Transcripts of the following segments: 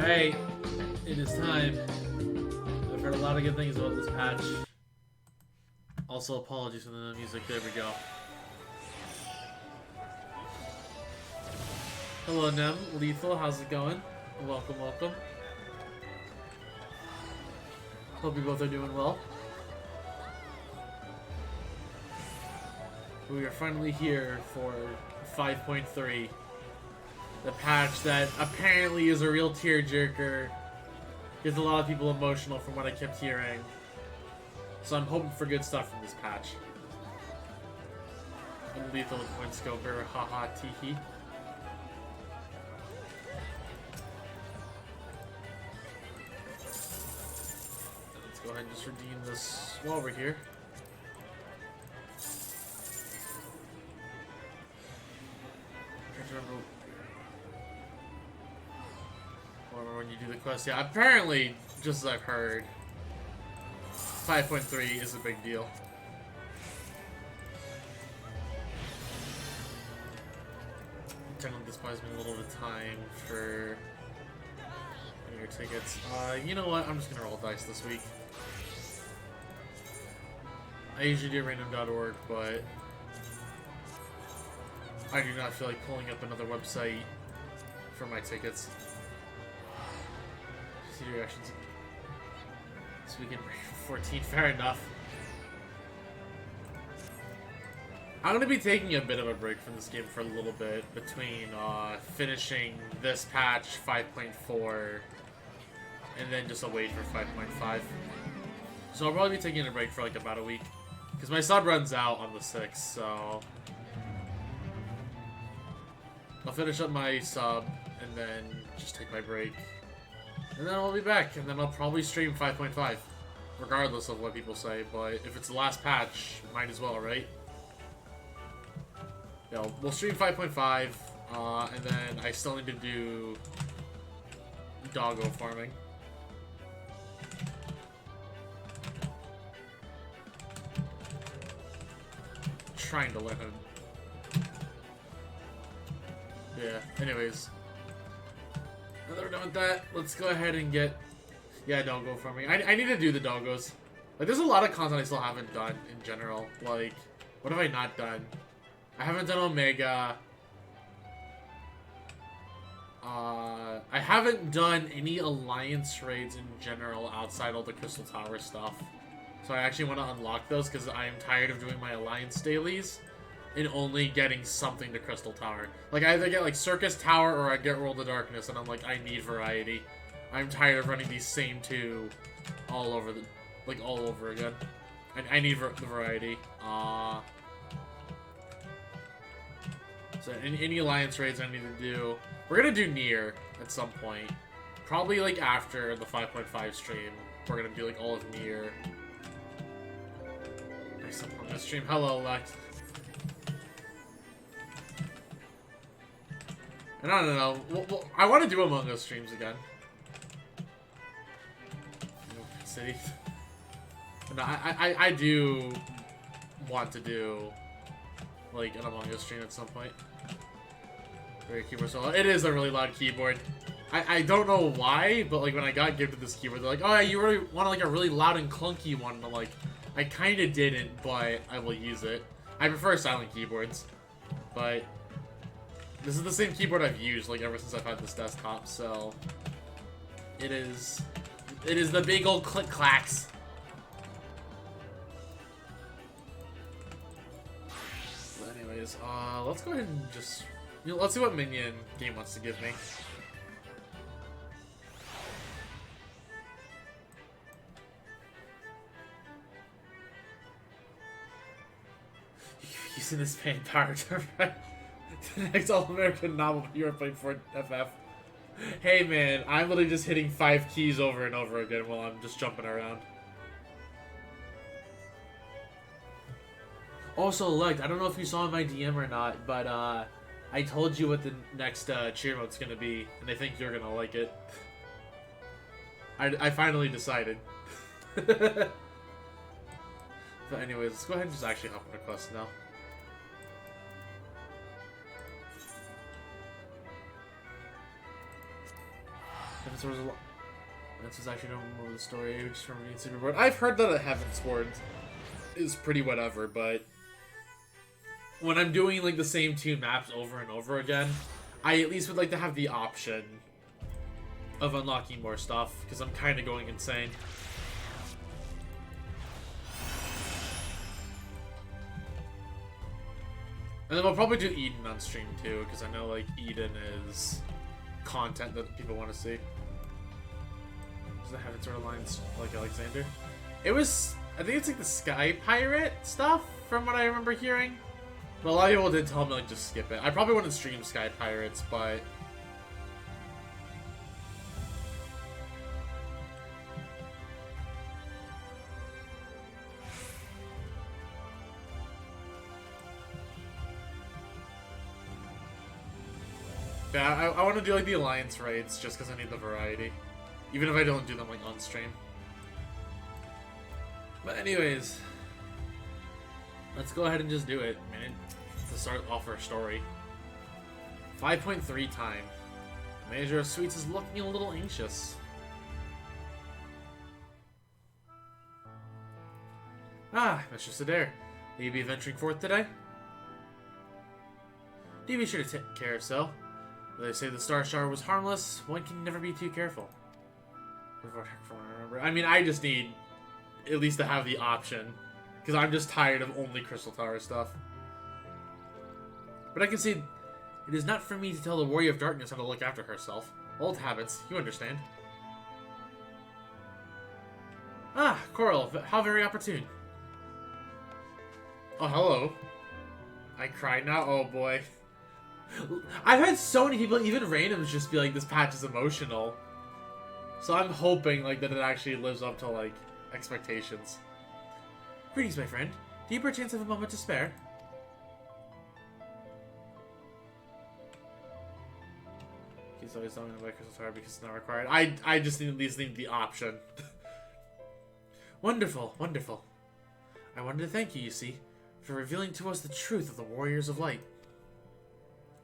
Alright, it is time. I've heard a lot of good things about this patch. Also, apologies for the music. There we go. Hello, Nem. Lethal, how's it going? Welcome, welcome. Hope you both are doing well. We are finally here for 5.3. The patch that apparently is a real tearjerker. Gets a lot of people emotional from what I kept hearing. So I'm hoping for good stuff from this patch. I'm Lethal with Point Scoper, haha teehee. Let's go ahead and just redeem this while we're here. I'm trying to remember when you do the quest. Yeah, apparently, just as I've heard, 5.3 is a big deal. Technically, this buys me a little bit of time for your tickets. You know what? I'm just gonna roll dice this week. I usually do random.org, but I do not feel like pulling up another website for my tickets. See reactions. This weekend, 14, fair enough. I'm gonna be taking a bit of a break from this game for a little bit between finishing this patch 5.4 and then just a wait for 5.5. So I'll probably be taking a break for like about a week because my sub runs out on the 6th, so I'll finish up my sub and then just take my break. And then I'll be back, and then I'll probably stream 5.5, regardless of what people say, but if it's the last patch, might as well, right? Yeah, we'll stream 5.5, and then I still need to do doggo farming. Trying to let him. Yeah, anyways. Now that we're done with that, let's go ahead and get... Yeah, doggo farming. I need to do the doggos. Like, there's a lot of content I still haven't done in general. Like, what have I not done? I haven't done Omega. I haven't done any Alliance raids in general outside all the Crystal Tower stuff. So I actually want to unlock those because I am tired of doing my Alliance dailies and only getting something to Crystal Tower. Like, I either get, like, Circus Tower or I get World of Darkness, and I'm like, I need variety. I'm tired of running these same two all over the... like, all over again. I need the variety. So, any Alliance raids I need to do... We're gonna do Nier at some point. Probably, like, after the 5.5 stream. We're gonna do, like, all of Nier. Nice, I'm gonna stream. Hello, Lex. And I don't know. Well, I want to do Among Us streams again. City. No, I do want to do like an Among Us stream at some point. Very keyboard solo. It is a really loud keyboard. I don't know why, but like when I got gifted this keyboard, they're like, "Oh yeah, you really want like a really loud and clunky one?" And I'm like, I kind of didn't, but I will use it. I prefer silent keyboards, but. This is the same keyboard I've used, like, ever since I've had this desktop, so... It is the big old click-clacks. But anyways, let's go ahead and just... You know, let's see what minion game wants to give me. Using this pain power to write the next All-American novel you were playing for FF. Hey man, I'm literally just hitting 5 keys over and over again while I'm just jumping around. Also, Lect, I don't know if you saw my DM or not, but I told you what the next cheer mode's gonna be, and I think you're gonna like it. I finally decided. But anyways, let's go ahead and just actually hop on a quest now. So there's a lot. This is actually don't remember the story. I just remember being super bored. I've heard that a Heaven's Ward is pretty whatever, but when I'm doing like the same 2 maps over and over again, I at least would like to have the option of unlocking more stuff because I'm kind of going insane. And then we'll probably do Eden on stream too, because I know like Eden is content that people want to see. Does it have its sort of lines like Alexander? It was, I think it's like the Sky Pirate stuff from what I remember hearing. But a lot of people did tell me like just skip it. I probably wouldn't stream Sky Pirates, but yeah, I want to do like the Alliance raids just because I need the variety. Even if I don't do them like on stream. But anyways, let's go ahead and just do it, man, to start off our story. 5.3 time. Manager of Sweets is looking a little anxious. Ah, Mistress Adair, will you be venturing forth today? Do be sure to take care of so. Though they say the Star Shower was harmless, one can never be too careful. I mean, I just need at least to have the option, because I'm just tired of only Crystal Tower stuff. But I can see it is not for me to tell the Warrior of Darkness how to look after herself. Old habits, you understand. Ah, Coral, how very opportune. Oh, hello. I cried now? Oh, boy. I've had so many people, even randoms, just be like, this patch is emotional. So I'm hoping like that it actually lives up to like expectations. Greetings, my friend. Do you perchance have a moment to spare? He's always telling me about Crystal Tower because it's not required. I just need, at least need the option. Wonderful, wonderful. I wanted to thank you, you see, for revealing to us the truth of the Warriors of Light.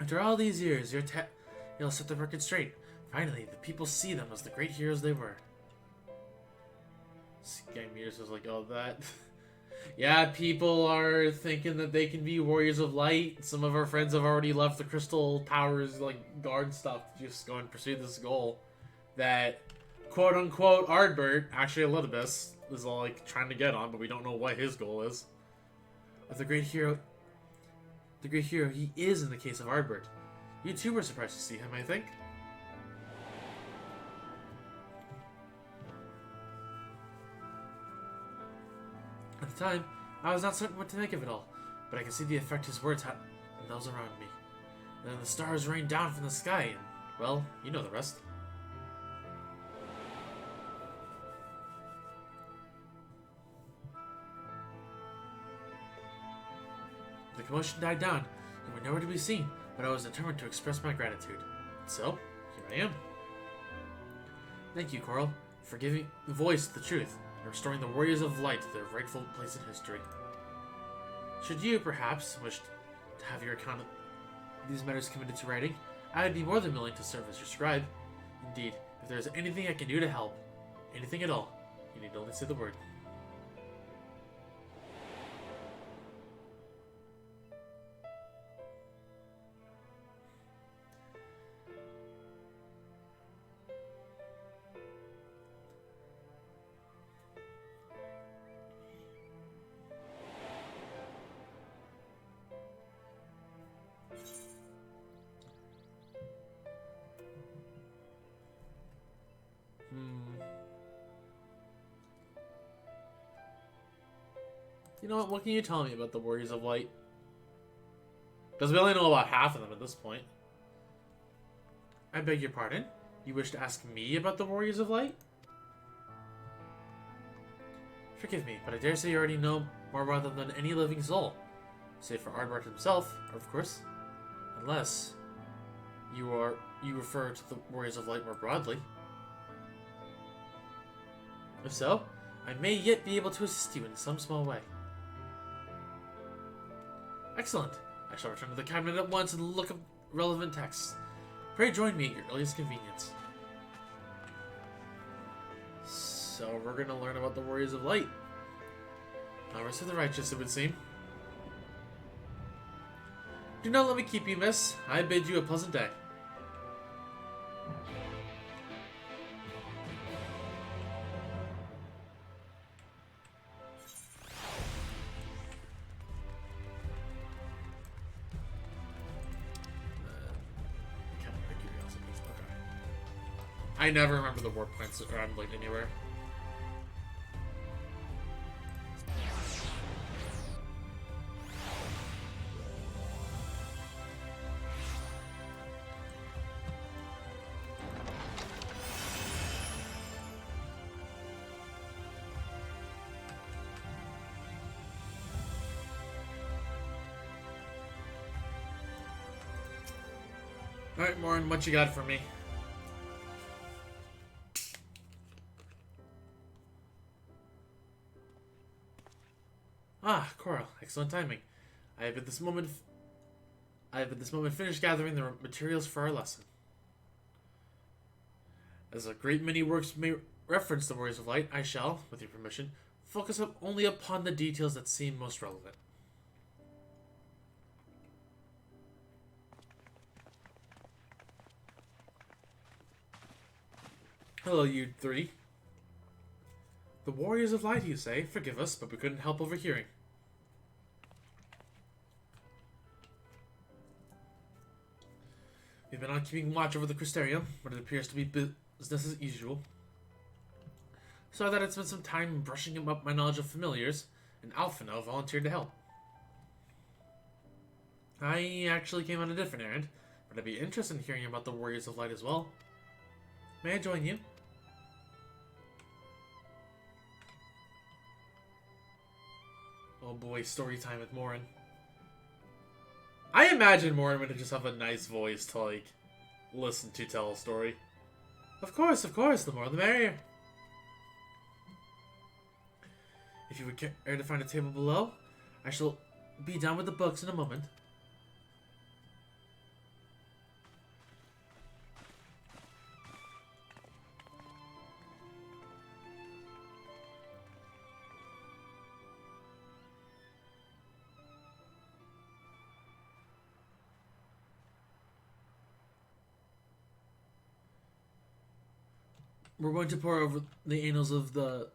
After all these years, you'll set the record straight. Finally, the people see them as the great heroes they were. Skymears was like, oh, that. Yeah, people are thinking that they can be Warriors of Light. Some of our friends have already left the Crystal Towers, like, guard stuff to just go and pursue this goal. That, quote-unquote, Ardbert, actually Elidibus, is all, like, trying to get on, but we don't know what his goal is. Of the great hero he is in the case of Ardbert. You too were surprised to see him, I think. At the time, I was not certain what to make of it all, but I could see the effect his words had on those around me. And then the stars rained down from the sky, and, well, you know the rest. The commotion died down, and were nowhere to be seen, but I was determined to express my gratitude. So, here I am. Thank you, Coral, for giving voice to the truth, and restoring the Warriors of Light to their rightful place in history. Should you, perhaps, wish to have your account of these matters committed to writing, I would be more than willing to serve as your scribe. Indeed, if there is anything I can do to help, anything at all, you need only say the word. You know what can you tell me about the Warriors of Light? Because we only know about half of them at this point. I beg your pardon? You wish to ask me about the Warriors of Light? Forgive me, but I dare say you already know more about them than any living soul. Save for Ardbert himself, of course. Unless you refer to the Warriors of Light more broadly. If so, I may yet be able to assist you in some small way. Excellent. I shall return to the cabinet at once and look up relevant texts. Pray join me at your earliest convenience. So we're gonna learn about the Warriors of Light. Rest of the righteous, it would seem. Do not let me keep you, miss. I bid you a pleasant day. I never remember the warp points around like anywhere. Alright, Morin, what you got for me? Ah, Coral, excellent timing. I have at this moment finished gathering the materials for our lesson. As a great many works may reference the Warriors of Light, I shall, with your permission, focus only upon the details that seem most relevant. Hello, you three. The Warriors of Light, you say? Forgive us, but we couldn't help overhearing. We've been on keeping watch over the Crystarium, but it appears to be business as usual. So that it's been some time brushing up my knowledge of familiars, and Alphino volunteered to help. I actually came on a different errand, but I'd be interested in hearing about the Warriors of Light as well. May I join you? Oh boy, story time with Morin. I imagine Morin would just have a nice voice to, like, listen to tell a story. Of course, the more the merrier. If you would care to find a table below, I shall be down with the books in a moment. We're going to pour over the annals of the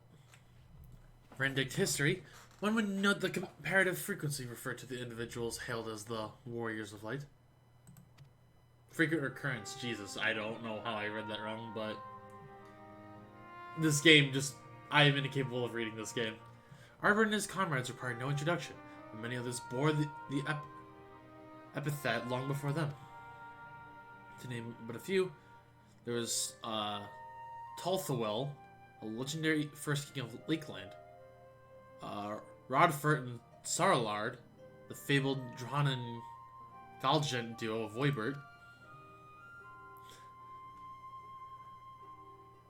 Rendict history. One would note the comparative frequency referred to the individuals hailed as the Warriors of Light. Frequent recurrence, Jesus, I don't know how I read that wrong, but this game just, I am incapable of reading this game. Arbor and his comrades required no introduction, and many others bore the epithet long before them. To name but a few, there was Talthawel, a legendary first king of Lakeland. Rodfert and Sarlard, the fabled Dran and Galgent duo of Voibert.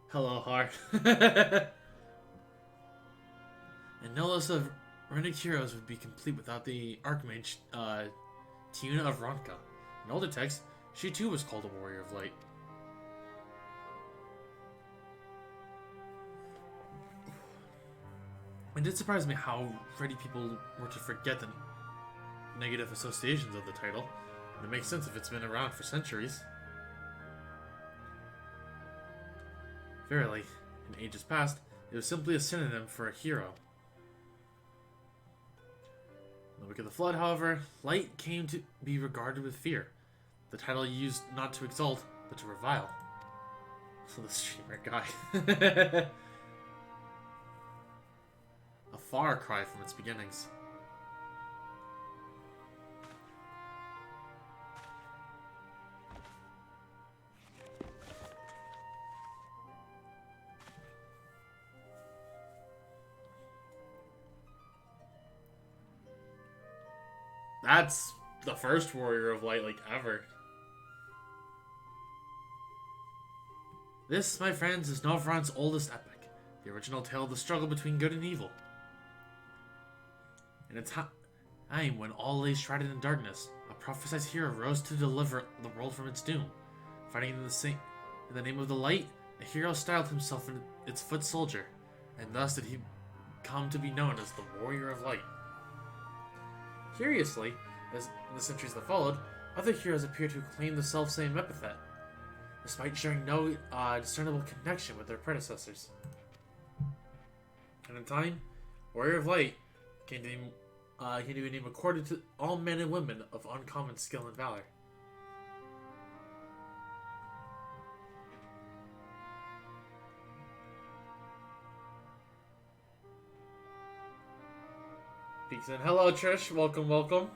Hello, Har. And no list of Rendic heroes would be complete without the Archmage, Tiuna of Ronka. In older texts, she too was called a Warrior of Light. It did surprise me how ready people were to forget the negative associations of the title. And it makes sense if it's been around for centuries. Verily, in ages past, it was simply a synonym for a hero. In the wake of the Flood, however, light came to be regarded with fear. The title used not to exalt, but to revile. So the streamer guy. A far cry from its beginnings. That's the first Warrior of Light, like, ever. This, my friends, is Novron's oldest epic, the original tale of the struggle between good and evil. In a time when all lay shrouded in darkness, a prophesied hero rose to deliver the world from its doom. Fighting in the name of the light, a hero styled himself its foot soldier. and thus did he come to be known as the Warrior of Light. Curiously, as in the centuries that followed, other heroes appear to claim the self-same epithet, despite sharing no discernible connection with their predecessors. And in time, Warrior of Light came to be a name accorded to all men and women of uncommon skill and valor. Peeks in. Hello, Trish. Welcome, welcome.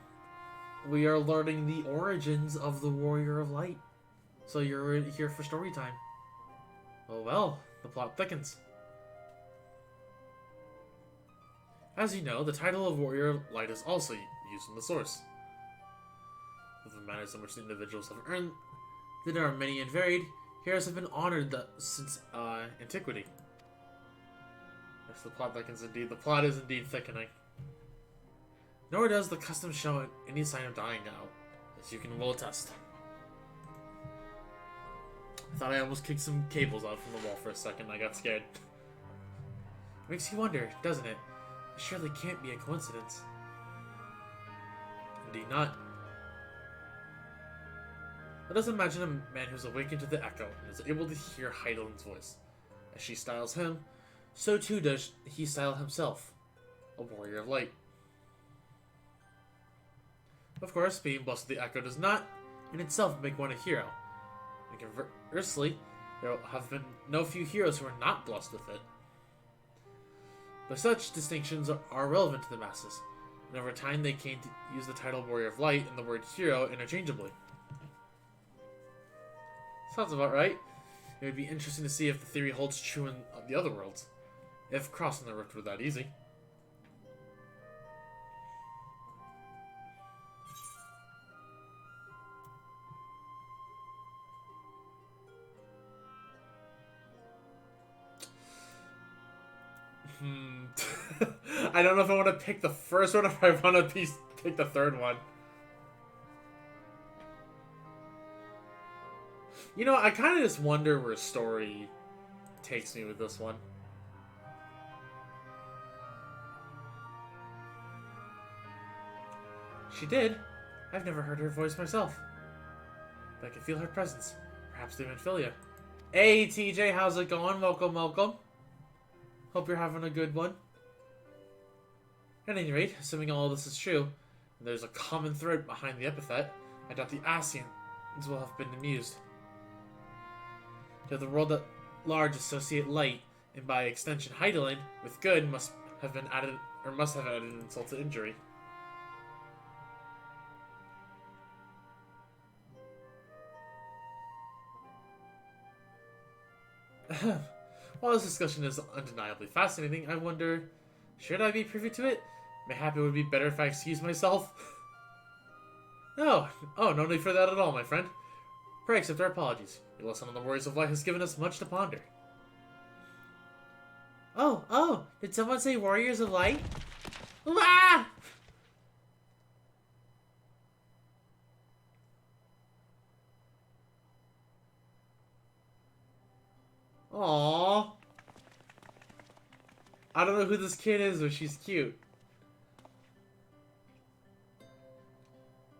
We are learning the origins of the Warrior of Light. So you're here for story time. Oh well, the plot thickens. As you know, the title of Warrior of Light is also used in the source. With the manners in which the individuals have earned, that are many and varied, heroes have been honored since antiquity. Yes, the plot thickens indeed. The plot is indeed thickening. Nor does the custom show any sign of dying now, as you can well attest. I thought I almost kicked some cables out from the wall for a second. I got scared. It makes you wonder, doesn't it? It surely can't be a coincidence. Indeed not. Let us imagine a man who's awakened to the echo and is able to hear Heidel's voice. As she styles him, so too does he style himself, a warrior of light. Of course, being blessed with the echo does not in itself make one a hero. And conversely, there have been no few heroes who are not blessed with it. But such distinctions are relevant to the masses, and over time they came to use the title Warrior of Light and the word hero interchangeably. Sounds about right. It would be interesting to see if the theory holds true in the other worlds, if crossing the rift were that easy. I don't know if I want to pick the first one or if I want to pick the third one. You know, I kind of just wonder where story takes me with this one. She did. I've never heard her voice myself. But I can feel her presence. Perhaps through Infilia. Hey, TJ, how's it going? Welcome, welcome. Hope you're having a good one. At any rate, assuming all this is true, and there's a common thread behind the epithet, I doubt the Ascians will have been amused. To the world at large associate light, and by extension Heidelin, with good must have added insult to injury. While this discussion is undeniably fascinating, I wonder, should I be privy to it? Mayhap it would be better if I excused myself. No, no need for that at all, my friend. Pray accept our apologies. Your lesson on the Warriors of Light has given us much to ponder. Oh, did someone say Warriors of Light? Ah! Aww. I don't know who this kid is, but she's cute.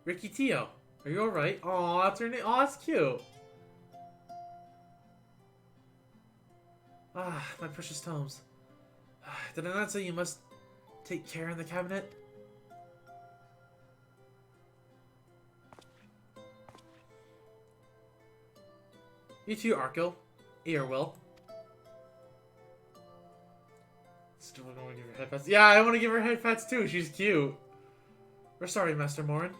Ricky Tio, are you alright? Aw, that's her name. Aw, that's cute. Ah, my precious tomes. Did I not say you must take care in the cabinet? You too, Arko. Earwill. Still don't want to give her head pats. Yeah, I want to give her head pats too. She's cute. We're sorry, Master Morin.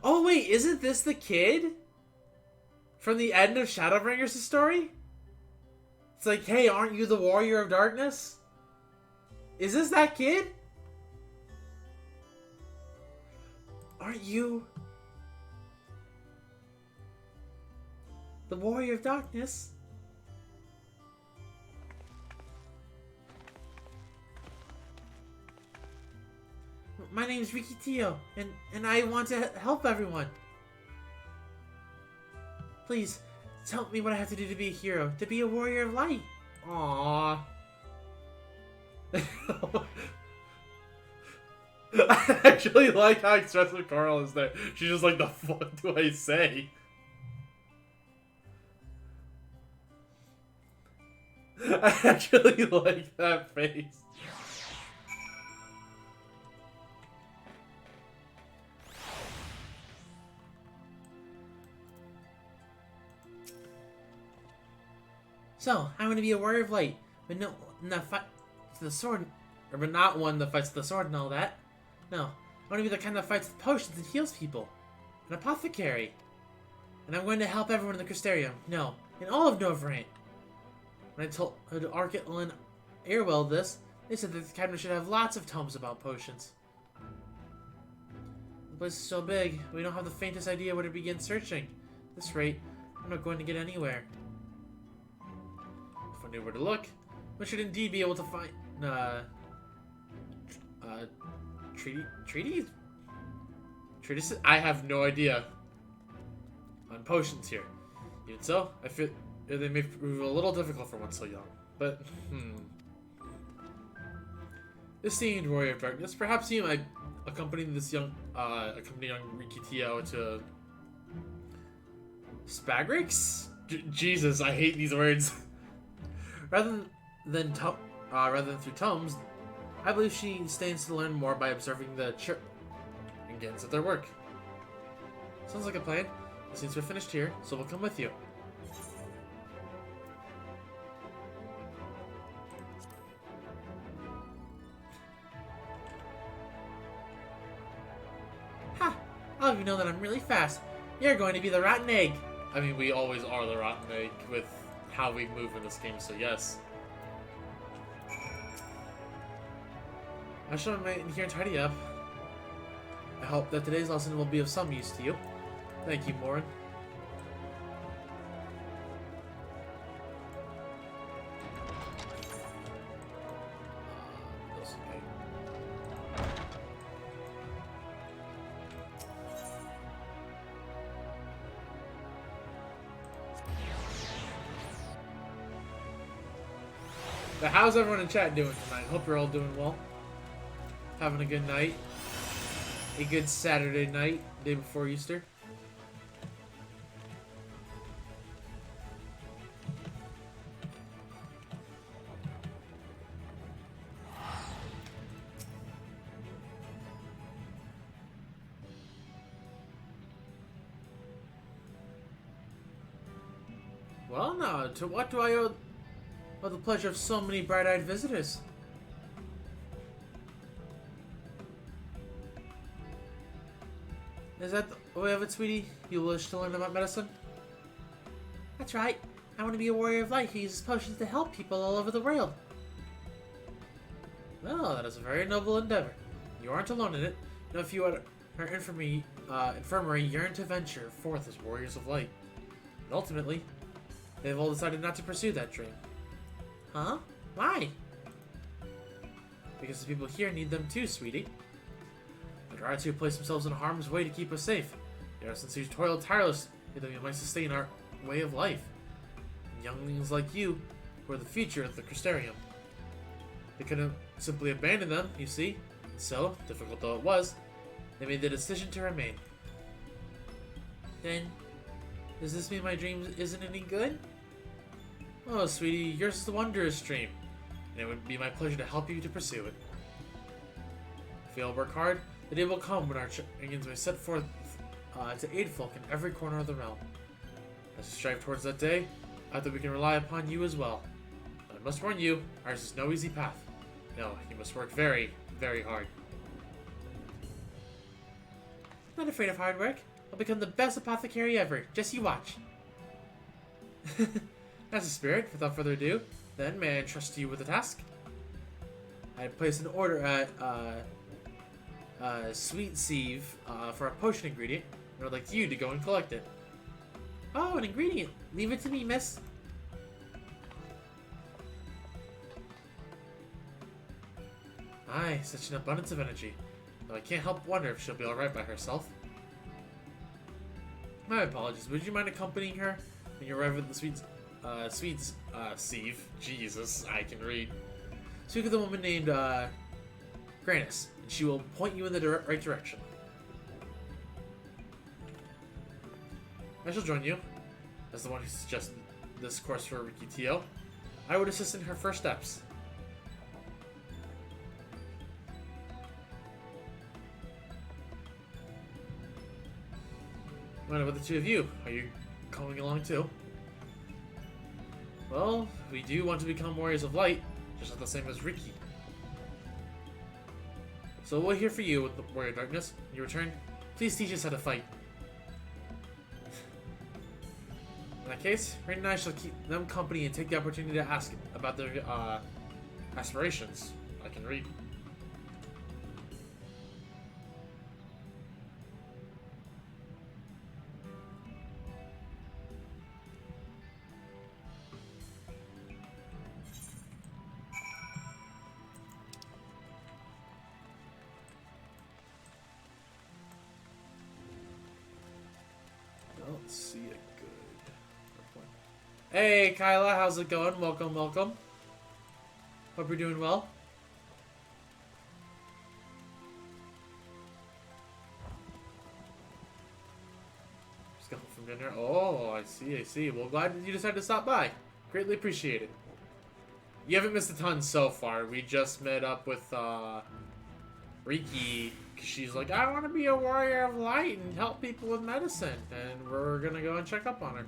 Oh wait, isn't this the kid from the end of Shadowbringers' story? It's like, hey, aren't you the Warrior of Darkness? Is this that kid? Aren't you the Warrior of Darkness? My name's Ricky Tio, and I want to help everyone. Please, Tell me what I have to do to be a hero, to be a warrior of light. Aww. I actually like how expressive Carl is there. She's just like, the fuck do I say? I actually like that face. So, I want to be a warrior of light, but not fight the sword, but not one that fights the sword and all that. No, I want to be the kind that fights with potions and heals people. An apothecary. And I'm going to help everyone in the Crystarium. No, in all of Novrant. When I told Arkell and Airwell this, they said that the cabinet should have lots of tomes about potions. The place is so big, we don't have the faintest idea where to begin searching. At this rate, I'm not going to get anywhere. If I knew where to look, we should indeed be able to find, treatises? I have no idea on potions here. Even so, I feel they may prove a little difficult for one so young. But, Esteemed warrior of darkness, perhaps you might accompany this young, Rikitio to Spagrix? Jesus, I hate these words. rather than through tomes, I believe she stands to learn more by observing the church and getting at their work. Sounds like a plan. Since we're finished here, so we'll come with you. Ha! All of you know that I'm really fast. You're going to be the rotten egg. I mean, we always are the rotten egg with how we move in this game, so yes. I shall remain here and tidy up. I hope that today's lesson will be of some use to you. Thank you, Morin. So how's everyone in chat doing tonight? Hope you're all doing well. Having a good night. A good Saturday night, day before Easter. Well, now, to what do I owe the pleasure of so many bright-eyed visitors? Is that the way of it, sweetie? You wish to learn about medicine? That's right. I want to be a warrior of light who uses potions to help people all over the world. Well, that is a very noble endeavor. You aren't alone in it. No few at our infirmary yearn to venture forth as warriors of light. But ultimately, they have all decided not to pursue that dream. Huh? Why? Because the people here need them too, sweetie. The guards who place themselves in harm's way to keep us safe. They are since you toil tirelessly that we might sustain our way of life. And younglings like you, who are the future of the Crystarium. They couldn't simply abandon them, you see. And so, difficult though it was, they made the decision to remain. Then, does this mean my dream isn't any good? Oh, sweetie, yours is the wondrous dream, and it would be my pleasure to help you to pursue it. If we all work hard, the day will come when our champions may set forth to aid folk in every corner of the realm. As we strive towards that day, I hope that we can rely upon you as well. But I must warn you, ours is no easy path. No, you must work very, very hard. I'm not afraid of hard work. I'll become the best apothecary ever. Just you watch. As a spirit, without further ado, then may I entrust you with a task? I placed an order at Sweet Sieve for a potion ingredient, and I'd like you to go and collect it. Oh, an ingredient. Leave it to me, miss. Aye, such an abundance of energy. Though I can't help wonder if she'll be alright by herself. My apologies, would you mind accompanying her? When you arrive at the Swedes, Sieve. Jesus, I can read. Speak with a woman named, Granis, and she will point you in the right direction. I shall join you, as the one who suggested this course for Riki Tio. I would assist in her first steps. What about the two of you? Are you coming along too? Well, we do want to become warriors of light, just not the same as Riki. So we're here for you with the Warrior of Darkness. When you return, please teach us how to fight. In that case, Rain and I shall keep them company and take the opportunity to ask about their aspirations. I can read. Don't see it good. Hey, Kyla, how's it going? Welcome, welcome. Hope you're doing well. Just got home from dinner. Oh, I see, I see. Well, glad that you decided to stop by. Greatly appreciated. You haven't missed a ton so far. We just met up with, Riki. She's like, I want to be a warrior of light and help people with medicine. And we're gonna go and check up on her.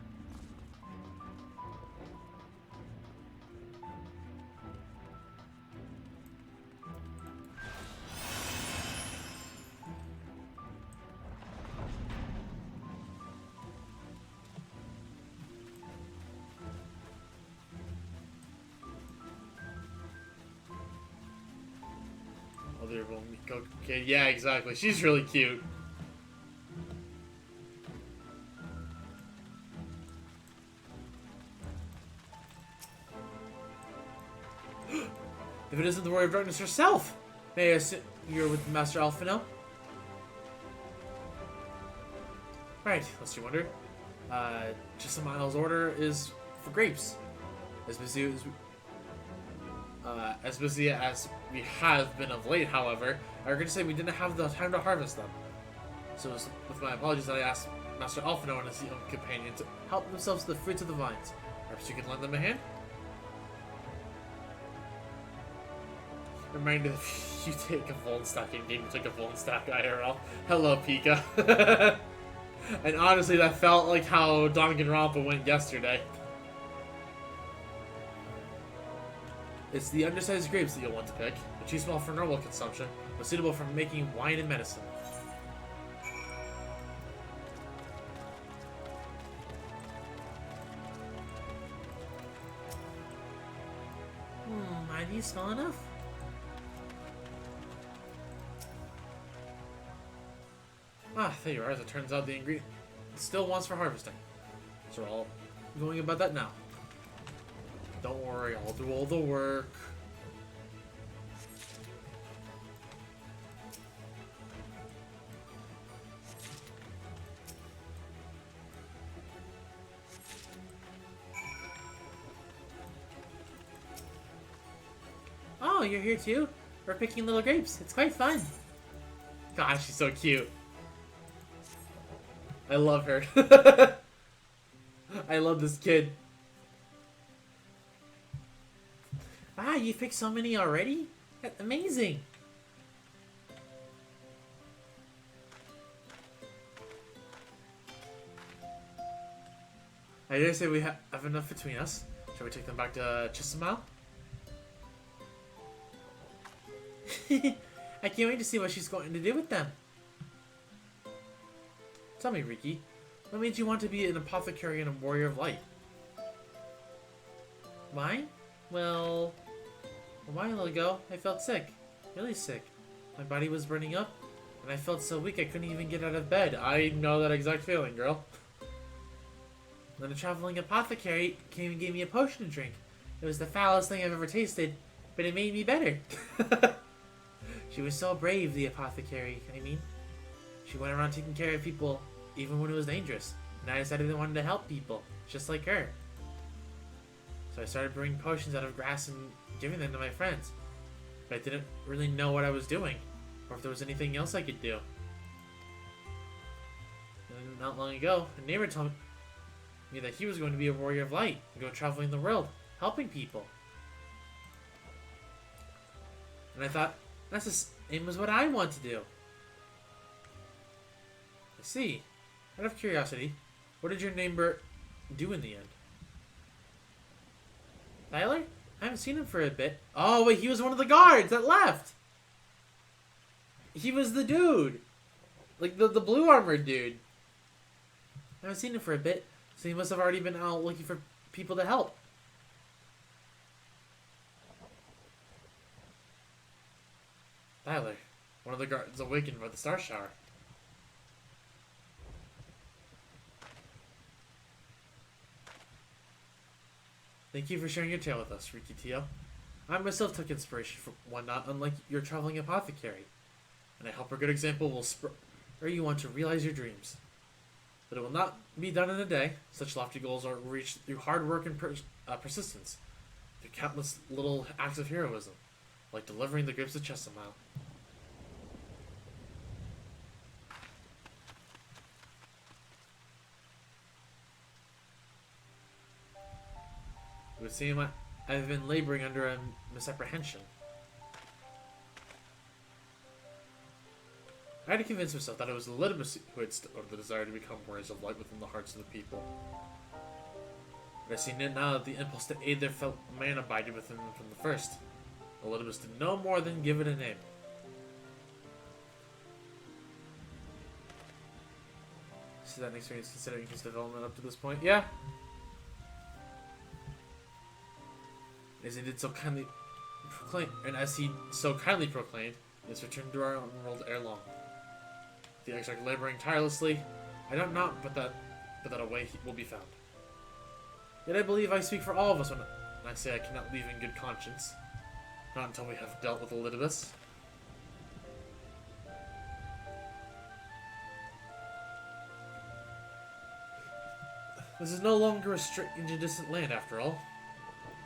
Okay, yeah, exactly. She's really cute. If it isn't the Warrior of Darkness herself! May I sit here with Master Alphino? Right, lest you wonder. Just a Miles' order is for grapes. As busy as we have been of late, however, I regret to say we didn't have the time to harvest them. So it was with my apologies that I asked Master Alphino and his young companion to help themselves to the fruits of the vines. Perhaps you could lend them a hand? Reminder, if you take a Vuln stack in game, you took a Vuln stack IRL. Hello, Pika. And honestly, that felt like how Danganronpa went yesterday. It's the undersized grapes that you'll want to pick. They're too small for normal consumption, but suitable for making wine and medicine. Are these small enough? Ah, there you are. As it turns out, the ingredient still wants for harvesting. So we're all going about that now. Don't worry, I'll do all the work. Oh, you're here too? We're picking little grapes. It's quite fun. Gosh, she's so cute. I love her. I love this kid. Wow, you picked so many already? That's amazing. I dare say we have enough between us. Shall we take them back to Chisimau? I can't wait to see what she's going to do with them. Tell me, Riki, what made you want to be an apothecary and a warrior of light? Why? Well, a while ago, I felt sick. Really sick. My body was burning up, and I felt so weak I couldn't even get out of bed. I know that exact feeling, girl. Then a traveling apothecary came and gave me a potion to drink. It was the foulest thing I've ever tasted, but it made me better. She was so brave, the apothecary, I mean. She went around taking care of people, even when it was dangerous. And I decided I wanted to help people. just like her. So I started brewing potions out of grass and giving them to my friends. But I didn't really know what I was doing, or if there was anything else I could do. And not long ago, a neighbor told me that he was going to be a warrior of light and go traveling the world, helping people. And I thought, that's the same as what I want to do. I see. Out of curiosity, what did your neighbor do in the end? Tyler? I haven't seen him for a bit. Oh, wait, he was one of the guards that left. He was the dude. Like, the blue armored dude. I haven't seen him for a bit, so he must have already been out looking for people to help. Tyler, one of the guards awakened by the star shower. Thank you for sharing your tale with us, Rikitio. I myself took inspiration from one not unlike your traveling apothecary, and I hope a good example will spur you on to realize your dreams. But it will not be done in a day. Such lofty goals are reached through hard work and persistence, through countless little acts of heroism, like delivering the grapes of Chesamile. It would seem I've been laboring under a misapprehension. I had to convince myself that it was the legitimacy who had the desire to become warriors of light within the hearts of the people. But I see now that the impulse to aid their fellow man abided within them from the first. The legitimacy did no more than give it a name. So that experience considering his development up to this point? Yeah. As he did so kindly proclaim, and as he so kindly proclaimed, he has returned to our own world ere long. The exarch laboring tirelessly, I doubt not, but that a way will be found. Yet I believe I speak for all of us when I say I cannot leave in good conscience, not until we have dealt with Elidibus. This is no longer a strange and distant land, after all.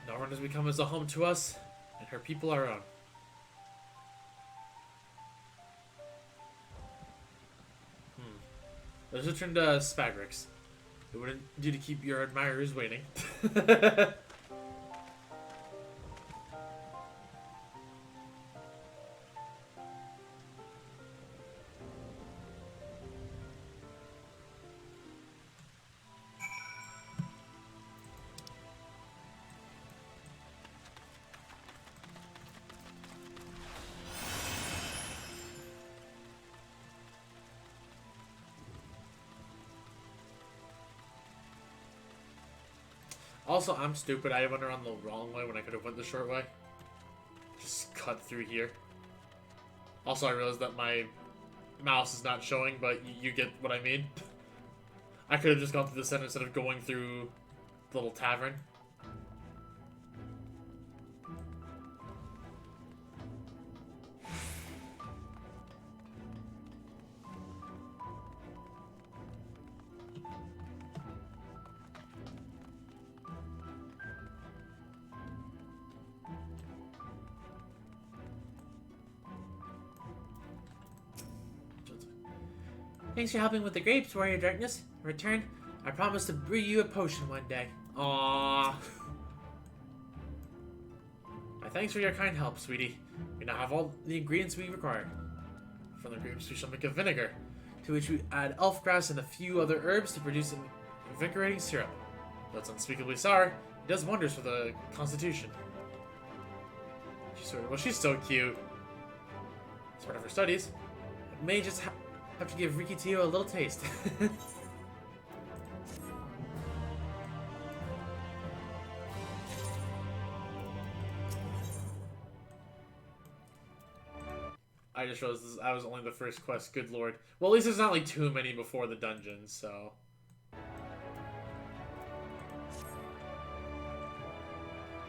Norman has become as a home to us, and her people our own. Let's return to Spagrix. It wouldn't do to keep your admirers waiting. Also, I'm stupid. I went around the wrong way when I could have went the short way. Just cut through here. Also, I realized that my mouse is not showing, but you get what I mean. I could have just gone through the center instead of going through the little tavern. Thanks for helping with the grapes, Warrior Darkness. In return, I promise to brew you a potion one day. Aww. My thanks for your kind help, sweetie. We now have all the ingredients we require. From the grapes, we shall make a vinegar, to which we add elf grass and a few other herbs to produce an invigorating syrup. Though it's unspeakably sour, it does wonders for the constitution. She's so cute. As part of her studies, it may just have to give Rikitio a little taste. I just realized I was only the first quest, good lord. Well, at least there's not like too many before the dungeons, so.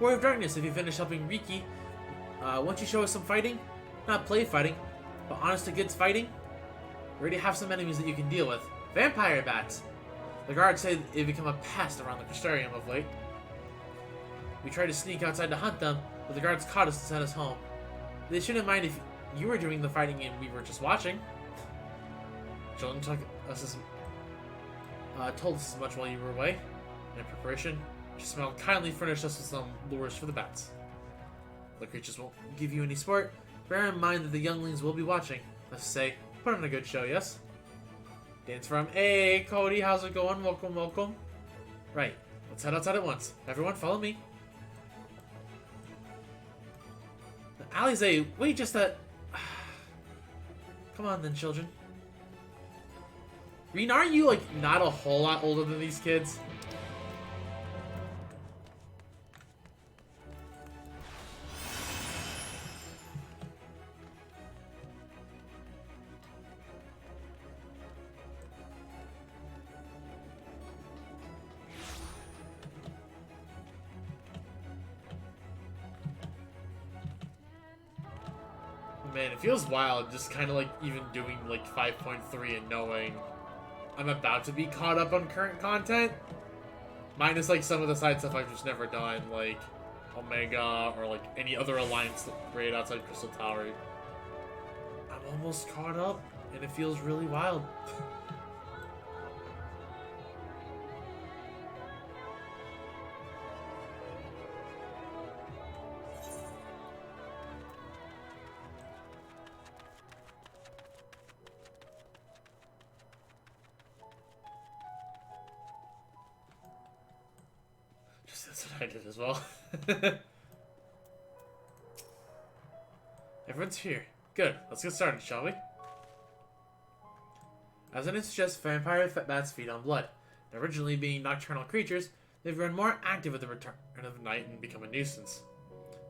Warrior of Darkness, if you finish helping Riki, won't you show us some fighting? Not play fighting, but honest to good's fighting? We already have some enemies that you can deal with. Vampire bats! The guards say they've become a pest around the Crystarium of late. We tried to sneak outside to hunt them, but the guards caught us and sent us home. They shouldn't mind if you were doing the fighting and we were just watching. Children told us as much while you were away. In preparation, she smiled kindly, furnished us with some lures for the bats. The creatures won't give you any sport. Bear in mind that the younglings will be watching. Let's say, put on a good show, yes? Dan's from, hey, Cody, how's it going? Welcome, welcome. Right, let's head outside at once. Everyone, follow me. Alize, wait, just that. Come on then, children. Reen, aren't you, like, not a whole lot older than these kids? Man, it feels wild just kind of like even doing like 5.3 and knowing I'm about to be caught up on current content. Minus like some of the side stuff I've just never done, like Omega or like any other Alliance raid outside Crystal Tower. I'm almost caught up and it feels really wild. That's what I did as well. Everyone's here. Good. Let's get started, shall we? As the name suggests, vampire bats feed on blood. Originally being nocturnal creatures, they've grown more active with the return of night and become a nuisance.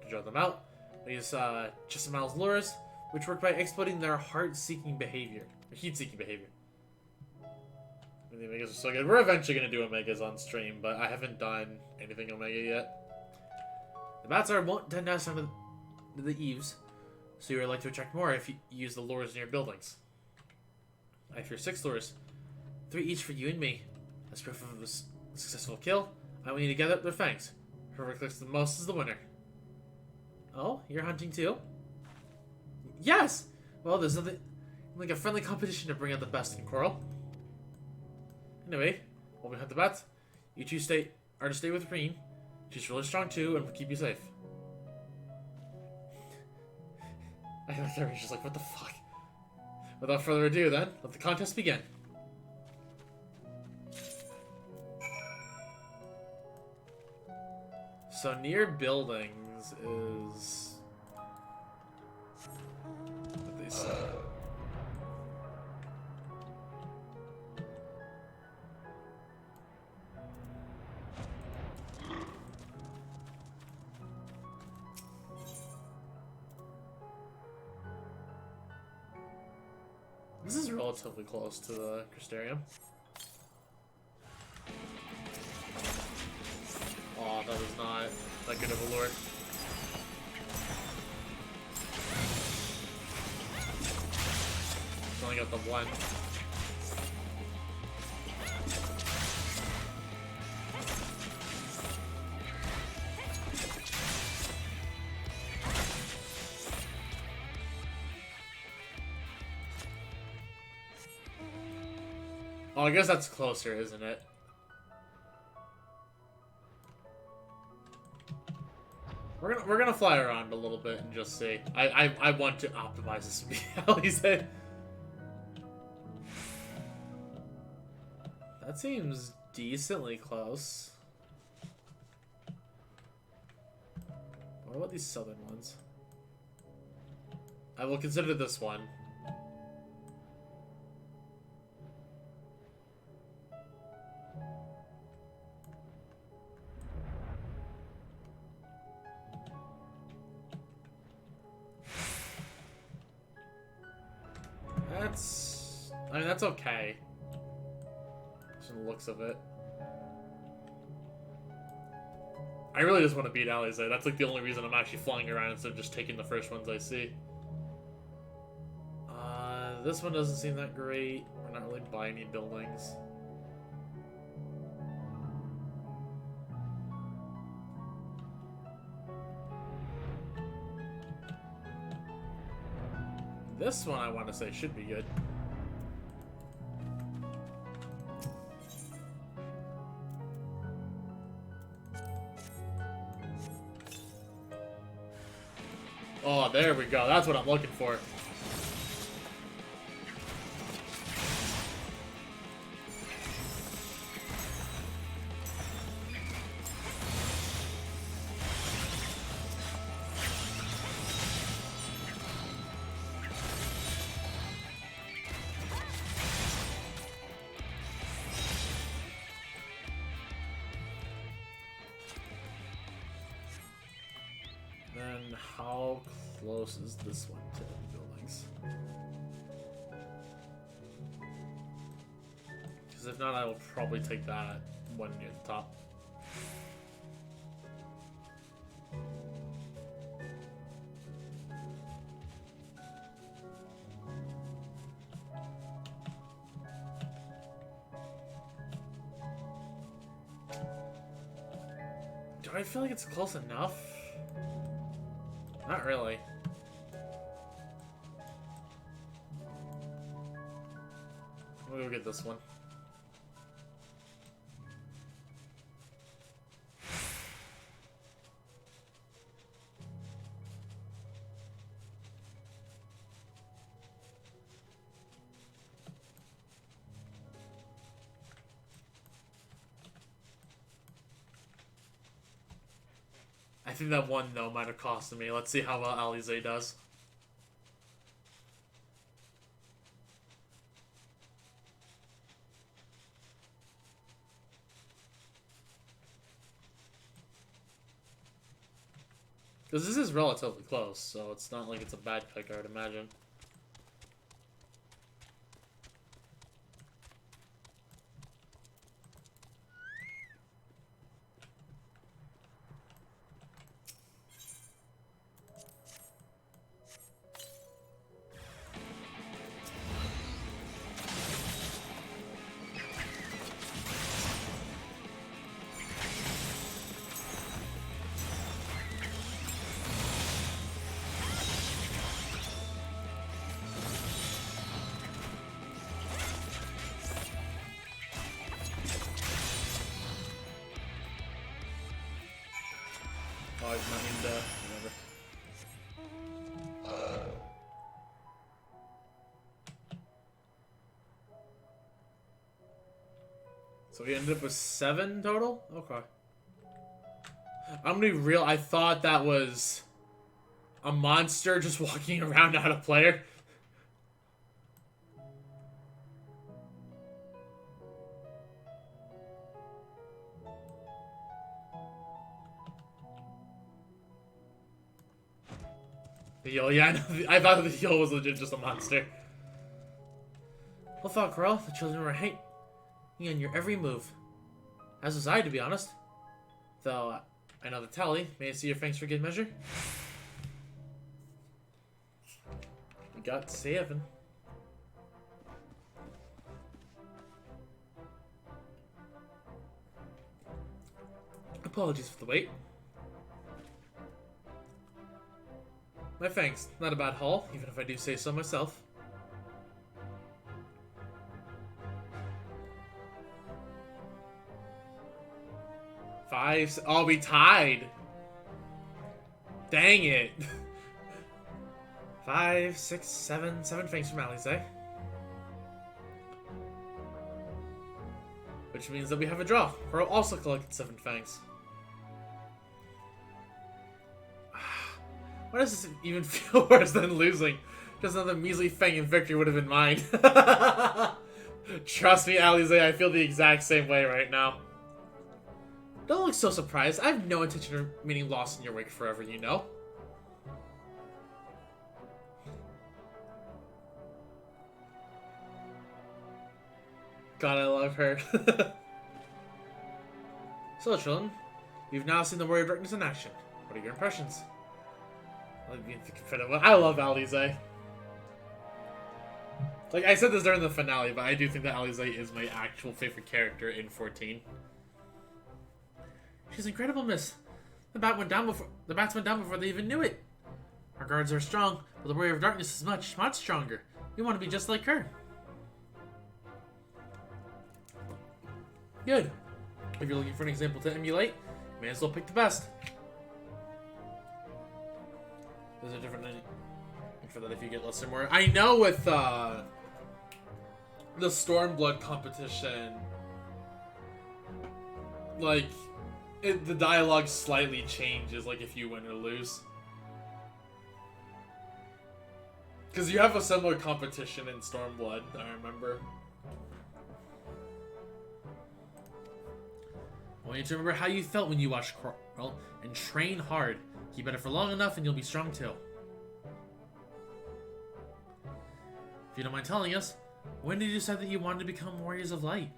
To draw them out, we use Chisamal's lures, which work by exploiting their heat-seeking behavior. The Omegas are so good. We're eventually going to do Omegas on stream, but I haven't done anything Omega yet. The bats won't tend to nest under the eaves, so you are likely to attract more if you use the lures in your buildings. I have your 6 lures, 3 each for you and me. As proof of a successful kill, I want you to gather up their fangs. Whoever clicks the most is the winner. Oh, you're hunting too? Yes! Well, there's nothing like a friendly competition to bring out the best in Coral. Anyway, while we hunt the bats, you two are to stay with Reen. She's really strong too and will keep you safe. I like that Reen's just like, what the fuck? Without further ado then, let the contest begin. So near buildings is what they say. This is relatively close to the Crystarium. Oh, that was not that good of a lure. Only got the one. Oh, I guess that's closer, isn't it? We're gonna fly around a little bit and just see. I want to optimize this reality. That seems decently close. What about these southern ones? I will consider this one. I mean, that's okay. Just from the looks of it. I really just want to beat Alize. That's like the only reason I'm actually flying around instead of just taking the first ones I see. This one doesn't seem that great. We're not really buying any buildings. This one I want to say should be good. Oh, there we go. That's what I'm looking for. Then how close is this one to the buildings? Because if not, I will probably take that one near the top. Do I feel like it's close enough? Not really. We'll go get this one. I think that one, though, might have costed me. Let's see how well Alize does. Because this is relatively close, so it's not like it's a bad pick, I would imagine. Oh, he's not even whatever. So we ended up with 7 total? Okay. I'm gonna be real, I thought that was a monster just walking around out of player. The heal, yeah, I thought the heal was legit just a monster. Well thought, girl. The children were hating on your every move. As was I, to be honest. Though, I know the tally. May I see your thanks for good measure? We got 7. Apologies for the wait. My thanks. Not a bad haul, even if I do say so myself. Oh, we tied. Dang it. 5, 6, 7. 7 thanks from Alize. Which means that we have a draw. Pearl also collected 7 fangs. Why does this even feel worse than losing? Just another measly fang and victory would have been mine. Trust me, Alize, I feel the exact same way right now. Don't look so surprised. I have no intention of remaining lost in your wake forever, you know. God, I love her. So, children, you've now seen the warrior directness in action. What are your impressions? I love Alize. Like, I said this during the finale, but I do think that Alize is my actual favorite character in 14. She's incredible, miss. The bats went down before they even knew it. Our guards are strong, but the warrior of darkness is much, much stronger. We want to be just like her. Good. If you're looking for an example to emulate, you may as well pick the best. There's a different name for that if you get less or more. I know with the Stormblood competition, like, the dialogue slightly changes, like, if you win or lose. Because you have a similar competition in Stormblood, I remember. I want you to remember how you felt when you watched Quarrel, and train hard. Keep at it for long enough and you'll be strong too. If you don't mind telling us, when did you decide that you wanted to become Warriors of Light?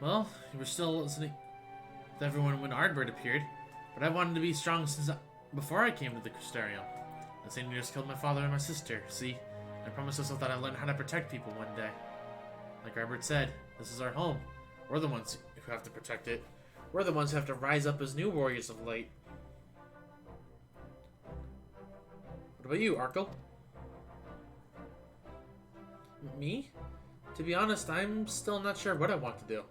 Well, you were still listening to everyone when Ardbird appeared, but I wanted to be strong since before I came to the Crystarium. The same years killed my father and my sister. See, I promised myself that I'd learn how to protect people one day. Like Ardbird said, this is our home. We're the ones who have to protect it. We're the ones who have to rise up as new Warriors of Light. What about you, Arkle? Me? To be honest, I'm still not sure what I want to do.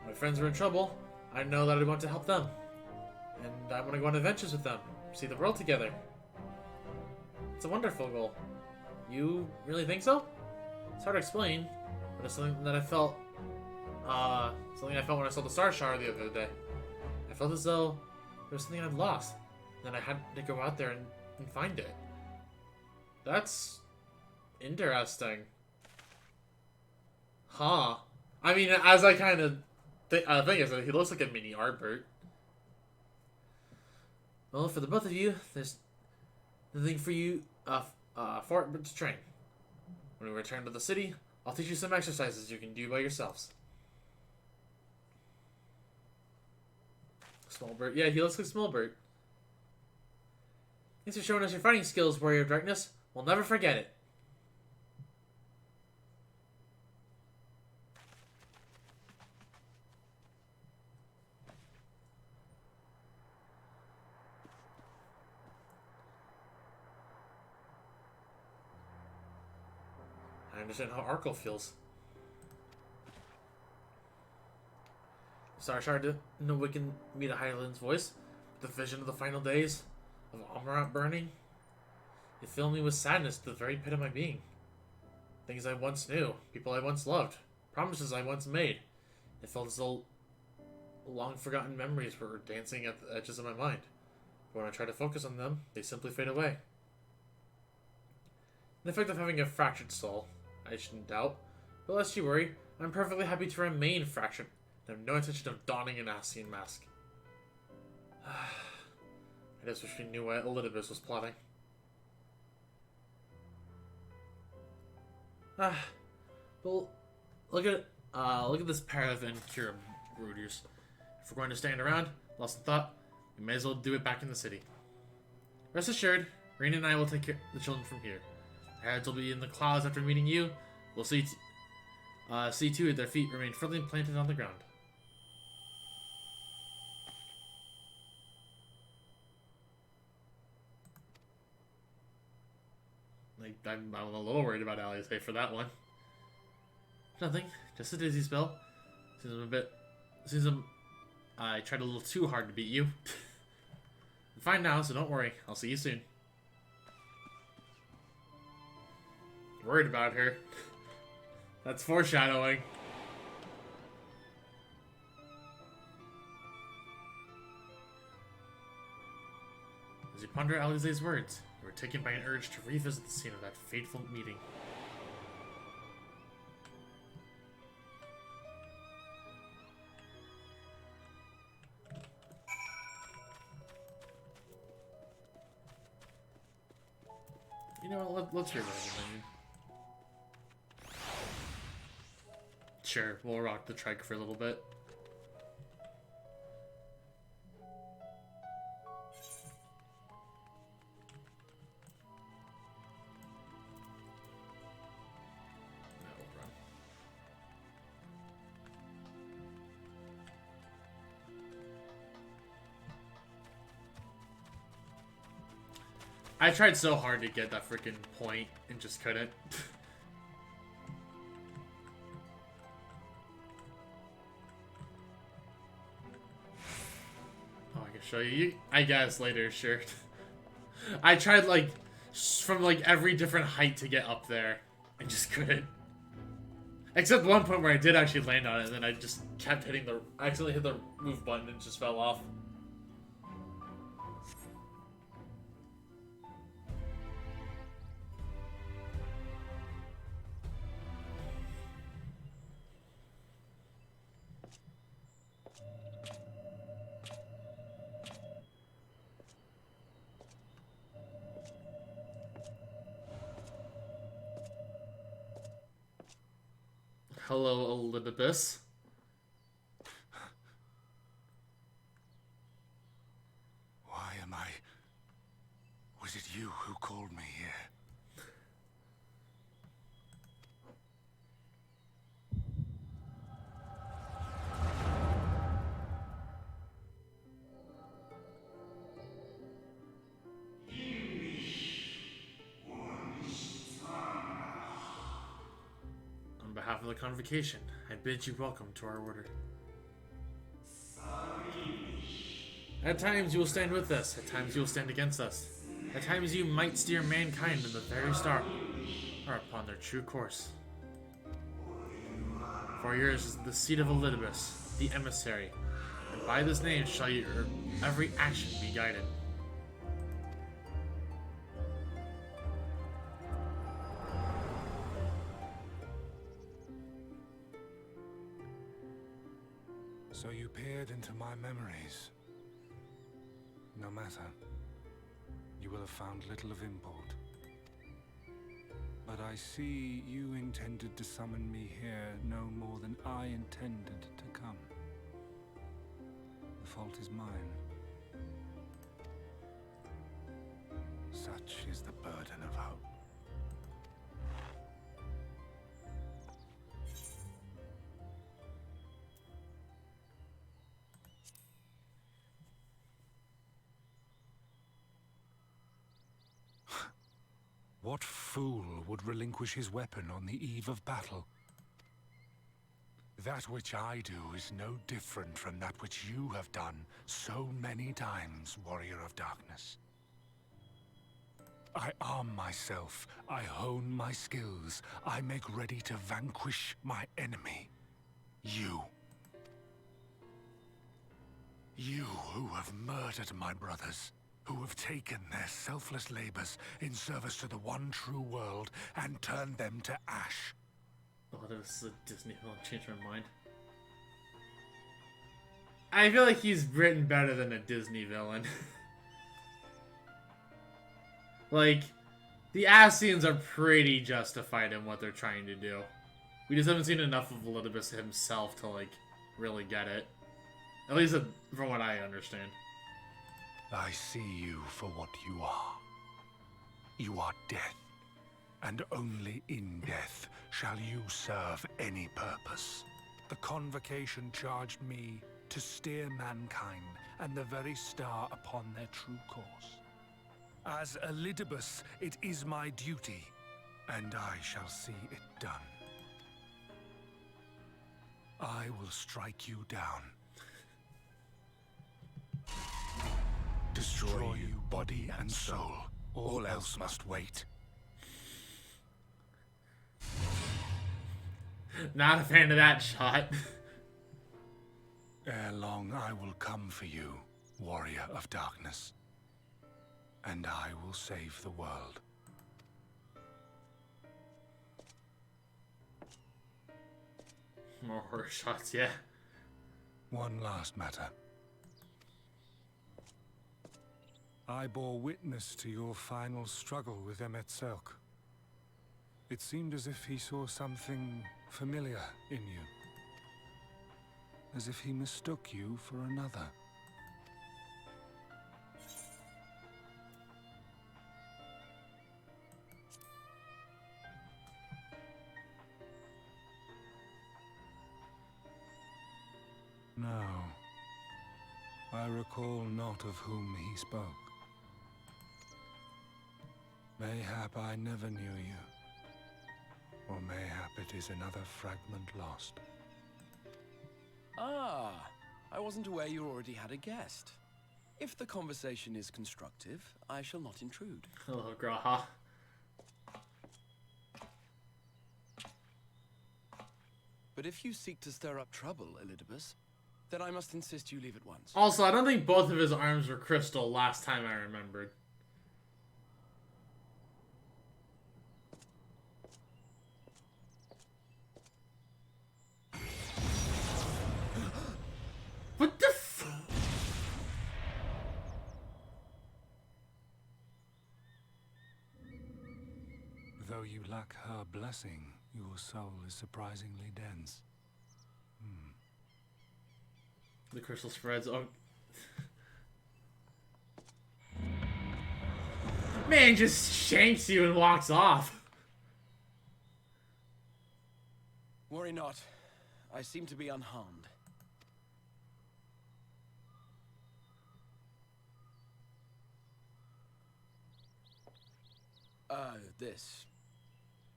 My friends were in trouble. I know that I want to help them. And I want to go on adventures with them. See the world together. It's a wonderful goal. You really think so? It's hard to explain, but it's something that I felt, when I saw the Star Shard the other day. I felt as though there was something I'd lost, and I had to go out there and find it. That's interesting. Huh. I mean, as I kind of think is that he looks like a mini Ardbert. Well, for the both of you, there's nothing for you, for it but to train. When we return to the city, I'll teach you some exercises you can do by yourselves. Smallbert. Yeah, he looks like Smallbert. Thanks for showing us your fighting skills, Warrior of Darkness. We'll never forget it. I understand how Arkle feels. Star Shard didn't awaken me to Highland's voice, but the vision of the final days of Amarant burning, it filled me with sadness to the very pit of my being. Things I once knew, people I once loved, promises I once made. It felt as though long-forgotten memories were dancing at the edges of my mind. But when I try to focus on them, they simply fade away. The effect of having a fractured soul, I shouldn't doubt. But lest you worry, I'm perfectly happy to remain fractured, and have no intention of donning an Ascian mask. I just wish we knew what Elidibus was plotting. Well, look at this pair of Incura brooders. If we're going to stand around, lost in thought, we may as well do it back in the city. Rest assured, Rain and I will take care of the children from here. Their heads will be in the clouds after meeting you. We'll see to it their feet remain firmly planted on the ground. Like, I'm a little worried about Alisaie for that one. Nothing, just a dizzy spell. Seems I tried a little too hard to beat you. I'm fine now, so don't worry. I'll see you soon. Worried about her. That's foreshadowing. As you ponder Alisaie's words, you were taken by an urge to revisit the scene of that fateful meeting. You know what, let's revisit it. Sure, we'll rock the trike for a little bit. I tried so hard to get that freaking point and just couldn't. Oh, I can show you. I guess later, sure. I tried like from like every different height to get up there and just couldn't. Except one point where I did actually land on it, and then I just kept hitting the... I accidentally hit the move button and just fell off. Hello, Elidibus. Why am I... Was it you who called me here? On behalf of the convocation, I bid you welcome to our order. At times you will stand with us, at times you will stand against us. At times you might steer mankind in the very start, or upon their true course. For yours is the seat of Elidibus, the emissary, and by this name shall your every action be guided. So you peered into my memories. No matter. You will have found little of import. But I see you intended to summon me here no more than I intended to come. The fault is mine. Such is the burden of hope. What fool would relinquish his weapon on the eve of battle? That which I do is no different from that which you have done so many times, Warrior of Darkness. I arm myself, I hone my skills, I make ready to vanquish my enemy. You. You who have murdered my brothers. Who have taken their selfless labors in service to the one true world and turned them to ash. Oh, that was a Disney villain. Changed my mind. I feel like he's written better than a Disney villain. Like, the ass scenes are pretty justified in what they're trying to do. We just haven't seen enough of Elidibus himself to, like, really get it. At least from what I understand. I see you for what you are. You are death, and only in death shall you serve any purpose. The convocation charged me to steer mankind and the very star upon their true course. As Elidibus, it is my duty, and I shall see it done. I will strike you down. Destroy you, body and soul. All else must wait. Not a fan of that shot. Ere long I will come for you, Warrior of Darkness. And I will save the world. More horror shots, yeah. One last matter. I bore witness to your final struggle with Emet-Selch. It seemed as if he saw something familiar in you. As if he mistook you for another. No. I recall not of whom he spoke. Mayhap I never knew you. Or mayhap it is another fragment lost. Ah, I wasn't aware you already had a guest. If the conversation is constructive, I shall not intrude. Hello, Graha. But if you seek to stir up trouble, Elidibus, then I must insist you leave at once. Also, I don't think both of his arms were crystal last time I remembered. What the f- Though you lack her blessing, your soul is surprisingly dense. The crystal spreads. Oh. Man just shanks you and walks off. Worry not. I seem to be unharmed.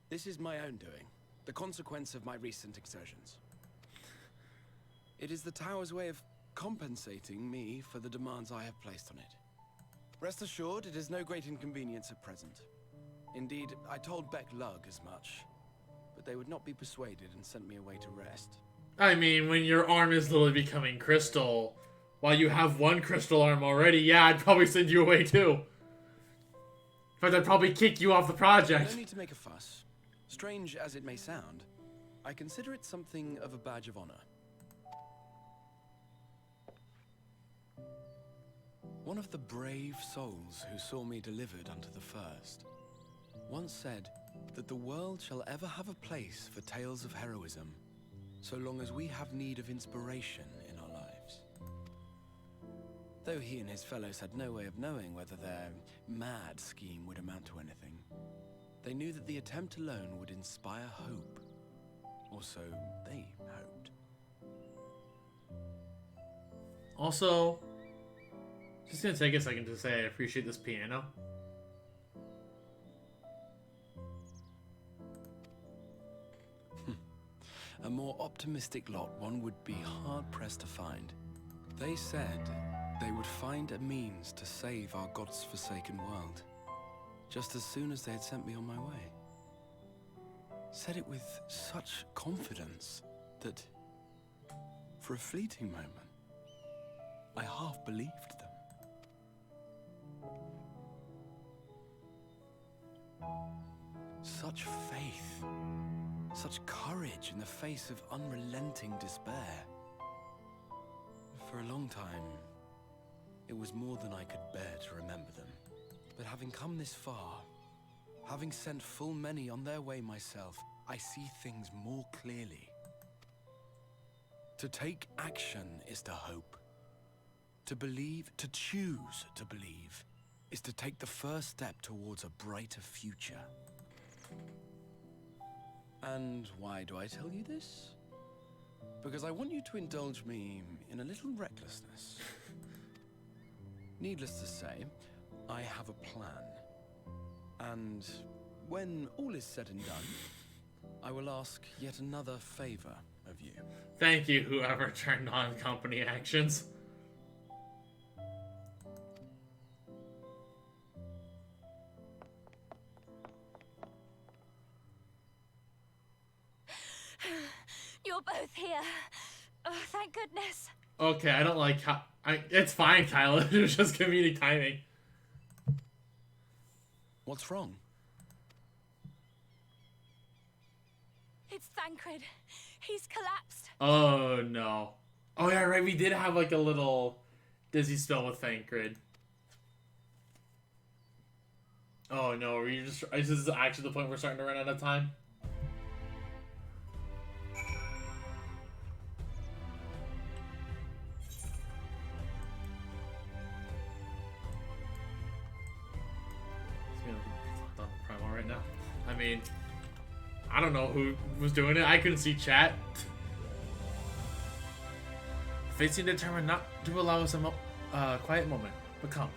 This is my own doing. The consequence of my recent exertions. It is the Tower's way of compensating me for the demands I have placed on it. Rest assured, it is no great inconvenience at present. Indeed, I told Beck Lug as much, but they would not be persuaded and sent me away to rest. I mean, when your arm is literally becoming crystal, while you have one crystal arm already, yeah, I'd probably send you away too. In fact, I'd probably kick you off the project. No need to make a fuss. Strange as it may sound, I consider it something of a badge of honor. One of the brave souls who saw me delivered unto the first once said that the world shall ever have a place for tales of heroism, so long as we have need of inspiration in our lives. Though he and his fellows had no way of knowing whether their mad scheme would amount to anything, they knew that the attempt alone would inspire hope. Or so they hoped. Also, just gonna take a second to say I appreciate this piano. A more optimistic lot one would be hard-pressed to find. They said they would find a means to save our God's forsaken world, just as soon as they had sent me on my way. Said it with such confidence that, for a fleeting moment, I half believed them. Such faith, such courage in the face of unrelenting despair. For a long time, it was more than I could bear to remember them. But having come this far, having sent full many on their way myself, I see things more clearly. To take action is to hope. To believe, to choose to believe, is to take the first step towards a brighter future. And why do I tell you this? Because I want you to indulge me in a little recklessness. Needless to say, I have a plan. And when all is said and done, I will ask yet another favor of you. Thank you, whoever turned on company actions. You're both here. Oh, thank goodness. Okay, I don't like how... it's fine, Kyla. It was just comedic timing. What's wrong? It's Thancred. He's collapsed. Oh, no. Oh, yeah, right. We did have, like, a little dizzy spell with Thancred. Oh, no. Are you just... Is this actually the point we're starting to run out of time? Right now. I mean, I don't know who was doing it. I couldn't see chat. Fate seemed determined not to allow us a quiet moment. But come,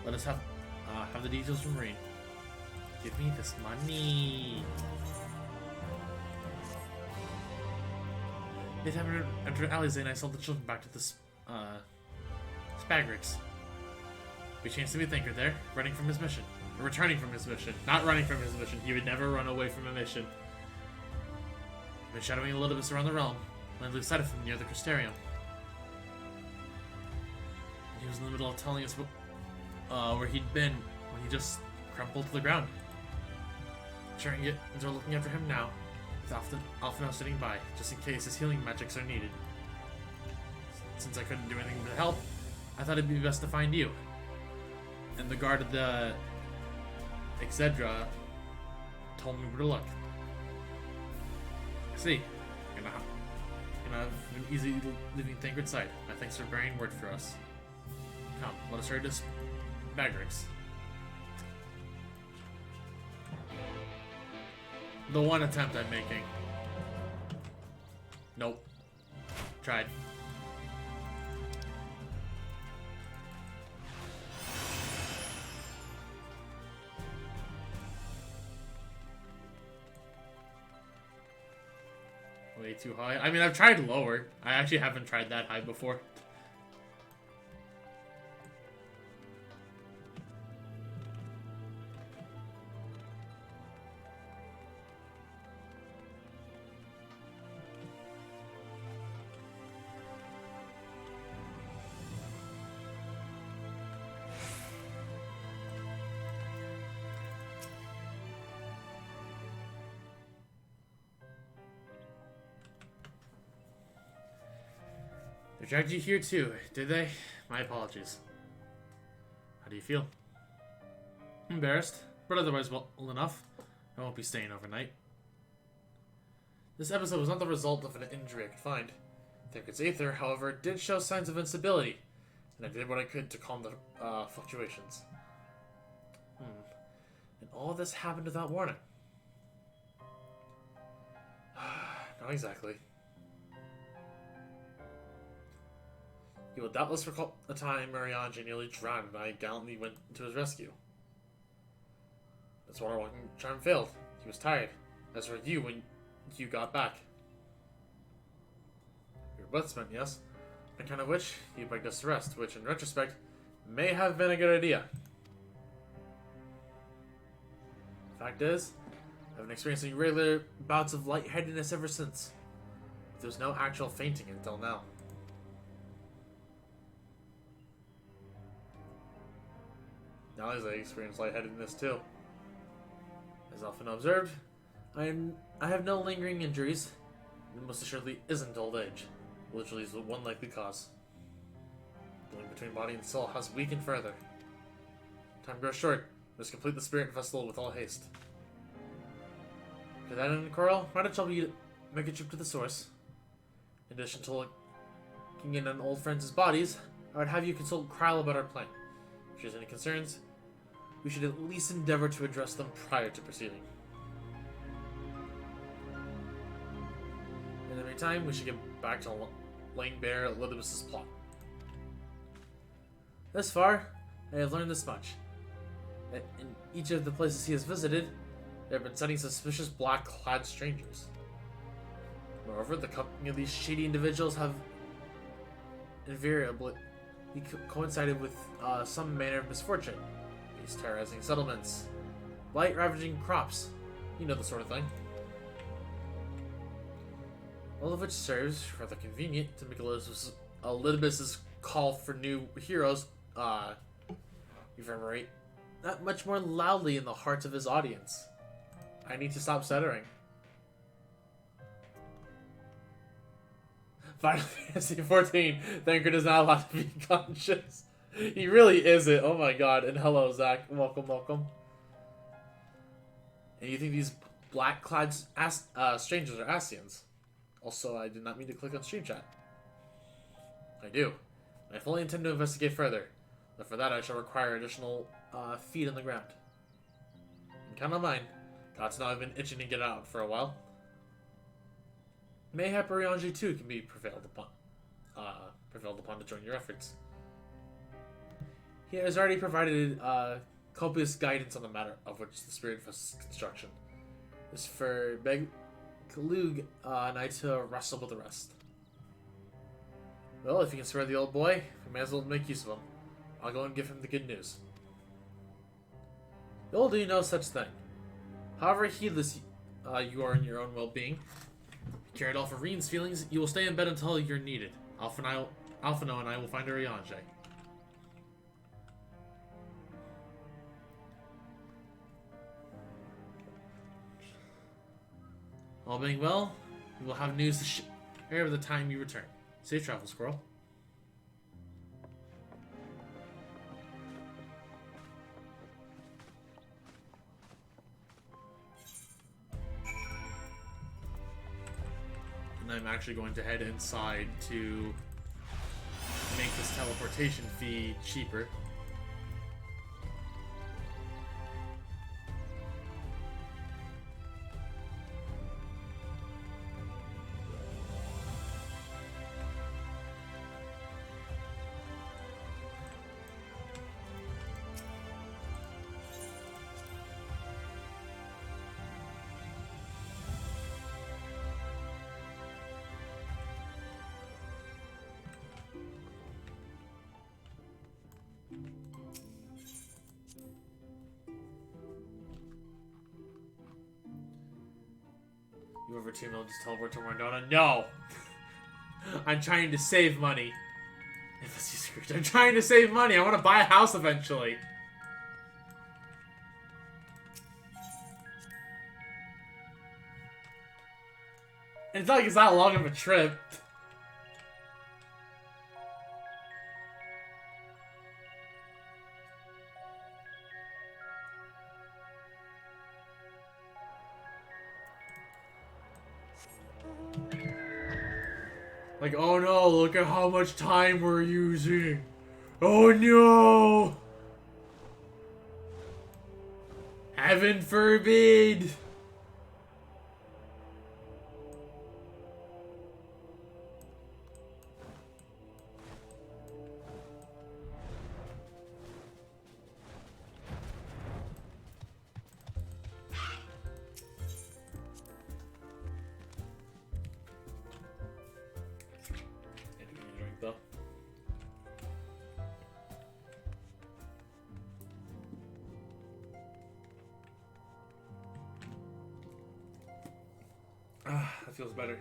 let us have the details from Rain. Give me this money. It happened after Alize and I sold the children back to the Spagrix. We changed to be Thinker there, running from his mission. Or returning from his mission. Not running from his mission. He would never run away from a mission. I've been shadowing Elidibus around the realm, when I lose sight of him near the Crystarium. And he was in the middle of telling us where he'd been when he just crumpled to the ground. Sharing it into looking after him now, with Alphino sitting by, just in case his healing magics are needed. Since I couldn't do anything to help, I thought it'd be best to find you. And the guard of the XIV told me where to look. I see. Gonna have an easy leaving Thancred's side. My thanks for bearing word for us. Come, let us hurry to Spagrix. The one attempt I'm making. Nope. Tried. Way too high. I mean, I've tried lower. I actually haven't tried that high before. They dragged you here too, did they? My apologies. How do you feel? Embarrassed, but otherwise well enough. I won't be staying overnight. This episode was not the result of an injury I could find. Thancred's Aether, however, did show signs of instability, and I did what I could to calm the fluctuations. And all this happened without warning. Not exactly. You will doubtless recall the time Marianne nearly drowned and I gallantly went to his rescue. That's why our walking charm failed. He was tired, as were you when you got back. We were both spent, yes? On account of which, he begged us to rest, which, in retrospect, may have been a good idea. Fact is, I've been experiencing regular bouts of lightheadedness ever since. There was no actual fainting until now. Now as I experience lightheadedness too. As often observed, I have no lingering injuries, and most assuredly isn't old age, which leaves one likely cause. The link between body and soul has weakened further. Time grows short. Let's complete the spirit festival with all haste. To that end, Coral, might I trouble you to make a trip to the source? In addition to looking in on old friends' bodies, I would have you consult Kryl about our plan. If she has any concerns, we should at least endeavor to address them prior to proceeding. In the meantime, we should get back to laying bare Elidibus' plot. Thus far, I have learned this much. That in each of the places he has visited, there have been sightings of suspicious black-clad strangers. Moreover, the company of these shady individuals have invariably coincided with some manner of misfortune. These terrorizing settlements, blight ravaging crops, you know the sort of thing. All of which serves, rather convenient, to make Elidibus' call for new heroes, reverberate that much more loudly in the hearts of his audience. I need to stop stuttering. Final Fantasy XIV, Thancred is not allowed to be conscious. He really isn't. Oh my god. And hello, Zach. Welcome, welcome. And you think these black-clad strangers are Ascians? Also, I did not mean to click on stream chat. I do. I fully intend to investigate further. But for that, I shall require additional feet on the ground. And count on mine. Gods know I've been itching to get out for a while. Mayhap Orianji too can be prevailed upon to join your efforts. He has already provided copious guidance on the matter of which the Spirit Fest's construction is for Kalug and I to wrestle with the rest. Well, if you can spare the old boy, we may as well make use of him. I'll go and give him the good news. You'll do no such thing. However heedless you are in your own well-being, care at all for Reen's feelings, you will stay in bed until you're needed. Alphino and I will find Arianje. All being well, we will have news to share by the time you return. Safe travel, Squirrel. And I'm actually going to head inside to make this teleportation fee cheaper. You over 2 million just teleport to Mardona? No! I'm trying to save money. I'm trying to save money. I want to buy a house eventually. And it's not like it's that long of a trip. Like, oh no, look at how much time we're using. Oh no! Heaven forbid! That feels better.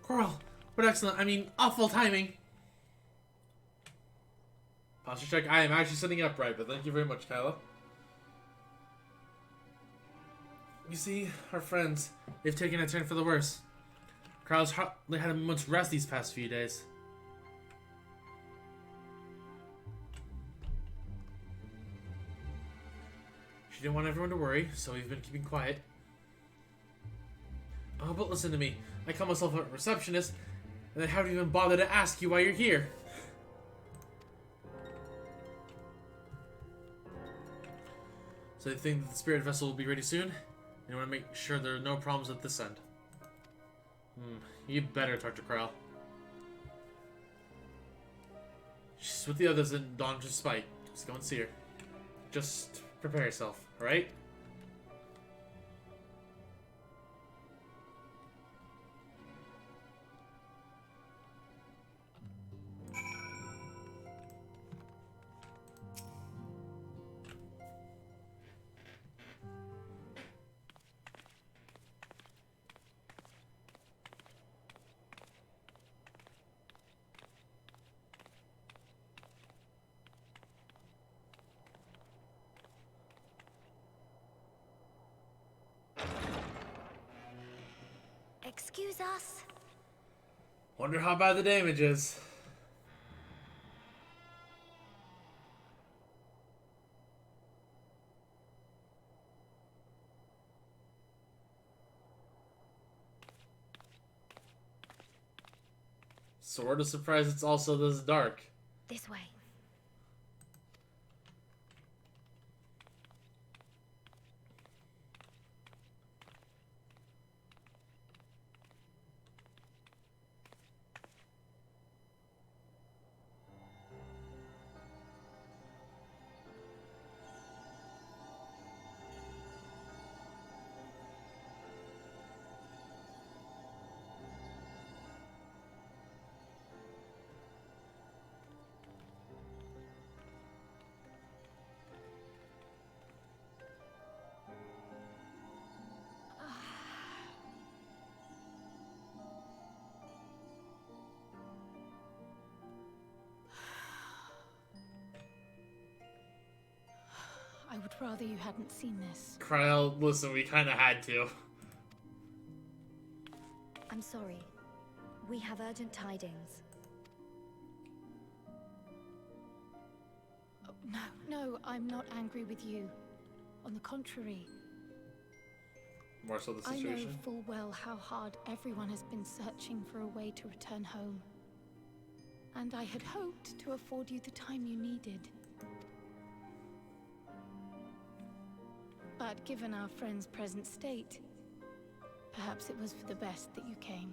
Coral, what excellent, awful timing. Posture check, I am actually sitting upright, but thank you very much, Kyla. You see, our friends, they've taken a turn for the worse. Carl's hardly had a moment's rest these past few days. She didn't want everyone to worry, so we've been keeping quiet. Oh, but listen to me. I call myself a receptionist, and I haven't even bothered to ask you why you're here. So you think that the spirit vessel will be ready soon? And you want to make sure there are no problems at this end. You better talk to Krell. She's with the others in Dawn's spite. Just go and see her. Just prepare yourself, alright? Excuse us? Wonder how bad the damage is. Sort of surprised it's also this dark. This way. would rather you hadn't seen this. Kryl, listen, we kind of had to. I'm sorry. We have urgent tidings. Oh, no, I'm not angry with you. On the contrary, More so the I know situation. full well how hard everyone has been searching for a way to return home. And I had hoped to afford you the time you needed. But given our friend's present state, perhaps it was for the best that you came.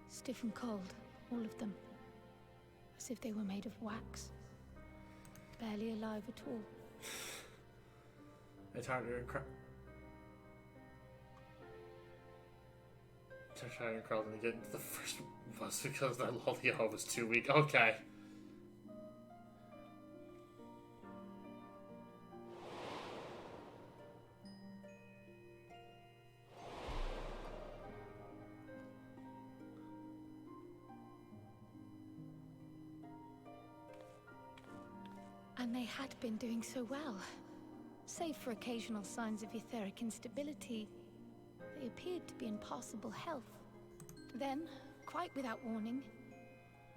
Stiff and cold, all of them. As if they were made of wax. Barely alive at all. It's harder to try and crawl to get into the first bus because that Lolio was too weak. Okay. And they had been doing so well. Save for occasional signs of etheric instability, they appeared to be in passable health. Then, quite without warning,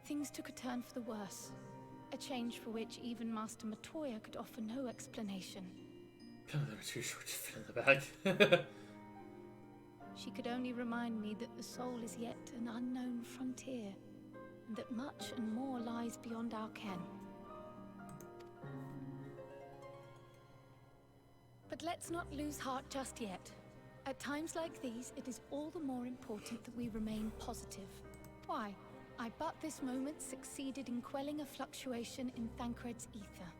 things took a turn for the worse. A change for which even Master Matoya could offer no explanation. They were too short to fit in the bag. She could only remind me that the soul is yet an unknown frontier, and that much and more lies beyond our ken. But let's not lose heart just yet. At times like these, it is all the more important that we remain positive. Why? I but this moment succeeded in quelling a fluctuation in Thancred's ether.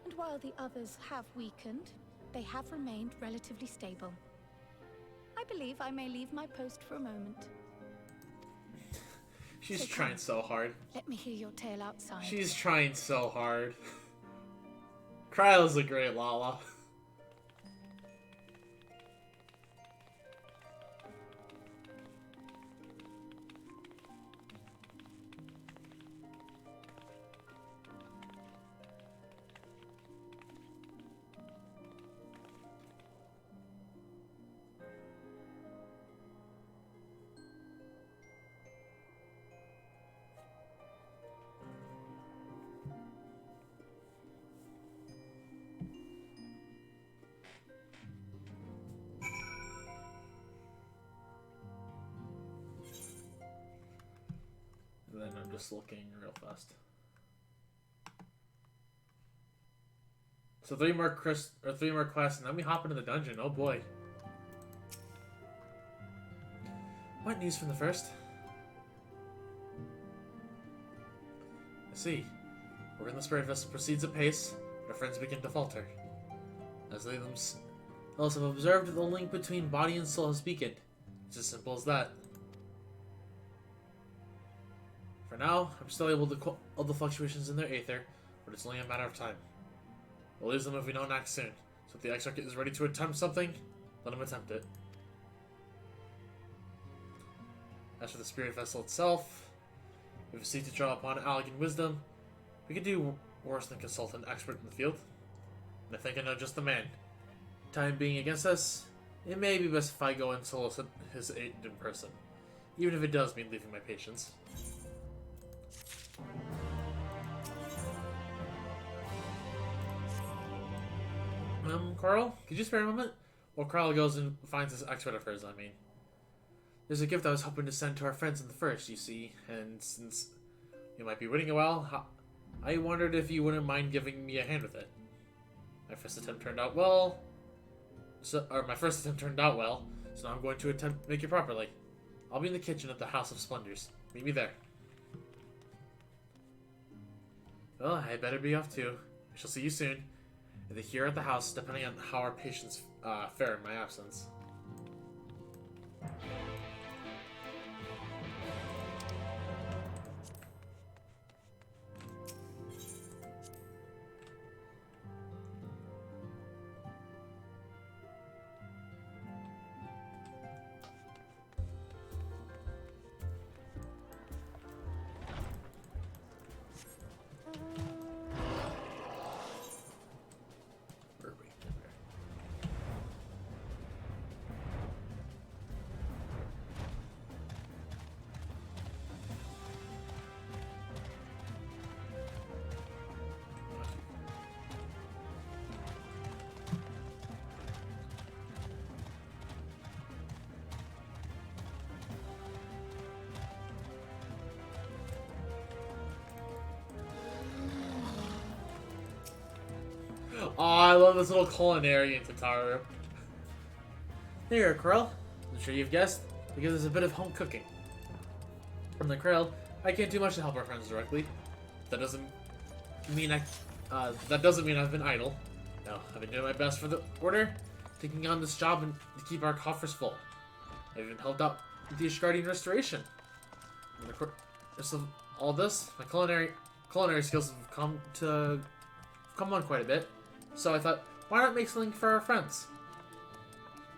And while the others have weakened, they have remained relatively stable. I believe I may leave my post for a moment. She's So trying come. so hard. Let me hear your tale outside. She's trying so hard. Kryle's a great Lala. And then I'm just looking real fast. So three more quests, and then we hop into the dungeon. Oh boy. What news from the first? I see. We're in the spirit vessel proceeds apace, but our friends begin to falter. As they themselves have observed, the link between body and soul has weakened. It's as simple as that. For now, I'm still able to quell all the fluctuations in their aether, but it's only a matter of time. We'll lose them if we don't act soon. So if the Exarch is ready to attempt something, let him attempt it. As for the spirit vessel itself, if we seek to draw upon Allegan wisdom, we could do worse than consult an expert in the field. And I think I know just the man. Time being against us, it may be best if I go and solicit his aid in person, even if it does mean leaving my patients. Carl, could you spare a moment? Well, Carl goes and finds this expert of hers, I mean. There's a gift I was hoping to send to our friends in the first, you see, and since you might be waiting a while, I wondered if you wouldn't mind giving me a hand with it. My first attempt turned out well, so now I'm going to attempt to make it properly. I'll be in the kitchen at the House of Splendors. Meet me there. Well, I better be off too. I shall see you soon. Either here at the house, depending on how our patients fare in my absence. Oh, I love this little culinary in Tataru. Here, Krill. I'm sure you've guessed, because there's a bit of home cooking. From the Krill, I can't do much to help our friends directly. That doesn't mean I've been idle. No, I've been doing my best for the Order, taking on this job and to keep our coffers full. I've even helped out with the Ishgardian restoration. In the course of all this, my culinary skills have come on quite a bit. So I thought, why not make something for our friends?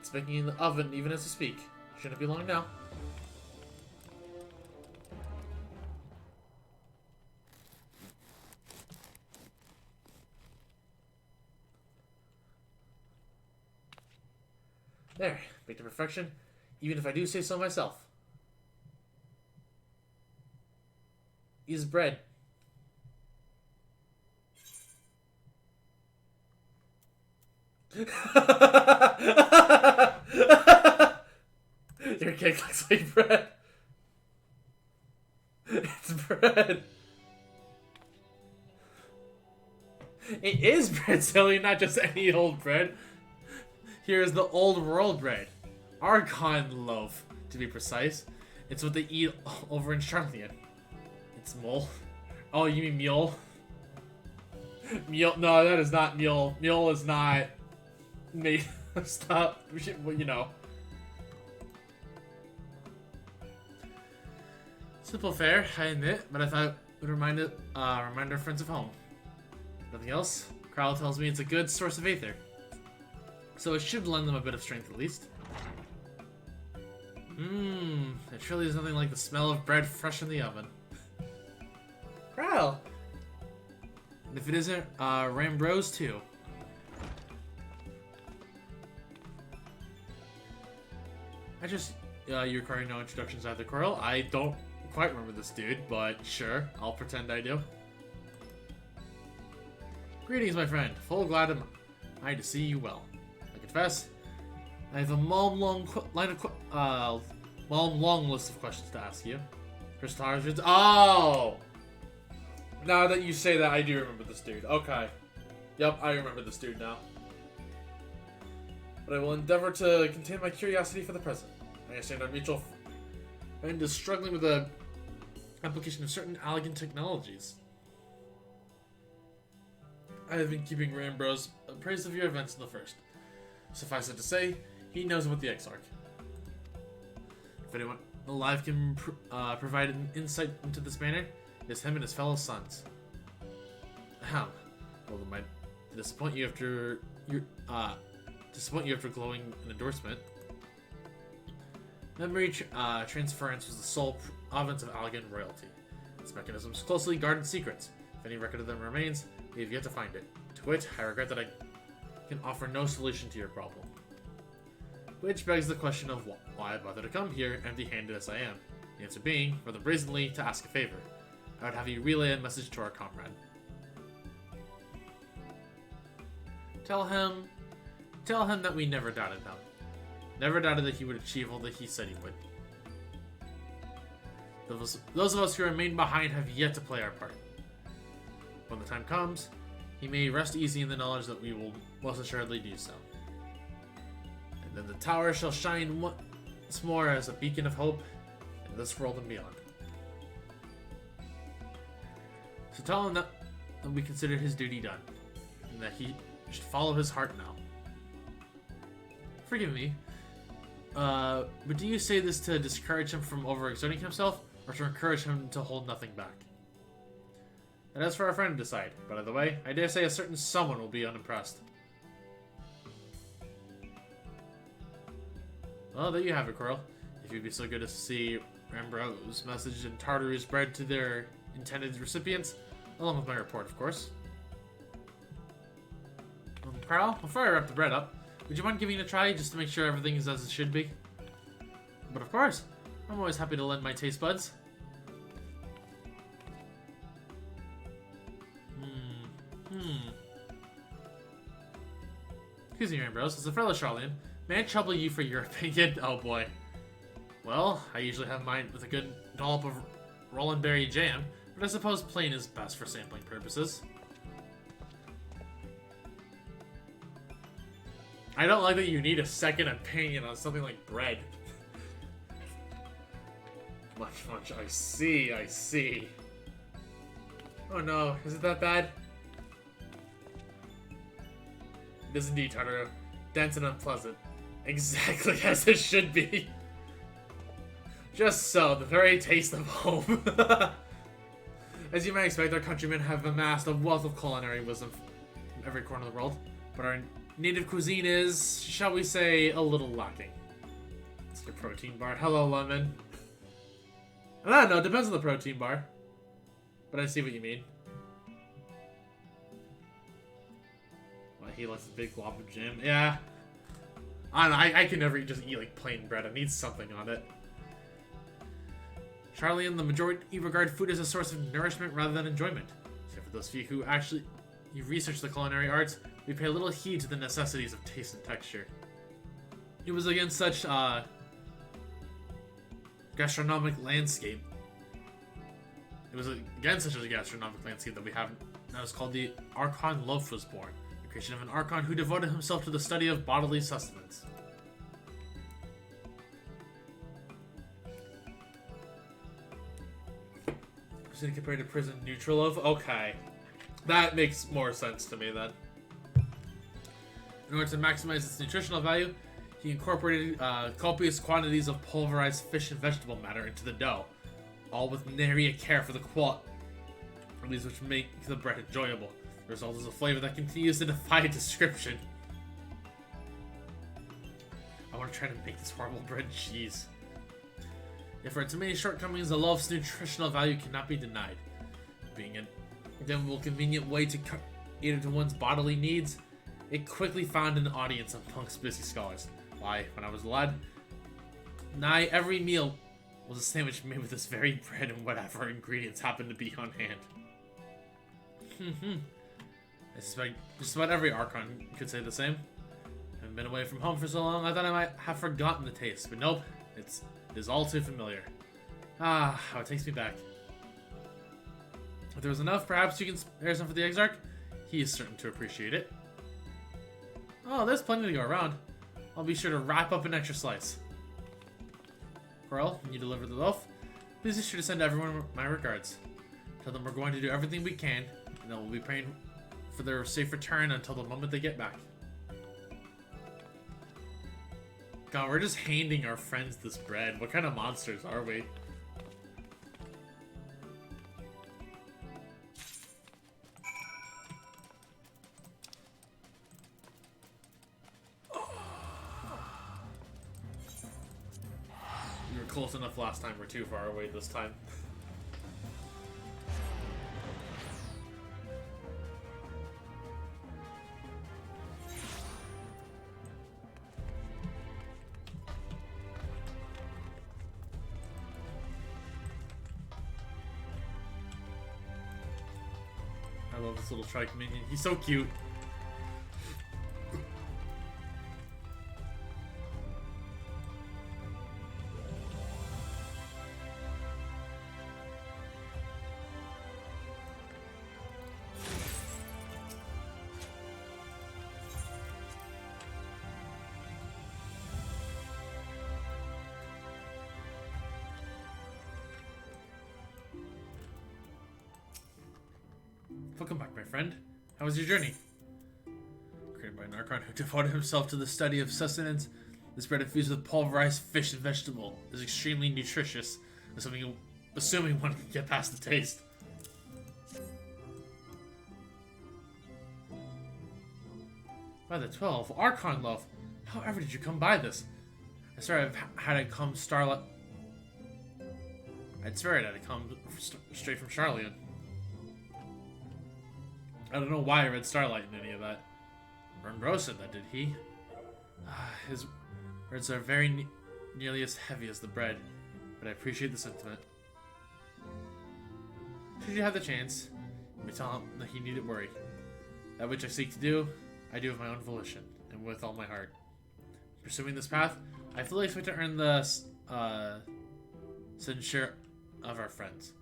It's baking in the oven even as we speak. Shouldn't be long now. There, baked to perfection, even if I do say so myself. Ease bread. Your cake looks like bread. It's bread. It is bread, silly, not just any old bread. Here's the old world bread. Archon loaf, to be precise. It's what they eat over in Charlian. It's mole. Oh, you mean mule? Mule? No, that is not mule. Mule is not made. Stop. We should, well, you know. Simple fare, I admit, but I thought it would remind our friends of home. Nothing else? Carl tells me it's a good source of aether. So it should lend them a bit of strength at least. There truly is nothing like the smell of bread fresh in the oven. Carl! And if it isn't, Rambros too. You require no introductions either, Coral. I don't quite remember this dude, but sure, I'll pretend I do. Greetings, my friend. Full glad am I to see you well. I confess, I have a long list of questions to ask you. Oh! Now that you say that, I do remember this dude. Okay. Yep, I remember this dude now. But I will endeavor to contain my curiosity for the present. I understand our mutual friend is struggling with the application of certain elegant technologies. I have been keeping Rambros appraised of your events in the first. Suffice it to say, he knows about the Exarch. If anyone alive can provide an insight into this matter, it is him and his fellow sons. Ahem. Well, it might disappoint you after glowing an endorsement. Memory transference was the sole province of Allegan royalty. Its mechanisms closely guarded secrets. If any record of them remains, we have yet to find it. To which, I regret that I can offer no solution to your problem. Which begs the question of why I bother to come here, empty-handed as I am. The answer being, rather brazenly, to ask a favor. I would have you relay a message to our comrade. Tell him that we never doubted him. Never doubted that he would achieve all that he said he would. Those of us who remain behind have yet to play our part. When the time comes, he may rest easy in the knowledge that we will most assuredly do so. And then the tower shall shine once more as a beacon of hope in this world and beyond. So tell him that we consider his duty done, and that he should follow his heart now. Forgive me, but do you say this to discourage him from overexerting himself, or to encourage him to hold nothing back? That is for our friend to decide, but either way, I dare say a certain someone will be unimpressed. Well, there you have it, Coral. If you'd be so good as to see Rambro's message and Tartaru's bread to their intended recipients, along with my report, of course. Coral, before I wrap the bread up, would you mind giving it a try, just to make sure everything is as it should be? But of course, I'm always happy to lend my taste buds. Excuse me, Rambros, as a fellow Charlian, may I trouble you for your opinion? Oh boy. Well, I usually have mine with a good dollop of Roland Berry jam, but I suppose plain is best for sampling purposes. I don't like that you need a second opinion on something like bread. Much. I see. Oh no, is it that bad? It is indeed, Tartaro. Dense and unpleasant. Exactly as it should be. Just so, the very taste of home. As you might expect, our countrymen have amassed a wealth of culinary wisdom from every corner of the world, but our native cuisine is, shall we say, a little lacking. It's your protein bar. Hello, Lemon. I don't know, it depends on the protein bar. But I see what you mean. Well, he likes a big glob of jam. Yeah. I don't know, I can never just eat like plain bread. I need something on it. Charlie and the majority regard food as a source of nourishment rather than enjoyment. Except for those few who actually research the culinary arts, we pay little heed to the necessities of taste and texture. It was against such gastronomic landscape. It was against such a gastronomic landscape that we have now is called the Archon Loaf was born, the creation of an Archon who devoted himself to the study of bodily sustenance. Compared to prison neutral loaf? Okay. That makes more sense to me then. In order to maximize its nutritional value, he incorporated copious quantities of pulverized fish and vegetable matter into the dough, all with nary a care for the qualities which make the bread enjoyable. The result is a flavor that continues to defy description. I want to try to make this horrible bread cheese. If for its many shortcomings, the loaf's nutritional value cannot be denied. Being a demable, convenient way to cater to one's bodily needs, it quickly found an audience amongst busy scholars. Why, when I was a lad, nigh every meal was a sandwich made with this very bread and whatever ingredients happened to be on hand. I suspect just about every Archon could say the same. I've been away from home for so long, I thought I might have forgotten the taste, but nope, it is all too familiar. Ah, how it takes me back. If there was enough, perhaps you can spare some for the Exarch? He is certain to appreciate it. Oh, there's plenty to go around. I'll be sure to wrap up an extra slice. Coral, when you deliver the loaf, please be sure to send everyone my regards. Tell them we're going to do everything we can, and that we'll be praying for their safe return until the moment they get back. God, we're just handing our friends this bread. What kind of monsters are we? We were close enough last time. We're too far away this time. I love this little trike minion. He's so cute. Welcome back, my friend. How was your journey? Created by an Archon who devoted himself to the study of sustenance, this bread infused with pulverized fish and vegetable is extremely nutritious, assuming one can get past the taste. By the 12, Archon loaf. However did you come by this? I swear I'd had it come starlight. I'd swear it had come straight from Charlian. I don't know why I read Starlight in any of that. Ronbro said that, did he? His words are very nearly as heavy as the bread, but I appreciate the sentiment. Should you have the chance, you may tell him that he needn't worry. That which I seek to do, I do of my own volition, and with all my heart. Pursuing this path, I fully expect to earn the censure of our friends.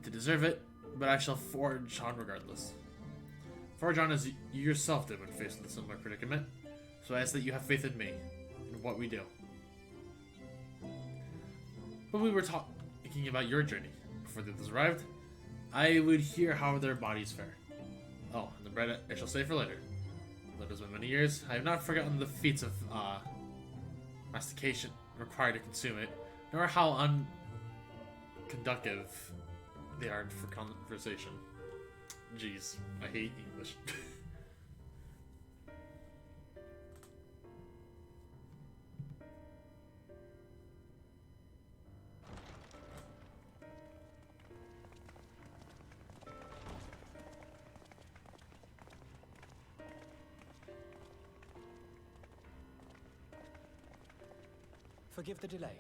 To deserve it, but I shall forge on regardless. Forge on as you yourself did when faced with a similar predicament. So I ask that you have faith in me, in what we do. But we were talking about your journey. Before the others arrived, I would hear how their bodies fare. Oh, and the bread I shall save for later. Though it has been many years, I have not forgotten the feats of mastication required to consume it, nor how unconductive they are for conversation. Jeez, I hate English. Forgive the delay.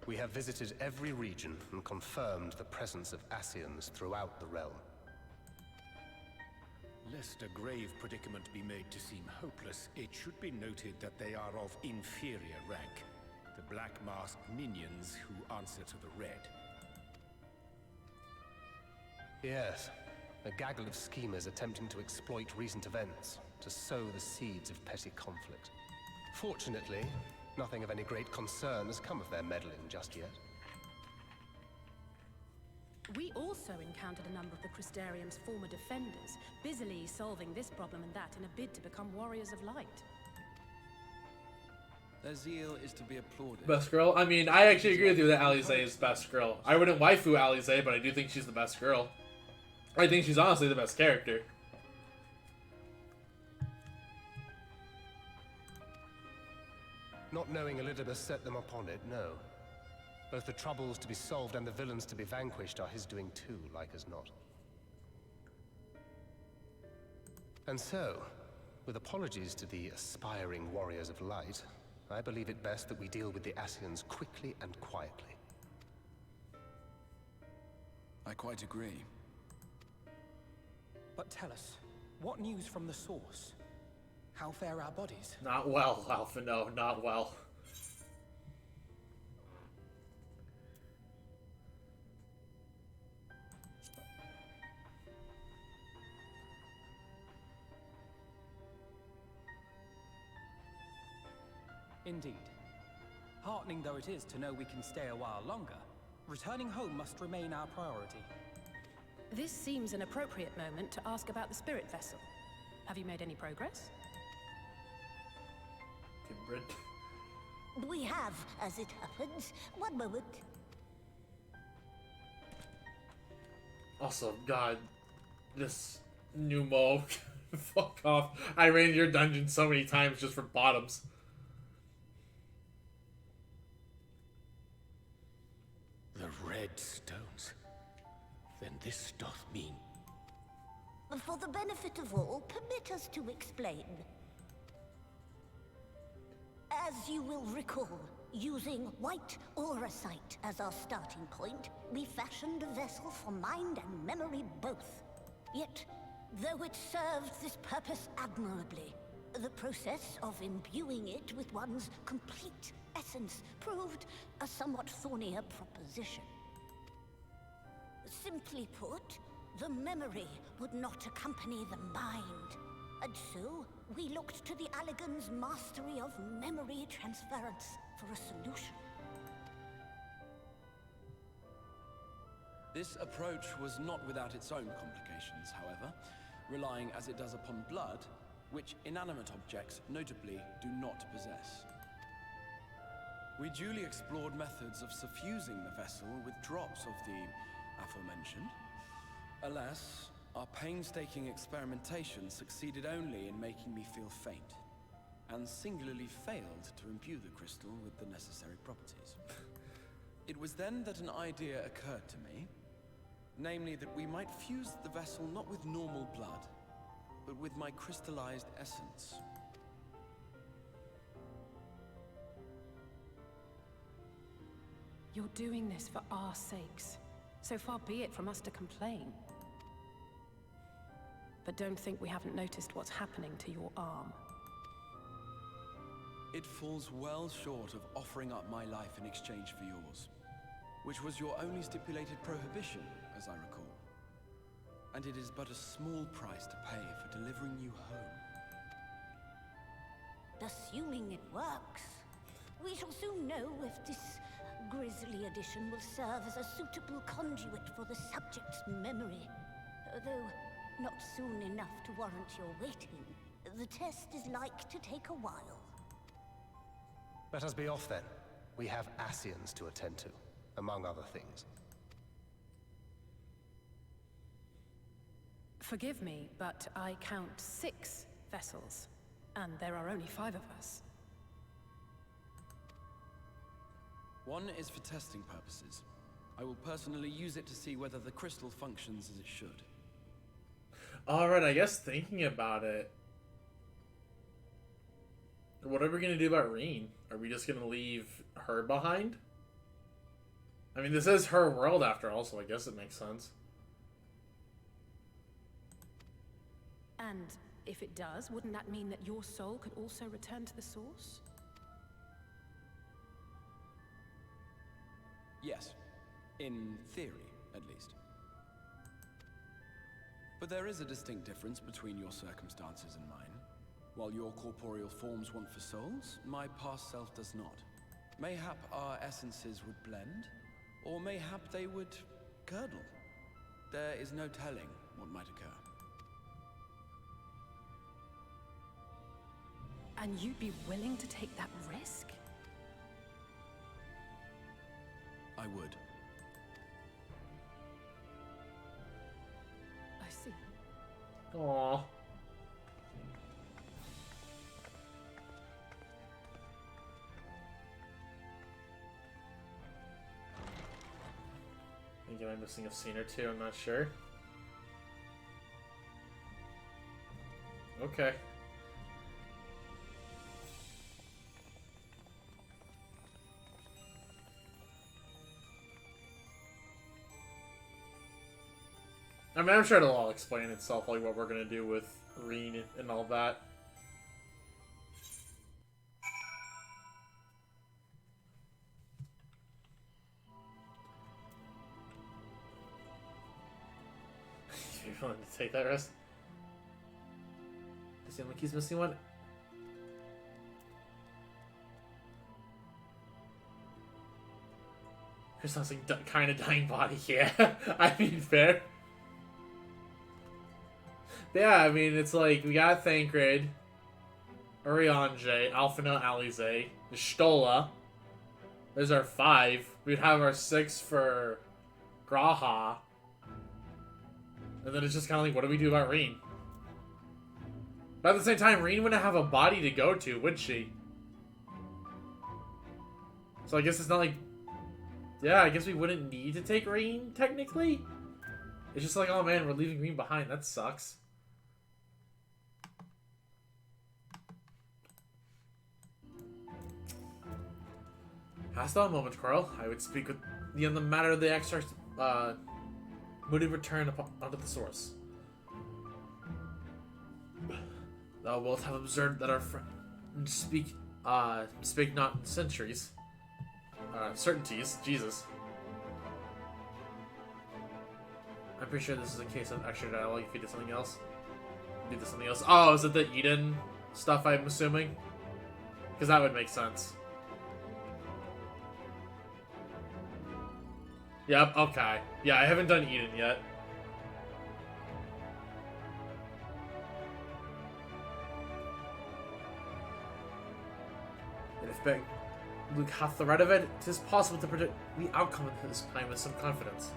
We have visited every region and confirmed the presence of Ascians throughout the realm. Lest a grave predicament be made to seem hopeless, it should be noted that they are of inferior rank. The black-masked minions who answer to the red. Yes, a gaggle of schemers attempting to exploit recent events, to sow the seeds of petty conflict. Fortunately, nothing of any great concern has come of their meddling just yet. We also encountered a number of the Crystarium's former defenders, busily solving this problem and that in a bid to become warriors of light. Their zeal is to be applauded. Best girl? I mean, I actually agree with you that Alize is best girl. I wouldn't waifu Alize, but I do think she's the best girl. I think she's honestly the best character. Not knowing Elidibus set them upon it, no. Both the troubles to be solved and the villains to be vanquished are his doing too, like as not. And so, with apologies to the aspiring warriors of light, I believe it best that we deal with the Ascians quickly and quietly. I quite agree. But tell us, what news from the source? How fare our bodies? Not well, Alpha, no, not well. Indeed. Heartening though it is to know we can stay a while longer, returning home must remain our priority. This seems an appropriate moment to ask about the spirit vessel. Have you made any progress? Kimbrid. We have, as it happens. One moment. Also, God, this new mo. Fuck off. I ran your dungeon so many times just for bottoms. The red stones. Then this doth mean... For the benefit of all, permit us to explain. As you will recall, using white auracite as our starting point, we fashioned a vessel for mind and memory both. Yet, though it served this purpose admirably, the process of imbuing it with one's complete essence proved a somewhat thornier proposition. Simply put, the memory would not accompany the mind. And so, we looked to the Allagan's mastery of memory transference for a solution. This approach was not without its own complications, however, relying as it does upon blood, which inanimate objects notably do not possess. We duly explored methods of suffusing the vessel with drops of the aforementioned. Alas, our painstaking experimentation succeeded only in making me feel faint, and singularly failed to imbue the crystal with the necessary properties. It was then that an idea occurred to me, namely that we might fuse the vessel not with normal blood, but with my crystallized essence. You're doing this for our sakes. So far be it from us to complain. But don't think we haven't noticed what's happening to your arm. It falls well short of offering up my life in exchange for yours, which was your only stipulated prohibition, as I recall. And it is but a small price to pay for delivering you home. assuming it works. We shall soon know if this grisly addition will serve as a suitable conduit for the subject's memory. Though not soon enough to warrant your waiting. The test is like to take a while. Let us be off then. We have Ascians to attend to, among other things. Forgive me, but I count 6 vessels, and there are only 5 of us. One is for testing purposes. I will personally use it to see whether the crystal functions as it should. Alright, I guess thinking about it, what are we going to do about Reen? Are we just going to leave her behind? I mean, this is her world after all, so I guess it makes sense. And if it does, wouldn't that mean that your soul could also return to the source? Yes. In theory, at least. But there is a distinct difference between your circumstances and mine. While your corporeal forms want for souls, my past self does not. Mayhap our essences would blend, or mayhap they would curdle. There is no telling what might occur. And you'd be willing to take that risk? I would. I see. Aww. I think I'm missing a scene or two, I'm not sure. Okay. I mean, I'm sure it'll all explain itself, like what we're gonna do with Reen and all that. You willing to take that risk? Does he look like he's missing one? Chris sounds like kind of dying body, yeah. I mean, fair. Yeah, I mean, it's like, we got Thancred, Urianger, Alphina Alize, Stola. There's our 5. We'd have our 6 for Graha. And then it's just kind of like, what do we do about Reen? But at the same time, Reen wouldn't have a body to go to, would she? So I guess it's not like... Yeah, I guess we wouldn't need to take Reen, technically. It's just like, oh man, we're leaving Reen behind. That sucks. Hast thou a moment, Coral? I would speak with thee on the matter of the exarch's moody return unto the source. Thou wilt have observed that our friend speak not in centuries. Certainties. Jesus. I'm pretty sure this is a case of extra dialogue if you did something else. You did something else. Oh, is it the Eden stuff, I'm assuming? Because that would make sense. Yep, okay. Yeah, I haven't done Eden yet. And if Luke hath the right of it, 'tis possible to predict the outcome of this plan with some confidence.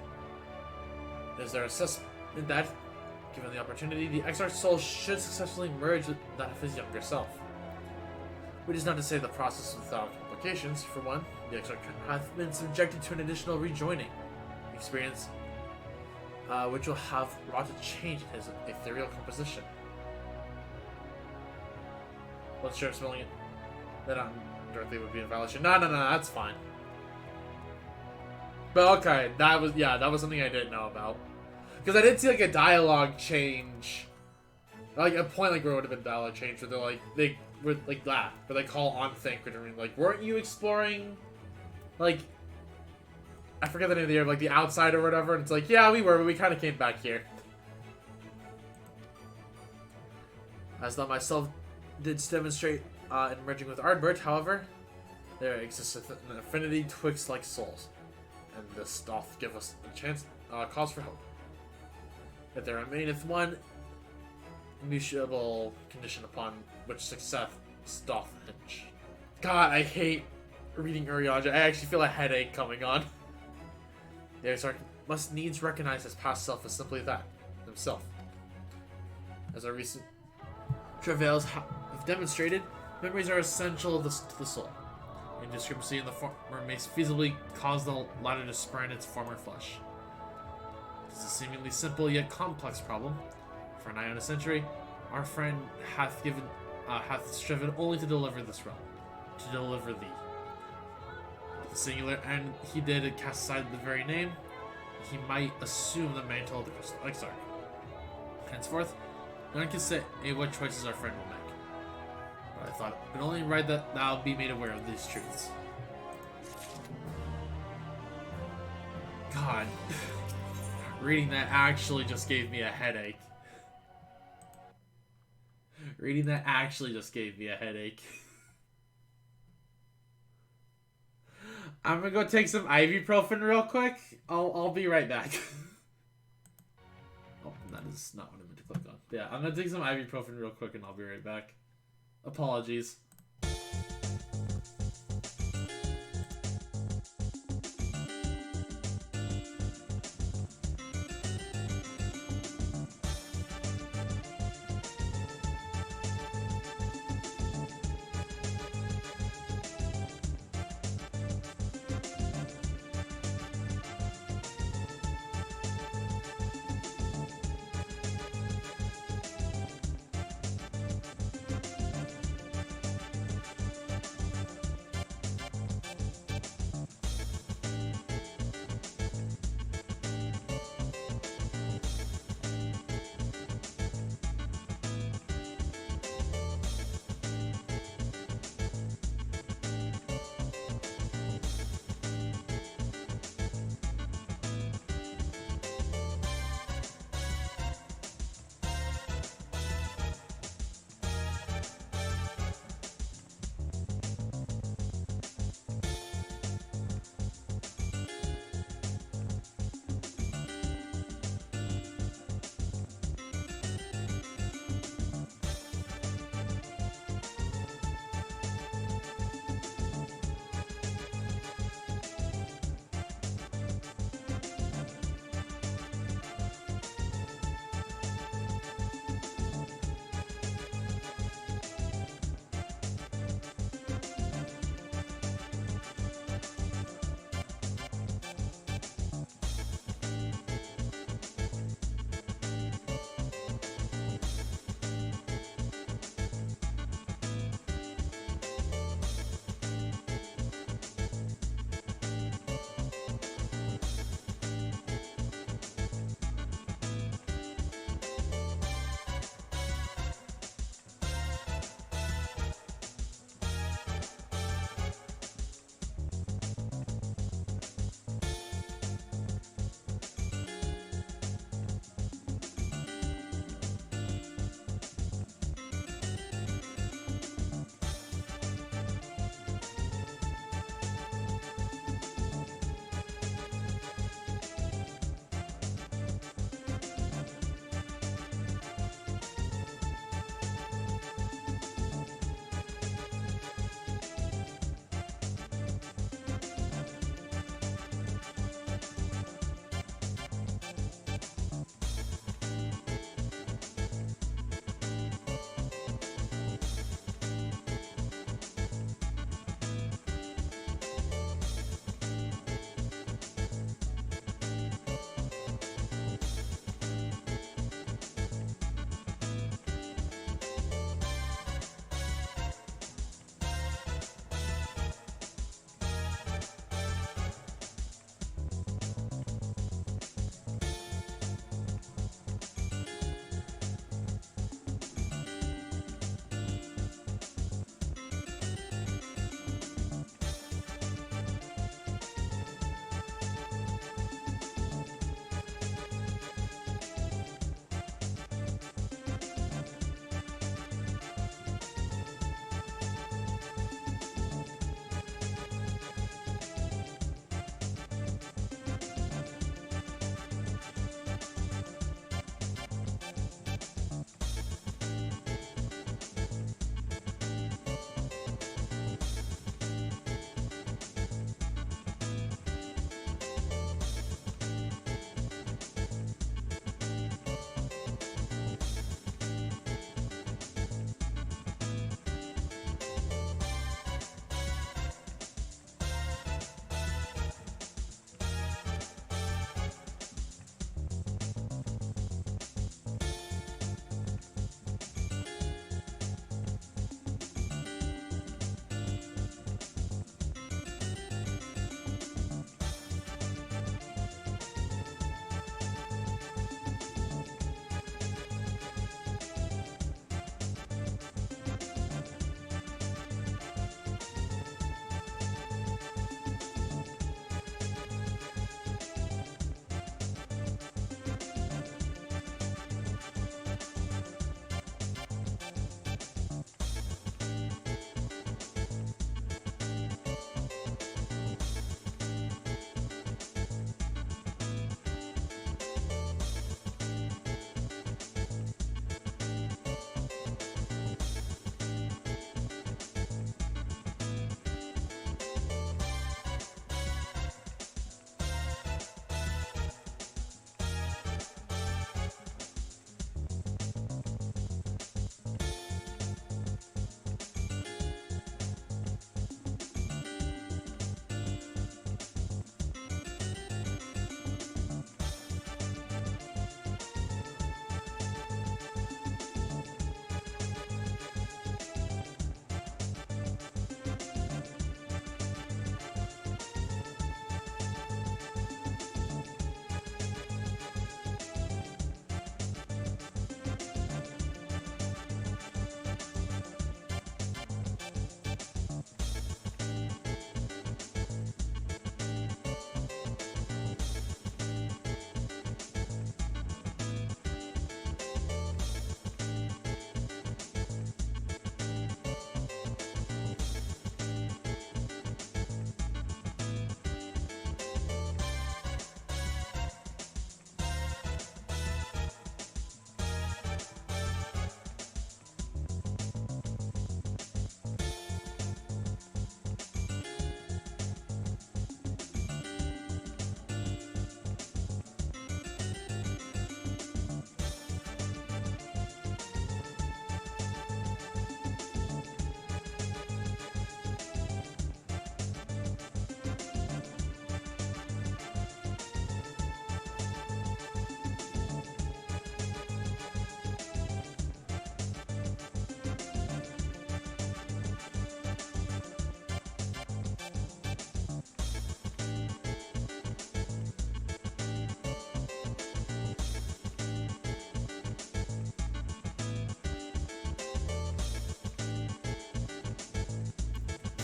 Is there assessment that, given the opportunity, the Exarch's soul should successfully merge with that of his younger self? Which is not to say the process without complications. For one, the Exarch hath been subjected to an additional rejoining experience, which will have wrought a change in his ethereal composition. Let's sure spelling it. Then Dorothy would be in violation. No, that's fine. But okay, that was something I didn't know about. Because I did see like a dialogue change. Like a point like where it would have been dialogue change where they were like that. But they call on Thancred and like, weren't you exploring like I forget the name of the area, like the outside or whatever, and it's like, yeah, we were, but we kinda came back here. As thou myself didst demonstrate In merging with Ardbert, however, there exists an affinity twixt like souls, and this doth give us a chance, cause for hope. That there remaineth one immutable condition upon which success doth hinge. God, I hate reading Urianger. I actually feel a headache coming on. The Exarch must needs recognize his past self as simply that, himself. As our recent travails have demonstrated, memories are essential to the soul. Indiscrepancy in the former may feasibly cause the latter to spurn its former flesh. It is a seemingly simple yet complex problem. For nigh on a century, our friend hath striven only to deliver this realm, to deliver thee. With the singular, and he did cast aside the very name, he might assume the mantle of the Crystal Exarch. Henceforth, none can say what choices our friend will make. But I thought it only right that thou be made aware of these truths. God. Reading that actually just gave me a headache. Reading that actually just gave me a headache. I'm gonna go take some ibuprofen real quick. I'll be right back. Oh, that is not what I meant to click on. Yeah, I'm gonna take some ibuprofen real quick and I'll be right back. Apologies.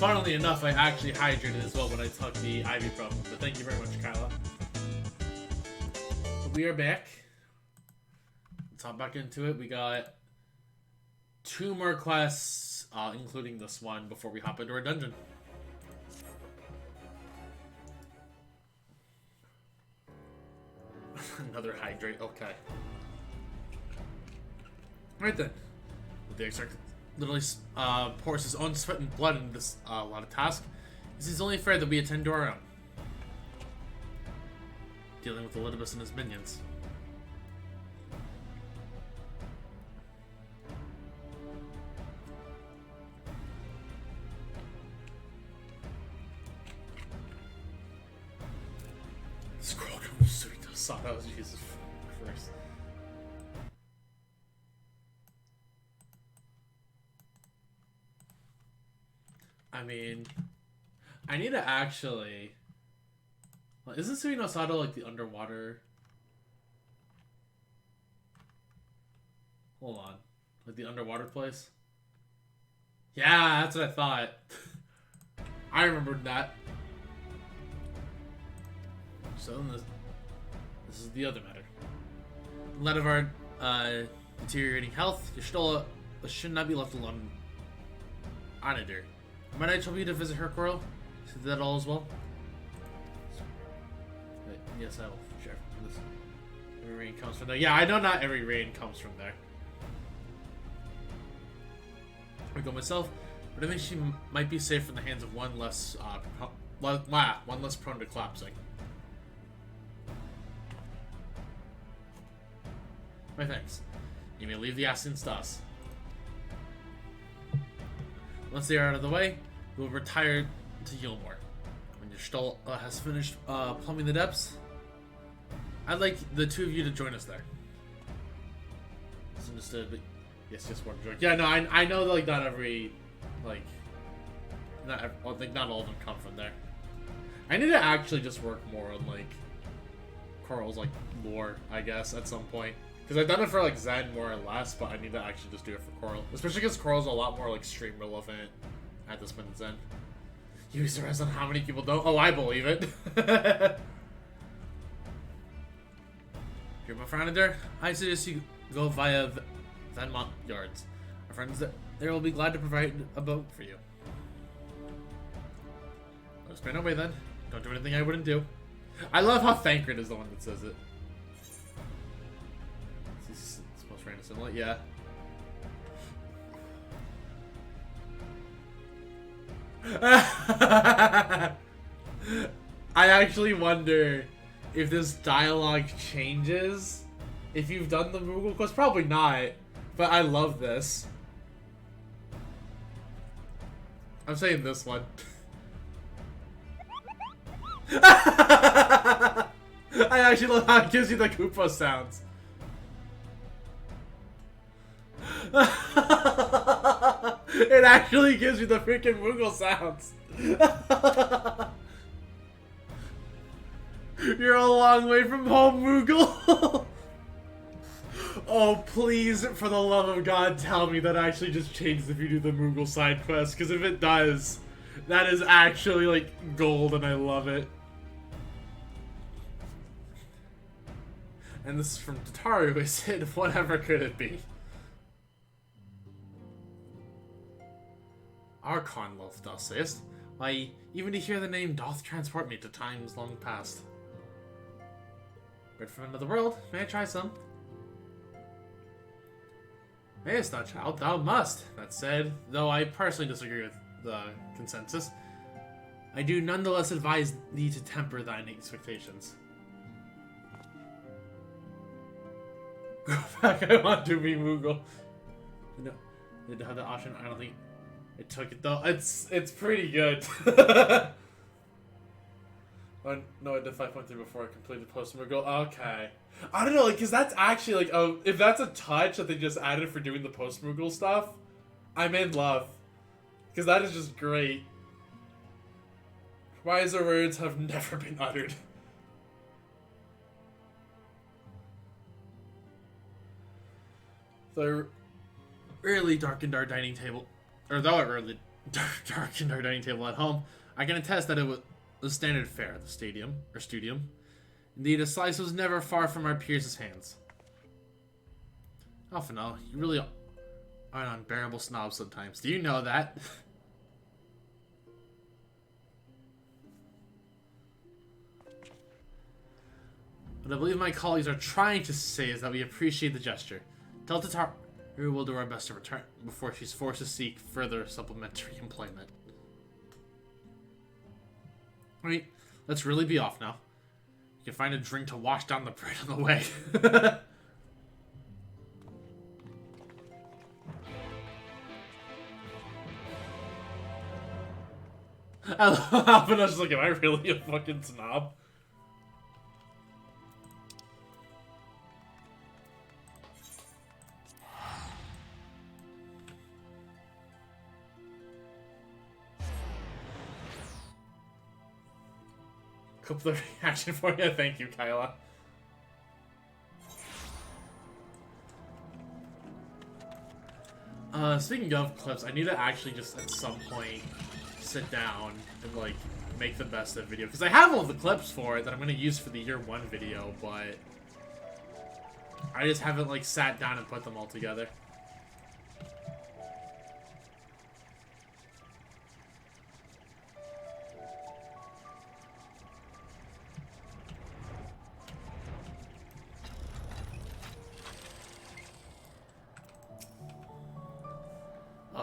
funnily enough, I actually hydrated as well when I took the Ivy problem. But thank you very much, Kyla. We are back. Let's hop back into it. We got 2 more quests, including this one, before we hop into our dungeon. Another hydrate, okay. Right then. With the extract literally pours his own sweat and blood into this lot of task, it is only fair that we attend to our own. Dealing with Elidibus and his minions. Scroll from Suito Sato, Jesus Christ. I mean, I need to actually... Well, isn't Suito Sato like the underwater? Hold on. Like the underwater place? Yeah, that's what I thought. I remembered that. So this is the other matter. In light of our deteriorating health, Y'shtola should not be left alone unaided. Might I trouble you to visit her, Coral? Is that all as well? Yes, I will. Sure. Every rain comes from there. Yeah, I know not every rain comes from there. I go myself, but I think she might be safe in the hands of one less prone to collapsing. My thanks. You may leave the Assassins to us. Once they are out of the way, we will retire to Yulmore. When Y'shtola has finished plumbing the depths, I'd like the 2 of you to join us there. It's understood, but yes, just one joke. Yeah, no, I know that, like, not every, like, I think not all of them come from there. I need to actually just work more on, like, Coral's, like, lore, I guess, at some point. Because I've done it for, like, Zen more or less, but I need to actually just do it for Coral. Especially because Coral's a lot more, like, stream relevant at this point in Zen. You surprised on how many people don't? Oh, I believe it. You're my friend there. I suggest you go via Venmont Yards. Our friends there will be glad to provide a boat for you. Let's plan our way then. Don't do anything I wouldn't do. I love how Thancred is the one that says it. It's supposed to random similar, yeah. I actually wonder if this dialogue changes if you've done the Moogle quest. Probably not, but I love this. I'm saying this one. I actually love how it gives you the Koopa sounds. It actually gives you the freaking Moogle sounds. You're a long way from home, Moogle. Oh, please, for the love of God, tell me that actually just changes if you do the Moogle side quest. Because if it does, that is actually, like, gold, and I love it. And this is from Tataru, who said, whatever could it be? Archon love, thou sayest. Why, even to hear the name doth transport me to times long past. Bread from another world, may I try some? Mayest thou, child, thou must. That said, though I personally disagree with the consensus, I do nonetheless advise thee to temper thine expectations. Go back, I want to be Moogle. No, did it have the option? I don't think it took it though. It's pretty good. Oh, no, I did 5.3 before I completed post Moogle. Okay. I don't know, like, cause that's actually like, oh, if that's a touch that they just added for doing the post Moogle stuff, I'm in love. Cause that is just great. Wiser words have never been uttered. The early darkened our dining table, or though it early darkened our dining table at home, I can attest that it was the standard fare at the studium. Indeed, a slice was never far from our peers' hands. Oh, no, you really are an unbearable snob sometimes. Do you know that? What I believe my colleagues are trying to say is that we appreciate the gesture. Tell Tatar we will do our best to return before she's forced to seek further supplementary employment. Alright, let's really be off now. You can find a drink to wash down the bread on the way. I love Alpina's like, am I really a fucking snob? Clip the reaction for you. Thank you, Kyla. Speaking of clips, I need to actually just at some point sit down and like make the best of video, because I have all the clips for it that I'm going to use for the year 1 video, but I just haven't like sat down and put them all together.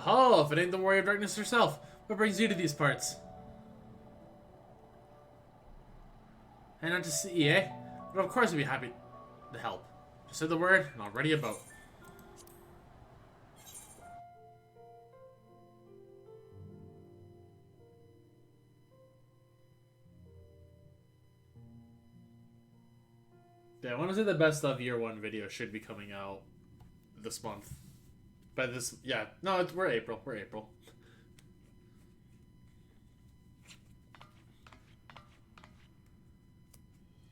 Oh, if it ain't the Warrior of Darkness herself, what brings you to these parts? And not to see, eh? But of course I'd be happy to help. Just say the word, and I'll ready a boat. Yeah, I want to say the best of year 1 video should be coming out this month. By this, yeah, no, we're April. We're April.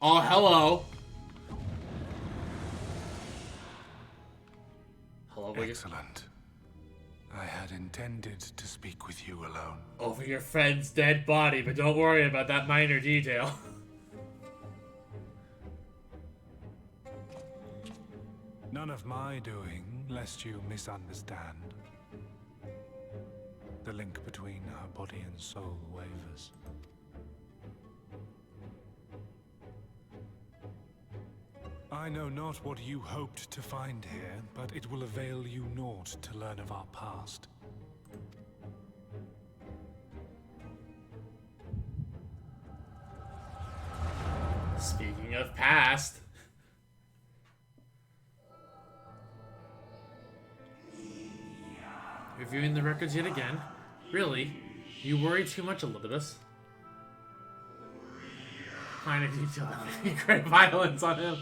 Oh, hello. Hello, Excellent. I had intended to speak with you alone. Over your friend's dead body, but don't worry about that minor detail. None of my doing, lest you misunderstand. The link between her body and soul wavers. I know not what you hoped to find here, but it will avail you naught to learn of our past. Speaking of past... Reviewing the records yet again? Really? You worry too much, Elizabeth. Minor detail that made me great violence on him.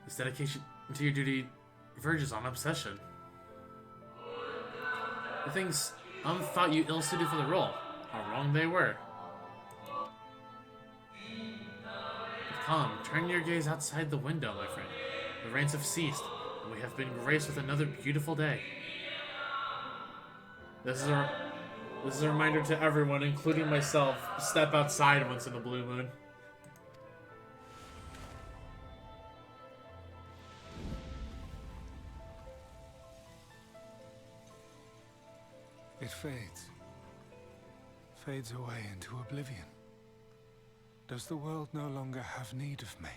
This dedication to your duty verges on obsession. The things thought you ill-suited for the role. How wrong they were. But come, turn your gaze outside the window, my friend. The rains have ceased. We have been graced with another beautiful day. This is a reminder to everyone, including myself, to step outside once in a blue moon. It fades. Fades away into oblivion. Does the world no longer have need of me?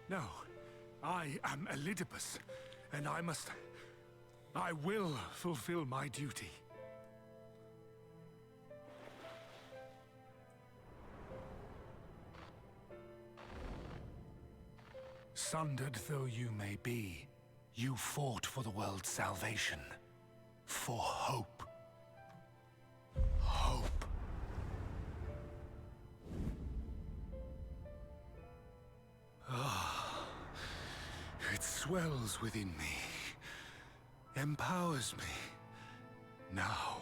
No. I am Elidibus, and I will fulfill my duty. Sundered though you may be, you fought for the world's salvation. For hope. Hope. It swells within me, empowers me. Now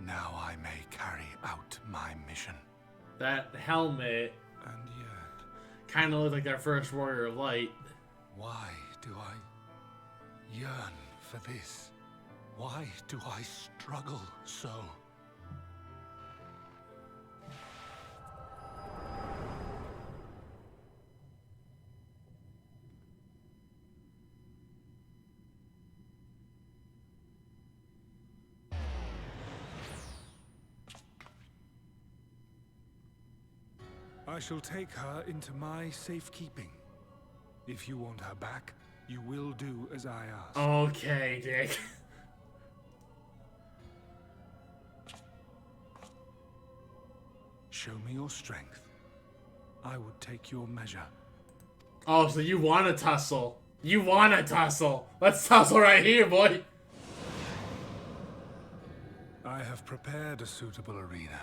I may carry out my mission. That helmet And yet, kind of looked like that first Warrior of Light. why do I yearn for this? Why do I struggle so? I shall take her into my safekeeping. If you want her back, you will do as I ask. Okay, Dick. Show me your strength. I would take your measure. Oh, so you want to tussle. You want to tussle. Let's tussle right here, boy. I have prepared a suitable arena.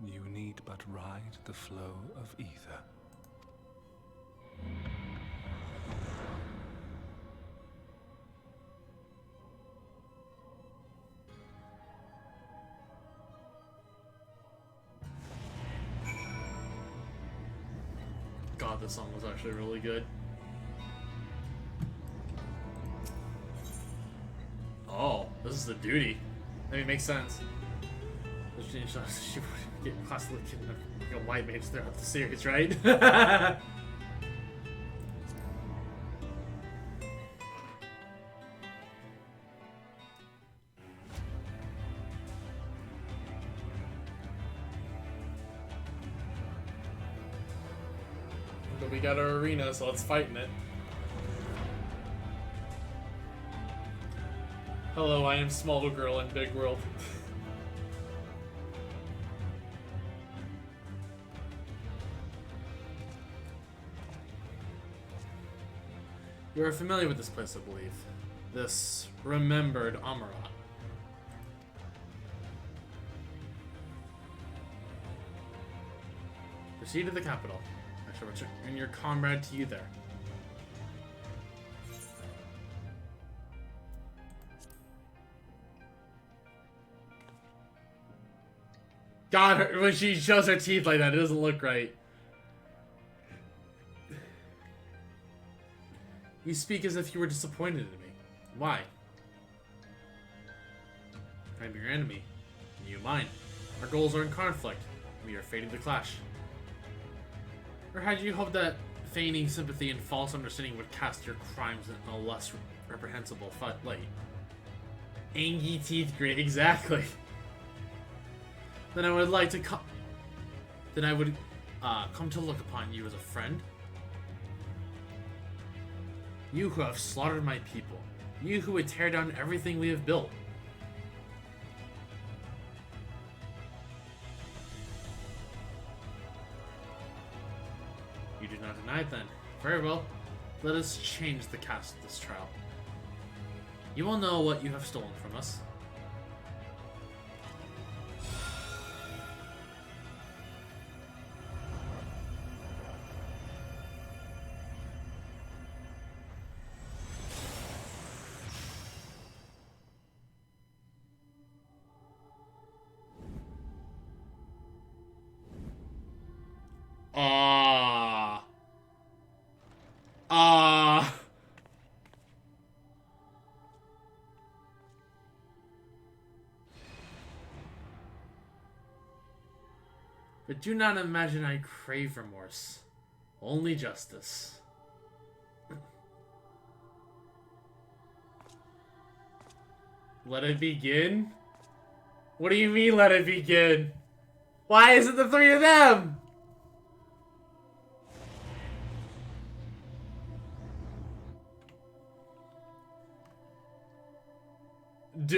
You need but ride the flow of ether. God, this song was actually really good. Oh, this is the duty. I mean, it makes sense. She would get constantly getting a white mage throughout the series, right? But we got our arena, so let's fight in it. Hello, I am small girl in big world. You are familiar with this place, I believe. This remembered Amarat. Proceed to the capital. I shall return your comrade to you there. God, when she shows her teeth like that, it doesn't look right. You speak as if you were disappointed in me. Why? I'm your enemy, and you mine. Our goals are in conflict. We are fated to clash. Or had you hoped that feigning sympathy and false understanding would cast your crimes in a less reprehensible light? Angy teeth grit, exactly. Then I would like to come. Then I would come to look upon you as a friend. You who have slaughtered my people. You who would tear down everything we have built. You do not deny it then. Very well. Let us change the cast of this trial. You will know what you have stolen from us. But do not imagine I crave remorse. Only justice. Let it begin? What do you mean, let it begin? Why is it the three of them?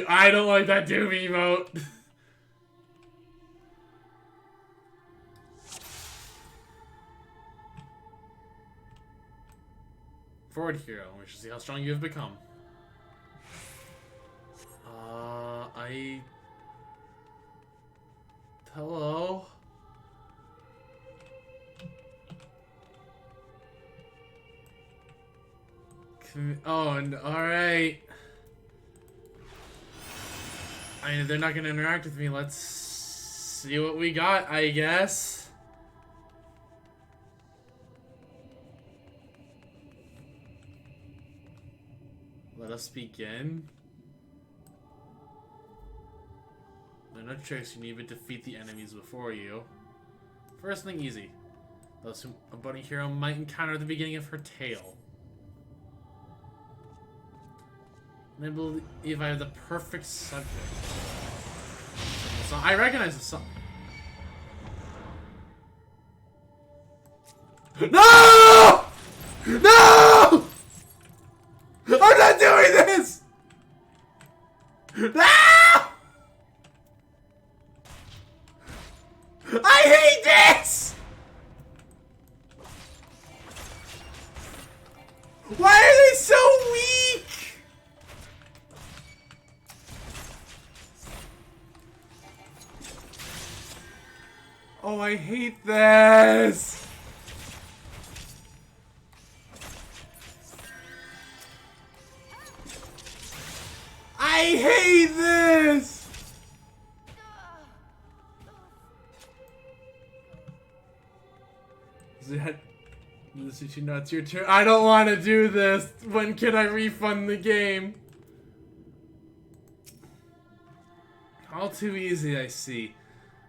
I don't like that Doom emote. Forward, hero. We shall see how strong you have become. Hello? Alright. I mean, if they're not gonna interact with me, let's see what we got, I guess. just begin? There are no tricks, you need to defeat the enemies before you. First thing easy. Those whom a budding hero might encounter at the beginning of her tale. And I believe I have the perfect subject. So I recognize the song. No! No! I'm not doing this! No! I hate this! Why are they so weak? Oh, I hate this! I hate this! No, it's your turn. I don't want to do this. When can I refund the game? All too easy, I see.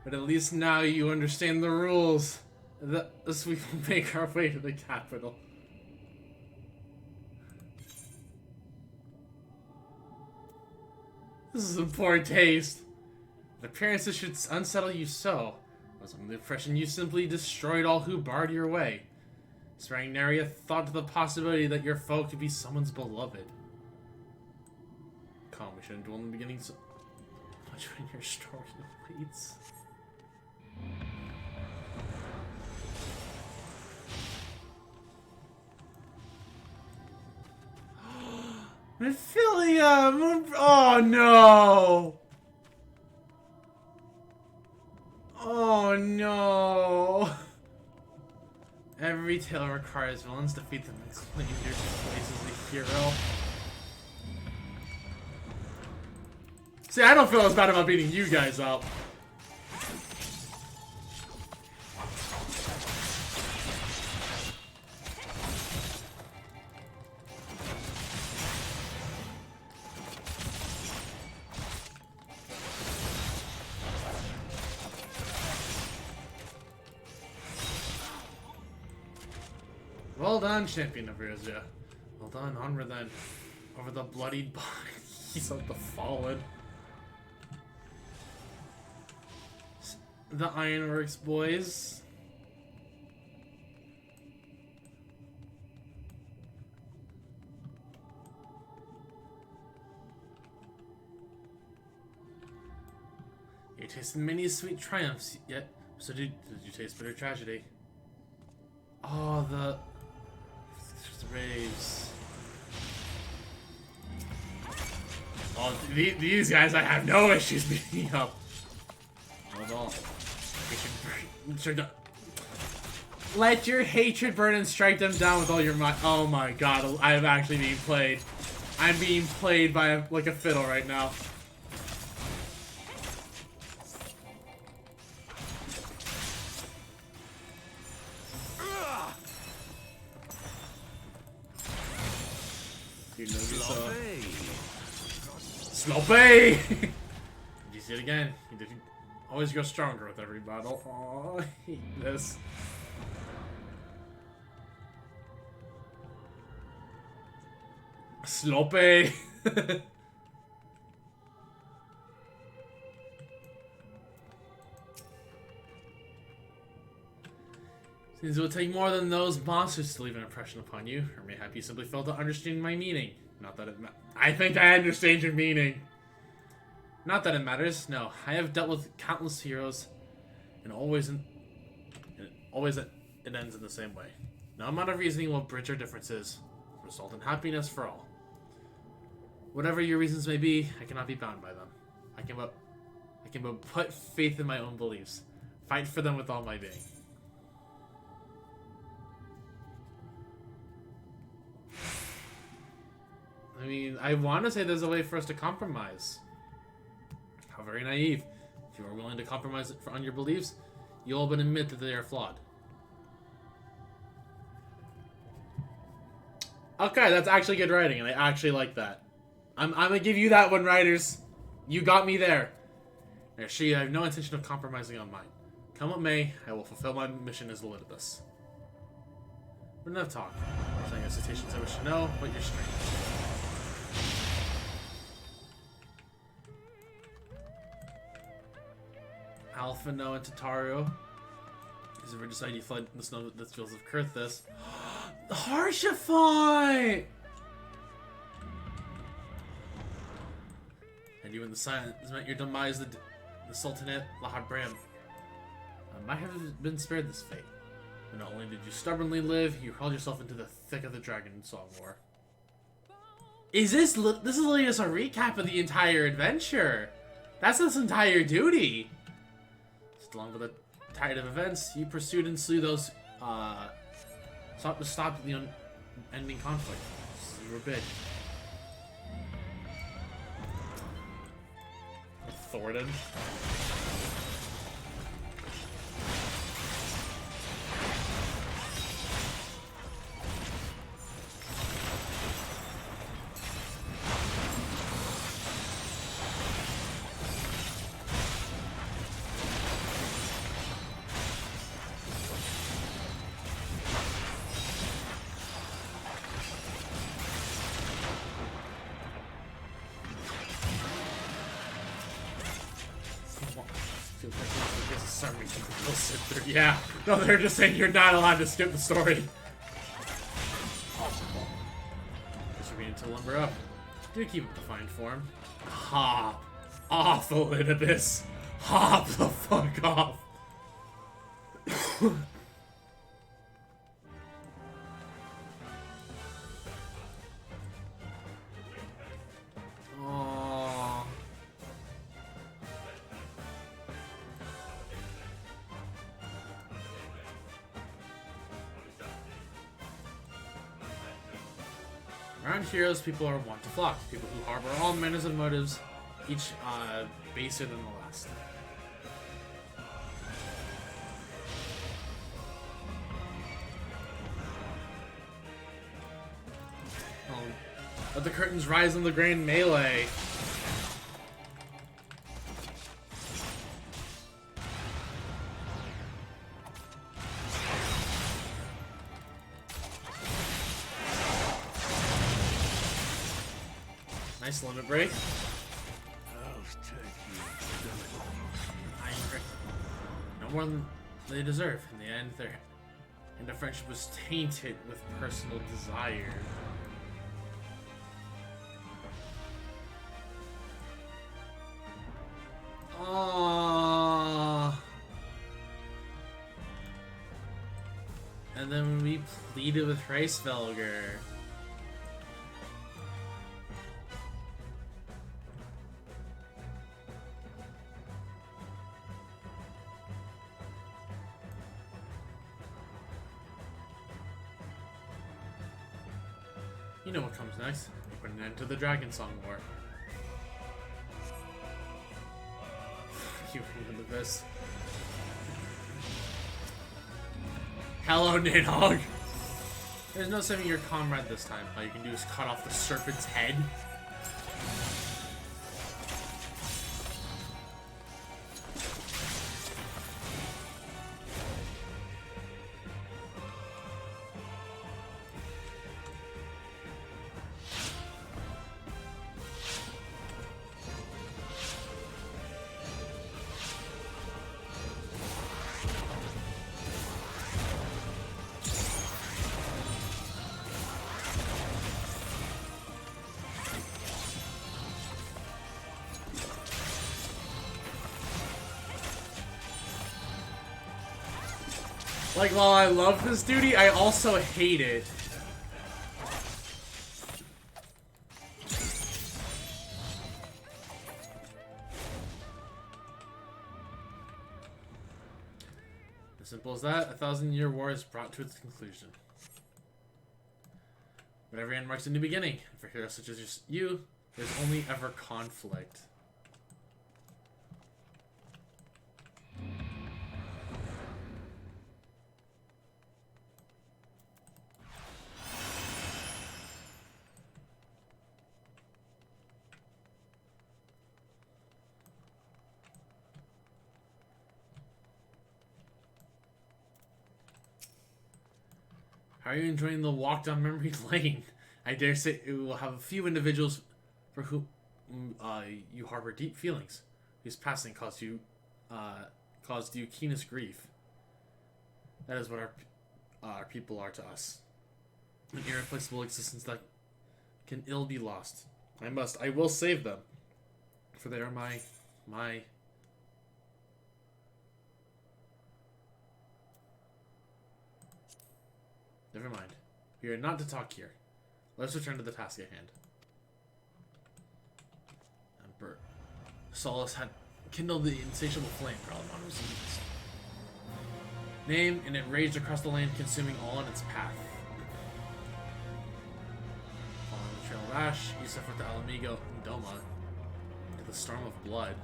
But at least now you understand the rules. Thus we will make our way to the capital. This is in poor taste. The appearances should unsettle you so. I was under the impression you simply destroyed all who barred your way. Sparing nary a thought to the possibility that your foe could be someone's beloved. Calm, we shouldn't dwell in the beginning so much when your story awaits. Ophelia! Oh no! Oh no! Every tale requires villains to defeat them and claim your place as a hero. See, I don't feel as bad about beating you guys up. Well done, champion of Erzia. Well done, onward then. Over the bloodied bodies of the fallen. The Ironworks boys. You tasted many sweet triumphs, yet so did you taste bitter tragedy. Oh, the raves. Oh, these guys I have no issues beating up. Not at all. Let your hatred burn and strike them down with all your might. Oh my god, I am actually being played. I'm being played by like a fiddle right now. Sloppy! Did you see it again? You did always go stronger with every battle. Oh, I hate this. Sloppy! Seems it will take more than those monsters to leave an impression upon you, or mayhap you simply failed to understand my meaning. Not that it I think I understand your meaning. Not that it matters. No, I have dealt with countless heroes, and always it ends in the same way. No amount of reasoning will bridge our differences, result in happiness for all. Whatever your reasons may be, I cannot be bound by them. I can but put faith in my own beliefs, fight for them with all my being. I mean, I want to say there's a way for us to compromise. How very naive. If you are willing to compromise on your beliefs, you'll but admit that they are flawed. Okay, that's actually good writing, and I actually like that. I'm gonna give you that one, Riders. You got me there. I assure you I have no intention of compromising on mine. Come what may, I will fulfill my mission as Elizabeth. But enough talk. Saying citations I wish to know, but your strength. Alpha, Noah, and Tataru. Because if we decide you fled the snow that fields of Kurthus. The Harsha fight! And you in the silence meant your demise, the Sultanate Lahabram. Might have been spared this fate. But not only did you stubbornly live, you hurled yourself into the thick of the Dragon Song War. Is this is leading us a recap of the entire adventure? That's this entire duty! Just along with the tide of events, you pursued and slew those, sought to stop the unending conflict. This is your bid. Thornton. Yeah, no, they're just saying you're not allowed to skip the story. Guess we need to lumber up. Do keep up the fine form. Hop off, Elidibus. Hop the fuck off. Around heroes, people are wont to flock. People who harbor all manners of motives, each baser than the last. Let the curtains rise on the grand melee. Nice limit break. No more than they deserve. In the end, their friendship was tainted with personal desire. And then we pleaded with Reisfelger. You know what comes next. We put an end to the Dragon Song War. You remember this. Hello, Nidhogg! There's no saving your comrade this time. All you can do is cut off the serpent's head. Like, while I love this duty, I also hate it. As simple as that, a 1,000-year war is brought to its conclusion. But every end marks a new beginning. And for heroes such as you, there's only ever conflict. How are you enjoying the walk down memory lane? I dare say it will have a few individuals for whom you harbor deep feelings, whose passing caused you keenest grief. That is what our people are to us. An irreplaceable existence that can ill be lost. I will save them, for they are my. Never mind. We are not to talk here. Let's return to the task at hand. Emperor Solus had kindled the insatiable flame Carloman was used. Name, and it raged across the land, consuming all in its path. Following the trail of ash, you suffered the Alamigo and Doma into the storm of blood.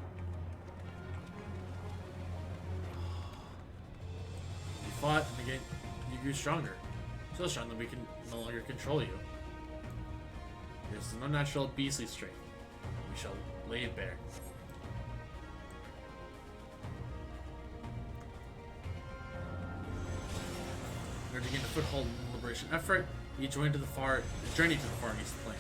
You fought, and again, you grew stronger. So strong that we can no longer control you. There's an unnatural beastly strength. We shall lay it bare. In order to gain a foothold in the liberation effort, you journey to the far east plains.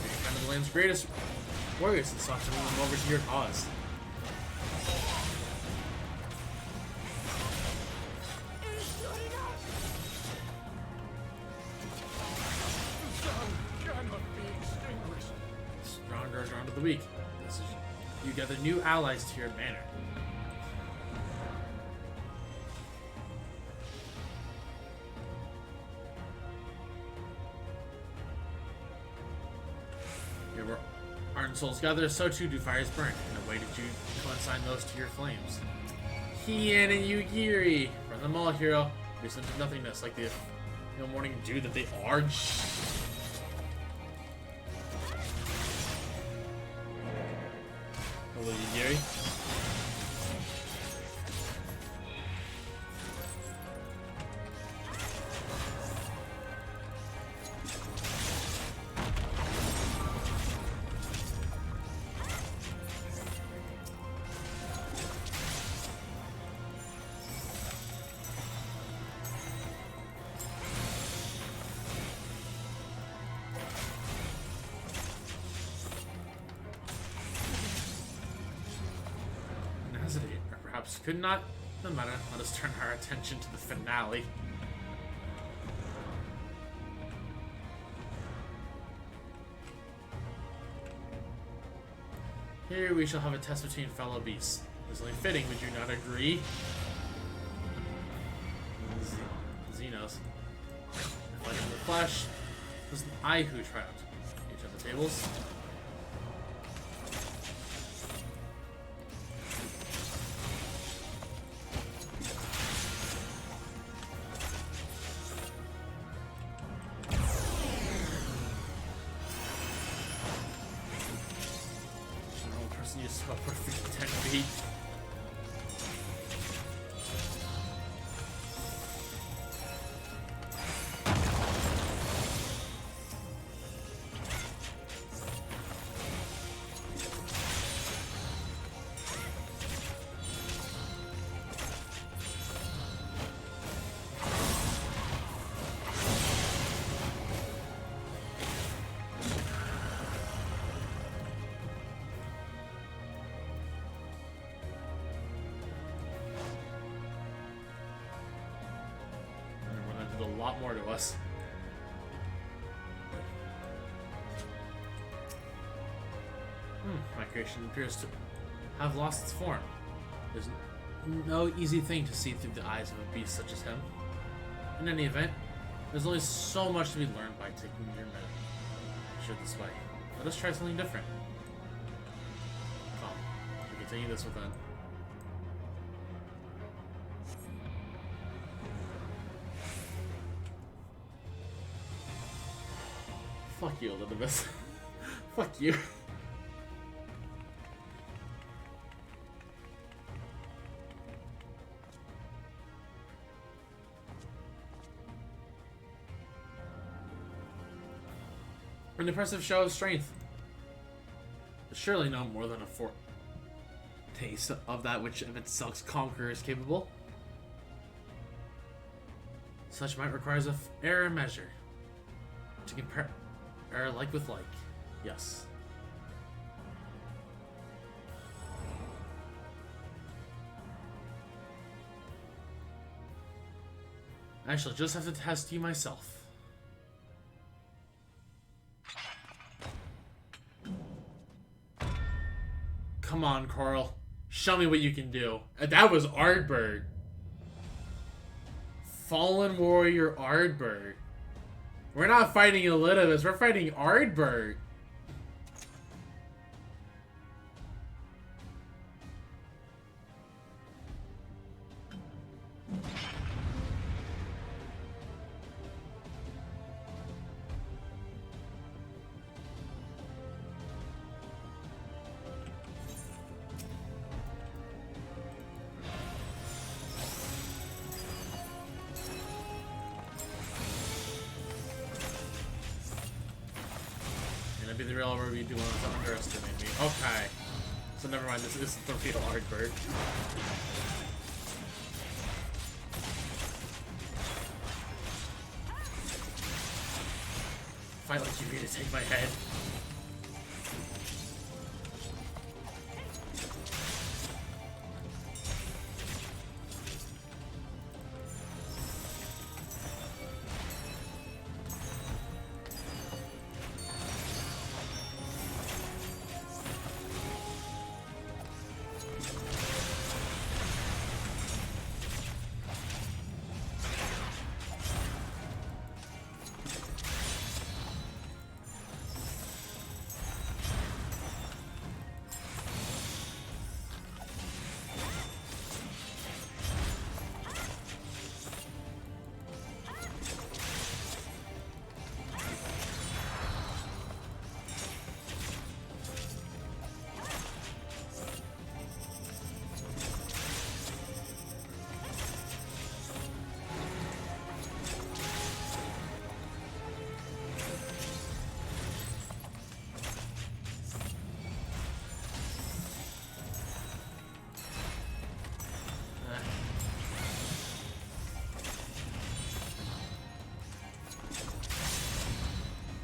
You're kind of the land's greatest warriors and sought to move them over to your cause. The weak. You gather new allies to your banner. Here where ardent souls gather, so too do fires burn. In a way did you consign those to your flames. Hien and Yugiri! Run them all, hero. Reduce them to nothingness like the morning dew that they are. Hello, Gary. Could not. No matter. Let us turn our attention to the finale. Here we shall have a test between fellow beasts. It is only fitting, would you not agree? Xenos. Fighting in the flesh. It was I who triumphed. Each of the tables. For 10 feet. A lot more to us. My creation appears to have lost its form. There's no easy thing to see through the eyes of a beast such as him. In any event, there's only so much to be learned by taking your measure this way. Let us try something different. Come, we continue this within. Fuck you, Elizabeth. Fuck you. An impressive show of strength. But surely no more than a taste of that which of itself Conqueror is capable. Such might requires a fair measure to compare like with like. Yes. I shall just have to test you myself. Come on, Coral. Show me what you can do. That was Ardbird. Fallen Warrior Ardbird. We're not fighting Elidibus, we're fighting Ardbird. Be the real where we do want to underestimate me. Okay. So never mind, this isn't the real Ardbird. Fight like you need to take my head.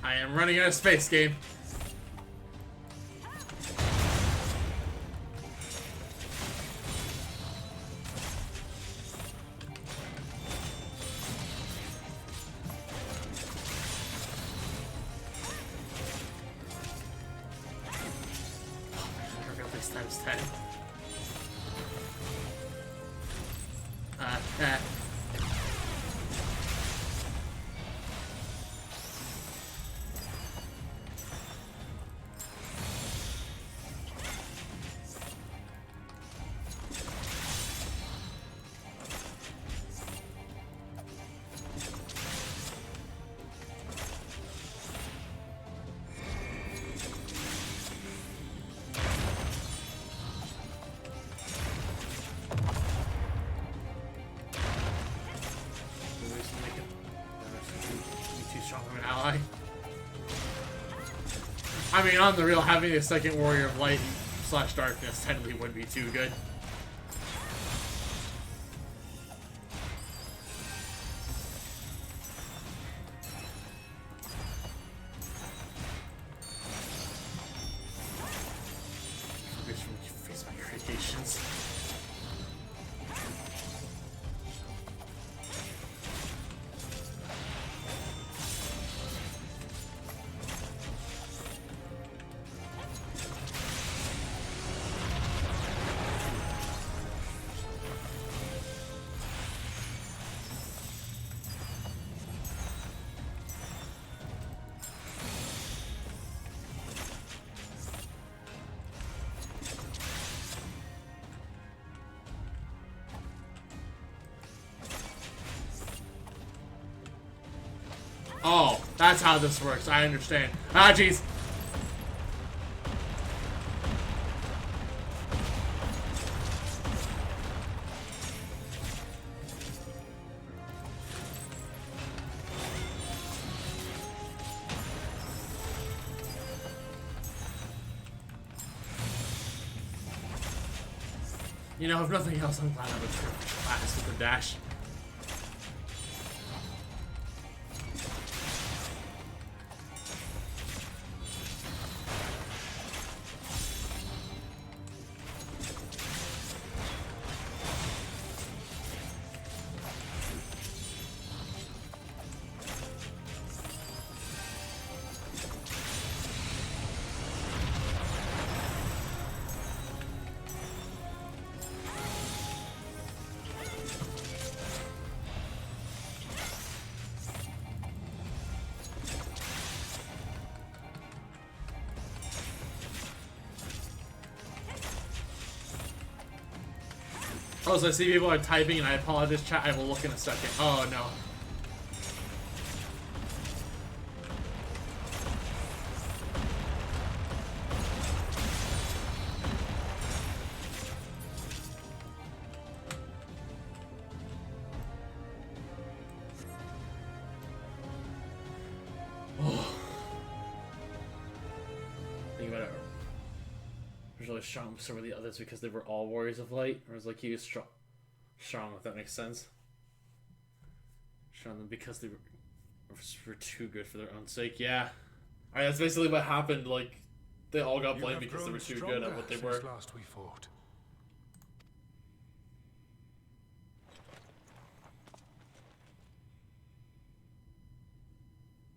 I am running out of space, game. Times 10. I mean, on the real, having a second Warrior of Light / Darkness technically wouldn't be too good. Face my creations. Oh, that's how this works. I understand. Ah, jeez. You know, if nothing else, I'm glad I was class with the dash. Oh, so I see people are typing, and I apologize, chat. I will look in a second. Oh, no. Think about it. Was really strong with some of the others because they were all warriors of light, or was like he was strong, if that makes sense. Strong them because they were too good for their own sake. Yeah, alright, that's basically what happened. Like they all got blamed because they were too good at what they were. Last we fought.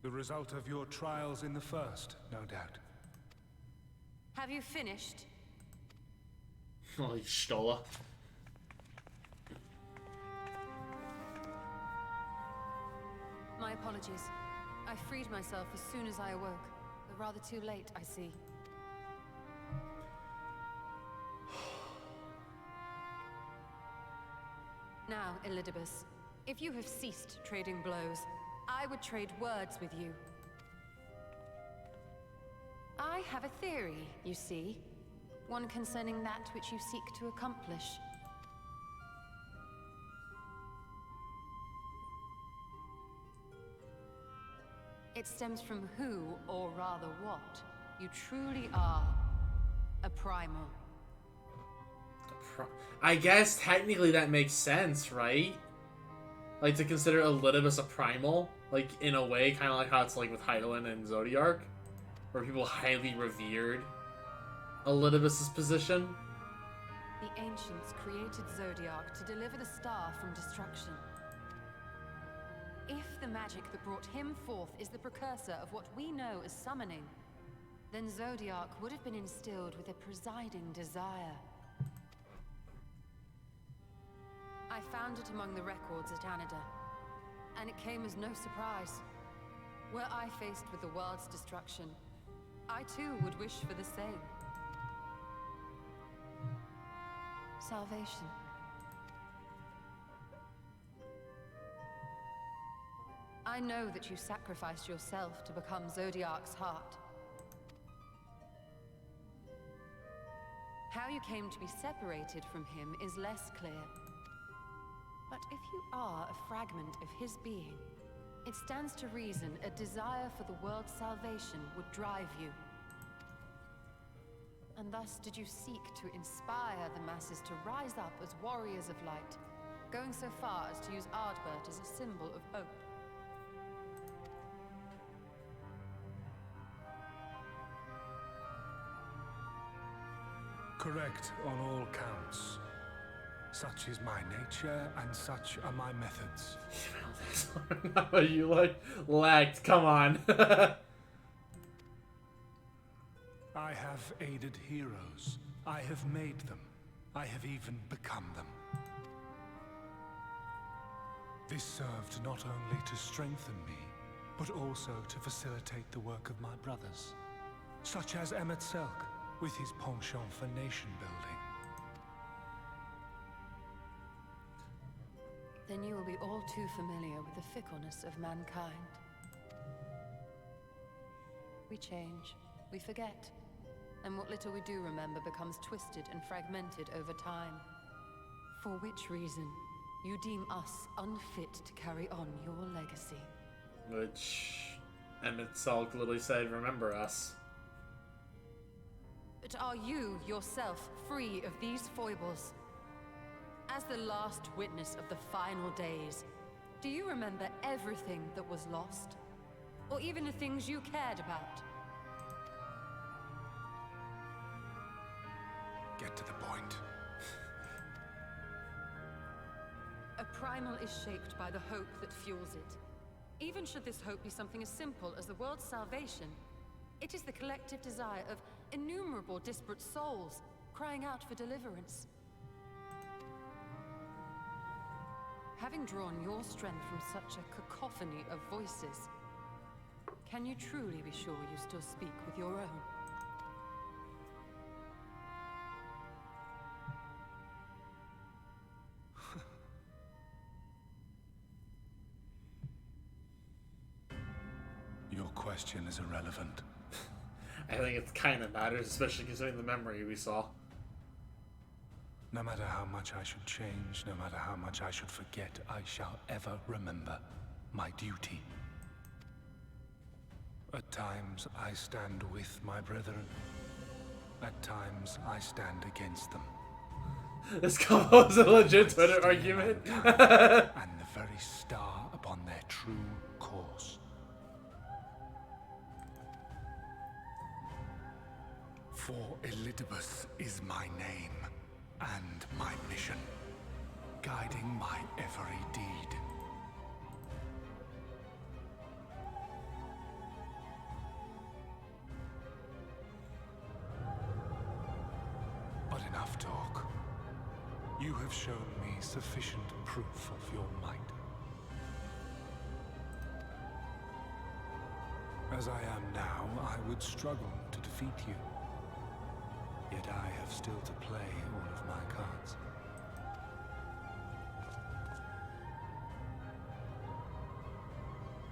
The result of your trials in the first, no doubt. Have you finished? Holy Stola. My apologies. I freed myself as soon as I awoke, but rather too late, I see. Now, Elidibus, if you have ceased trading blows, I would trade words with you. I have a theory, you see. One concerning that which you seek to accomplish. It stems from who, or rather what, you truly are. A primal. I guess technically that makes sense, right? Like to consider Elidibus a primal, like in a way, kind of like how it's like with Hydaelyn and Zodiark, where people highly revered Elidibus's position. The ancients created Zodiark to deliver the star from destruction. If the magic that brought him forth is the precursor of what we know as summoning, then Zodiark would have been instilled with a presiding desire. I found it among the records at Anida, and it came as no surprise. Were I faced with the world's destruction, I too would wish for the same. Salvation. I know that you sacrificed yourself to become Zodiark's heart. How you came to be separated from him is less clear. But if you are a fragment of his being, it stands to reason a desire for the world's salvation would drive you. And thus did you seek to inspire the masses to rise up as warriors of light, going so far as to use Ardbert as a symbol of hope. Correct on all counts. Such is my nature, and such are my methods. No, you like lagged. Come on. I have aided heroes. I have made them. I have even become them. This served not only to strengthen me, but also to facilitate the work of my brothers, such as Emmett Selk, with his penchant for nation building. Then you will be all too familiar with the fickleness of mankind. We change, we forget, and what little we do remember becomes twisted and fragmented over time. For which reason, you deem us unfit to carry on your legacy. Which Emmett Selk literally said, remember us. But are you yourself free of these foibles? As the last witness of the final days, do you remember everything that was lost? Or even the things you cared about? Get to the point. A primal is shaped by the hope that fuels it. Even should this hope be something as simple as the world's salvation, it is the collective desire of innumerable disparate souls crying out for deliverance. Having drawn your strength from such a cacophony of voices, can you truly be sure you still speak with your own? Your question is irrelevant. I think it kind of matters, especially considering the memory we saw. No matter how much I should change, no matter how much I should forget, I shall ever remember my duty. At times, I stand with my brethren. At times, I stand against them. This combo is a legit Twitter argument. And the very star upon their true course. For Elidibus is my name and my mission, guiding my every deed. But enough talk. You have shown me sufficient proof of your might. As I am now, I would struggle to defeat you. Yet I have still to play all of my cards.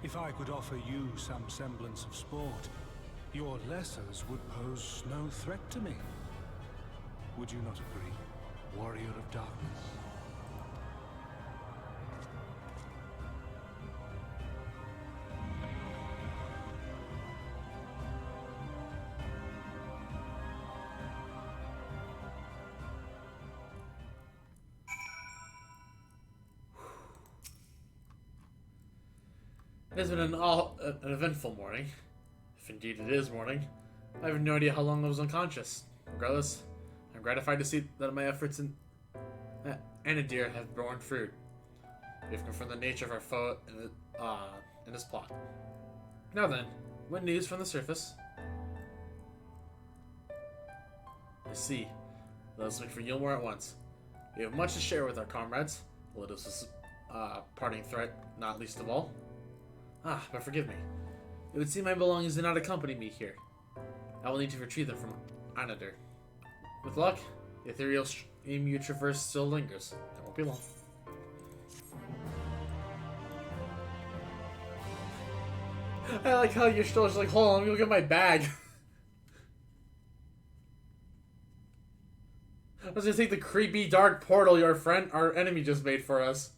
If I could offer you some semblance of sport, your lessers would pose no threat to me. Would you not agree, warrior of darkness? It has been an eventful morning. If indeed it is morning. I have no idea how long I was unconscious. Regardless, I'm gratified to see that my efforts in Anadir have borne fruit. We have confirmed the nature of our foe in his plot. Now then, what news from the surface? I see. Let us look for Yilmore at once. We have much to share with our comrades. Elidibus' parting threat, not least of all. But forgive me. It would seem my belongings did not accompany me here. I will need to retrieve them from Anadir. With luck, the ethereal stream you traverse still lingers. It won't be long. I like how you're still just like, hold on, let me go get my bag. I was gonna take the creepy dark portal our enemy just made for us.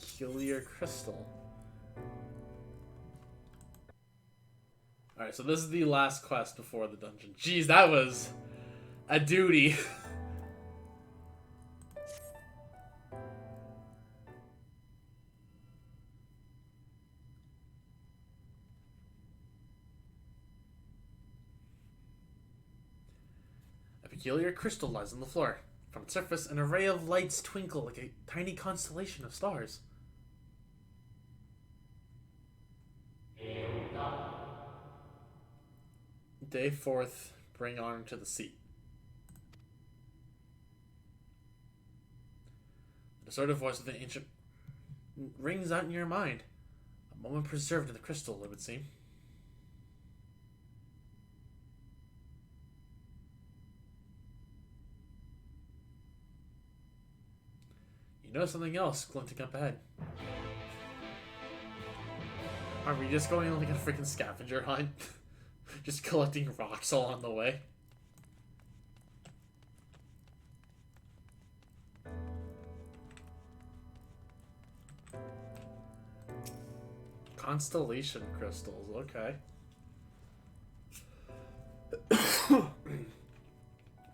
Peculiar crystal. Alright, so this is the last quest before the dungeon. Jeez, that was a duty. A peculiar crystal lies on the floor. From its surface, an array of lights twinkle like a tiny constellation of stars. Day 4th, bring honor to the seat. The sort of voice of the ancient rings out in your mind. A moment preserved in the crystal, it would seem. You know something else glinting up ahead. Are we just going on like a freaking scavenger hunt? Just collecting rocks along the way? Constellation crystals, okay.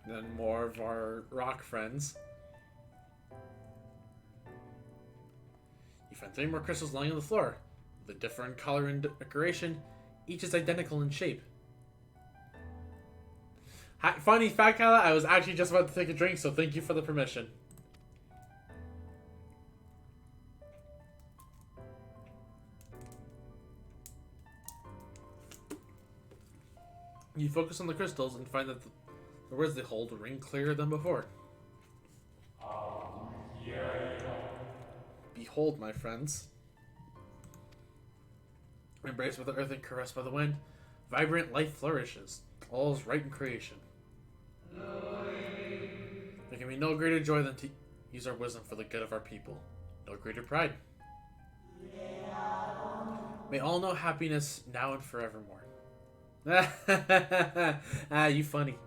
Then more of our rock friends. You find 3 more crystals lying on the floor. With a different color and decoration, each is identical in shape. Funny fact, Kyla, I was actually just about to take a drink, so thank you for the permission. You focus on the crystals and find that the words they hold ring clearer than before. Behold, my friends. Embraced by the earth and caressed by the wind, vibrant life flourishes. All is right in creation. There can be no greater joy than to use our wisdom for the good of our people. No greater pride. May all know happiness now and forevermore. Ah, you funny.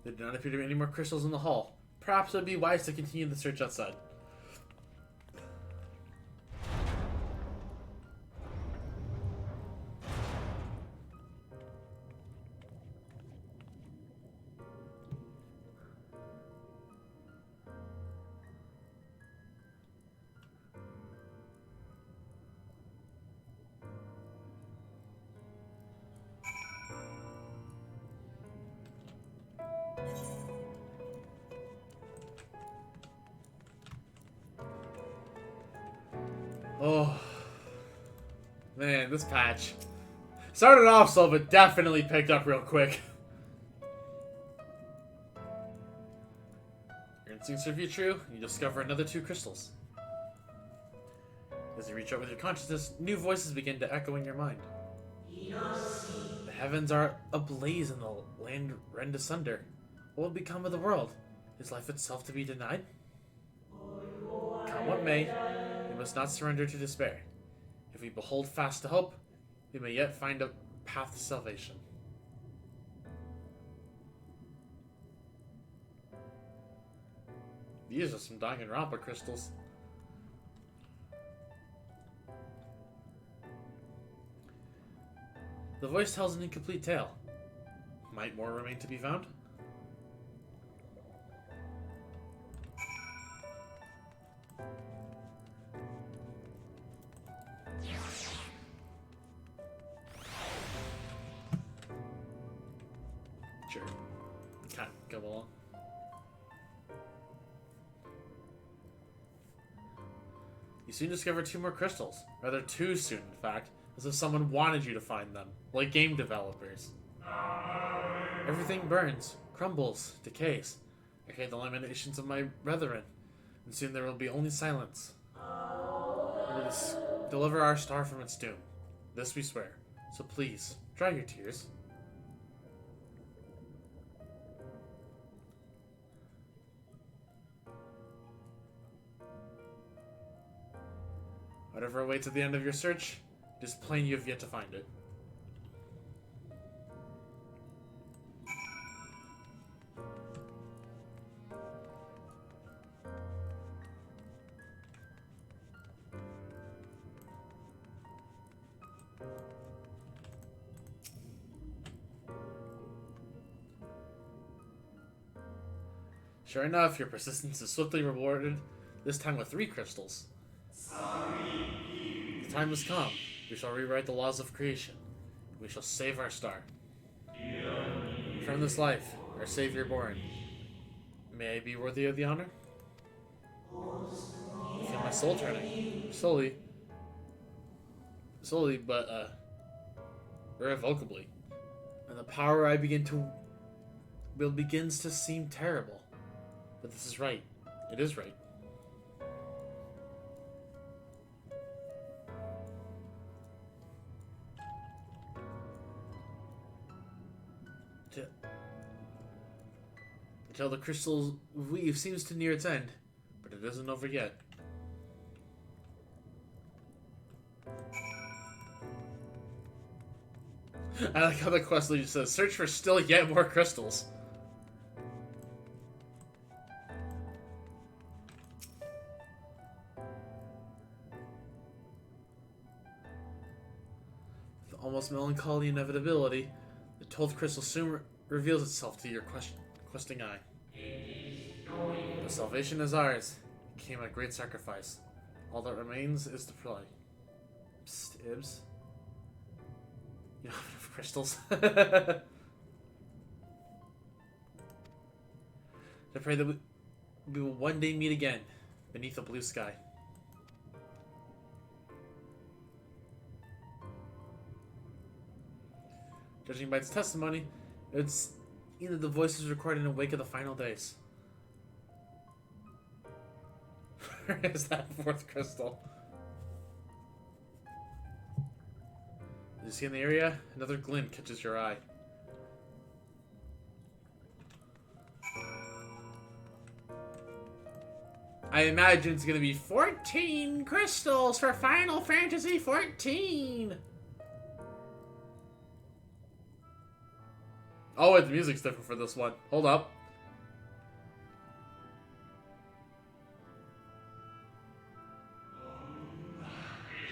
There do not appear to be any more crystals in the hall. Perhaps it would be wise to continue the search outside. Oh, man, this patch started off slow, but definitely picked up real quick. Your instincts serve you true, and you discover another 2 crystals. As you reach out with your consciousness, new voices begin to echo in your mind. The heavens are ablaze and the land rend asunder. What will become of the world? Is life itself to be denied? Come what may, we must not surrender to despair. If we behold fast to hope, we may yet find a path to salvation. These are some Danganronpa crystals. The voice tells an incomplete tale. Might more remain to be found? Sure. Can't go along. You soon discover 2 more crystals. Rather too soon, in fact, as if someone wanted you to find them, like game developers. Everything burns, crumbles, decays. I hear the lamentations of my brethren, and soon there will be only silence. We will deliver our star from its doom. This we swear. So please, dry your tears. Whatever awaits at the end of your search, it is plain you have yet to find it. Sure enough, your persistence is swiftly rewarded, this time with 3 crystals. The time has come. We shall rewrite the laws of creation. We shall save our star. From this life, our Savior born. May I be worthy of the honor? I feel my soul turning. Slowly, but irrevocably. And the power I begins to seem terrible. But this is right. It is right. Until the crystal's weave seems to near its end, but it isn't over yet. I like how the quest leader says, search for still yet more crystals. almost melancholy inevitability, the 12th crystal soon reveals itself to your questing eye. The salvation is ours. It came at great sacrifice. All that remains is to play. Psst, Ibs. You don't have enough crystals. I pray that we will one day meet again, beneath a blue sky. Judging by its testimony, it's either the voices recorded in the wake of the final days. Where is that 4th crystal? As you see in the area, another glint catches your eye. I imagine it's gonna be 14 crystals for Final Fantasy 14! Oh, wait, the music's different for this one. Hold up.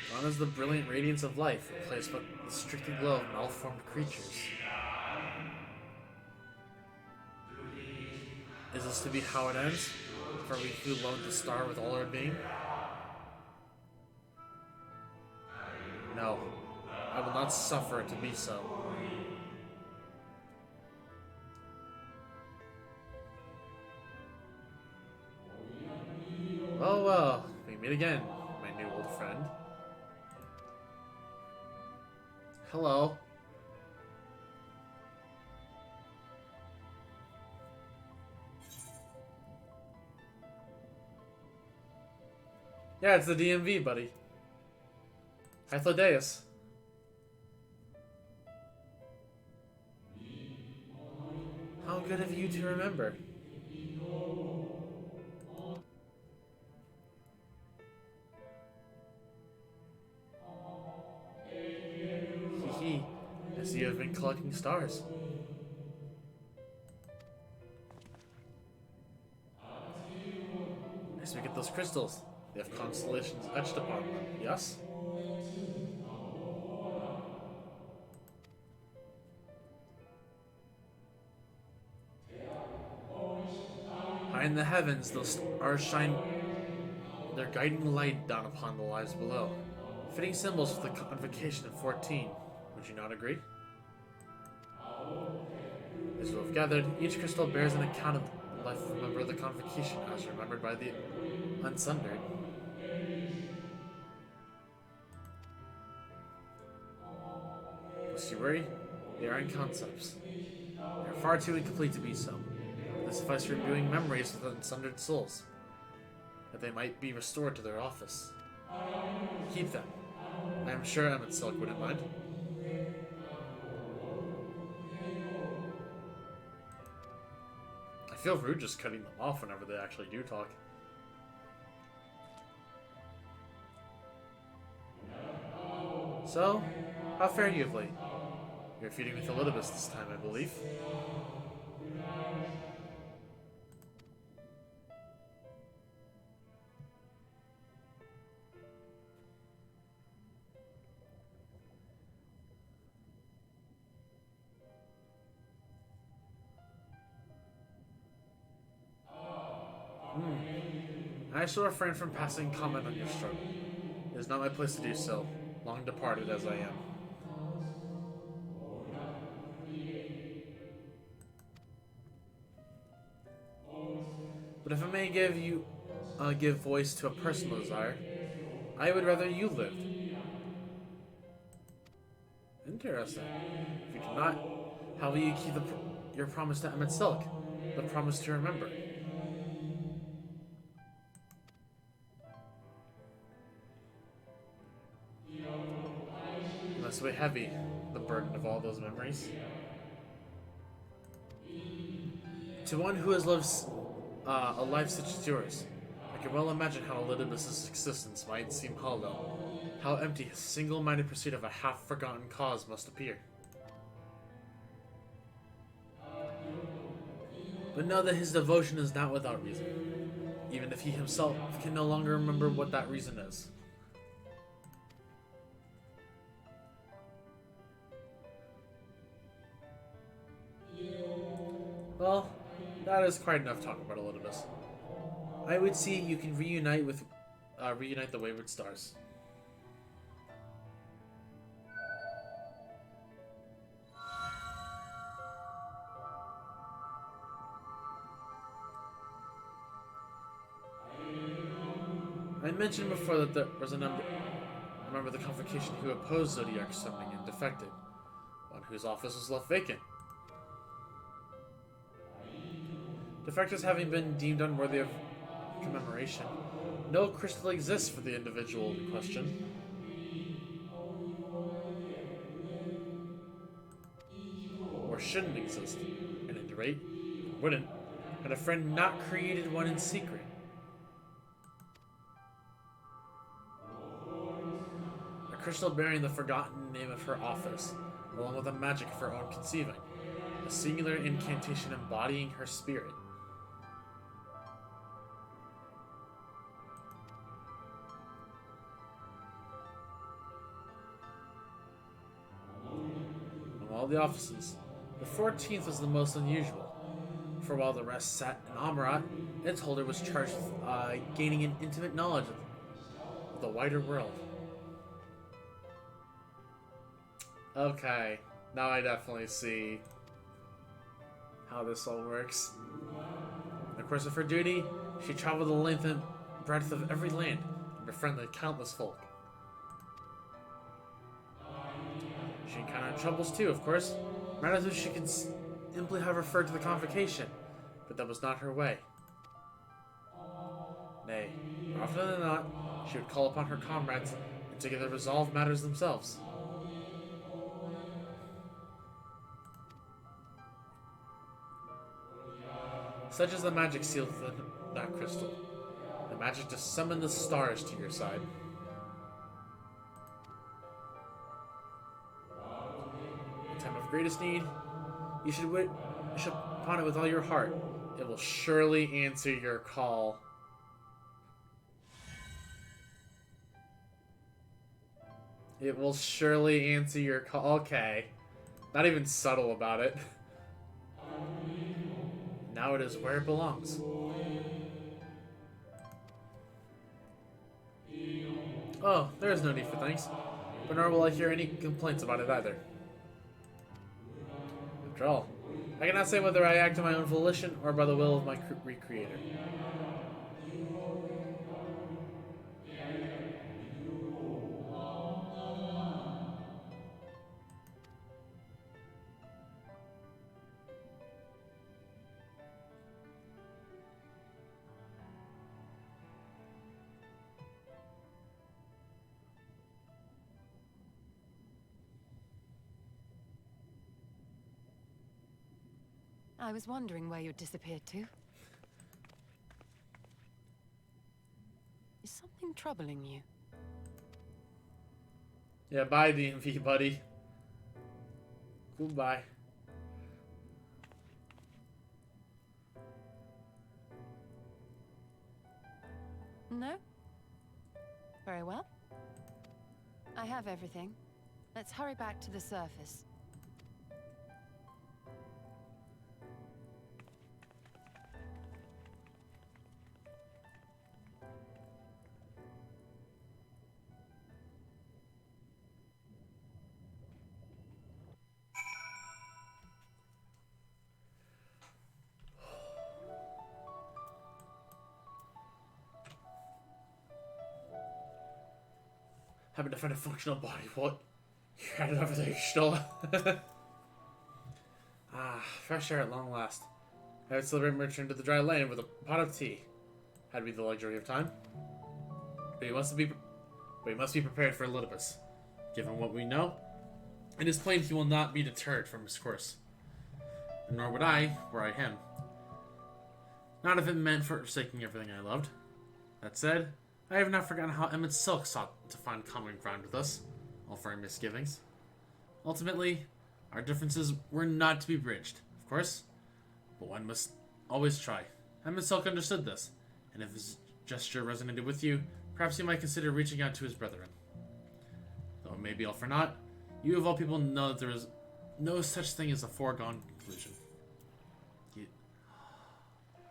Gone is the brilliant radiance of life, replaced by the strictly glow of malformed creatures. Is this to be how it ends? For we who load the star with all our being? No, I will not suffer it to be so. Oh well, we meet again, my new old friend. Hello. Yeah, it's the DMV, buddy. Hythlodeus. How good of you to remember. Hee. I see you have been collecting stars. Nice to get those crystals. They have constellations etched upon them, yes? High in the heavens, those stars shine their guiding light down upon the lives below. Fitting symbols for the convocation of 14. Would you not agree? As you have gathered, each crystal bears an account of the life of a member of the convocation as remembered by the unsundered. Lest you worry, they are in concepts. They are far too incomplete to be so. They suffice for imbuing memories with unsundered souls, that they might be restored to their office. Keep them. I am sure Emmett Silk wouldn't mind. I feel rude just cutting them off whenever they actually do talk. So, how fare you of late? You're feeding with Elidibus this time, I believe. I shall refrain from passing comment on your struggle. It is not my place to do so, long departed as I am. But if I may give voice to a personal desire, I would rather you lived. Interesting. If you do not, how will you keep your promise to Emmett Silk? The promise to remember? It must weigh heavy, the burden of all those memories. To one who has lived a life such as yours, I can well imagine how Elidibus' existence might seem hollow, how empty his single-minded pursuit of a half-forgotten cause must appear. But know that his devotion is not without reason, even if he himself can no longer remember what that reason is. Well, that is quite enough talk about Elidibus. I would see you can reunite the wayward stars. I mentioned before that there was a member of the convocation who opposed Zodiac summoning and defected, one whose office was left vacant. Defectors having been deemed unworthy of commemoration, no crystal exists for the individual in question. Or shouldn't exist, and at any rate, wouldn't, had a friend not created one in secret. A crystal bearing the forgotten name of her office, along with a magic of her own conceiving, a singular incantation embodying her spirit. Of all the offices, the 14th was the most unusual. For while the rest sat in Amarat, its holder was charged with gaining an intimate knowledge of the wider world. Okay, now I definitely see how this all works. In the course of her duty, she traveled the length and breadth of every land and befriended countless folk. She encountered troubles too, of course. Matters which she could simply have referred to the convocation, but that was not her way. Nay, more often than not, she would call upon her comrades and together resolve matters themselves. Such is the magic sealed within that crystal. The magic to summon the stars to your side. In time of greatest need, you should wish upon it with all your heart. It will surely answer your call. It will surely answer your call. Okay. Not even subtle about it. Now it is where it belongs. Oh, there is no need for thanks. But nor will I hear any complaints about it either. After all, I cannot say whether I act on my own volition or by the will of my recreator. I was wondering where you'd disappeared to. Is something troubling you? Yeah, bye DMV, buddy. Goodbye. No? Very well. I have everything. Let's hurry back to the surface. Happen to find a functional body. What? You had it over there, still. Ah, fresh air at long last. I would celebrate my return to the dry land with a pot of tea. Had we the luxury of time. But he must be prepared for Elidibus. Given what we know, it is plain he will not be deterred from his course. And nor would I, were I him. Not if it meant forsaking everything I loved. That said, I have not forgotten how Emmett Silk sought to find common ground with us, all for our misgivings. Ultimately, our differences were not to be bridged, of course, but one must always try. Emmett Silk understood this, and if his gesture resonated with you, perhaps you might consider reaching out to his brethren. Though it may be all for naught, you of all people know that there is no such thing as a foregone conclusion.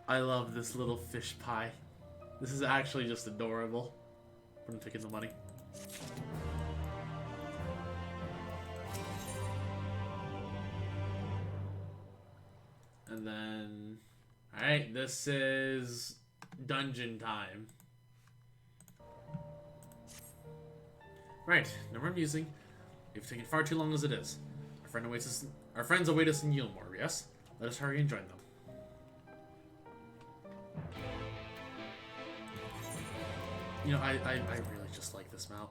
I love this little fish pie. This is actually just adorable. I'm taking the money. And then... Alright, this is dungeon time. Right, number I'm using. We've taken far too long as it is. Our friends await us in Yulmore, yes? Let us hurry and join them. You know, I really just like this mount.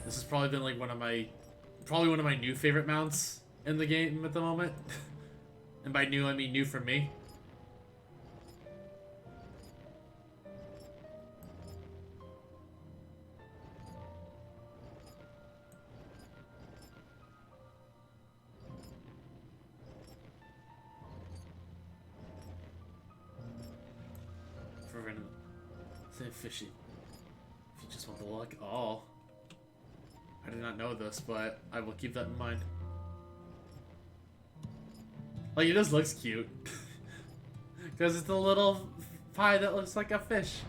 This has probably been like one of my new favorite mounts in the game at the moment. And by new, I mean new for me. For random, say fishy. If you just want the luck. Oh, I did not know this, but I will keep that in mind. Like, it just looks cute. Because it's the little pie that looks like a fish.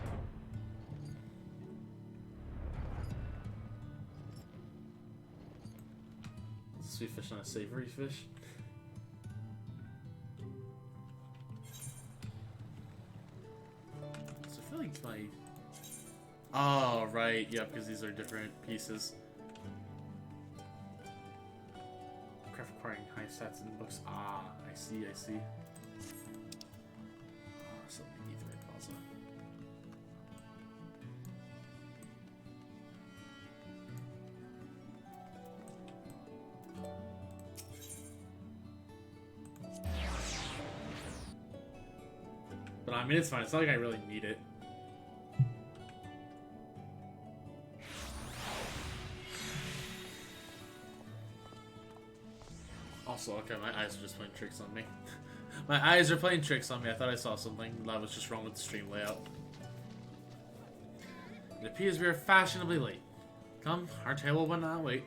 Sweet fish on a savory fish. So I feel like it's my... Oh, right. Yeah, because these are different pieces. Craft acquiring high stats in books. Ah, I see, I see. So we need the right pause on. But I mean, it's fine. It's not like I really need it. Also, okay, my eyes are just playing tricks on me. My eyes are playing tricks on me. I thought I saw something that was just wrong with the stream layout. It appears we are fashionably late. Come, our table will not wait.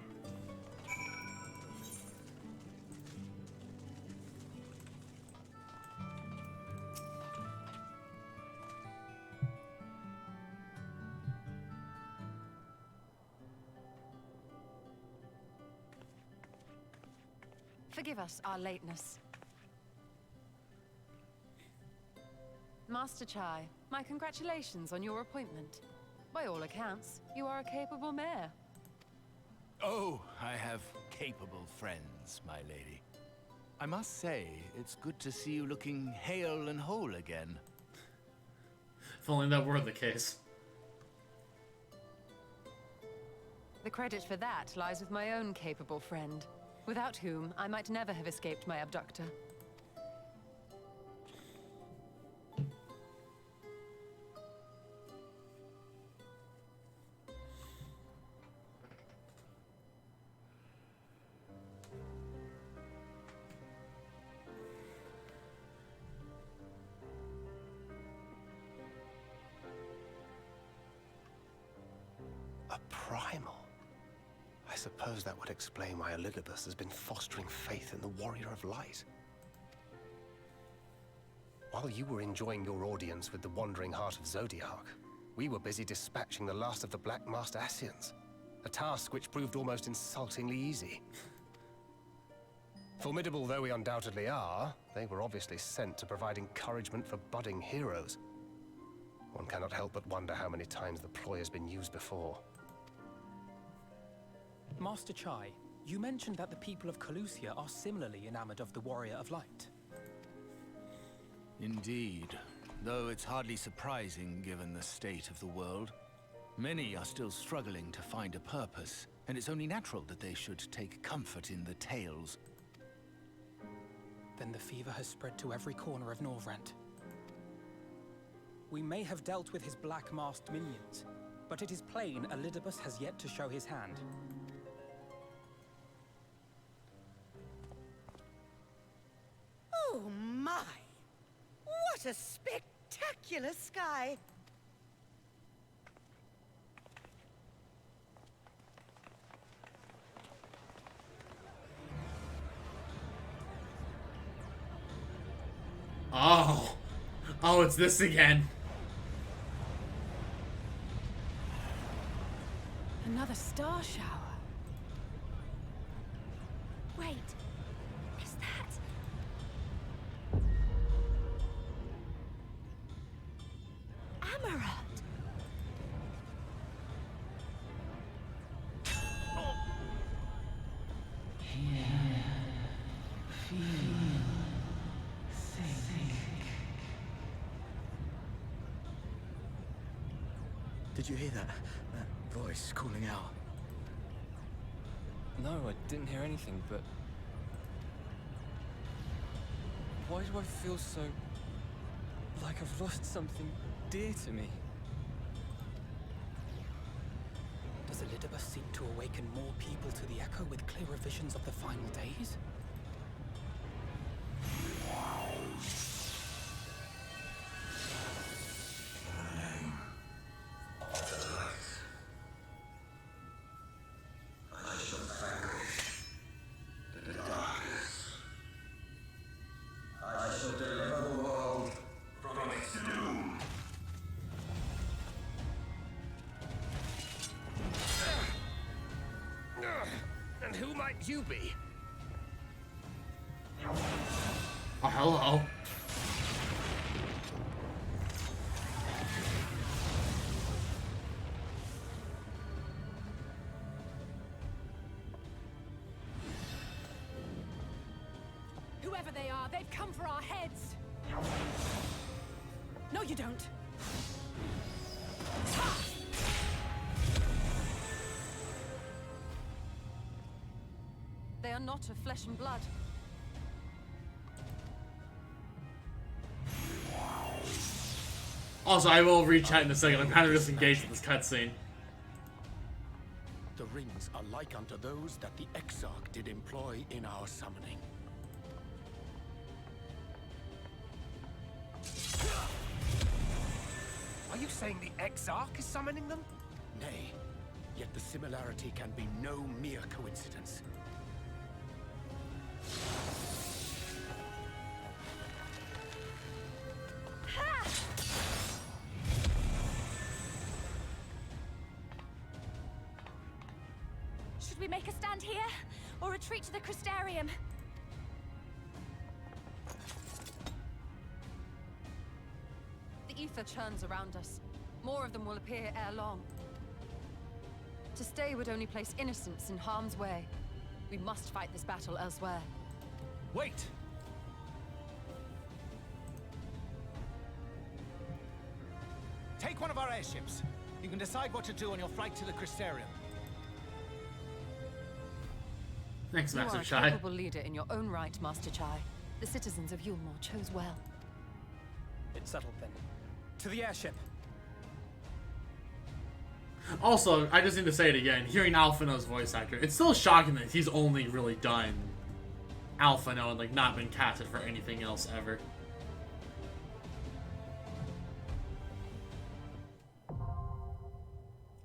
Forgive us our lateness. Master Chai, my congratulations on your appointment. By all accounts, you are a capable mayor. Oh, I have capable friends, my lady. I must say, it's good to see you looking hale and whole again. If only that were the case. The credit for that lies with my own capable friend, without whom I might never have escaped my abductor. A primal? I suppose that would explain why Elidibus has been fostering faith in the Warrior of Light. While you were enjoying your audience with the Wandering Heart of Zodiac, we were busy dispatching the last of the Black Master Ascians, a task which proved almost insultingly easy. Formidable though we undoubtedly are, they were obviously sent to provide encouragement for budding heroes. One cannot help but wonder how many times the ploy has been used before. Master Chai, you mentioned that the people of Calusia are similarly enamored of the Warrior of Light. Indeed, though it's hardly surprising given the state of the world. Many are still struggling to find a purpose, and it's only natural that they should take comfort in the tales. Then the fever has spread to every corner of Norvrent. We may have dealt with his black-masked minions, but it is plain Elidibus has yet to show his hand. Oh my! What a spectacular sky! Oh. Oh, it's this again. Another star shower. Wait, is that... Amaranth? Did you hear that? That voice calling out? No, I didn't hear anything, but... Why do I feel so... like I've lost something dear to me? Does Elidibus seek to awaken more people to the Echo with clearer visions of the final days? And who might you be? Oh, hello. Whoever they are, they've come for our heads. No, you don't. They are not of flesh and blood. Also, I will re-chat in a second. I'm kind of disengaged with this cutscene. The rings are like unto those that the Exarch did employ in our summoning. Are you saying the Exarch is summoning them? Nay, yet the similarity can be no mere coincidence. Should we make a stand here, or retreat to the Crystarium? The ether churns around us. More of them will appear ere long. To stay would only place innocents in harm's way. We must fight this battle elsewhere. Wait! Take one of our airships. You can decide what to do on your flight to the Crystarium. Thanks, You are Master a Chai. capable leader in your own right, Master Chai. The citizens of Yulmore chose well. It's settled then. To the airship. Also, I just need to say it again. Hearing Alphinaud's voice actor, it's still shocking that he's only really done Alphinaud and like not been casted for anything else ever.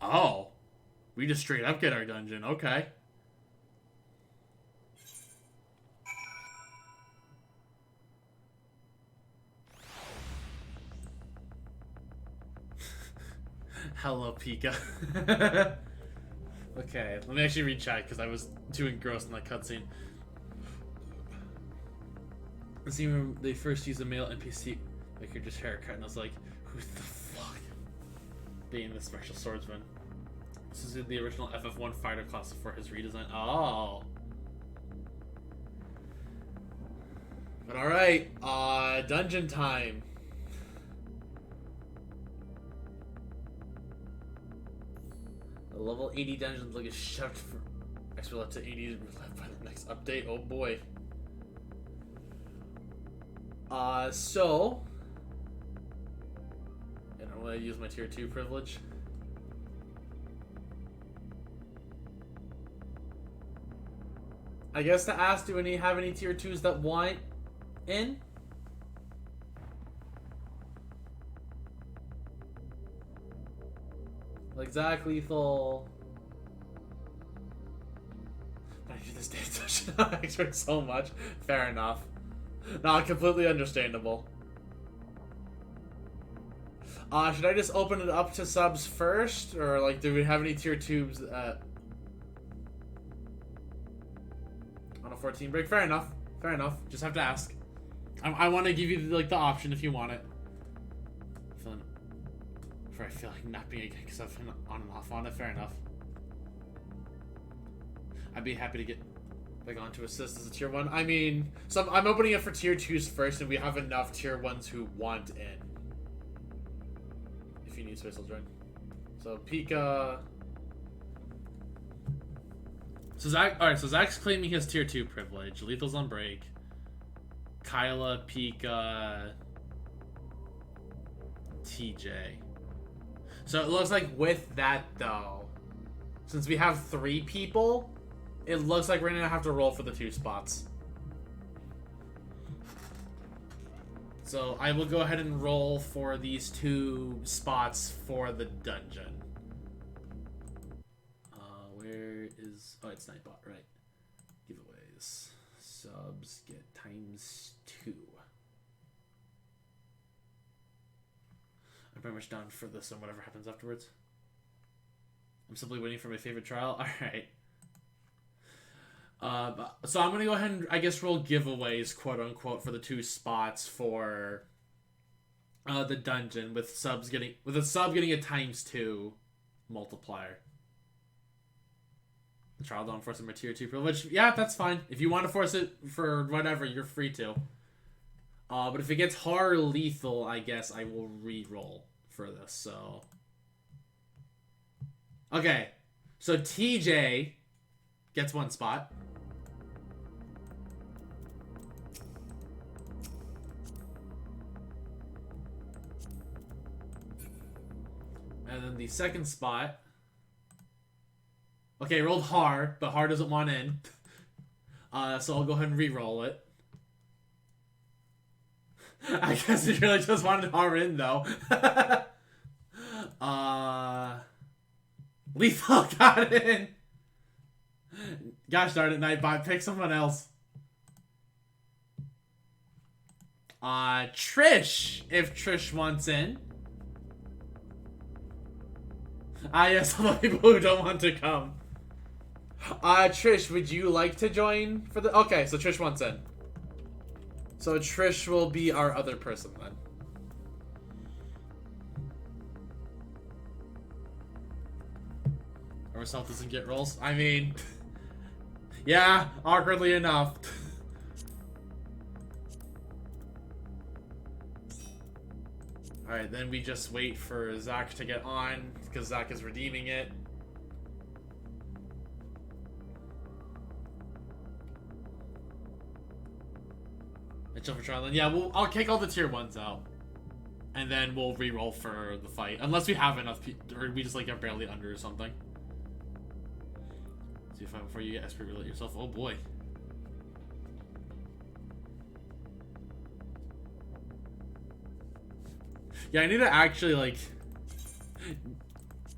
Oh, we just straight up get our dungeon. Okay. Hello, Pika. Okay, let me actually read chat because I was too engrossed in that cutscene. The scene where they first used a male NPC like your just haircut, and I was like, who the fuck? Being the special swordsman. This is in the original FF1 fighter class before his redesign. Oh. But alright, dungeon time. The level 80 dungeons look shoved for extra left to 80 by the next update. Oh boy. So and I'm gonna use my tier 2 privilege. I guess to ask, do any have any tier 2s that want in? Like Zach Lethal. I do this day session. I expect so much. Fair enough. Not completely understandable. Should I just open it up to subs first, or like, do we have any tier 2s on a 14 break? Fair enough. Fair enough. Just have to ask. I want to give you like the option if you want it. I feel like not being again because I've been on and off on it. Fair enough. I'd be happy to get like onto assist as a tier 1. I mean, so I'm opening it for tier 2s first, and we have enough tier 1s who want in. If you need space, I'll join. So Pika. So Zach. All right. So Zach's claiming his tier 2 privilege. Lethal's on break. Kyla, Pika, TJ. So it looks like with that though, since we have 3 people, it looks like we're gonna have to roll for the 2 spots. So I will go ahead and roll for these 2 spots for the dungeon. Where is... Oh, it's Nightbot, right. Giveaways. Subs get ×2. I'm pretty much down for this and whatever happens afterwards. I'm simply waiting for my favorite trial. Alright. So I'm going to go ahead and, I guess, roll giveaways, quote-unquote, for the 2 spots for the dungeon, with a sub getting a ×2 multiplier. The trial don't force them a tier 2 privilege. Yeah, that's fine. If you want to force it for whatever, you're free to. But if it gets hard or lethal, I guess I will re-roll for this, so... Okay. So TJ gets 1 spot. And then the second spot... Okay, rolled hard, but hard doesn't want in. So I'll go ahead and re-roll it. I guess it really just wanted R in though. Lethal got in. Gosh darn it, Nightbot, pick someone else. Trish, if Trish wants in. Yes, all the people who don't want to come. Trish, would you like to join for the... Okay, so Trish wants in. So Trish will be our other person then. Ourself doesn't get rolls? I mean... Yeah, awkwardly enough. Alright, then we just wait for Zach to get on, because Zach is redeeming it. For trial, then yeah, I'll kick all the tier 1s out, and then we'll re-roll for the fight, unless we have enough, or we just like are barely under or something. See if before you get SP relate yourself. Oh boy. Yeah, I need to actually like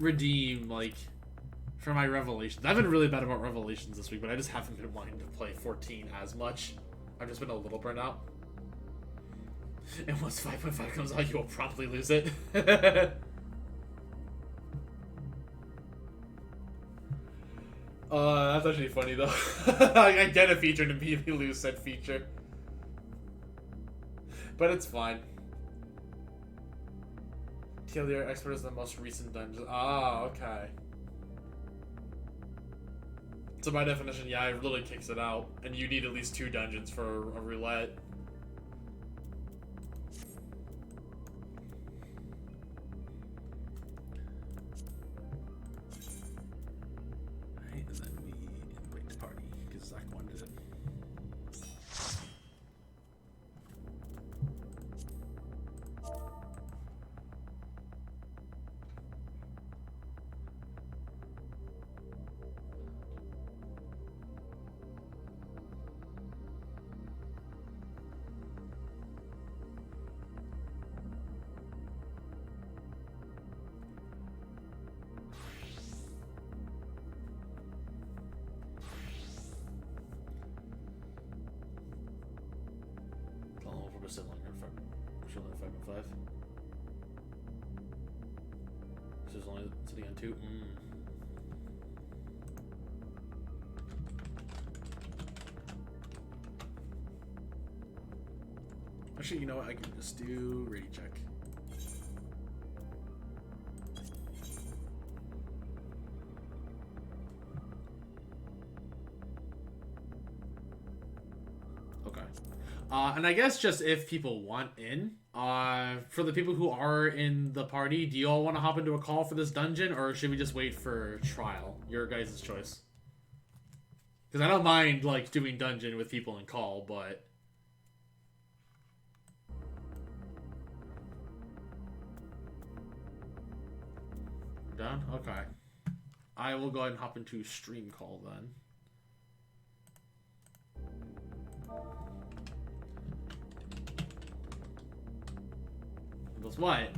redeem like for my revelations. I've been really bad about revelations this week, but I just haven't been wanting to play 14 as much. I've just been a little burnt out. And once 5.5 comes out, you will promptly lose it. That's actually funny though. I get a feature and immediately lose said feature. But it's fine. TLDR expert is the most recent dungeon. Ah, okay. So by definition, yeah, it literally kicks it out. And you need at least 2 dungeons for a roulette. Alright, and then we invite the party, because Zach wanted it. Still only 5.5. There's only to the end too. Actually, you know what? I can just do ready check. Okay. And I guess just if people want in, for the people who are in the party, do you all want to hop into a call for this dungeon, or should we just wait for trial? Your guys' choice. Because I don't mind, like, doing dungeon with people in call, but... Done? Okay. I will go ahead and hop into stream call then. Goes, what?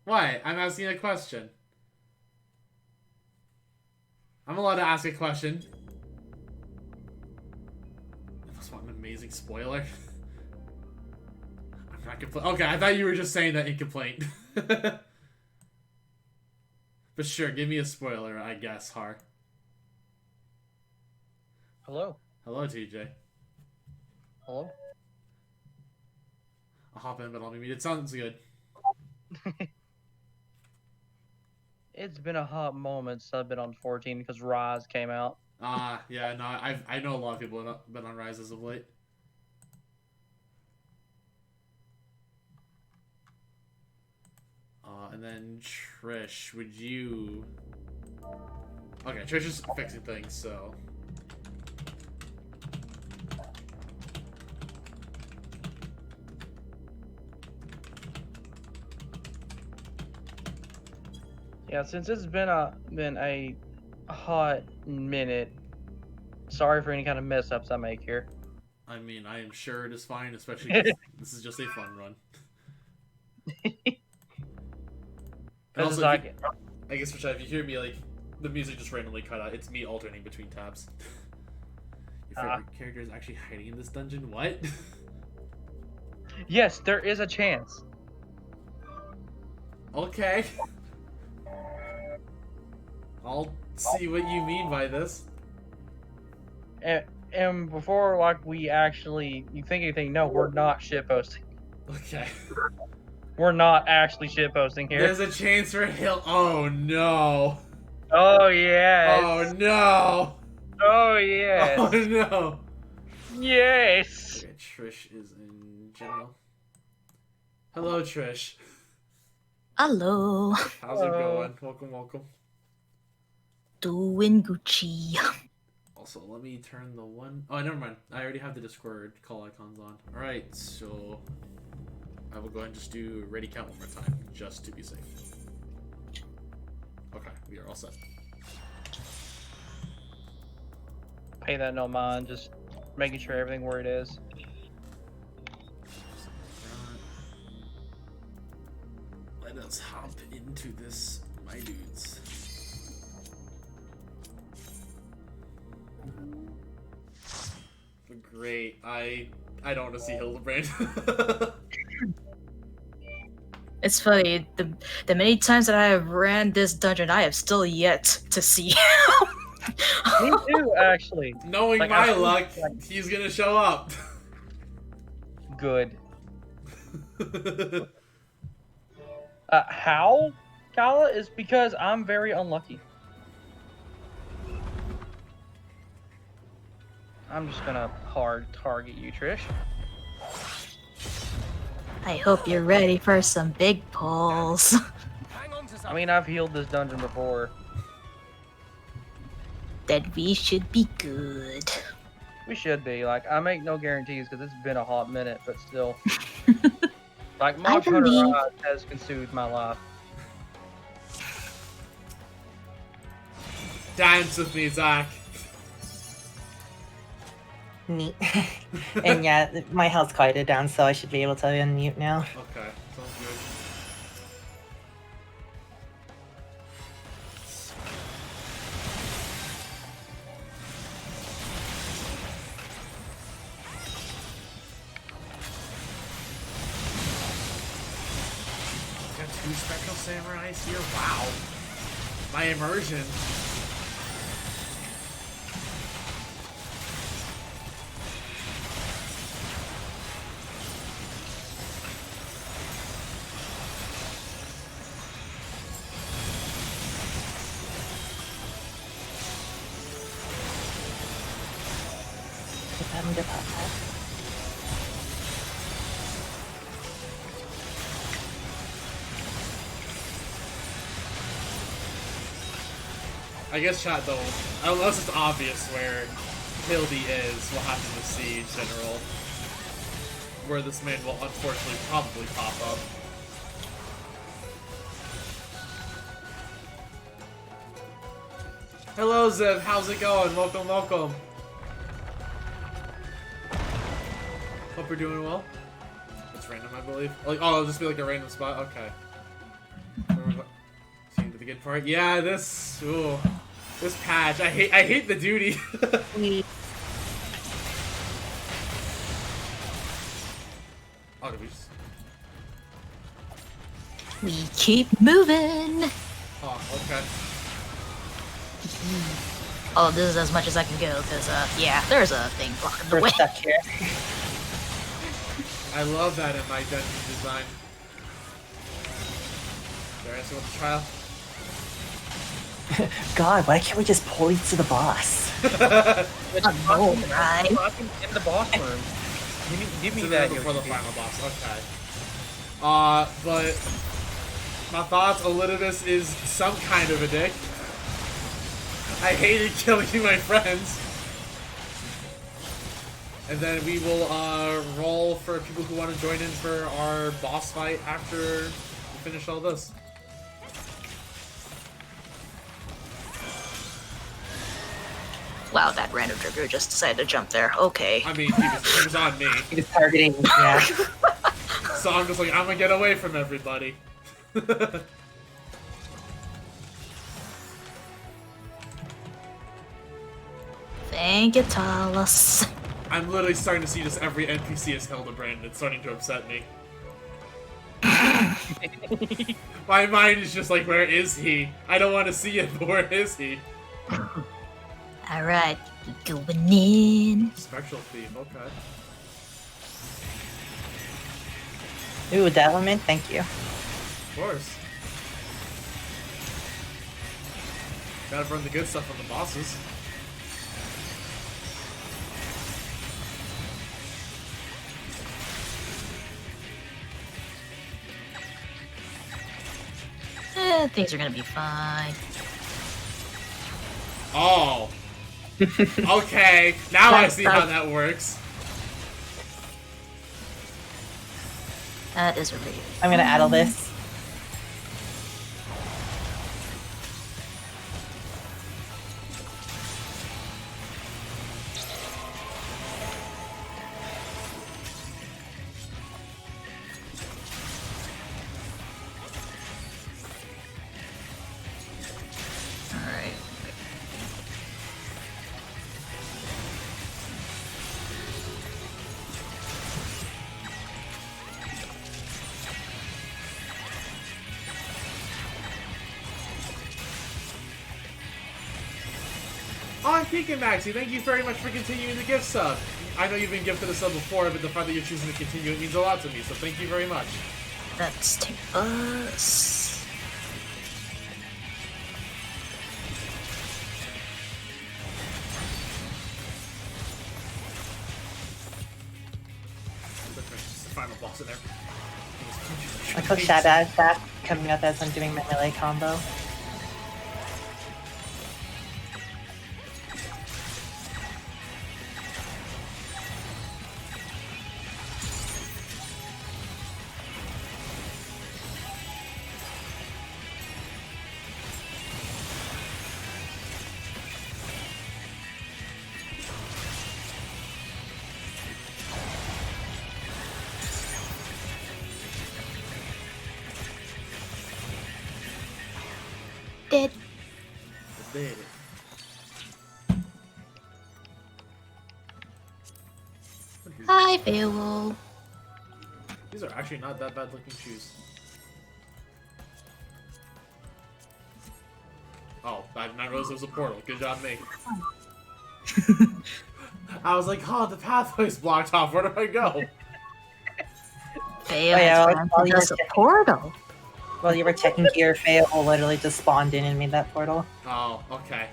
What? I'm asking a question. I'm allowed to ask a question. I just want an amazing spoiler. I'm not complaining. Okay, I thought you were just saying that in complaint. But sure, give me a spoiler, I guess, Har. Hello. Hello, TJ. Hello. I'll hop in, but I'll be muted. Sounds good. It's been a hot moment since I've been on 14 because Rise came out. Yeah, no, I know a lot of people have been on Rise as of late. And then Trish, would you... Okay, Trish is fixing things, so... Yeah, since it's been a hot minute. Sorry for any kind of mess ups I make here. I mean, I am sure it is fine, especially because this is just a fun run. And also, I guess for if you hear me, like, the music just randomly cut out, it's me alternating between tabs. Your favorite character is actually hiding in this dungeon? What? Yes, there is a chance. Okay. I'll see what you mean by this. And before, like, you think anything, no, we're not shitposting. Okay. We're not actually shitposting here. There's a chance for Hill. Oh, no. Oh, yes. Oh, no. Oh, yes. Oh, no. Yes. Okay, Trish is in general. Hello, Trish. Hello. How's it going? Welcome, welcome. Doing Gucci. Also, let me turn the one... Oh, never mind. I already have the Discord call icons on. Alright, so... I will go ahead and just do ready count one more time, just to be safe. Okay, we are all set. Pay that no mind, just making sure everything where it is. Let us hop into this, my dudes. Great. I don't want to see Hildebrand. It's funny, the many times that I have ran this dungeon, I have still yet to see him. Me too, actually. Knowing like, my luck, he's gonna show up. Good. How, Kala, is because I'm very unlucky. I'm just gonna hard target you, Trish. I hope you're ready for some big pulls. I mean, I've healed this dungeon before. Then we should be good. We should be. Like, I make no guarantees because it's been a hot minute, but still. Like, Monster Hunter Rise has consumed my life. Dance with me, Zach. Neat. And yeah, my health's quieted down, so I should be able to unmute now. Okay, sounds good. 2 Spectral Samurais here? Wow. My immersion. Having to pop that. I guess chat though, unless it's obvious where Hildy is, we'll have to just see general where this man will unfortunately probably pop up. Hello Ziv, how's it going? Welcome, welcome. Hope you're doing well. It's random, I believe. Like, oh, it'll just be like a random spot. Okay. See the good part. Yeah, this. Ooh, this patch. I hate the duty. Oh, did we just... We keep moving. Oh, okay. Oh, this is as much as I can go, because, yeah, there's a thing blocking the way. Stuck here. I love that in my dungeon design. Did I answer with the trial? God, why can't we just pull these to the boss? Right? In the boss room. Give me So that before the Yoshi. final boss. Okay. But my thoughts, Elidibus is some kind of a dick. I hated killing my friends. And then we will roll for people who want to join in for our boss fight after we finish all this. Wow, that random trigger just decided to jump there. Okay. I mean, he was on me. He was targeting, yeah. So I'm just like, I'm gonna get away from everybody. Thank you, Talos. I'm literally starting to see just every NPC as Hildebrand. It's starting to upset me. My mind is just like, where is he? I don't want to see him, but where is he? Alright, going in. Spectral Thief, okay. Ooh, Devilment, thank you. Of course. Gotta burn the good stuff on the bosses. Things are gonna be fine. Oh. Okay, now I see how that works. That is a read. I'm gonna add all this. Alright. Oh, I'm peeking, Maxie. Thank you very much for continuing the gift sub. I know you've been gifted a sub before, but the fact that you're choosing to continue, it means a lot to me, so thank you very much. Let's take us. It's the final boss in there. I put Shadow back coming up as I'm doing my melee combo. Dead. Dead. Hi, Beowulf. These are actually not that bad looking shoes. Oh, I did not realize it was a portal. Good job, me. I was like, oh, the pathway's blocked off. Where do I go? Feo has granted us a portal. While you were checking gear, Feo literally just spawned in and made that portal. Oh, okay.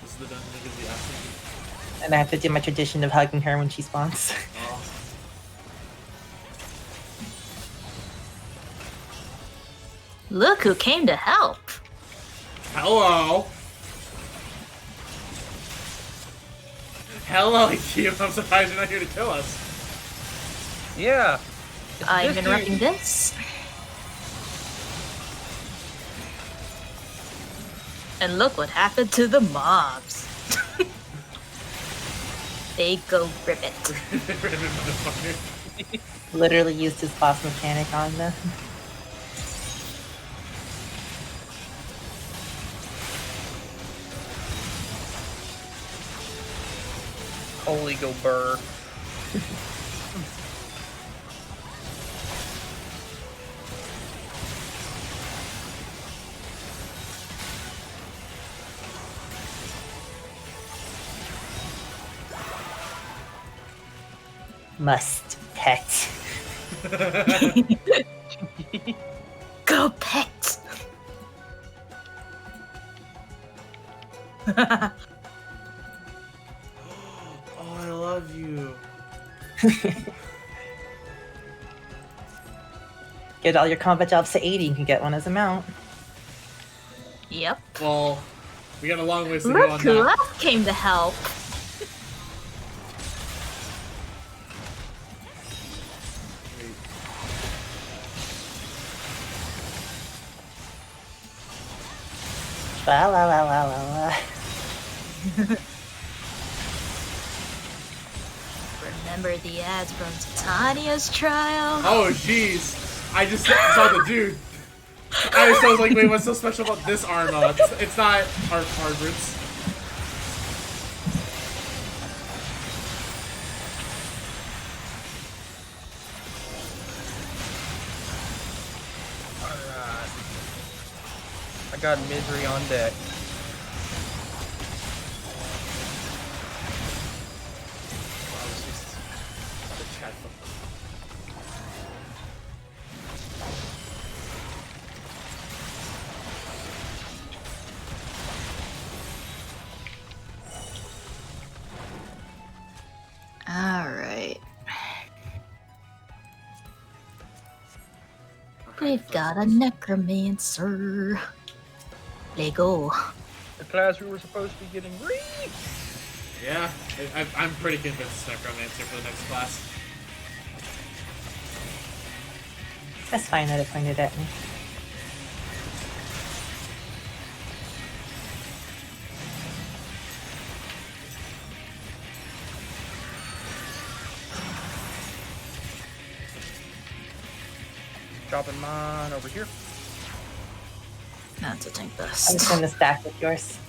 This is the dungeon that gives the action. And I have to do my tradition of hugging her when she spawns. Oh. Look who came to help. Hello. Hello, Q. I'm surprised you're not here to kill us. Yeah. I'm interrupting this. And look what happened to the mobs. They go ribbit. Literally used his boss mechanic on them. Holy go burr. Must pet. Go pet. Oh, I love you. Get all your combat jobs to 80, you can get one as a mount. Yep. Well, we got a long ways to go Look on who that. else came to help. La la la la la la. Remember the ads from Titania's trial? Oh, jeez. I just saw the dude. I was like, wait, what's so special about this Arma? It's not our roots. Alright. I got misery on deck. Alright. We've got a necromancer. Lego. The class we were supposed to be getting read. Yeah, I'm pretty convinced it's Necromancer for the next class. That's fine that it pointed at me. Dropping mine over here. That's a tank I'm best. just gonna stack with yours.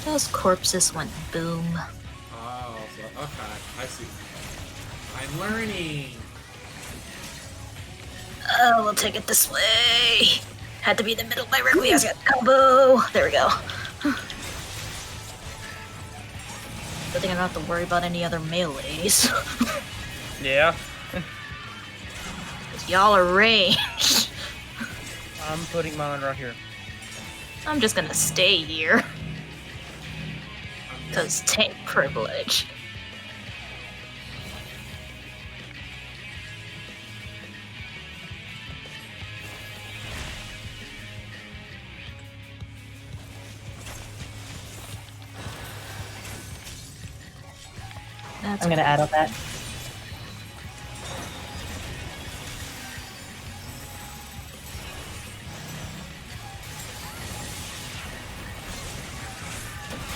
Those corpses went boom. Oh, so, okay, I see. I'm learning. Oh, we'll take it this way. Had to be in the middle of my Requiescat combo. There we go. Good thing I don't have to worry about any other melees. Yeah. Cause y'all are ranged. I'm putting mine right here. I'm just gonna stay here. Cause tank privilege. I'm gonna add all that.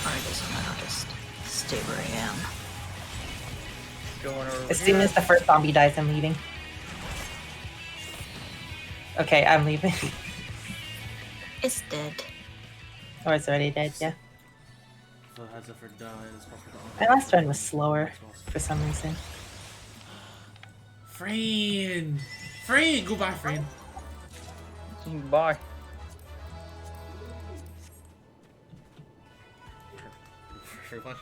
Alright, I'll just stay where I am. Going over As soon here. as the first zombie dies, I'm leaving. Okay, I'm leaving. It's dead. Or it's already dead, yeah. So it has it for done. It's probably My last run was slower for some reason. Frayne! Frayne! Goodbye, Frayne. Bye. Everyone.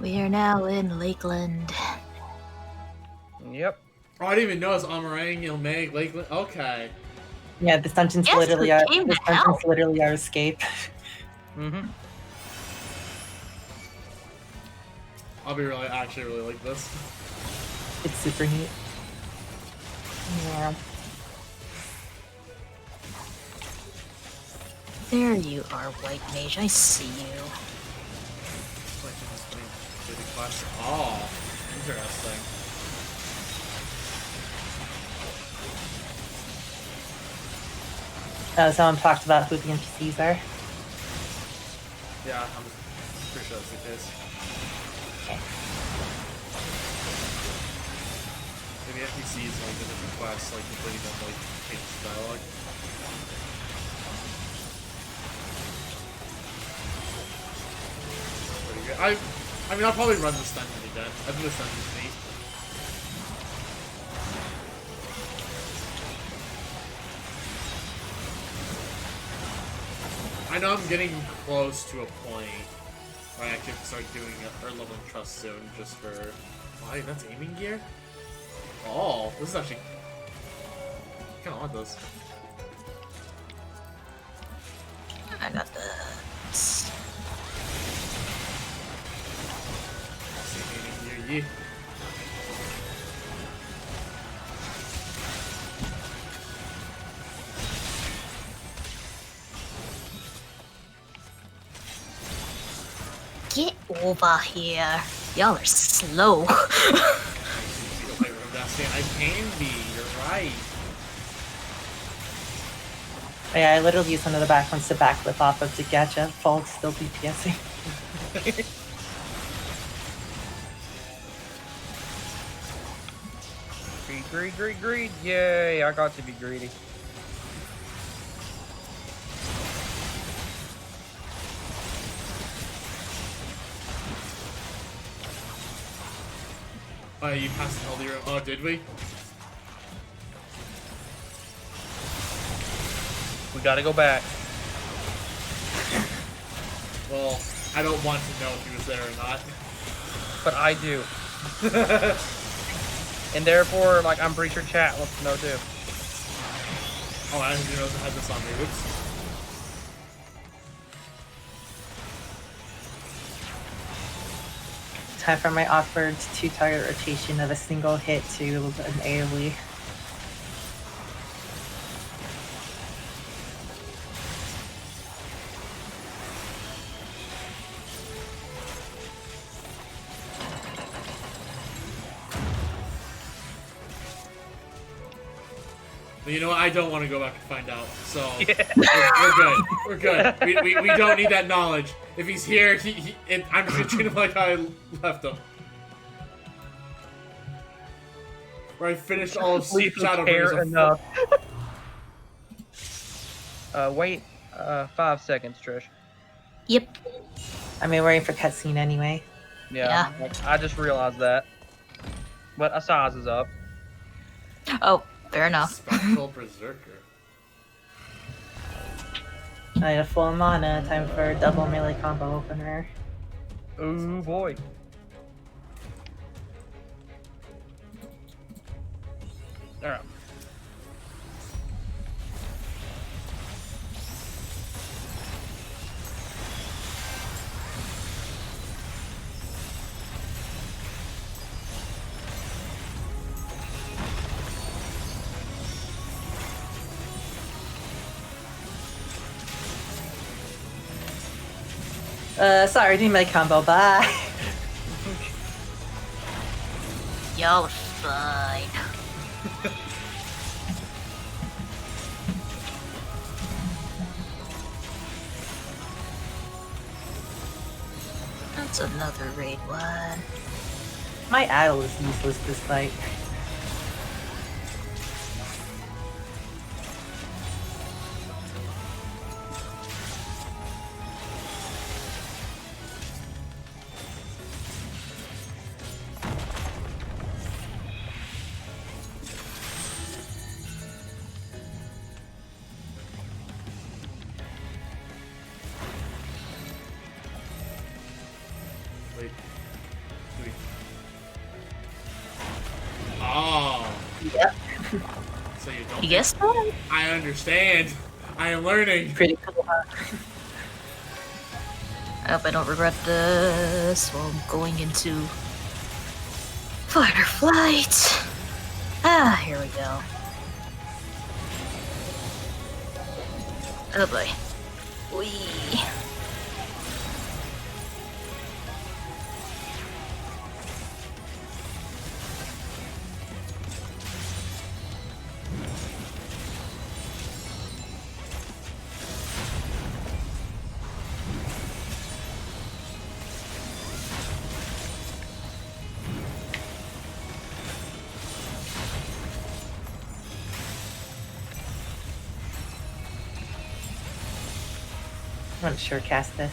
We are now in Lakeland. Yep. Oh, I didn't even notice Amarang, Ilmeg, Lakeland. Okay. Yeah, this dungeon's Yes, literally we our came this to dungeon's help. literally our escape. Mm-hmm. Actually really like this. It's super neat. Yeah. There you are, White Mage. I see you. Oh, interesting. Someone talked about who the NPCs are. Yeah, I'm pretty sure that's the case. Okay. Maybe NPCs like the different quests, like completing them like changes the dialogue. Pretty good. I mean, I'll probably run this dungeon again. I think this dungeon's neat. I know I'm getting close to a point where I can start doing or leveling trust soon, just for. Why? That's aiming gear. Oh, this is actually kind of want this. I got this. Aiming gear, yeah. Get over here. Y'all are slow. I can be, you're right. Yeah, I literally used one of the back ones to backflip off of to catch a fall still DPSing. Greed. Yay, I got to be greedy. Oh, you passed the LD room. Oh, did we? We gotta go back. Well, I don't want to know if he was there or not. But I do. And therefore, like, I'm pretty sure chat wants to know too. Oh, I didn't know I had this on me. Oops. Time for my awkward 2-target rotation of a single hit to an AoE. But you know what? I don't want to go back and find out. So we're good. We're good. We don't need that knowledge. If he's here, I'm just gonna treat him like I left him. Where I finished all of Shadowbringers. Enough. Wait 5 seconds, Trish. Yep. I mean, we're waiting for cutscene anyway. Yeah. Like, I just realized that. But Asaz is up. Oh, fair enough. Spectral Berserker. I need a full mana. Time for a double melee combo opener. Oh boy. Alright. Sorry, didn't make combo. Bye. Y'all are fine. That's another raid one. My idol is useless this fight. Wait. Wait. Oh. Yep. So you don't. You guessed that? I understand. I am learning. Pretty cool, huh? I hope I don't regret this while going into fight or flight. Ah, here we go. Oh boy. Whee. I'm gonna sure cast this.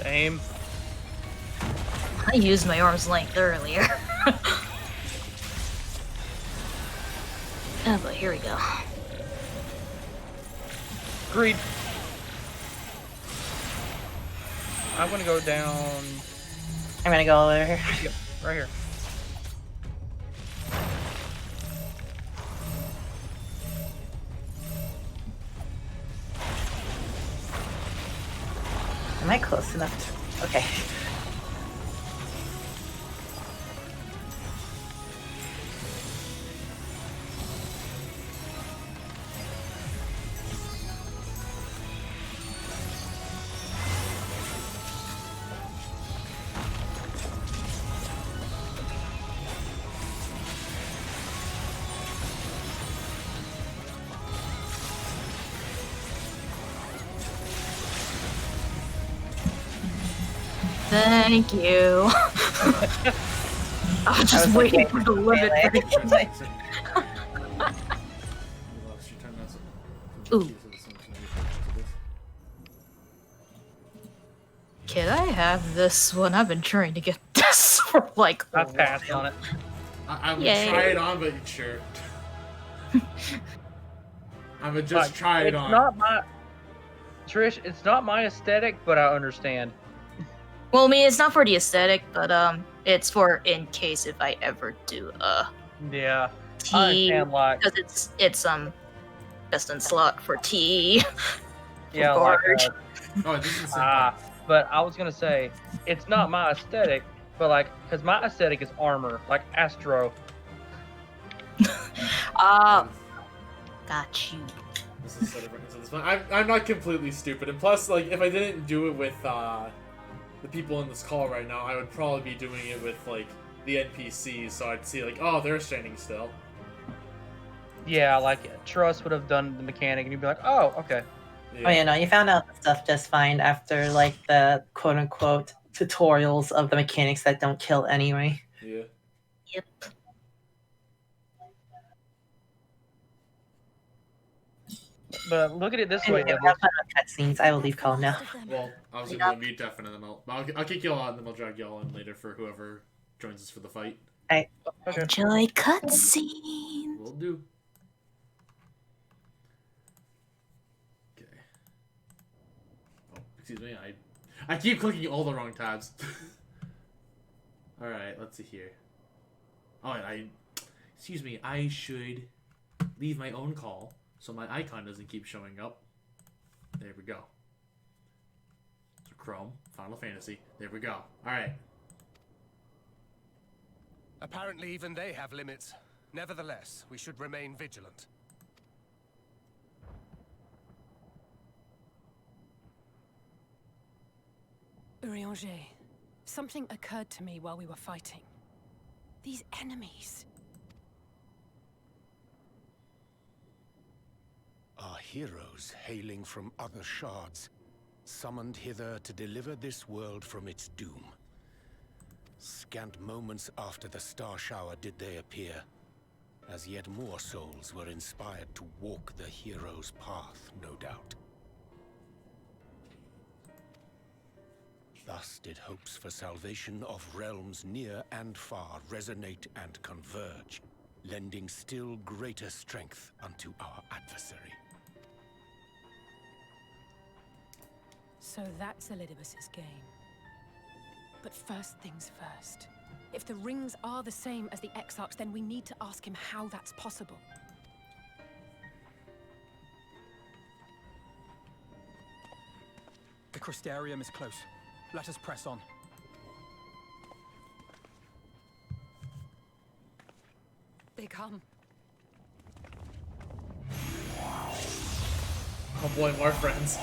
Same. I used my arm's length earlier. Oh boy, here we go. Agreed. I'm gonna go down. I'm gonna go over here. Yep, right here. Am I close enough to... Okay. Thank you. I was just waiting for the limit. Ooh. Can I have this one? I've been trying to get this for like I passed on it. I would Yay. try it on, but sure. I would just try it it's on. Not my Trish, it's not my aesthetic, but I understand. Well, I mean, it's not for the aesthetic, but it's for in case if I ever do Yeah. tea, I understand, like, because it's best in slot for tea. yeah, Guard. Oh, this is but I was gonna say it's not my aesthetic, but like, cause my aesthetic is armor, like Astro. Got you. This is Shadowbringers at this point. I'm not completely stupid, and plus, like, if I didn't do it with the people in this call right now, I would probably be doing it with like the NPCs, so I'd see like, oh, they're standing still. Yeah, like Trust would have done the mechanic, and you'd be like, oh, okay. Yeah. Oh, you know, you found out the stuff just fine after like the quote-unquote tutorials of the mechanics that don't kill anyway. Yeah. Yep. But look at it this way, Anyway, Nibbler. have fun with cutscenes. I will leave call now. Well, I was gonna mute deafen, and then I'll kick y'all out, and then I'll drag y'all in later for whoever joins us for the fight. Okay. Enjoy cutscene. Will do. Okay. Oh, excuse me. I keep clicking all the wrong tabs. All right. Let's see here. Oh, excuse me. I should leave my own call so my icon doesn't keep showing up. There we go. So Chrome, Final Fantasy. There we go. All right. Apparently even they have limits. Nevertheless, we should remain vigilant. Urianger, something occurred to me while we were fighting. These enemies. Are heroes hailing from other shards, summoned hither to deliver this world from its doom. Scant moments after the star shower did they appear, as yet more souls were inspired to walk the hero's path, no doubt. Thus did hopes for salvation of realms near and far resonate and converge, lending still greater strength unto our adversary. So that's Elidibus's game. But first things first. If the rings are the same as the Exarchs, then we need to ask him how that's possible. The Crystarium is close. Let us press on. They come. Oh boy, more friends.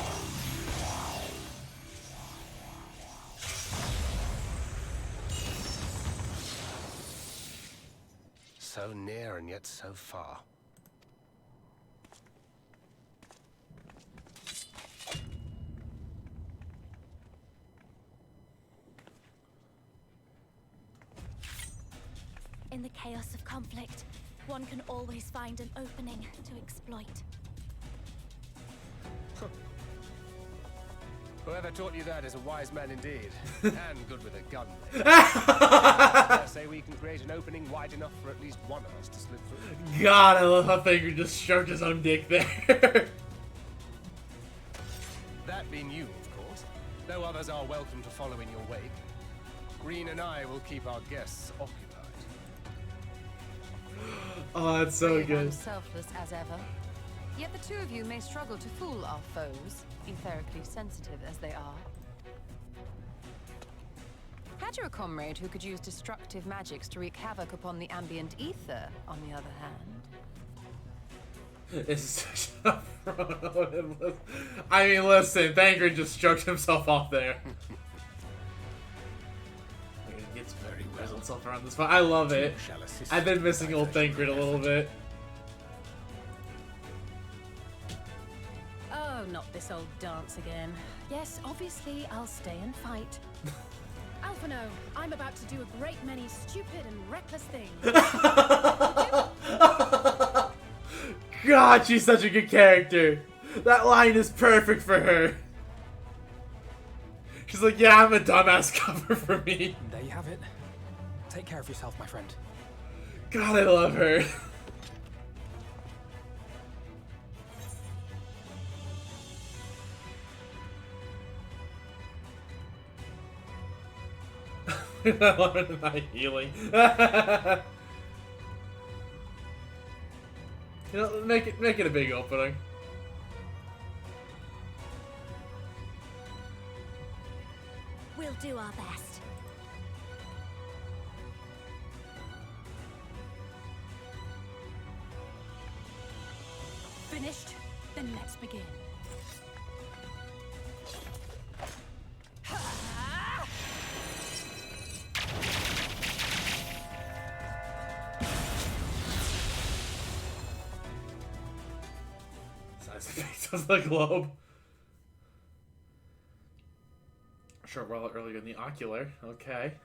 So near and yet so far. In the chaos of conflict, one can always find an opening to exploit. Whoever taught you that is a wise man indeed. And good with a gun. I say we can create an opening wide enough for at least one of us to slip through. God, I love how Thancred just stroked his own dick there. That being you, of course. No others are welcome to follow in your wake. Green and I will keep our guests occupied. Oh, that's so Brave good. and selfless as ever. Yet the two of you may struggle to fool our foes, etherically sensitive as they are. Had you a comrade who could use destructive magics to wreak havoc upon the ambient ether, on the other hand? It's such a fraud. I mean, listen, Thancred just stroked himself off there. He gets very well himself around this fight. I love it. I've been missing old Thancred a little bit. Oh, not this old dance again. Yes, obviously I'll stay and fight. Alphino, I'm about to do a great many stupid and reckless things. God, she's such a good character. That line is perfect for her. She's like, yeah, I'm a dumbass cover for me. There you have it. Take care of yourself, my friend. God, I love her. I love it, not healing. You know, make it a big opening. We'll do our best. Finished? Then let's begin. Size effects of the globe. Sure, well, earlier in the ocular. Okay.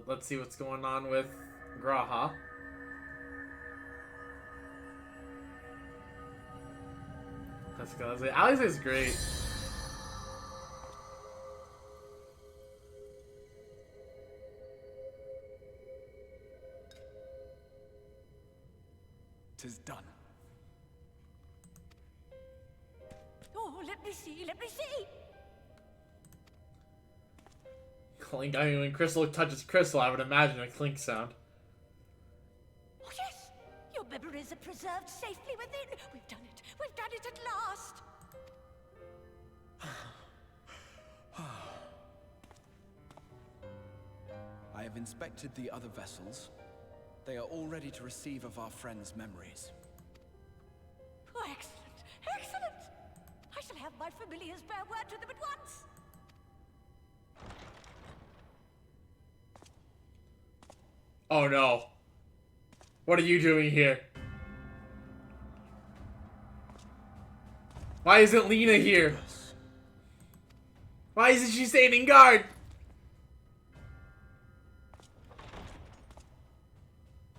Let's see what's going on with Graha. That's good. Alex is great. Tis done. Oh, let me see, let me see. Clink. I mean, when Crystal touches Crystal, I would imagine a clink sound. Oh, yes. Your memories are preserved safely within. We've done it. We've done it at last. I have inspected the other vessels. They are all ready to receive of our friends' memories. Oh, excellent. Excellent. I shall have my familiars bear word to them at once. Oh no. What are you doing here? Why isn't Lena here? Why isn't she standing guard?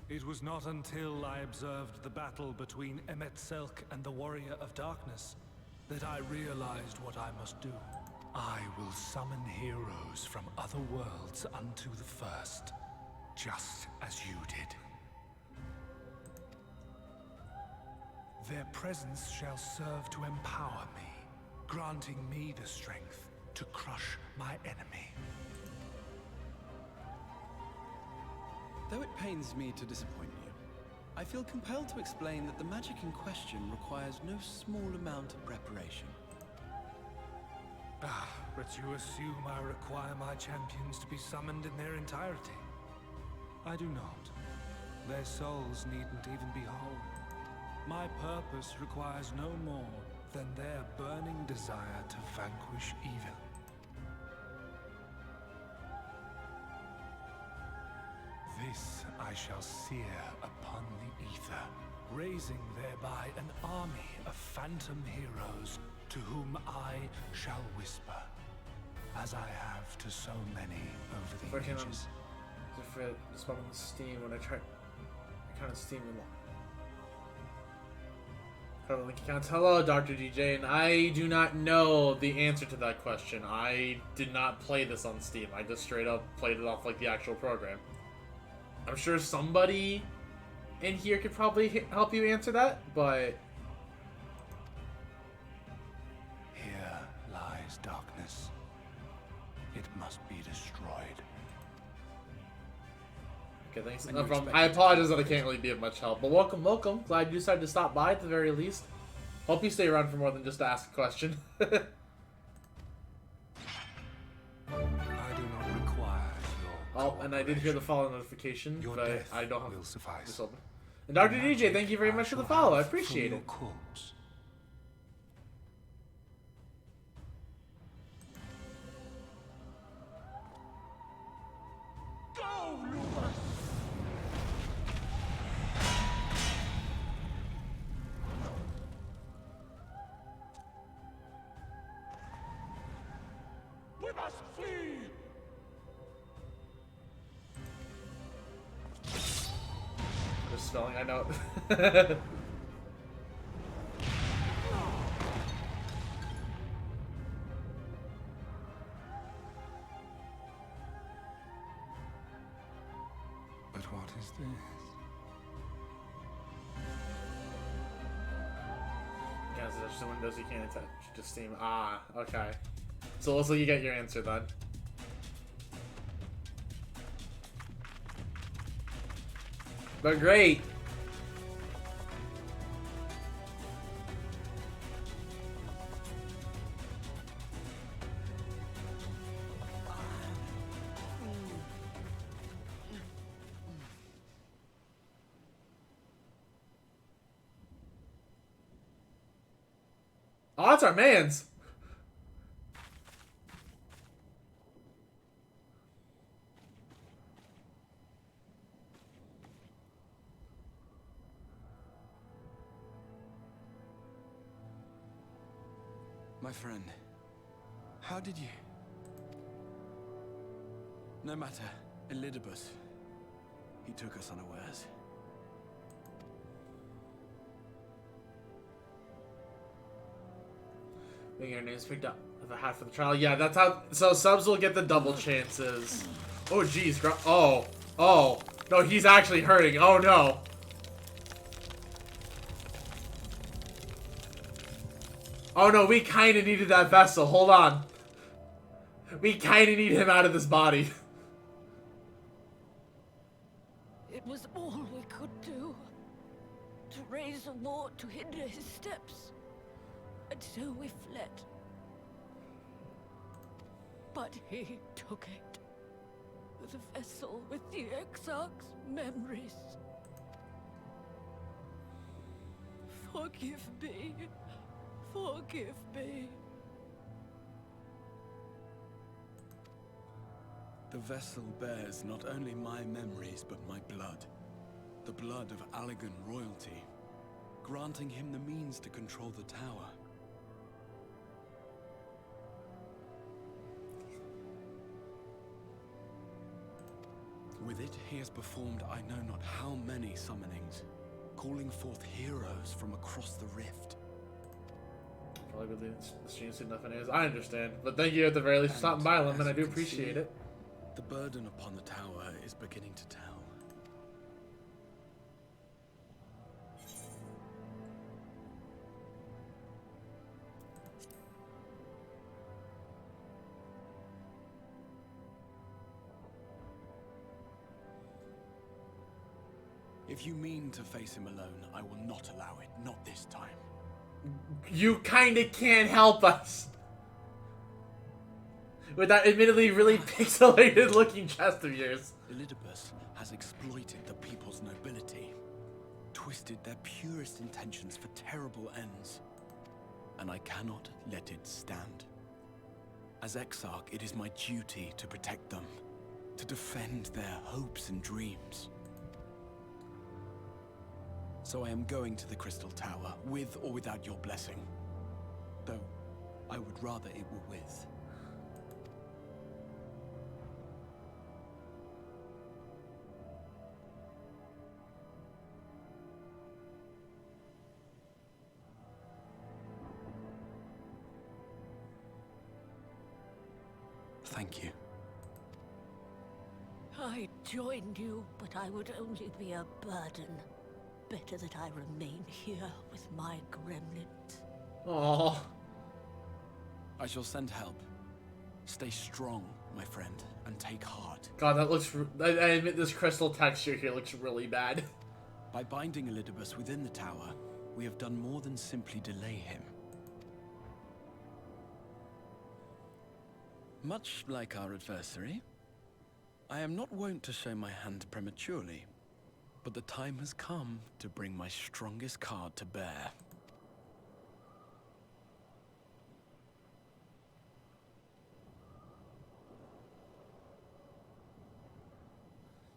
It was not until I observed the battle between Emet-Selch and the Warrior of Darkness that I realized what I must do. I will summon heroes from other worlds unto the first, just as you did. Their presence shall serve to empower me, granting me the strength to crush my enemy. Though it pains me to disappoint you, I feel compelled to explain that the magic in question requires no small amount of preparation. Ah, but you assume I require my champions to be summoned in their entirety. I do not. Their souls needn't even be whole. My purpose requires no more than their burning desire to vanquish evil. This I shall sear upon the ether, raising thereby an army of phantom heroes to whom I shall whisper, as I have to so many over the ages. For spamming Steam when I kind of Steam them all. Link accounts. Hello, Dr. DJ, and I do not know the answer to that question. I did not play this on Steam. I just straight up played it off like the actual program. I'm sure somebody in here could probably help you answer that, but here lies darkness. It must be destroyed. Okay, thanks. No problem. I apologize that I can't really be of much help, but welcome, welcome. Glad you decided to stop by at the very least. Hope you stay around for more than just to ask a question. I do not require your. Oh, and I did hear the follow notification, Your but death I don't have will suffice. this open. And Dr. DJ, thank you very much for the follow. I appreciate it. Corpse. Go, Lumos! We must flee! Just spelling, I know. But what is this? Yeah, so there's the windows you can't attach to Steam. Ah, okay. So let's let you get your answer then. But great. Oh, that's our man's. My friend, how did you... No matter, Elidibus, he took us unawares. Being your name's picked up with a hat for the trial. Yeah, that's how. So subs will get the double chances. Oh, jeez. Oh. Oh. No, he's actually hurting. Oh, no. Oh, no. We kind of needed that vessel. Hold on. We kind of need him out of this body. It was all we could do. To raise a war to hinder his steps. And so we fled. But he took it. The vessel with the Exarch's memories. Forgive me. Forgive me. The vessel bears not only my memories, but my blood. The blood of Allegan royalty, granting him the means to control the tower. With it, he has performed I know not how many summonings, calling forth heroes from across the rift. Probably believe the stream's enough anyways. I understand. But thank you at the very least for stopping by, Lemon. I do appreciate it. The burden upon the tower is beginning to tell. If you mean to face him alone, I will not allow it. Not this time. You kinda can't help us. With that admittedly really pixelated looking chest of yours. Elidibus has exploited the people's nobility, twisted their purest intentions for terrible ends, and I cannot let it stand. As Exarch, it is my duty to protect them, to defend their hopes and dreams. So I am going to the Crystal Tower, with or without your blessing. Though, I would rather it were with. Thank you. I joined you, but I would only be a burden. Better that I remain here with my gremlins. Aww. I shall send help. Stay strong, my friend, and take heart. God, that looks... I admit this crystal texture here looks really bad. By binding Elidibus within the tower, we have done more than simply delay him. Much like our adversary, I am not wont to show my hand prematurely, but the time has come to bring my strongest card to bear.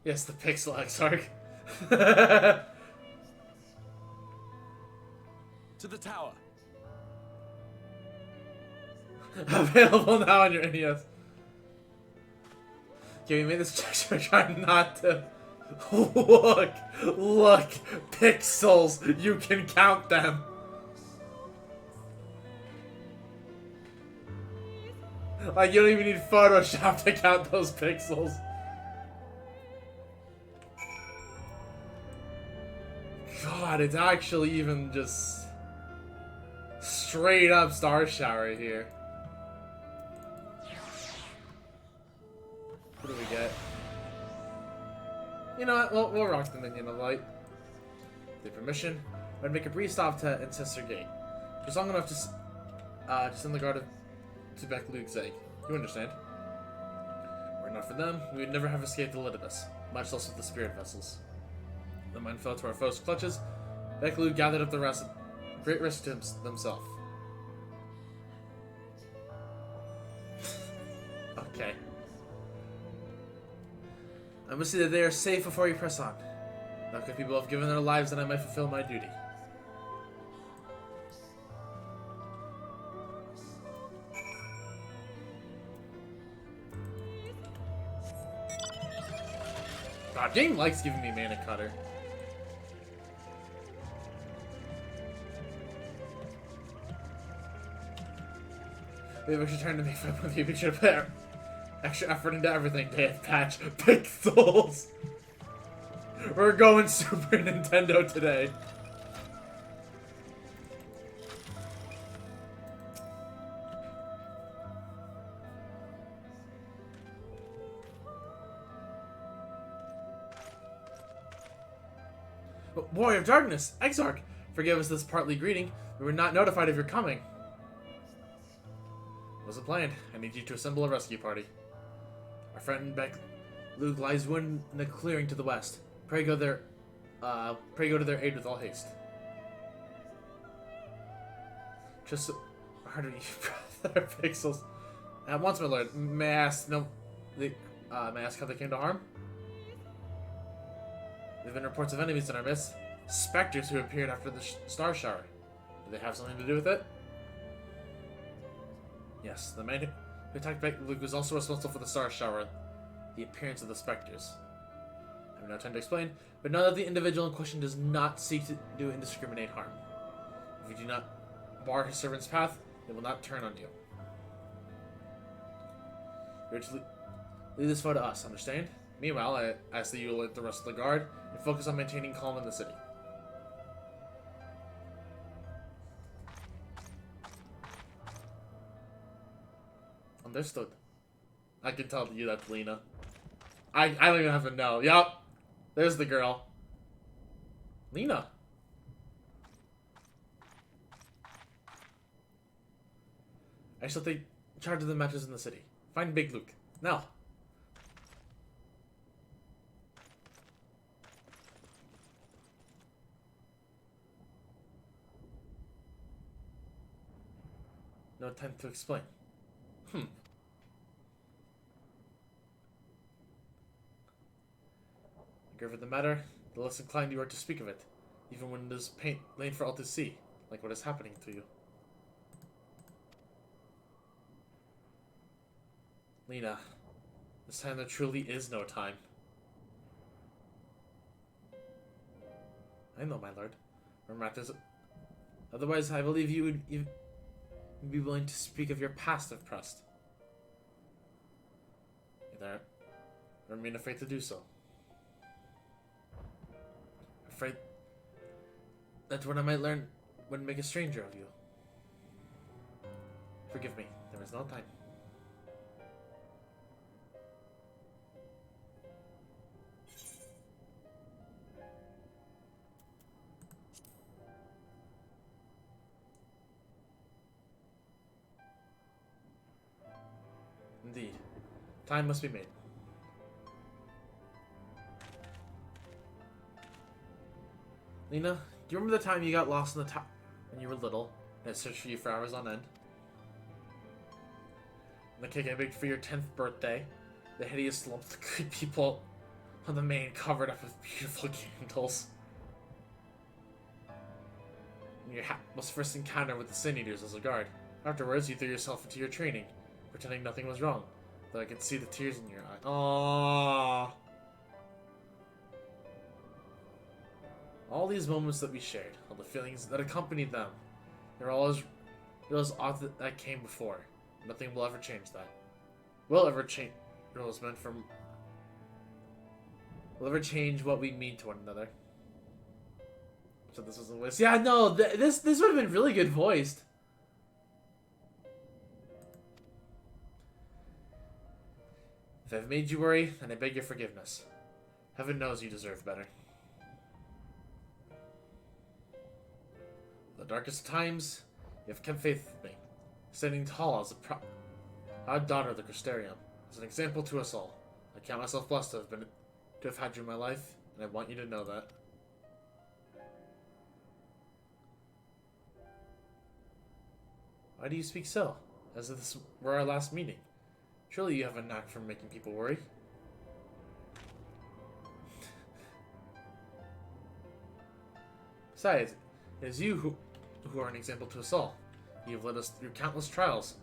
Yes, the Pixel Exarch. To the tower! Available now on your NES. Okay, we made this gesture trying not to... Look! Look! Pixels! You can count them! Like, you don't even need Photoshop to count those pixels. God, it's actually even just... straight up Star Shower here. What do we get? You know what? We'll rock the Minion of Light. With permission, I'd make a brief stop to Ancestor Gate. Just long enough to send the guard to Beck-Luke's egg. You understand? Were it not for them, we would never have escaped Elidibus, much less with the spirit vessels. The mine fell to our foes' clutches. Beck-Luke gathered up the rest, great risk to themselves. Okay. I must see that they are safe before you press on. Not good people have given their lives, and I might fulfill my duty. God, game likes giving me mana cutter. We have extra time to make fun with you. We should put extra effort into everything. Day of patch pixels. We're going Super Nintendo today. Warrior of Darkness, Exarch, forgive us this partly greeting. We were not notified of your coming. Wasn't planned. I need you to assemble a rescue party. Our friend Beck-Luke lies wounded in a clearing to the west. Pray go to their aid with all haste. Just harder you brother pixels. Once, my lord, may I ask how they came to harm? There have been reports of enemies in our midst. Spectres who appeared after the star shower. Do they have something to do with it? Yes, the man who attacked Beck-Luke was also responsible for the star shower, the appearance of the specters. I have no time to explain, but know that the individual in question does not seek to do indiscriminate harm. If you do not bar his servant's path, they will not turn on you. You're to leave this foe to us, understand? Meanwhile, I ask that you alert the rest of the guard and focus on maintaining calm in the city. Understood. I can tell you that's Lena. I don't even have to know. Yup. There's the girl. Lena! I shall take charge of the matters in the city. Find Big Luke. Now! No time to explain. Grave of the matter, the less inclined you are to speak of it, even when it is plain for all to see, like what is happening to you. Lena, this time there truly is no time. I know, my lord. Or matters. Otherwise, I believe you would even be willing to speak of your past if pressed. Either remain afraid to do so. Afraid that what I might learn would make a stranger of you. Forgive me, there is no time. Indeed. Time must be made. Lena, do you remember the time you got lost in the tower when you were little and I searched for you for hours on end? And the cake I baked for your 10th birthday, the hideous lumps of creep people on the main covered up with beautiful candles. And your was first encounter with the Sin Eaters as a guard. Afterwards, you threw yourself into your training, pretending nothing was wrong, though I could see the tears in your eyes. Aww. All these moments that we shared, all the feelings that accompanied them, they're all as real as all that came before. Nothing will ever change that. Will ever change what we mean to one another. So this was a list. Yeah, no, this would have been really good voiced. If I've made you worry, then I beg your forgiveness. Heaven knows you deserve better. The darkest times, you have kept faith with me, standing tall as a proud daughter of the Crystarium, as an example to us all. I count myself blessed to have had you in my life, and I want you to know that. Why do you speak so, as if this were our last meeting? Surely you have a knack for making people worry. Besides, it is you who are an example to us all. You have led us through countless trials,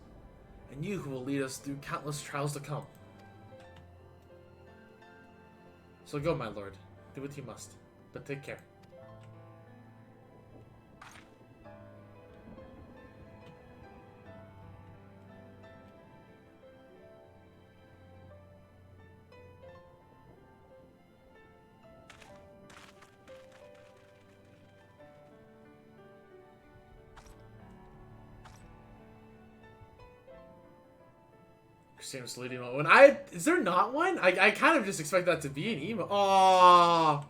and you who will lead us through countless trials to come. So go, my lord. Do what you must, but take care. Seems leading one. Is there not one? I kind of just expect that to be an emo. Aww.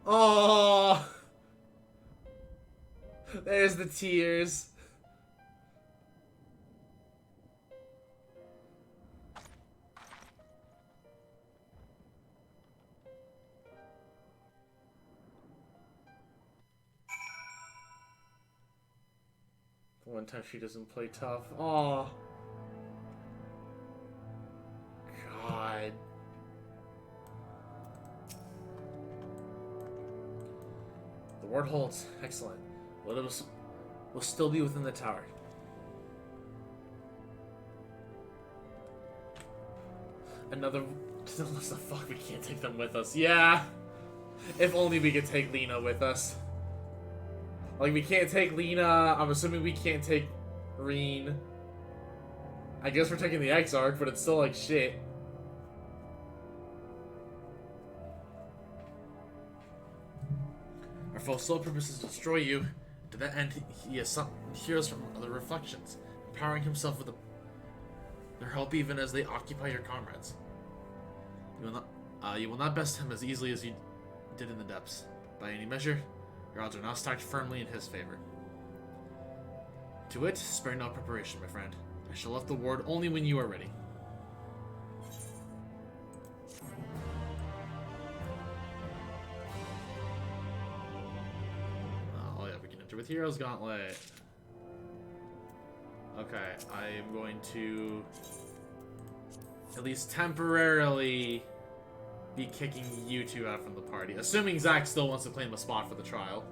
Aww. There's the tears. The one time she doesn't play tough. Aww. God. The ward holds. Excellent. Little will still be within the tower. Another... What the fuck? We can't take them with us. Yeah! If only we could take Lena with us. Like, we can't take Lena. I'm assuming we can't take Reen. I guess we're taking the X-Arc, but it's still like shit. Our foe's sole purpose is to destroy you. To that end, he has some heroes from other reflections, empowering himself with their help even as they occupy your comrades. You will not best him as easily as you did in the depths. By any measure, your odds are now stacked firmly in his favor. To it, spare no preparation, my friend. I shall lift the ward only when you are ready. Oh yeah, we can enter with Hero's Gauntlet. Okay, I am going to at least temporarily be kicking you two out from the party, assuming Zach still wants to claim a spot for the trial.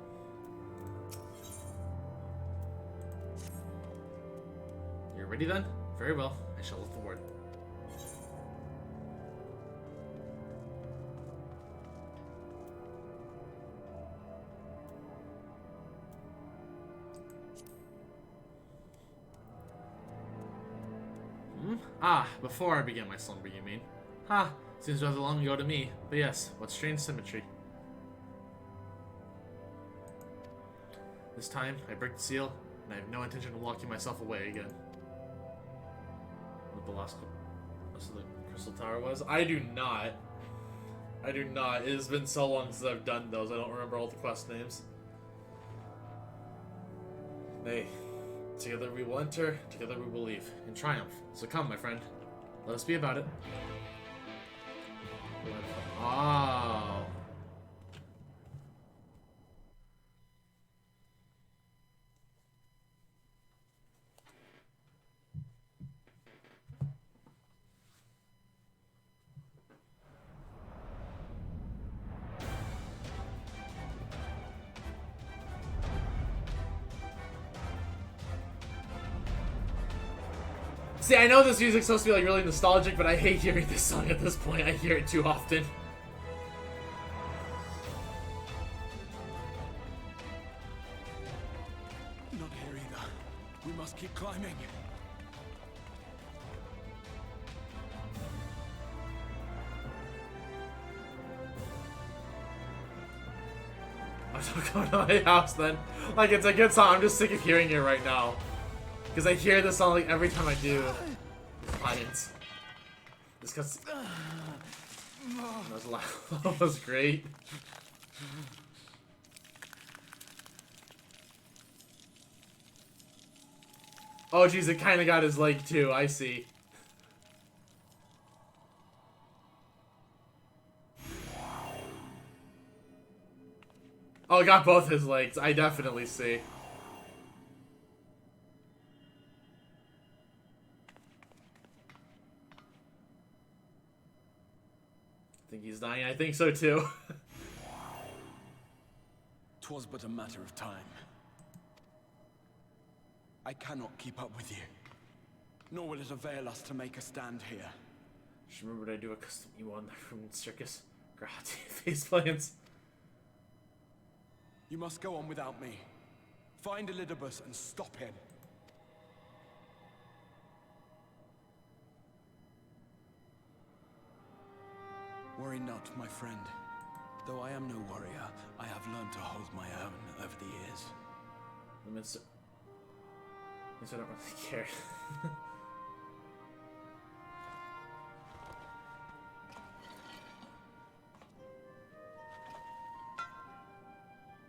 You're ready then? Very well. I shall lift the ward. Ah, before I begin my slumber, you mean? Ha! Seems rather long ago to me. But yes, what strange symmetry. This time, I break the seal, and I have no intention of locking myself away again. What the last of the Crystal Tower was? I do not. I do not. It has been so long since I've done those, I don't remember all the quest names. Nay, together we will enter, together we will leave, in triumph. So come, my friend. Let us be about it. Oh. See, I know this music's supposed to be like really nostalgic, but I hate hearing this song at this point. I hear it too often. Not here either. We must keep climbing. I'm not going to my house then. Like, it's a good song. I'm just sick of hearing it right now. Because I hear this song like every time I do Lions. Just because that was loud. That was great. Oh geez, it kind of got his leg too. I see. Oh, it got both his legs. I definitely see. I think he's dying. I think so too. 'Twas but a matter of time. I cannot keep up with you, nor will it avail us to make a stand here. Just remembered I do a custom E1 from Circus. Gratis face plants. You must go on without me. Find Elidibus and stop him. Worry not, my friend. Though I am no warrior, I have learned to hold my own over the years. I don't really care.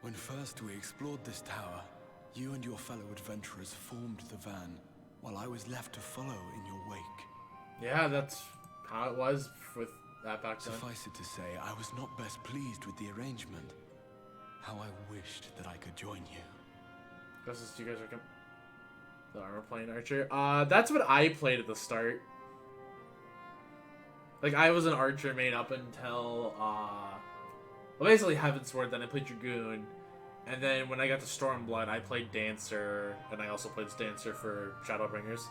When first we explored this tower, you and your fellow adventurers formed the van, while I was left to follow in your wake. Yeah, that's how it was with that back then. Suffice it to say, I was not best pleased with the arrangement. How I wished that I could join you. Because you guys are the armor plane archer. That's what I played at the start. Like, I was an archer main up until, well, basically Heavensward, then I played Dragoon, and then when I got to Stormblood, I played Dancer, and I also played Dancer for Shadowbringers.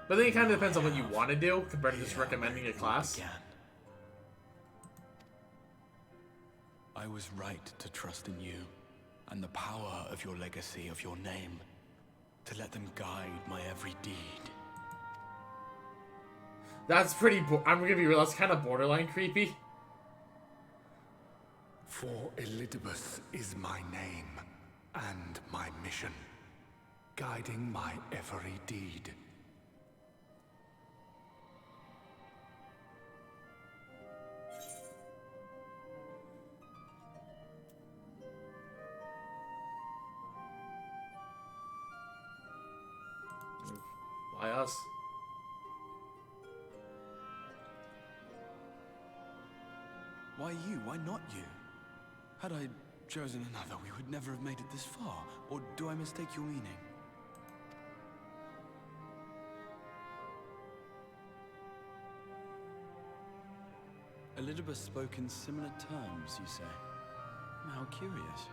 But then it kind of depends on what you want to do, compared to just recommending a class. I was right to trust in you, and the power of your legacy, of your name, to let them guide my every deed. That's pretty, I'm gonna be real, that's kind of borderline creepy. For Elidibus is my name, and my mission, guiding my every deed. Why us? Why you? Why not you? Had I chosen another, we would never have made it this far. Or do I mistake your meaning? Elizabeth spoke in similar terms, you say? How curious.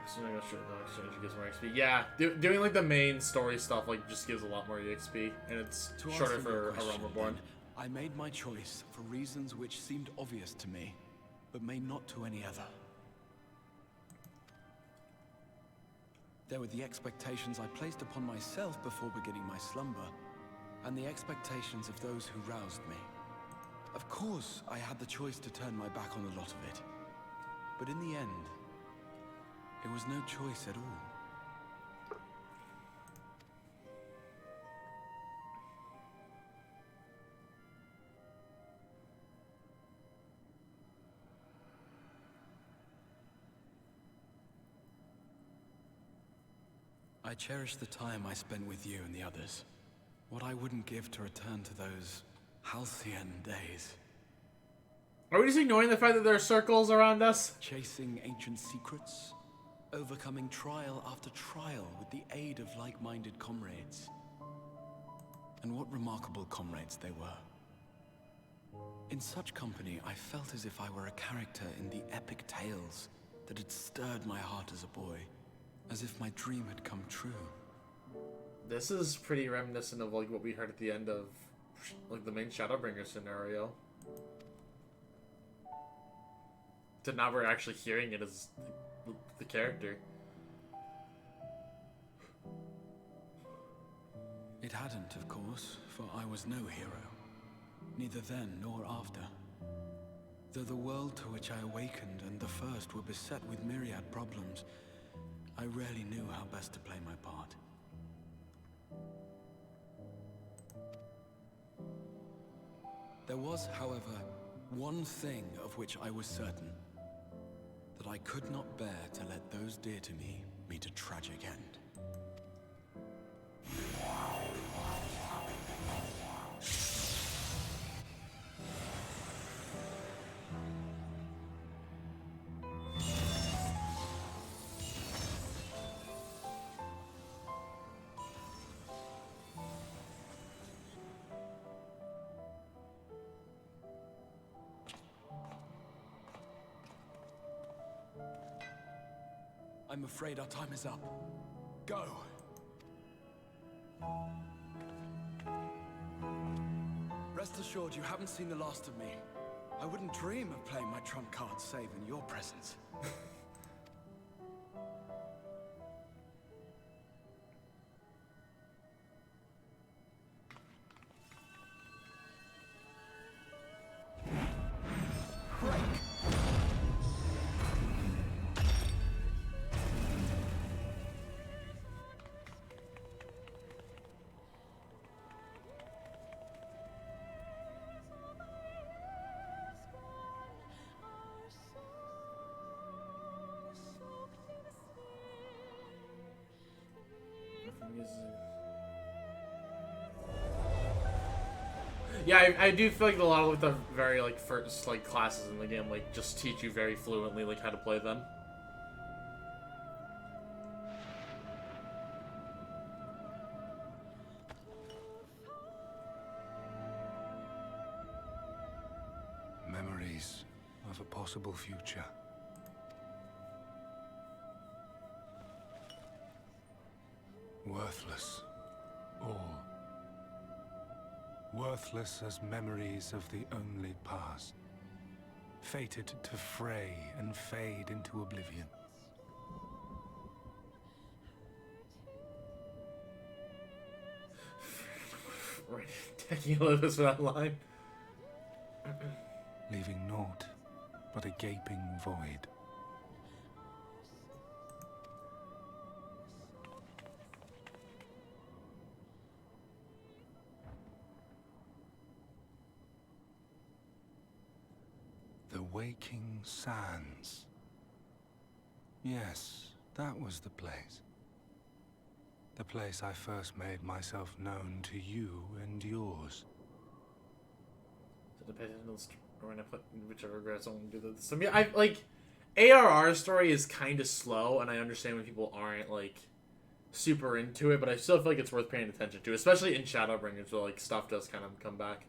So I got short exchange gives more XP. Yeah, doing like the main story stuff like just gives a lot more XP, and it's shorter for A Realm Reborn. I made my choice for reasons which seemed obvious to me, but may not to any other. There were the expectations I placed upon myself before beginning my slumber, and the expectations of those who roused me. Of course, I had the choice to turn my back on a lot of it, but in the end, it was no choice at all. I cherish the time I spent with you and the others. What I wouldn't give to return to those halcyon days. Are we just ignoring the fact that there are circles around us? Chasing ancient secrets, overcoming trial after trial with the aid of like-minded comrades. And what remarkable comrades they were. In such company, I felt as if I were a character in the epic tales that had stirred my heart as a boy, as if my dream had come true. This is pretty reminiscent of like what we heard at the end of like the main Shadowbringer scenario. To now we're actually hearing it as the character. It hadn't, of course, for I was no hero. Neither then nor after. Though the world to which I awakened and the first were beset with myriad problems, I rarely knew how best to play my part. There was, however, one thing of which I was certain. That I could not bear to let those dear to me meet a tragic end. I'm afraid our time is up. Go! Rest assured, you haven't seen the last of me. I wouldn't dream of playing my trump card save in your presence. Yeah, I do feel like a lot of the very like first like classes in the game like just teach you very fluently like how to play them. Memories of a possible future. Worthless. All. Worthless as memories of the only past. Fated to fray and fade into oblivion. Right, taking a little bit for that line. Leaving naught but a gaping void. The Waking Sands. Yes, that was the place. The place I first made myself known to you and yours. So depending on when I put whichever regrets I want to do this. I mean, I like ARR's story is kind of slow, and I understand when people aren't like super into it, but I still feel like it's worth paying attention to, especially in Shadowbringers, where like stuff does kind of come back.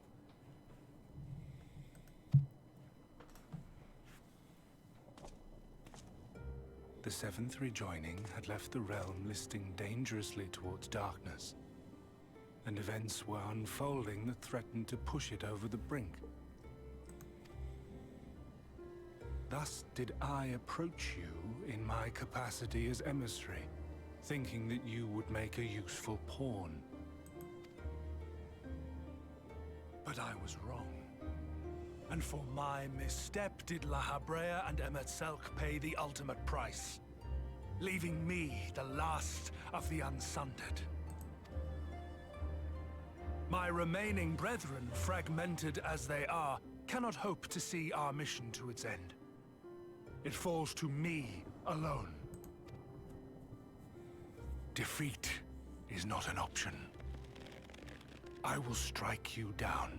The Seventh Rejoining had left the realm listing dangerously towards darkness, and events were unfolding that threatened to push it over the brink. Thus did I approach you in my capacity as emissary, thinking that you would make a useful pawn. But I was wrong. And for my misstep did La Habrea and Emet-Selch pay the ultimate price, leaving me the last of the Unsundered. My remaining brethren, fragmented as they are, cannot hope to see our mission to its end. It falls to me alone. Defeat is not an option. I will strike you down.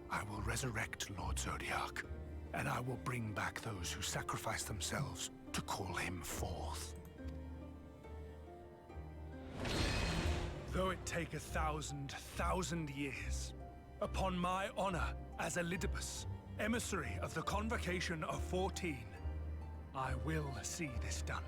I will resurrect Lord Zodiac, and I will bring back those who sacrifice themselves to call him forth. Though it take 1,000 years, upon my honor as Elidibus, emissary of the Convocation of 14, I will see this done.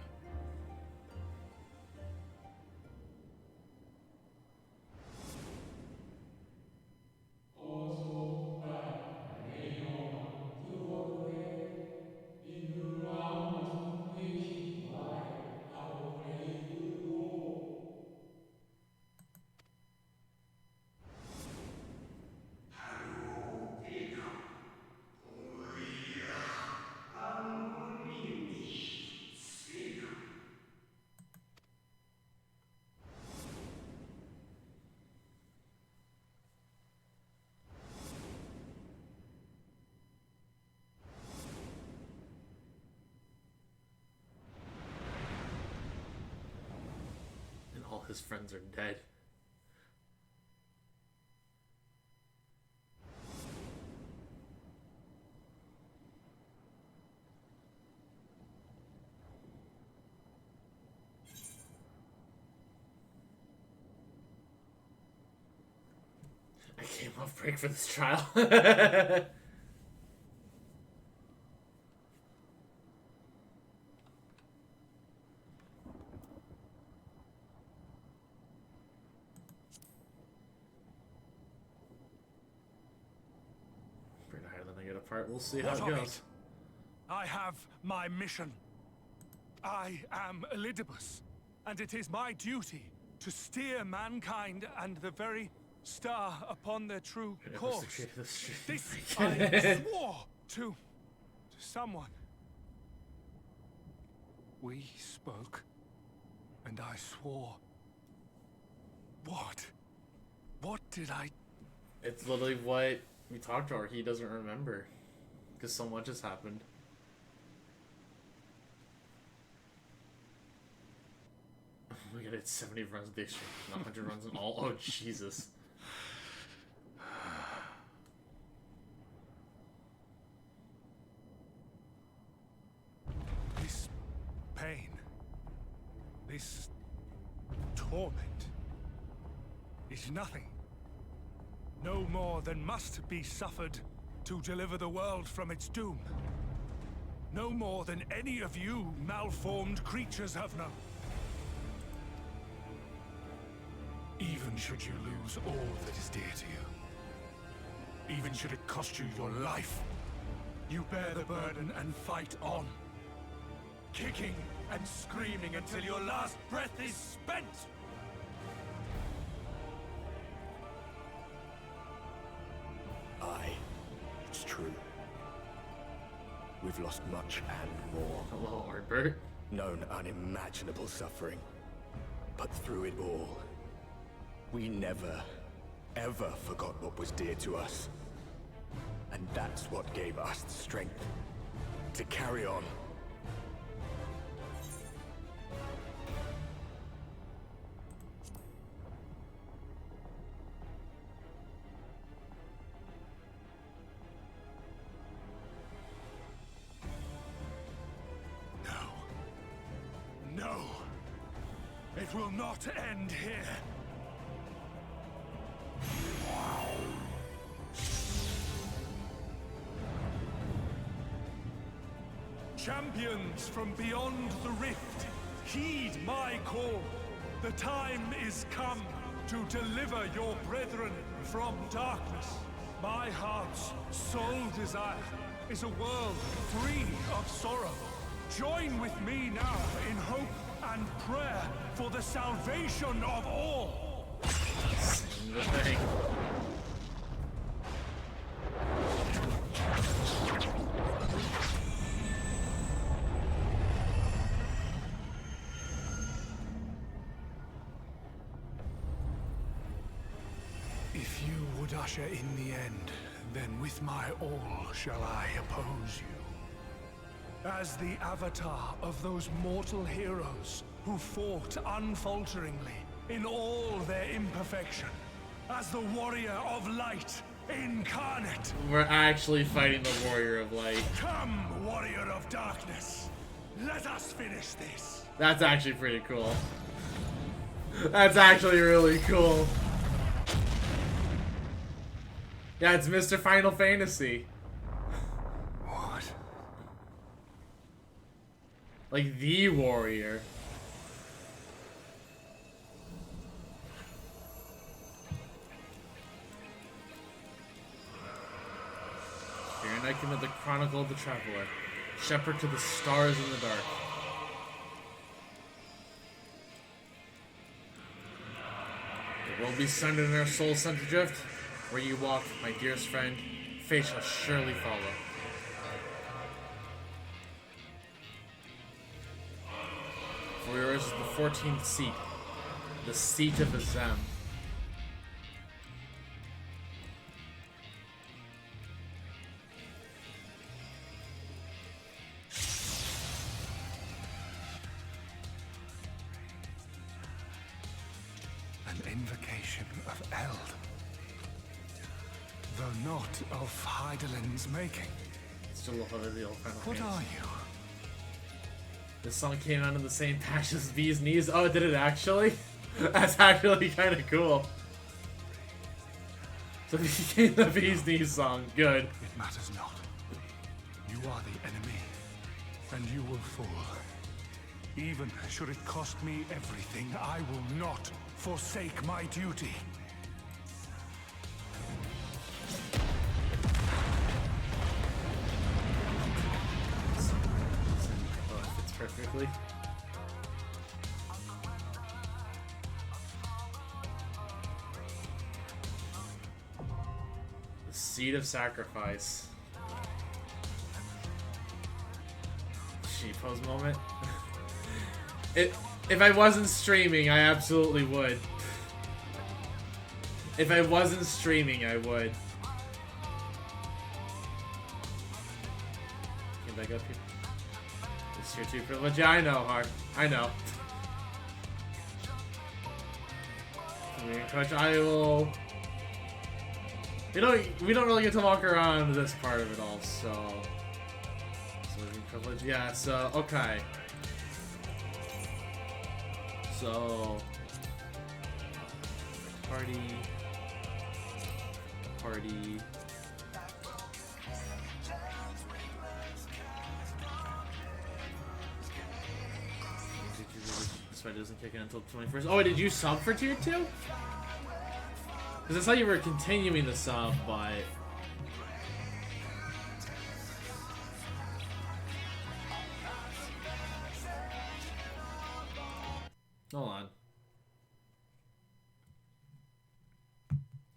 All his friends are dead. I came off break for this trial. Part. We'll see how it goes. I have my mission. I am Elidibus, and it is my duty to steer mankind and the very star upon their true course. This I swore to someone. We spoke, and I swore. What? What did I... It's literally what we talked about. He doesn't remember. Because so much has happened. Oh my god, it's 70 runs this year, 100 runs in all. Oh, Jesus. This pain, this torment, is nothing. No more than must be suffered to deliver the world from its doom. No more than any of you malformed creatures have known. Even should you lose all that is dear to you, even should it cost you your life, you bear the burden and fight on, kicking and screaming until your last breath is spent. It's true. We've lost much and more. Hello, Artbert. Known unimaginable suffering. But through it all, we never, ever forgot what was dear to us. And that's what gave us the strength to carry on. It will not end here. Champions from beyond the rift, heed my call. The time is come to deliver your brethren from darkness. My heart's sole desire is a world free of sorrow. Join with me now in hope and prayer for the salvation of all. Sing the thing. If you would usher in the end, then with my all shall I oppose you. As the avatar of those mortal heroes who fought unfalteringly in all their imperfection. As the warrior of light incarnate. We're actually fighting the warrior of light. Come, warrior of darkness. Let us finish this. That's actually pretty cool. That's actually really cool. Yeah, it's Mr. Final Fantasy. What? Like the warrior. Here and I commit the Chronicle of the Traveler, shepherd to the stars in the dark. The world be sundered and our souls sent adrift. Where you walk, my dearest friend, fate shall surely follow. For yours is the 14th seat, the seat of the Zem. An invocation of Eld. Though not of Heidelin's making. Still love the old Final What Fantasy. are you? This song came out in the same patch as V's Knees. Oh, did it actually? That's actually kind of cool. So it became the V's Knees song. Good. It matters not. You are the enemy, and you will fall. Even should it cost me everything, I will not forsake my duty. Oh, it fits perfectly. The Seed of Sacrifice. Sheep pose moment. If I wasn't streaming, I absolutely would. If I wasn't streaming, I would. Get back up here. It's tier 2 privilege. Yeah, I know, Hart. I know. Coach, I will... we don't really get to walk around this part of it all, so... Privilege. Yeah, so, okay. So... Party... This fight doesn't kick in until 21st. Oh, wait, did you sub for tier 2? Because I thought you were continuing the sub, but... Hold on.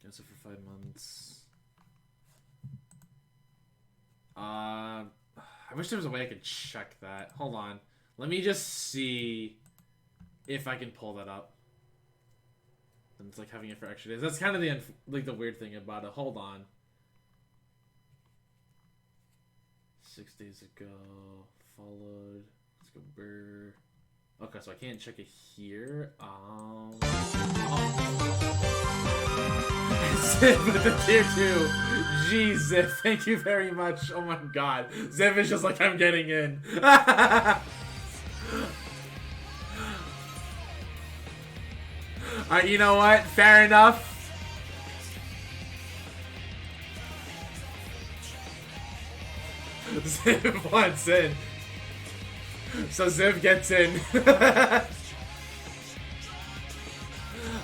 Guess it for 5 months. I wish there was a way I could check that. Hold on. Let me just see if I can pull that up. And it's like having it for extra days. That's kind of the weird thing about it. Hold on. 6 days ago. Followed. Let's go burr. Okay, so I can't check it here. Ziv with the tier 2. Jeez, Ziv, thank you very much. Oh my god. Ziv is just like, I'm getting in. Alright, you know what? Fair enough. Ziv wants in. So Ziv gets in.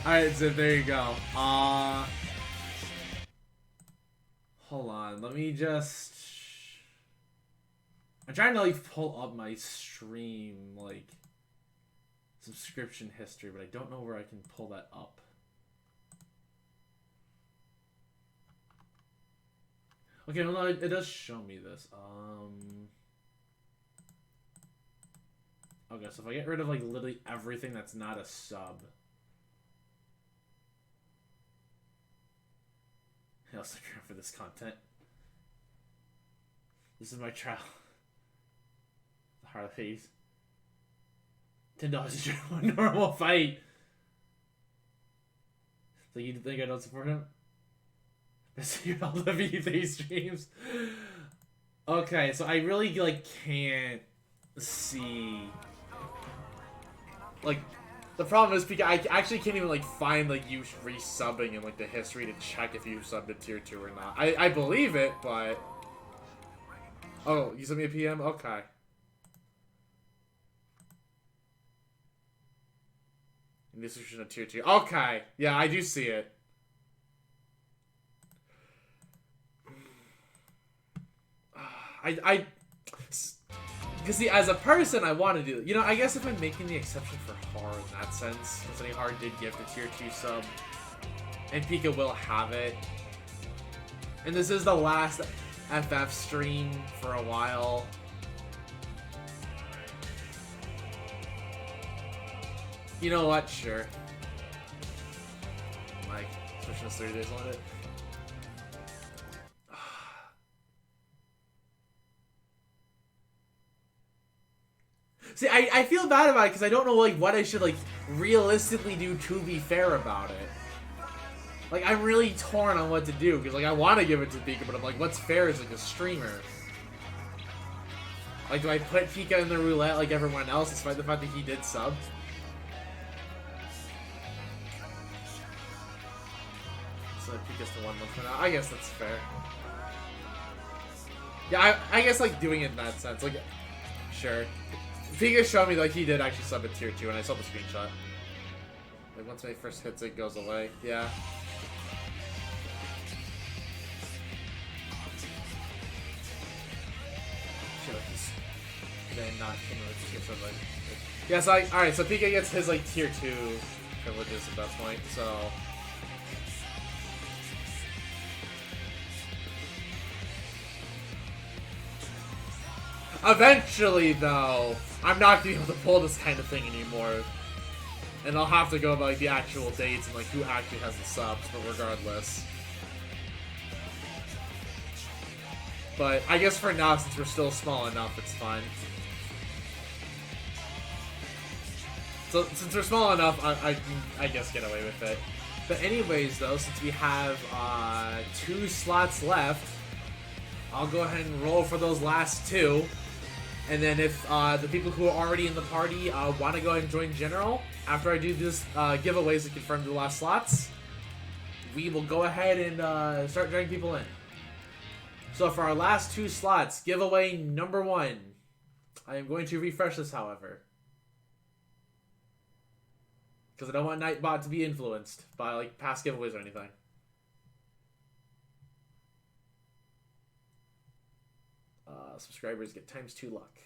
Alright, Ziv, there you go. Hold on, let me just... I'm trying to, like, pull up my stream, like, subscription history, but I don't know where I can pull that up. Okay, well, no, it does show me this. Okay, so if I get rid of, like, literally everything that's not a sub... I'll stick around for this content. This is my trial. The Harleys. $10 to join one normal fight. So you think I don't support him? Your LWE3 streams. Okay, so I really like can't see. Like, the problem is because I actually can't even like find like you resubbing in like the history to check if you subbed to tier 2 or not. I believe it, but oh, you sent me a PM? Okay. In this version of tier 2. Okay. Yeah, I do see it. Because see, as a person, I want to do... You know, I guess if I'm making the exception for Har in that sense, because Har did give the tier 2 sub, and Pika will have it. And this is the last FF stream for a while. You know what? Sure. Like, switching this 30 days on it. See, I feel bad about it because I don't know like what I should like realistically do to be fair about it. Like, I'm really torn on what to do because like I want to give it to Pika, but I'm like, what's fair as like a streamer? Like, do I put Pika in the roulette like everyone else despite the fact that he did sub? So Pika's the 1 month for now. I guess that's fair. Yeah, I guess like doing it in that sense, like, sure. Pika showed me like he did actually sub at tier 2, and I saw the screenshot. Like once my first hits, it goes away. Yeah. Then not like. Yeah, so alright, so Pika gets his like tier 2 privileges at that point. So. Eventually, though, I'm not gonna be able to pull this kind of thing anymore. And I'll have to go by like, the actual dates and like who actually has the subs, but regardless. But I guess for now, since we're still small enough, it's fine. So since we're small enough, I guess get away with it. But anyways, though, since we have 2 slots left, I'll go ahead and roll for those last 2. And then if the people who are already in the party want to go ahead and join General, after I do this giveaways to confirm the last slots, we will go ahead and start joining people in. So for our last 2 slots, giveaway number 1. I am going to refresh this, however. Because I don't want Nightbot to be influenced by like past giveaways or anything. Subscribers get ×2 luck.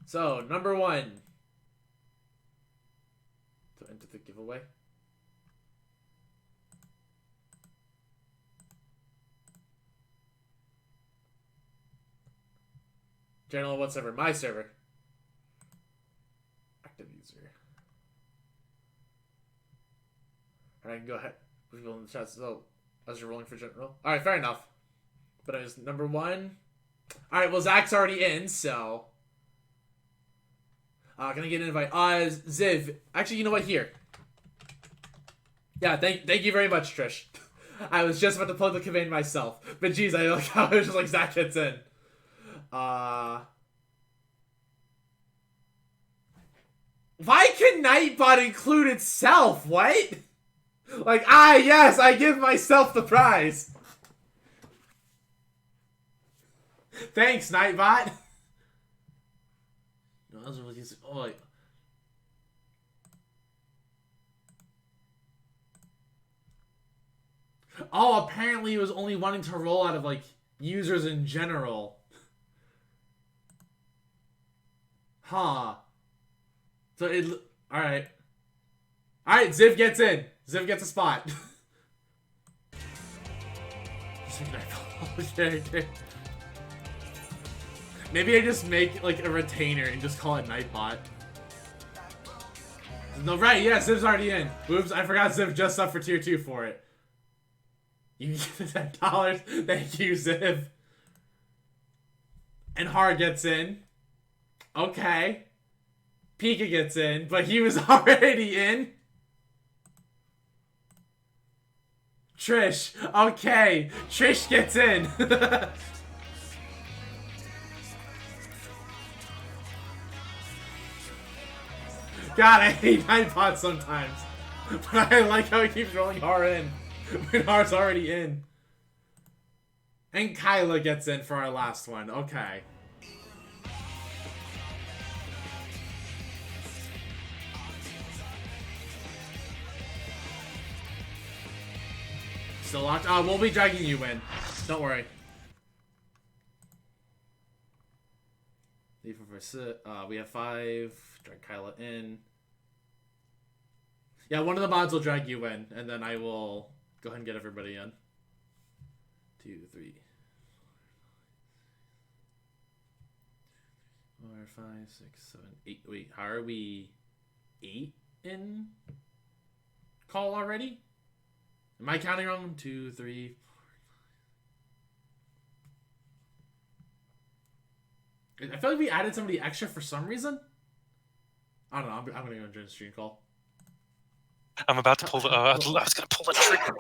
So, number 1. To enter the giveaway. General, what server? My server. Active user. Alright, I can go ahead. Put people in the chat so as you're rolling for General. Alright, fair enough. But it was number 1. Alright, well, Zach's already in, so. Can I get an invite? Ziv. Actually, you know what? Here. Yeah, thank you very much, Trish. I was just about to plug the command myself. But geez, I like how it was just like Zach gets in. Why can Nightbot include itself? What? Like, yes, I give myself the prize. Thanks, Nightbot. No, that was really easy. Oh, wait. Oh, apparently it was only wanting to roll out of, like, users in general. Huh. So it... Alright. Alright, Ziv gets in. Ziv gets a spot. Okay. Maybe I just make, like, a retainer and just call it Nightbot. No, right, yeah, Ziv's already in. Oops, I forgot Ziv just up for tier 2 for it. You get the $10. Thank you, Ziv. And Har gets in. Okay. Pika gets in, but he was already in. Trish. Okay. Trish gets in. God, I hate Nightbot sometimes. But I like how he keeps rolling Har in. When Har's already in. And Kyla gets in for our last one. Okay. Still locked? Oh, we'll be dragging you in. Don't worry. We have 5. Drag Kyla in. Yeah, one of the mods will drag you in, and then I will go ahead and get everybody in. 2, 3, 4, 5, 6, 7, 8. Wait, how are we 8 in call already? Am I counting wrong? 2, 3, 4. I feel like we added somebody extra for some reason. I don't know. I'm gonna go join the stream call. I'm about to pull the. I was gonna pull the trigger.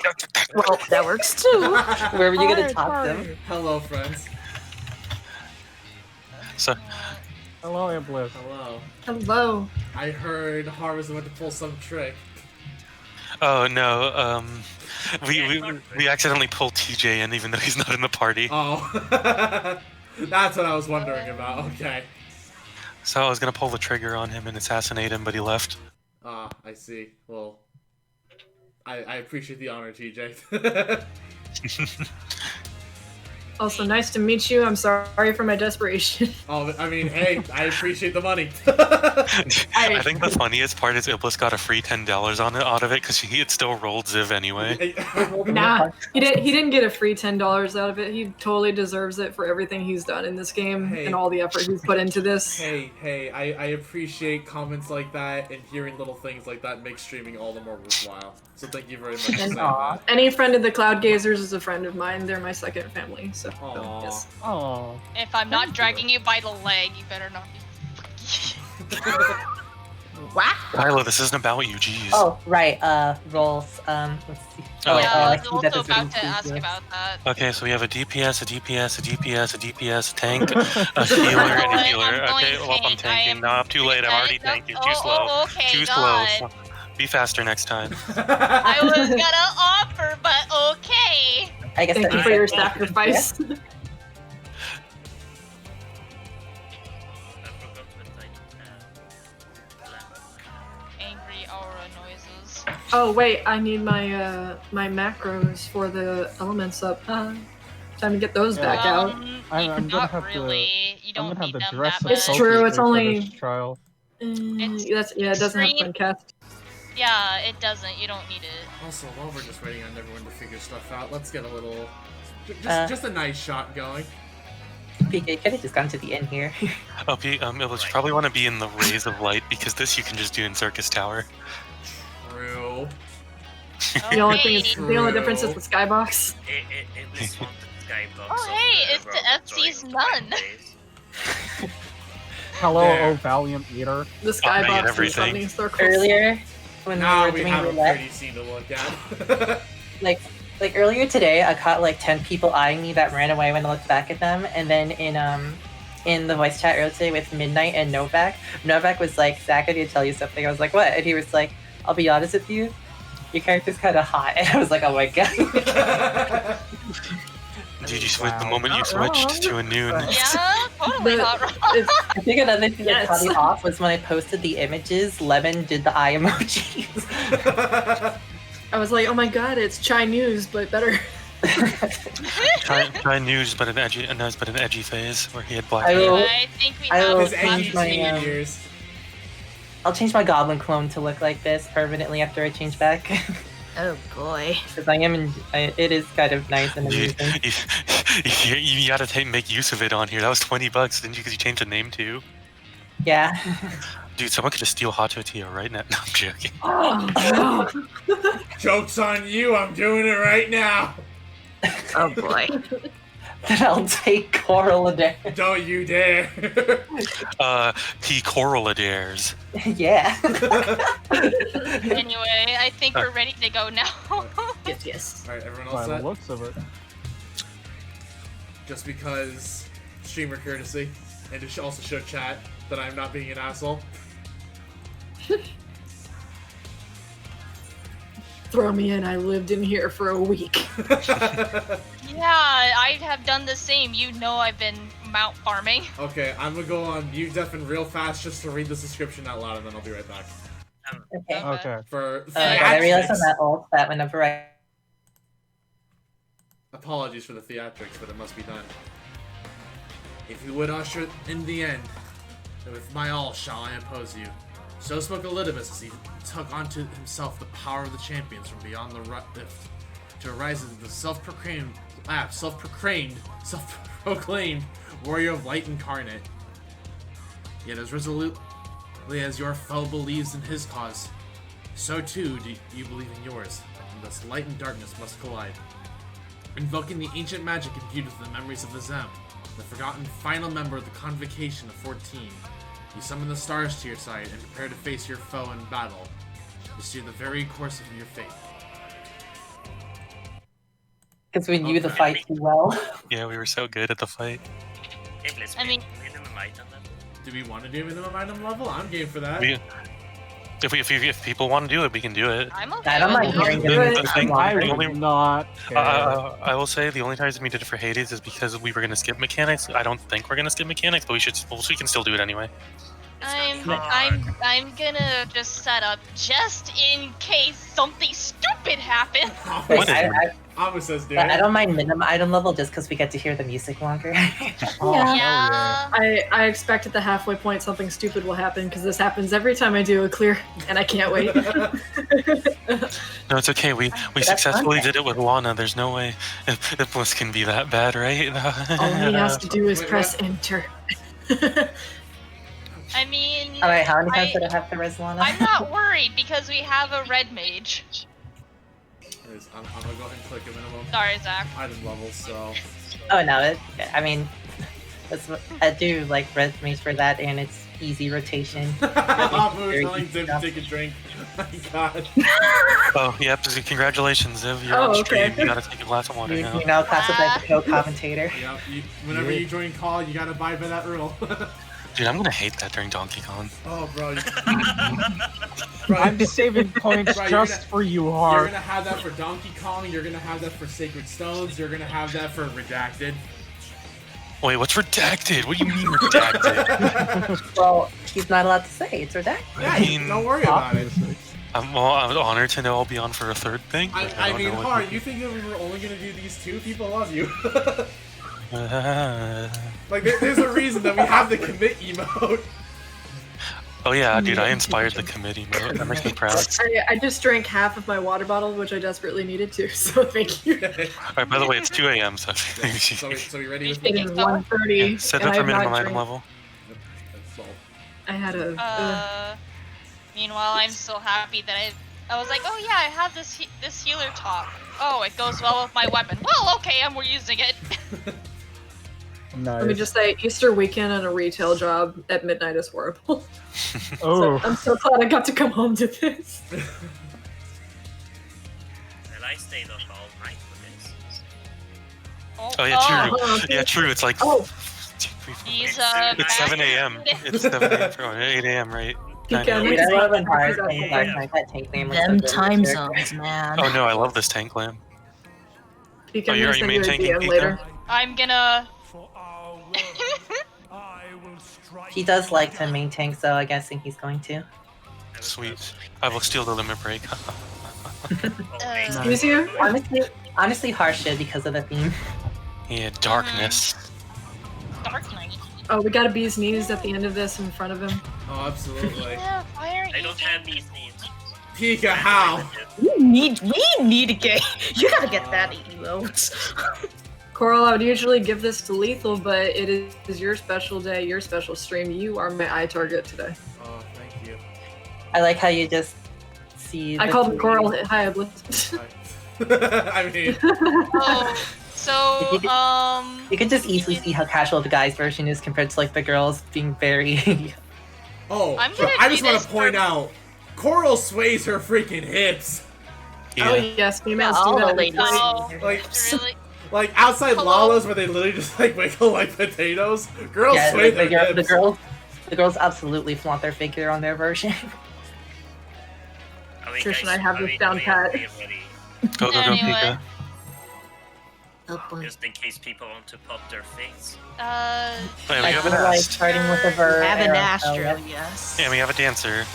Well, that works too. Where were you gonna talk them? Hello, friends. So. Hello, Iblis. Hello. Hello. I heard Har was about to pull some trick. Oh no. We accidentally pulled TJ in, even though he's not in the party. Oh. That's what I was wondering about. Okay. So I was gonna pull the trigger on him and assassinate him, but he left. Ah, I see. Well, I appreciate the honor, TJ. Also, nice to meet you. I'm sorry for my desperation. Oh, I mean, hey, I appreciate the money. I think the funniest part is Iblis got a free $10 on it out of it because he had still rolled Ziv anyway. Nah, he didn't get a free $10 out of it. He totally deserves it for everything he's done in this game and all the effort he's put into this. Hey, I appreciate comments like that, and hearing little things like that makes streaming all the more worthwhile. So thank you very much for saying that. Any friend of the Cloud Gazers is a friend of mine. They're my second family. So yes. Oh. If I'm not dragging you by the leg, you better not be. What? Kylo, this isn't about you, jeez. Oh, right. Rolls. Let's see. Yeah, I was see also that there's about to getting ask too good. about that. Okay, so we have a DPS, a DPS, a DPS, a DPS, a tank, a healer, and a healer. Okay, well, I'm tanking. No, I'm too late. I'm already tanking. Too slow. Okay, Too God. slow. Be faster next time. I was gonna offer, but okay. I guess Thank you for your sacrifice. Angry aura noises. Oh wait, I need my my macros for the elements up. Time to get those back out. I'm gonna have really. You don't I'm gonna have need to them dress that up It's much. true. It's for only. this trial. It doesn't have twin cast. Yeah, it doesn't. You don't need it. Also, while we're just waiting on everyone to figure stuff out, let's get a little, just a nice shot going. PK, you could have just gone to the end here. Oh, Iblis, you probably want to be in the rays of light because this you can just do in Circus Tower. True. The only thing is, the only difference is the skybox. Oh, hey, it's the FC's nun. Hello, There. oh valiant eater. The skybox is running circles. Earlier, when Now we were we doing have a roulette, pretty scene to look at. like earlier today, I caught like 10 people eyeing me that ran away when I looked back at them, and then in in the voice chat earlier today with Midnight and Novak. Novak was like, Zach, I need to tell you something. I was like, what? And he was like, I'll be honest with you, your character's kind of hot. And I was like, oh my god. Dude, you switched the moment you switched to a noon. Yeah, totally not wrong. I think another thing that caught me off was when I posted the images, Lemon did the eye emojis. I was like, oh my god, it's Chai News, but better. Try news, but an edgy phase where he had black I hair. will- I think we I will have change my, I'll change my goblin clone to look like this permanently after I change back. Oh boy. Because it is kind of nice and Dude, amusing. you gotta make use of it on here. That was $20, didn't you? Because you changed the name too. Yeah. Dude, someone could just steal Hot Tortilla right now. No, I'm joking. Oh, no. Joke's on you, I'm doing it right now. Oh boy. Then I'll take Coral Adair. Don't you dare. T. Coral Adair's. Yeah. Anyway, I think we're ready to go now. Yes. Alright, everyone else By the set? looks of it. Just because streamer courtesy, and to also show chat that I'm not being an asshole. Throw me in, I lived in here for a week. Yeah, I have done the same. You know I've been mount farming. Okay, I'm gonna go on mute deafen real fast just to read the description out loud, and then I'll be right back. Okay. Okay. For I realized on theatrics, that ult that whenever I... apologies for the theatrics, but it must be done. If you would usher in the end, then with my all shall I oppose you. So spoke Elidibus as he took onto himself the power of the champions from beyond the rift to arise as the self-proclaimed warrior of light incarnate. Yet as resolutely as your foe believes in his cause, so too do you believe in yours, and thus light and darkness must collide. Invoking the ancient magic imbued with the memories of the Zem, the forgotten final member of the Convocation of 14, you summon the stars to your side and prepare to face your foe in battle. You steer the very course of your fate. Because we knew the fight too well. Yeah, we were so good at the fight. I mean, Do we want to do minimum item level? I'm game for that. If people want to do it, we can do it. I'm okay. I don't mind hearing I will say the only times we did it for Hades is because we were gonna skip mechanics. I don't think we're gonna skip mechanics, but we can still do it anyway. I'm gonna just set up just in case something stupid happens. Almost says do I don't mind minimum item level just because we get to hear the music longer. Yeah. I expect at the halfway point something stupid will happen because this happens every time I do a clear, and I can't wait. No, it's okay. We successfully did it with Lana. There's no way if Bliss can be that bad, right? All he has to do is press enter. I mean, Alright, how many times did I have to res Lana? I'm not worried because we have a red mage. I'm gonna go ahead and click a minimum Sorry, Zach. item level, so... Oh no, I mean, I do like red mage for that, and it's easy rotation. Abu was telling Ziv to take a drink. My god. Oh, yep. Congratulations, Ziv. You're on stream. You gotta take a glass of water now. You know, classified the co-commentator. Yeah, whenever you join call, you gotta abide by that rule. Dude, I'm gonna hate that during Donkey Kong. Oh, bro. I'm saving points just for you, You're Hart. gonna have that for Donkey Kong, you're gonna have that for Sacred Stones, you're gonna have that for Redacted. Wait, what's redacted? What do you mean redacted? Well, he's not allowed to say it's redacted. Yeah, don't worry about it. I'm honored to know I'll be on for a third thing. But I don't mean, know what Hart, you think that we were only gonna do these two? People love you. Like, there's a reason that we have the commit emote. Oh yeah, dude, I inspired the committee, man. That makes me proud. I just drank half of my water bottle, which I desperately needed to, so thank you. Alright, by the way, it's 2 a.m., so... So we ready with It is 1:30. Set and that for I have not minimum item drank. level. I had a. Meanwhile, I'm so happy that I was like, oh yeah, I have this healer top. Oh, it goes well with my weapon. Well, okay, we're using it. Let me just say, Easter weekend and a retail job at midnight is horrible. Oh. So I'm so glad I got to come home to this. Well, I stayed up all night for this. Oh yeah, true. okay. Yeah, true. It's like He's It's 7 a.m. It's 7 a.m. or 8 a.m. right? 9 Pika, a.m. next That would have time, been hard. Pika's Playing up Dark there. Knight, that tank name looks so Them good. time zones, man. Oh no, I love this tank lamb. Pika, Oh, I'm are gonna you send main you a tanking DM Pika? later. I'm gonna. He does like to main tank, so I guessing he's going to. Sweet. I will steal the limit break. Excuse you? Honestly, harsh shit because of the theme. Yeah, darkness. Dark Knight. Oh, we got a bee's knees at the end of this in front of him. Oh, absolutely. Yeah, why are I don't have these needs. Pika, how? We need to get. You gotta get that emote. Coral, I would usually give this to Lethal, but it is your special day, your special stream. You are my eye target today. Oh, thank you. I like how you just see. I called him Coral. Hi, Iblis. I mean. Oh, so You could just easily see how casual the guy's version is compared to like the girls being very. Oh, I'm so gonna I do just want this to point out, Coral sways her freaking hips. Oh yes, females All do the that. ladies. Oh, Like, really? like outside Hello? Lala's where they literally just like wiggle like potatoes. Girls Yeah, sway the their hips. the girls absolutely flaunt their figure on their version. Trish and I have this down pat. Go, Anyway. Pika. Just in case people want to pop their face. Wait, we have an like Ast. starting with a verb. Have an arrow, so, Astro, yeah. yes. Yeah, we have a dancer.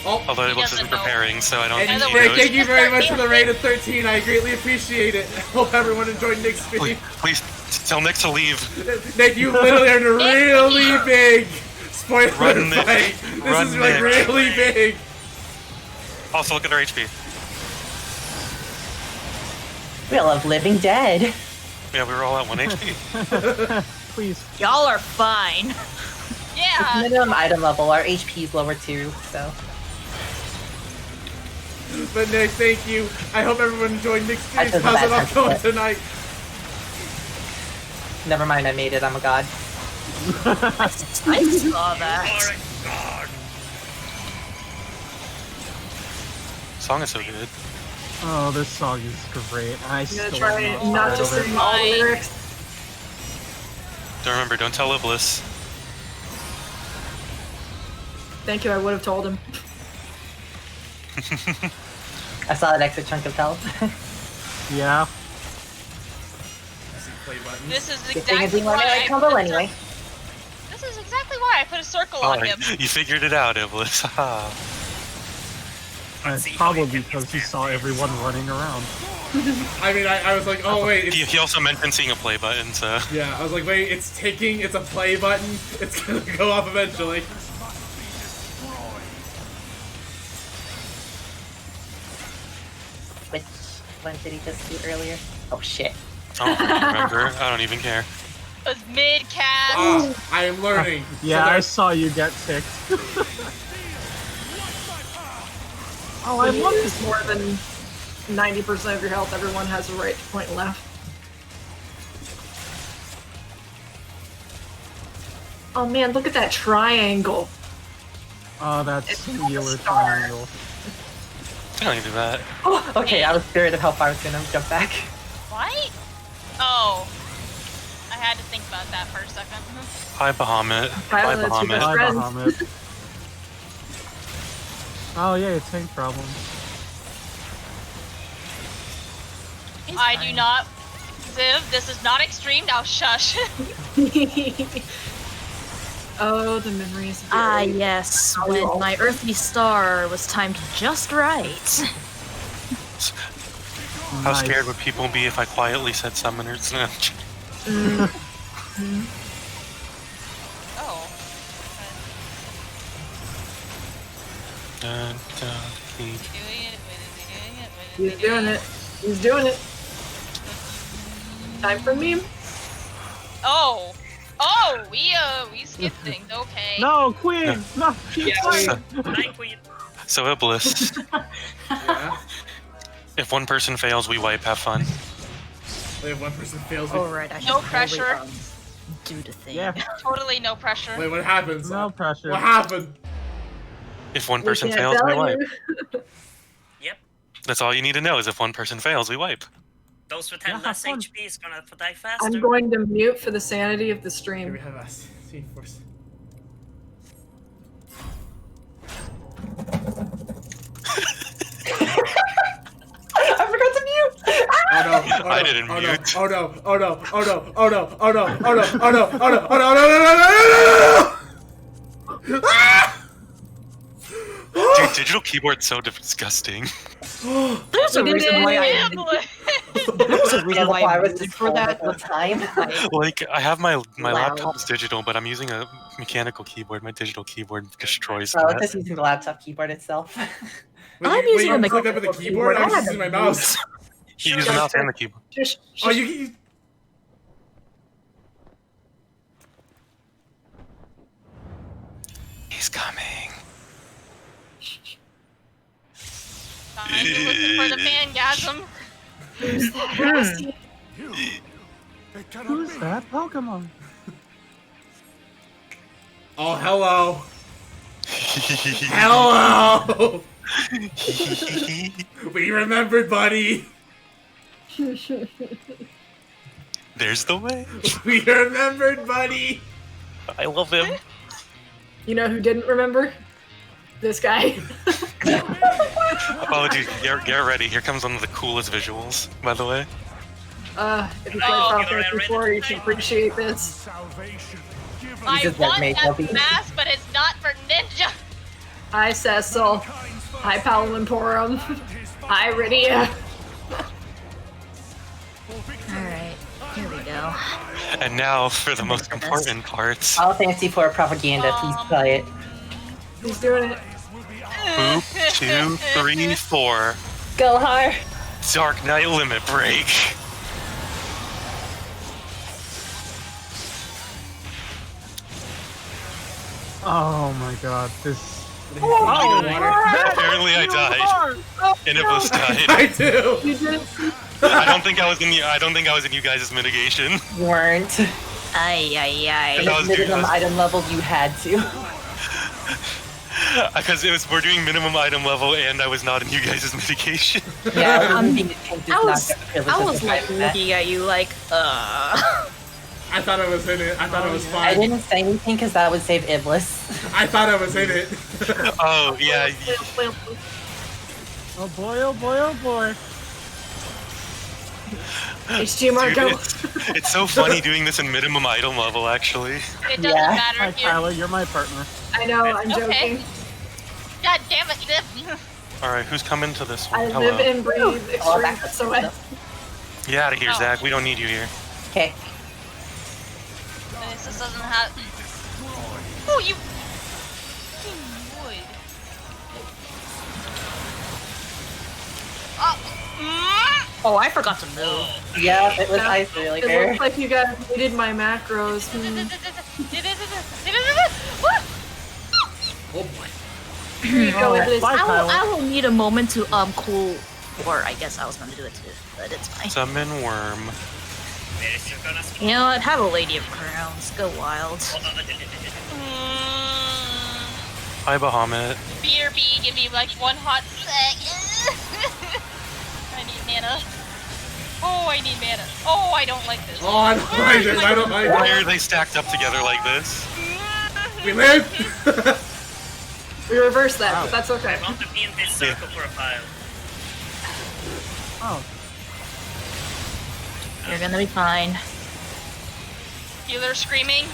Oh, Although it doesn't isn't know. preparing, so I don't and think he Rick, knows. thank you very much for the raid of 13. I greatly appreciate it. Hope everyone enjoyed Nick's stream. Please tell Nick to leave. Nick, you literally earned a really big spoiler Run, Nick. fight. This Run, is like Nick. really big. Also, look at our HP. We all love Living Dead. Yeah, we were all at 1 HP. Please. Y'all are fine. Yeah. Minimum item level. Our HP is lower too, so. But Nick, thank you. I hope everyone enjoyed Nick's stream. I took a How's bad it all time going for it. tonight? Never mind, I made it. I'm a god. I saw that. Song is so good. Oh, this song is great. I I'm still gonna try am not tired to of it. sing all the lyrics. Don't remember, don't tell Iblis. Thank you, I would have told him. I saw that extra chunk of health. Yeah. This is Good thing I exactly didn't want why to I like combo anyway. This is exactly why I put a circle Oh, on him. you figured it out, Iblis. Haha. It's probably because he saw everyone running around. I mean, I was like, oh wait. He also mentioned seeing a play button, so. Yeah, I was like, wait, it's ticking. It's a play button. It's gonna go off eventually. Which one did he just do earlier? Oh shit. I don't remember. I don't even care. It was mid-cast. I am learning. Yeah, So I saw you get ticked. Oh, I love this more than 90% of your health. Everyone has a right to point left. Oh man, look at that triangle. Oh, that's singular triangle. I don't do that. Oh, okay, I was scared of how far I was gonna jump back. What? Oh. I had to think about that for a second. Hi, Bahamut. Bye, that's your best Bahamut. friend. Bahamut. Oh yeah, tank problem. I do not. Ziv, this is not extreme. Now shush. Oh, the memories. Of Ah, your- yes, Oh, when no. my earthly star was timed just right. How Nice. scared would people be if I quietly said summoners? No. Oh. Dun, dun, keep. He's doing it. He's doing it. Time for meme. Oh. Oh, we skipped things. Okay. No, Queen! No, keep fighting! Night Queen. So, Iblis, Yeah. if one person fails, we wipe. Have fun. Wait, if one person fails. Oh, right, I should No probably, pressure. do the thing. Yeah, Totally no pressure. Wait, what happens? no pressure. What happened? If one We person can't fails, we tell wipe. you. Yep. That's all you need to know is if one person fails, we wipe. Those with less HP is gonna die faster. I'm going to mute for the sanity of the Here stream. we have us. See, force. I forgot to mute. Oh no! I didn't mute. Oh no! Oh no! Oh no! Oh no! Oh no! Oh no! Oh no! Oh no! Oh no! No! Dude, digital keyboard's so disgusting. There's a reason why I. There's a reason why I was for that time. Like, I have my Wow. laptop's digital, but I'm using a mechanical keyboard. My digital keyboard destroys Oh, that. just using the laptop keyboard itself. I'm using a Click up with the keyboard. I was just using my mouse. You use the mouse and the keyboard. Oh, you. He's coming. I'm looking for the fangasm. Who's that? Who's that Pokemon? Oh, hello. Hello. We remembered, buddy. There's the way. We remembered, buddy. I love him. You know who didn't remember? This guy. Oh, dude, get ready. Here comes one of the coolest visuals, by the way. If you played Final Fantasy before, you should appreciate this. I want that mask, but it's not for ninja. Hi, Cecil. Hi, Palamimporum. Hi, Rydia. Alright, here we go. And now for the most important parts. All Fantasy 4 propaganda, please play it. He's doing it. Boop, 2, 3, 4. Go hard. Dark Knight Limit Break. Oh my god, this. Apparently I died. And it was died. I do. You did. I don't think I was in you guys' mitigation. You weren't. Ay, ay, ay. That was Minimum item level, you had to. Because we're doing minimum item level, and I was not in you guys' mitigation. Yeah, I was like looking at you like, I thought I was in it. I thought it was fine. I didn't say anything because that would save Iblis. I thought I was in it. Oh, yeah. Oh boy, oh boy, oh boy. HG Marco. Dude, it's so funny doing this in minimum item level, actually. It doesn't matter Hi, if you're... Tyler, you're my partner. I know, I'm Okay. joking. God damn it, Zip. Alright, who's coming to this one? I Hello. live and breathe extreme SOS. Get out of here, Oh. Zach. We don't need you here. Okay. This doesn't have... Oh, you... Wood. oh, I forgot to move. Yeah, it was ice It earlier. looks like you guys needed my macros. Oh boy. Here you go, Iblis. I will need a moment to cool, or I guess I was gonna do it too, but it's fine. Summon Worm. You know what? Have a Lady of Crowns. Go wild. Hi, Bahamut. BRB, give me like one hot sec. I need mana. Oh, I need mana. Oh, I don't like this. Oh, I don't like this. I don't like Why this. are they stacked up together like this? We live. We reversed that, but that's okay. I want to be in this circle for a while. Oh. You're gonna be fine. Healer screaming.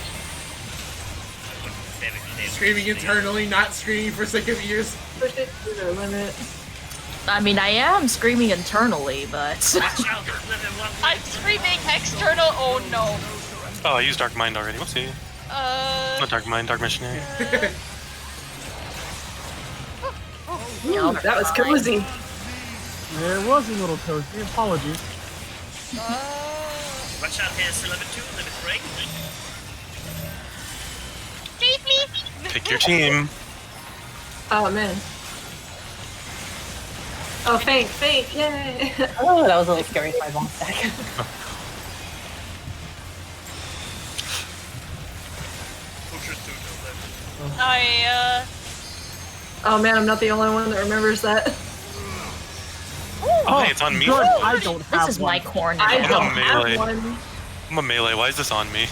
Screaming internally, not screaming for sake of ears. Push it to the limit. I mean, I am screaming internally, but... I'm screaming external. Oh no. Oh, I used Dark Mind already. We'll see. Not Dark Mind, Dark Missionary. Ooh, that was cozy. It was a little cozy. Apologies. Watch out, here's limit 2, limit break. Save me. Pick your team. Oh man. Oh, faint, yay! Oh, that was a little scary for my long stack. I Oh man, I'm not the only one that remembers that. Ooh. Oh, hey, it's on me. Good, I don't have This is my corner. I I'm don't a melee. have one. I'm a melee. Why is this on me?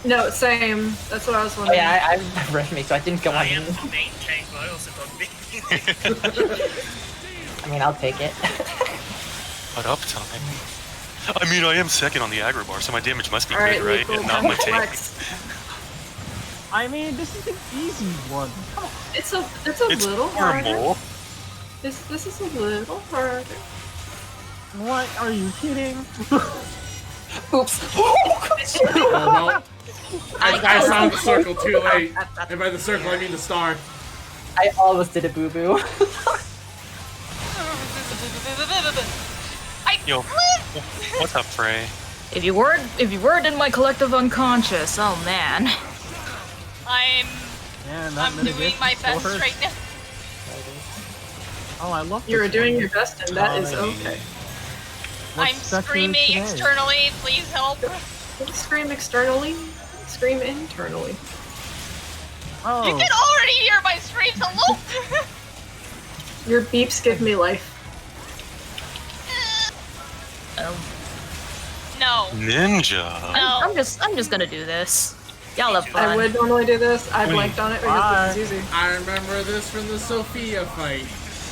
No, same. That's what I was Oh wondering. yeah, I remember me, so I didn't go on. I am the main tank, but I also don't be. I mean, I'll take it. What up time? I mean, I am second on the aggro bar, so my damage must be All right, good, right? Lethal, And not time my to tank. flex. I mean, this is an easy one. Come on. It's a It's little harder. horrible. This is a little harder. What? Are you kidding? Oops. Oh, well, I found the circle too late. And by the circle, I mean the star. I almost did a boo boo. Yo, what's up, Frey? If you weren't in my collective unconscious, oh man. Man, that I'm doing mitigation my still best hurts. right now. Oh, I love this You're doing one. your best, and that is okay. What's I'm Spectre screaming today? externally. Please help. Don't scream externally. Scream internally. Oh. You can already hear my screams. Hello. Your beeps give me life. No. Ninja. No. I'm just gonna do this. Y'all have fun. I would normally do this. I blanked on it because it's easy. I remember this from the Sophia fight.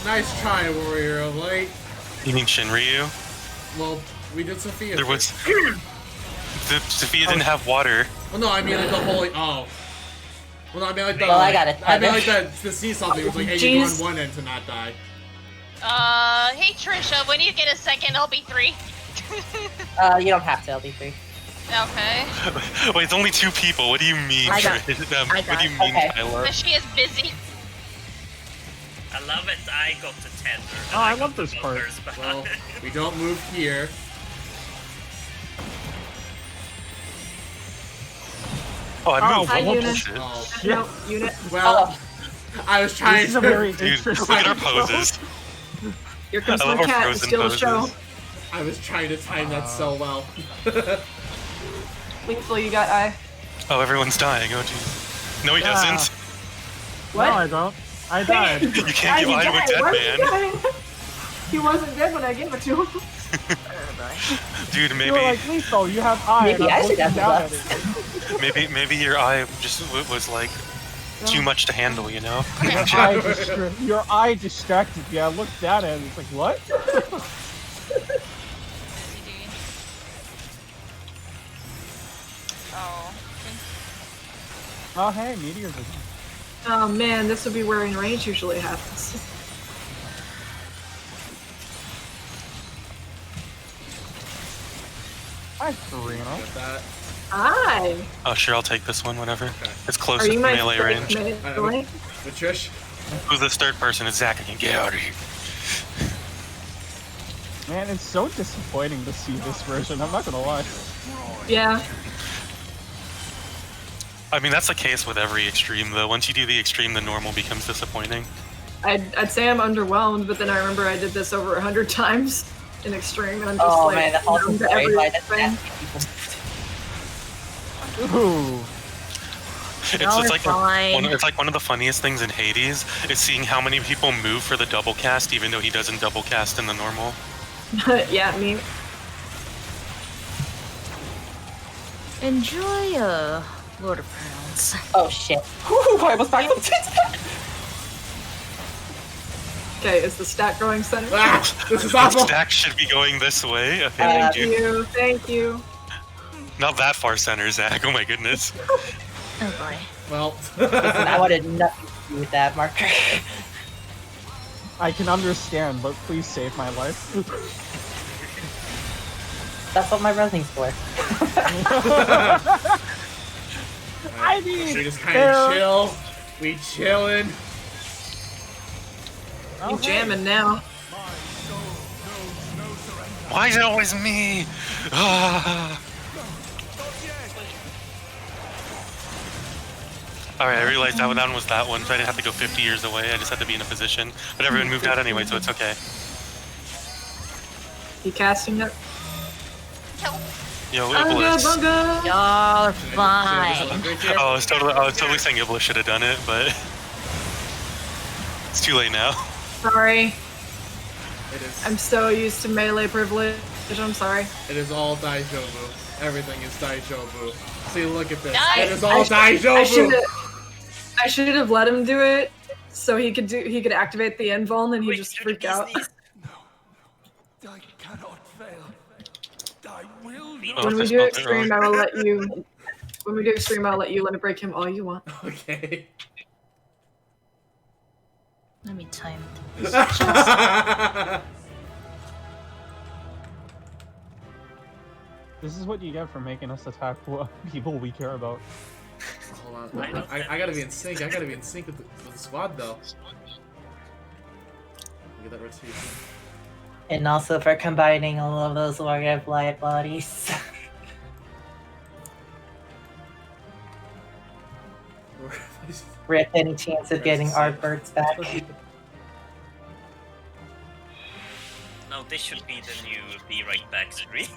Nice try, Warrior of Light. You mean Shinryu? Well, we did Sophia. There was. The Sophia didn't have water. Well, no, I mean like the holy. Oh. Well, no, I mean like the. Well, I got it. I mean like the see something. It was like, hey, you go on one end to not die. Hey Trisha, when you get a second, I'll be 3. You don't have to, I'll be 3. Okay. Wait, it's only 2 people. What do you mean, I got- Trish? I What do you got- mean, okay. Tyler? But she is busy. I love it. I got the tender. Oh, I love this part. Well, we don't move here. Oh, I moved. Hi, What Unit. bullshit? No, Unit. Well, I was trying This is a to. very Dude, look interesting at our poses. Here comes I my love our cat to frozen steal the show. poses. I was trying to time that so well. Lethal, you got eye. Oh, everyone's dying. Oh, jeez. No, he doesn't. What? No, I don't. I died. You can't give eye to a dead man. He wasn't dead when I gave it to him. Dude, You maybe, were like, Lethal, you have eye. Maybe and I I'm should looking have down the at it. maybe your eye just was like too much to handle, you know? Your eye distracted me. I looked down at it and it's like, what? Oh. Oh, hey, meteors are. Oh man, this would be where in range usually happens. Hi, Karina. Hi. Oh, sure, I'll take this one, whatever. It's Are close to you my melee range. melee? But Trish? Who's this third person? It's Zach again. Get out of here. Man, it's so disappointing to see this version. I'm not gonna lie. Yeah. I mean, that's the case with every extreme, though. Once you do the extreme, the normal becomes disappointing. I'd say I'm underwhelmed, but then I remember I did this over 100 times in extreme, and I'm just Oh like, man, the whole numb to story by the everything. Ooh. It's like fine. it's like one of the funniest things in Hades is seeing how many people move for the double cast, even though he doesn't double cast in the normal. Yeah, me. Enjoy Lord of Crowns. Oh shit. Whew, I almost backed up. Okay, is the stack going center? This is The awful. stack should be going this way. Okay, Thank thank you. you, thank you. Not that far center, Zach. Oh my goodness. Oh boy. Well, Listen, I wanted nothing to do with that marker. I can understand, but please save my life. That's what my running's for. I mean, we just kind there- of chill. We chillin'. You jamming now. Why is it always me? Ah. Alright, I realized that one was that one, so I didn't have to go 50 years away. I just had to be in a position. But everyone moved out anyway, so it's okay. You casting it? Yo, I'm good, Iblis. I'm good. Y'all are fine. Oh, I was totally saying Iblis should have done it, but it's too late now. Sorry. It is. I'm so used to melee privilege. I'm sorry. It is all Daijobu. Everything is Daijobu. See, look at this. Nice. It is all Daijobu. I should have let him do it, so he could activate the end vuln, and he just freak out. I cannot fail. I will When we do extreme, I will let you. When we do extreme, I'll let you let it break him all you want. Okay. Let me time This is what you get for making us attack people we care about. Hold on. I gotta be in sync. I gotta be in sync with the squad, though. Look at that rotation. And also for combining all of those warrior light bodies. Rip any chance of getting our birds back. No, this should be the new Be Right Back stream.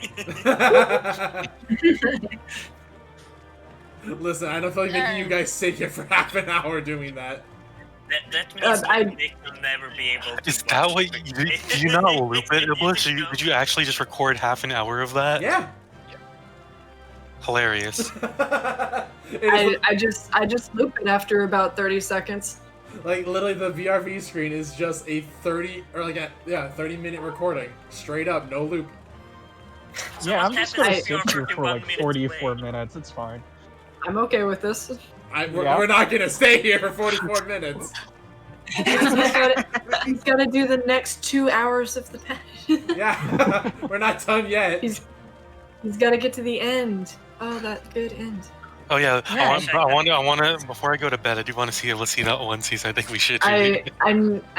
Listen, I don't feel like making you guys sit here for half an hour doing that. That means Nick will never be able to. Is that what you do? You not loop it, Iblis? Did you actually just record half an hour of that? Yeah. Hilarious. I just loop it after about 30 seconds. Like literally, the VRV screen is just a 30-minute recording, straight up, no loop. Yeah, I'm just gonna sit here for like 44 minutes. It's fine. I'm okay with this. We're not gonna stay here for 44 minutes. He's gotta do the next 2 hours of the patch. Yeah, we're not done yet. He's gotta get to the end. Oh, that good end. Oh yeah, I want to. Before I go to bed, I do want to see Lucina onesies. I think we should. I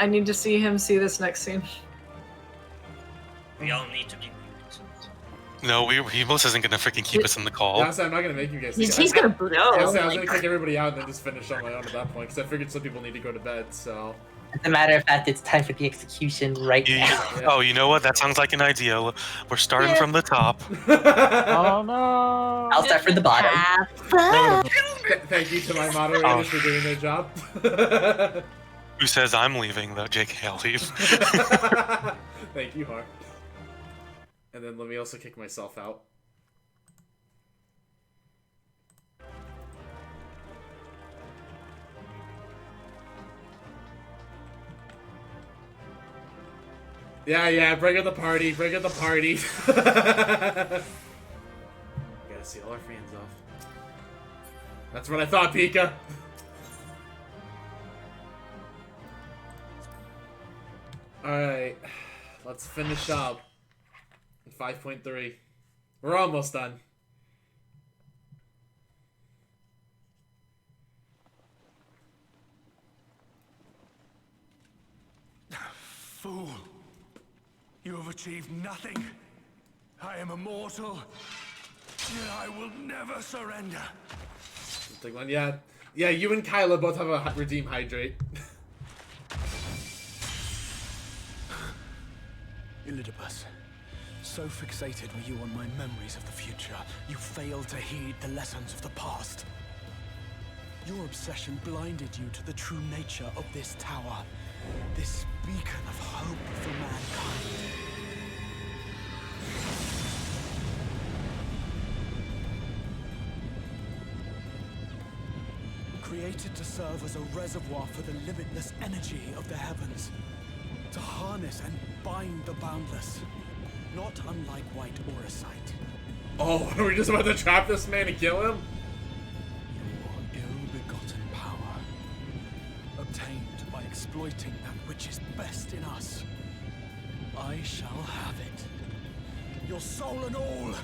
need to see him see this next scene. We all need to be. No, he most isn't gonna freaking keep us in the call. Honestly, I'm not gonna make you guys. He's gonna boot out. I was gonna kick everybody out and then just finish on my own at that point, because I figured some people need to go to bed. So. As a matter of fact, it's time for the execution right now. Yeah. Oh, you know what? That sounds like an idea. We're starting from the top. Oh no! I'll start from the bottom. Thank you to my moderators for doing their job. Who says I'm leaving, though? JK, I'll leave. Thank you, Har. And then let me also kick myself out. Yeah, bring her the party, bring her the party. Gotta see all our fans off. That's what I thought, Pika. Alright, let's finish up. 5.3. We're almost done. Fool! You have achieved nothing. I am immortal, yet I will never surrender. Take one. Yeah, you and Kyla both have a redeem hydrate. Elidibus, so fixated were you on my memories of the future, you failed to heed the lessons of the past. Your obsession blinded you to the true nature of this tower, this beacon of hope for mankind. Created to serve as a reservoir for the limitless energy of the heavens, to harness and bind the boundless, not unlike white Orosite. Oh, are we just about to trap this man and kill him? Your ill-begotten power, obtained by exploiting that which is best in us. I shall have it. Your soul and all!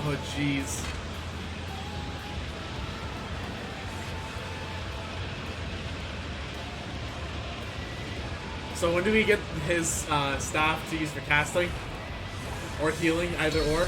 Oh, jeez. So when do we get his staff to use for casting? Or healing, either or?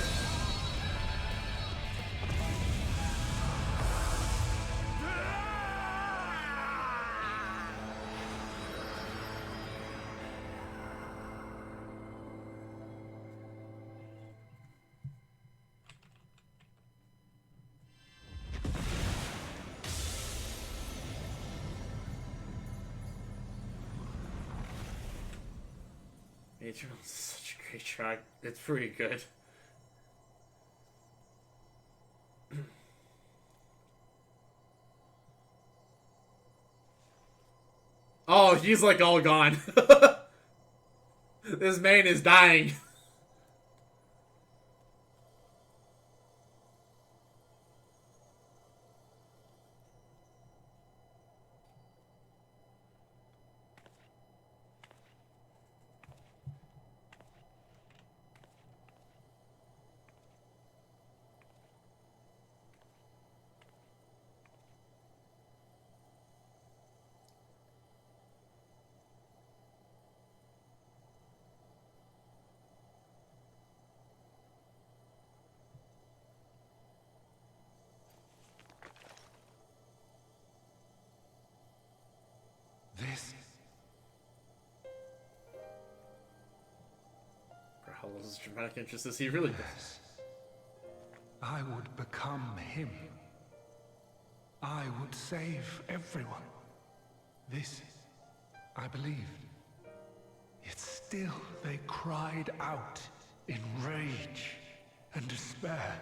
Eternals is such a great track. It's pretty good. Oh, he's like all gone. This man is dying. This Growl's dramatic interest is he really does. I would become him. I would save everyone. This, I believed. Yet still they cried out in rage and despair.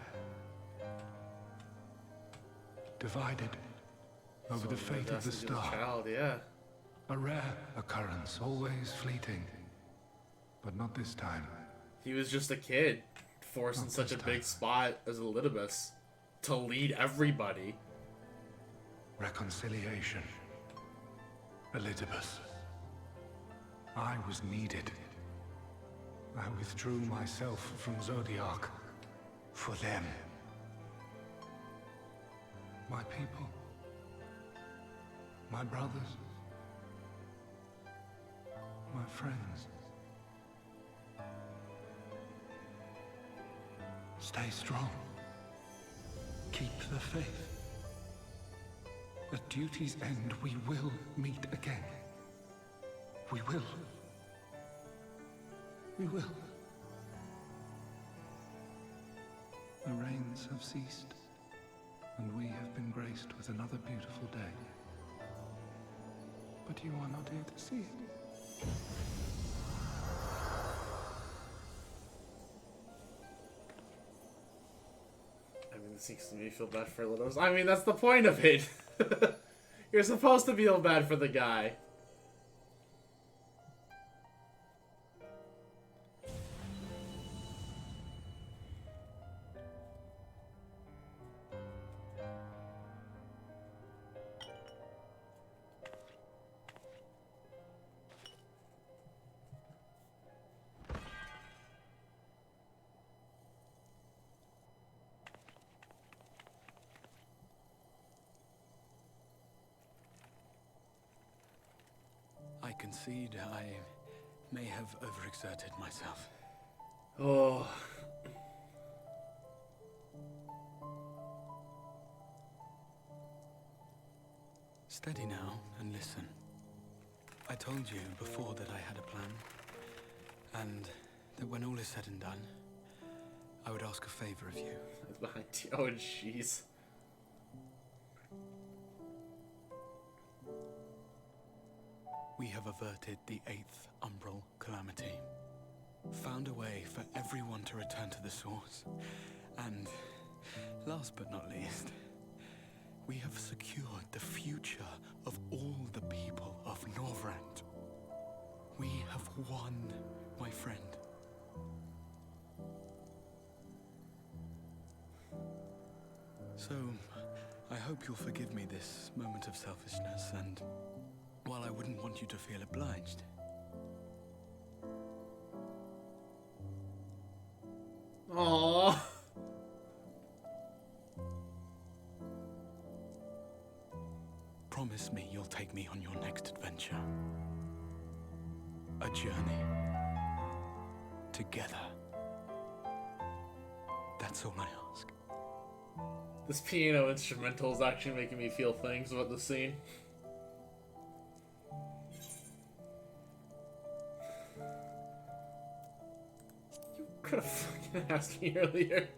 Divided over the fate of the star. Child, yeah. A rare occurrence, always fleeting. But not this time. He was just a kid, forced in such a big spot as Elidibus to lead everybody. Reconciliation. Elidibus. I was needed. I withdrew myself from Zodiac. For them. My people. My brothers. My friends. Stay strong. Keep the faith. At duty's end, we will meet again. We will. We will. The rains have ceased, and we have been graced with another beautiful day. But you are not here to see it. I mean, this makes me feel bad for Elidibus. I mean, that's the point of it. You're supposed to feel bad for the guy. I concede I may have overexerted myself. Oh. Steady now and listen. I told you before that I had a plan, and that when all is said and done, I would ask a favor of you. Behind you. Oh, jeez. We have averted the 8th Umbral Calamity. Found a way for everyone to return to the source. And, last but not least, we have secured the future of all the people of Norvrant. We have won, my friend. So, I hope you'll forgive me this moment of selfishness, and while I wouldn't want you to feel obliged, Aww. promise me you'll take me on your next adventure. a journey. Together. That's all I ask. This piano instrumental is actually making me feel things about the scene. You could have fucking asked me earlier.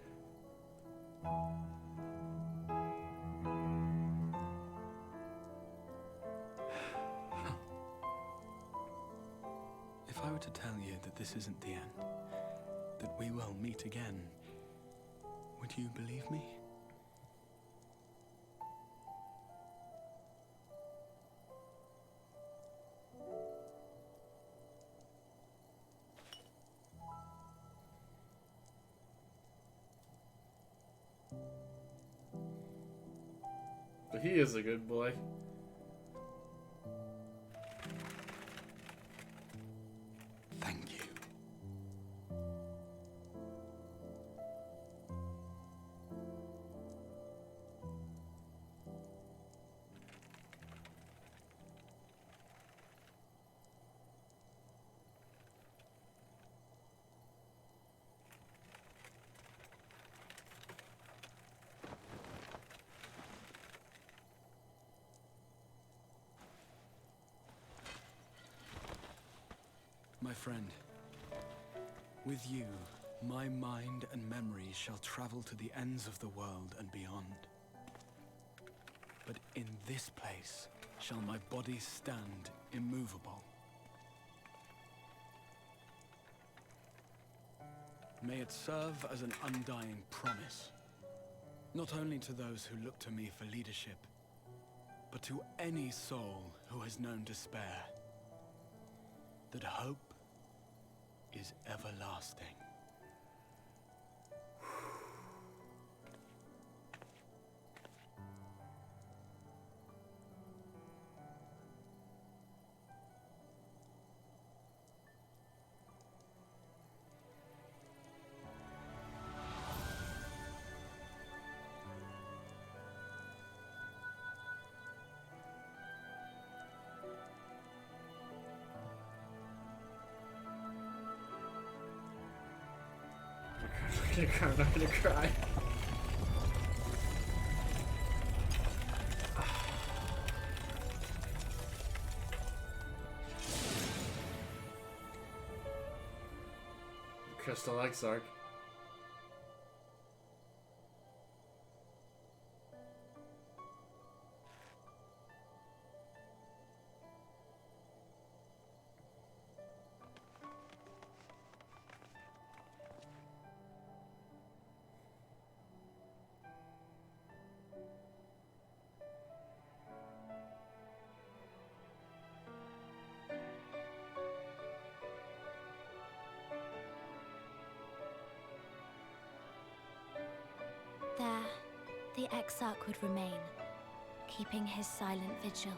If I were to tell you that this isn't the end, that we will meet again, would you believe me? But he is a good boy. Thank you. My friend, with you, my mind and memory shall travel to the ends of the world and beyond. But in this place shall my body stand immovable. May it serve as an undying promise, not only to those who look to me for leadership, but to any soul who has known despair, that hope is everlasting. I'm not gonna cry. Crystal Exarch. There, the Exarch would remain, keeping his silent vigil.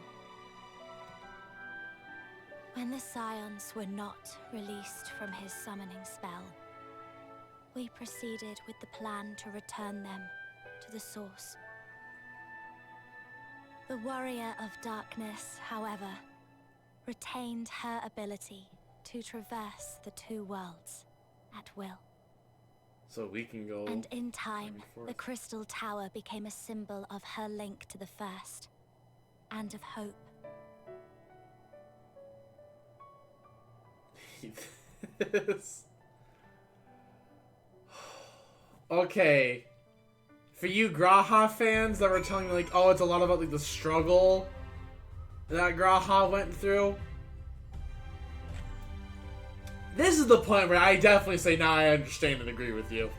When the Scions were not released from his summoning spell, we proceeded with the plan to return them to the source. The Warrior of Darkness, however, retained her ability to traverse the two worlds at will. So we can go. And in time, the Crystal Tower became a symbol of her link to the First, and of hope. Okay. For you Graha fans that were telling me, like, oh, it's a lot about, like, the struggle that Graha went through. This is the point where I definitely say, now I understand and agree with you.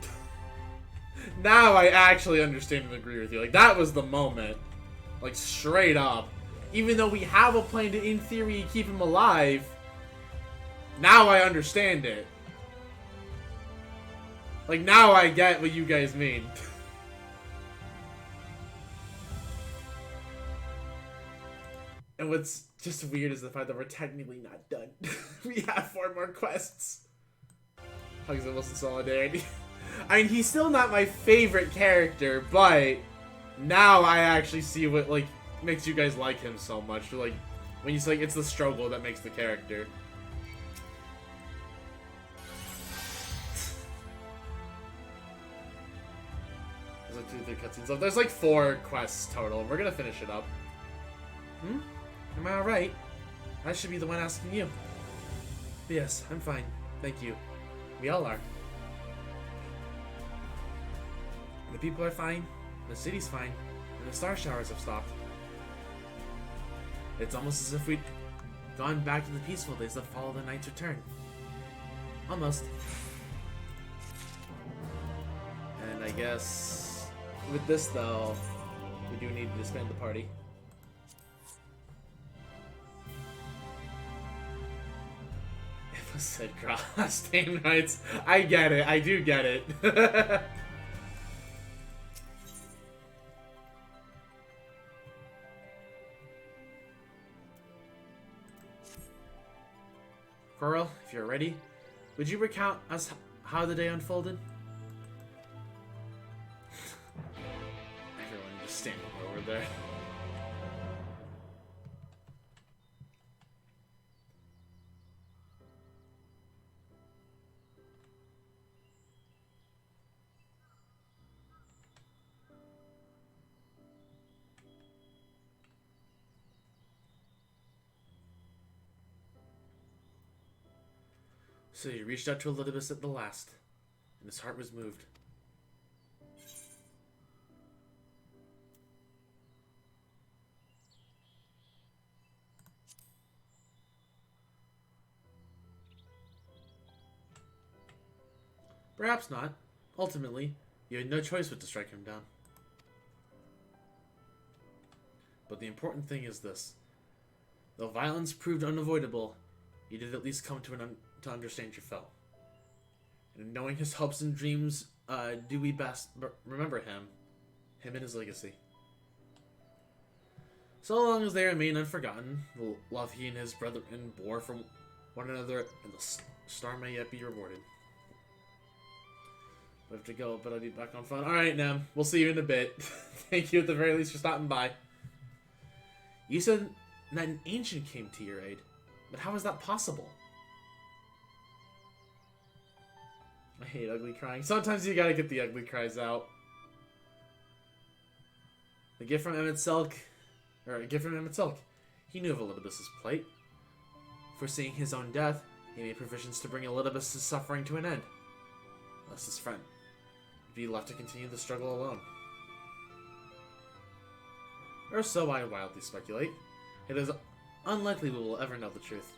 Now I actually understand and agree with you. Like, that was the moment. Like, straight up. Even though we have a plan to, in theory, keep him alive, now I understand it. Like, now I get what you guys mean. And what's just weird is the fact that we're technically not done. We have 4 more quests. Hugs and Wilson Solidarity. I mean, he's still not my favorite character, but now I actually see what, like, makes you guys like him so much. Like, when you say, like, it's the struggle that makes the character. cutscenes left. There's like 4 quests total. We're gonna finish it up. Am I alright? I should be the one asking you. But yes, I'm fine. Thank you. We all are. The people are fine, the city's fine, and the star showers have stopped. It's almost as if we'd gone back to the peaceful days that followed the night's return. Almost. And I guess with this though, we do need to disband the party. It was said cross name rights. I get it. I do get it. Coral, if you're ready, would you recount us how the day unfolded? Everyone just standing over there. So he reached out to Elidibus at the last, and his heart was moved. Perhaps not. Ultimately, you had no choice but to strike him down. But the important thing is this. Though violence proved unavoidable, you did at least come to understand your foe. And knowing his hopes and dreams, do we best remember him and his legacy. So long as they remain unforgotten, the love he and his brethren bore for one another, and the star may yet be rewarded. I have to go, but I'll be back on phone. Alright, Nem. We'll see you in a bit. Thank you at the very least for stopping by. You said that an ancient came to your aid, but how is that possible? I hate ugly crying. Sometimes you gotta get the ugly cries out. A gift from Emmett Silk. He knew of Elidibus's plight. Foreseeing his own death, he made provisions to bring Elidibus's suffering to an end. Lest his friend be left to continue the struggle alone. Or so I wildly speculate. It is unlikely we will ever know the truth.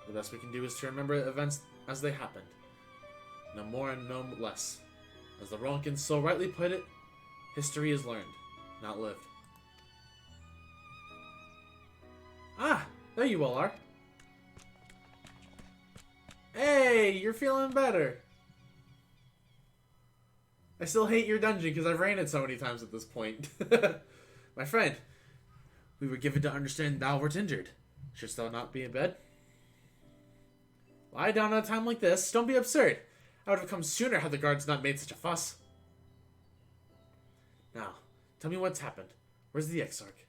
The best we can do is to remember events as they happened. No more and no less. As the Ronkins so rightly put it, history is learned, not lived. Ah, there you all are. Hey, you're feeling better. I still hate your dungeon because I've ran it so many times at this point. My friend, we were given to understand thou wert injured. Shouldst thou not be in bed? Lie down at a time like this. Don't be absurd. I would have come sooner had the guards not made such a fuss. Now, tell me what's happened. Where's the Exarch?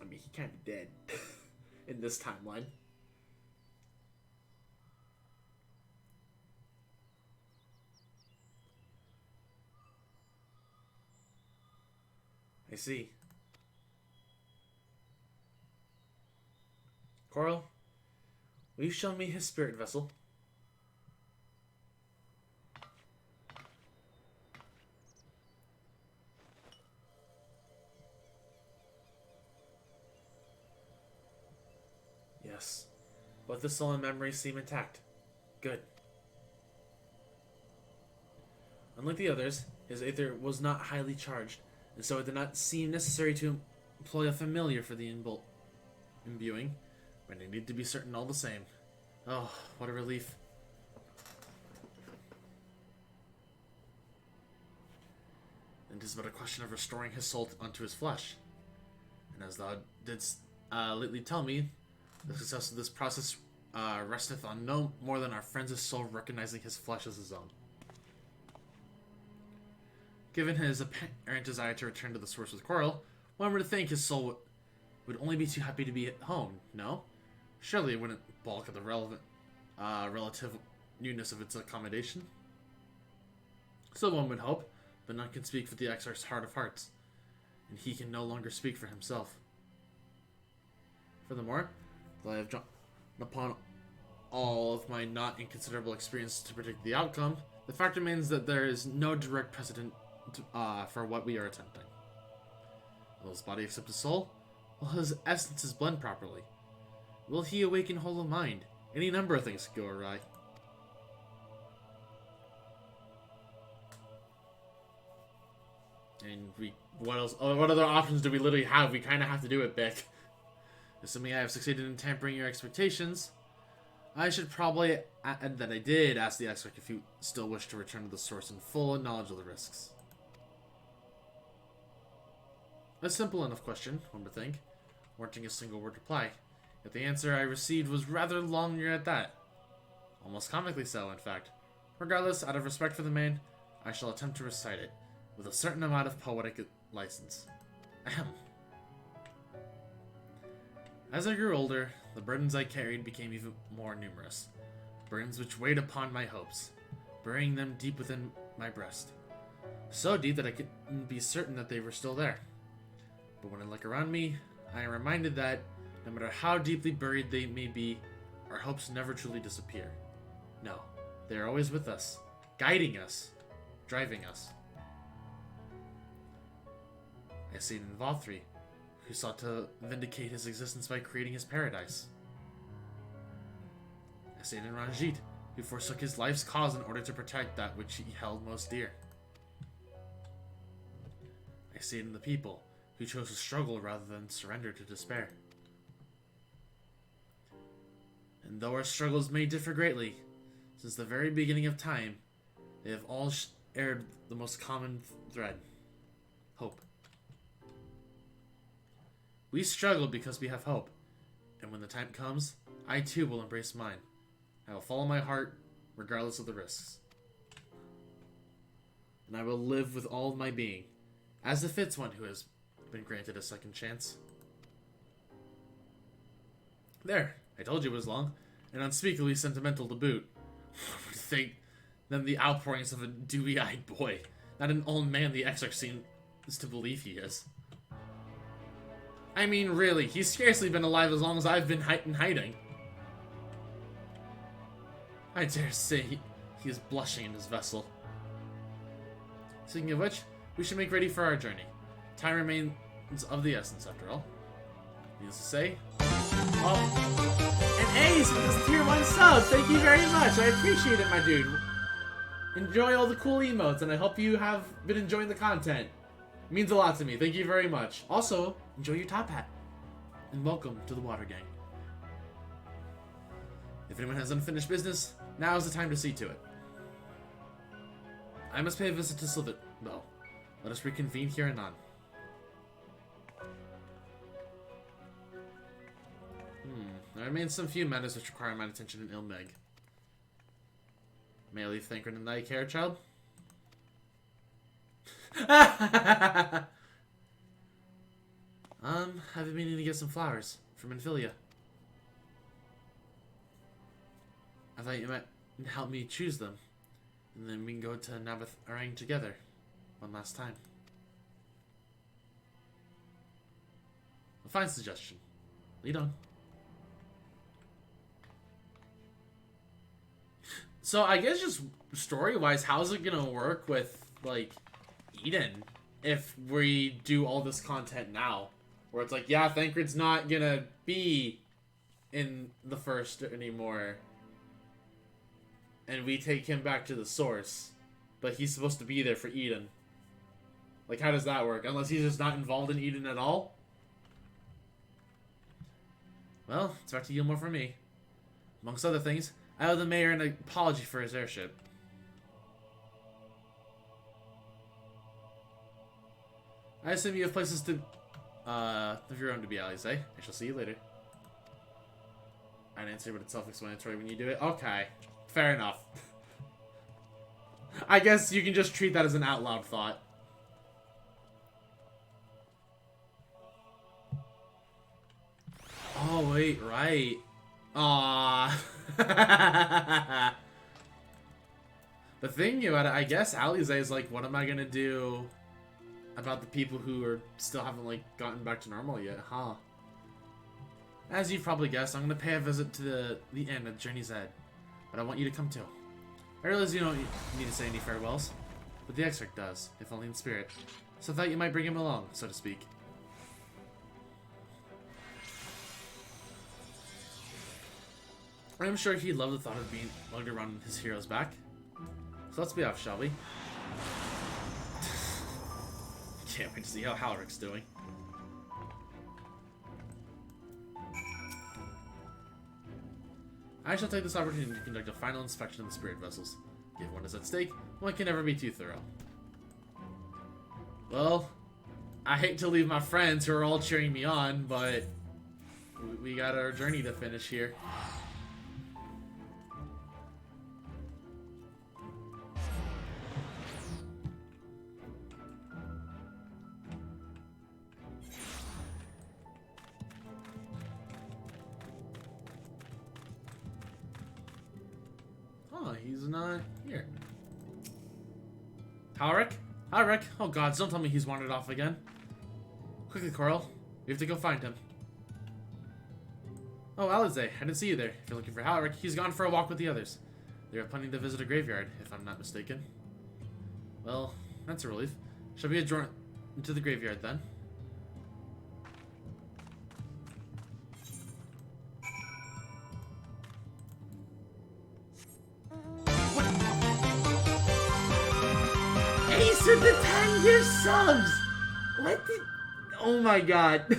I mean, he kind of dead in this timeline. I see. Coral, will you show me his spirit vessel? Yes. Both the soul and memory seem intact. Good. Unlike the others, his aether was not highly charged, and so it did not seem necessary to employ a familiar for the imbuing, but it needed to be certain all the same. Oh, what a relief. And it is but a question of restoring his soul unto his flesh. And as thou didst lately tell me, the success of this process resteth on no more than our friend's soul recognizing his flesh as his own. Given his apparent desire to return to the source with Coral, one would think his soul would only be too happy to be at home, no? Surely it wouldn't balk at the relative newness of its accommodation. So one would hope, but none can speak for the Exarch's heart of hearts, and he can no longer speak for himself. Furthermore, though I have drawn upon all of my not inconsiderable experience to predict the outcome, the fact remains that there is no direct precedent for what we are attempting. Will his body accept his soul? Will his essences blend properly? Will he awaken whole of mind? Any number of things could go awry. And what else? Oh, what other options do we literally have? We kind of have to do it big. Assuming I have succeeded in tampering your expectations, I should probably, and that I did, ask the Exarch if you still wish to return to the source in full knowledge of the risks. A simple enough question, one would think, warranting a single word reply. Yet the answer I received was rather longer at that. Almost comically so, in fact. Regardless, out of respect for the man, I shall attempt to recite it, with a certain amount of poetic license. Ahem. As I grew older, the burdens I carried became even more numerous. Burdens which weighed upon my hopes, burying them deep within my breast. So deep that I couldn't be certain that they were still there. But when I look around me, I am reminded that, no matter how deeply buried they may be, our hopes never truly disappear. No, they are always with us, guiding us, driving us. I see it in Vothri, who sought to vindicate his existence by creating his paradise. I see it in Ranjit, who forsook his life's cause in order to protect that which he held most dear. I see it in the people, who chose to struggle rather than surrender to despair. And though our struggles may differ greatly, since the very beginning of time, they have all shared the most common thread: hope. We struggle because we have hope, and when the time comes, I too will embrace mine. I will follow my heart, regardless of the risks. And I will live with all of my being, as befits one who has been granted a second chance. There, I told you it was long, and unspeakably sentimental to boot. To think them the outpourings of a dewy-eyed boy, not an old man the Exarch seems to believe he is. I mean, really, he's scarcely been alive as long as I've been in hiding. I dare say he is blushing in his vessel. Speaking of which, we should make ready for our journey. Time remains of the essence, after all. Needless to say. Oh, and Ace with this tier 1 sub! Thank you very much! I appreciate it, my dude. Enjoy all the cool emotes, and I hope you have been enjoying the content. It means a lot to me. Thank you very much. Also, enjoy your top hat. And welcome to the Water Gang. If anyone has unfinished business, now is the time to see to it. I must pay a visit to Sylvit, though. Let us reconvene here anon. There remain some few matters which require my attention in Ilmeg. May I leave Thancred in thy care, child? I've been meaning to get some flowers from Infilia. I thought you might help me choose them, and then we can go to Nabath Arang together one last time. A fine suggestion. Lead on. So I guess just story-wise, how's it gonna work with, like, Eden if we do all this content now? Where it's like, yeah, Thancred's not gonna be in the first anymore, and we take him back to the source, but he's supposed to be there for Eden. Like, how does that work? Unless he's just not involved in Eden at all? Well, it's back to Yilmore for me. Amongst other things, I owe the mayor an apology for his airship. I assume you have places to, of your own to be allies, eh? I shall see you later. I'd answer, but it's self-explanatory when you do it. Okay. Fair enough. I guess you can just treat that as an out-loud thought. Oh, wait, right. Aww. The thing about it, I guess Alize is like, what am I gonna do about the people who are still haven't like gotten back to normal yet, huh? As you've probably guessed, I'm gonna pay a visit to the inn at Journey's End, but I want you to come too. I realize you don't need to say any farewells, but the exarch does, if only in spirit. So I thought you might bring him along, so to speak. I'm sure he'd love the thought of being lugged around his hero's back. So let's be off, shall we? Can't wait to see how Halrick's doing. I shall take this opportunity to conduct a final inspection of the spirit vessels. Given what is at stake, one can never be too thorough. Well, I hate to leave my friends who are all cheering me on, but we got our journey to finish here. Oh, he's not here. Halrick? Halrick? Oh god, don't tell me he's wandered off again. Quickly, Coral. We have to go find him. Oh, Alize, I didn't see you there. If you're looking for Halrick, he's gone for a walk with the others. They are planning to visit a graveyard, if I'm not mistaken. Well, that's a relief. Shall we adjourn to the graveyard then? Ace with the 10 gift subs! What the... Oh my god.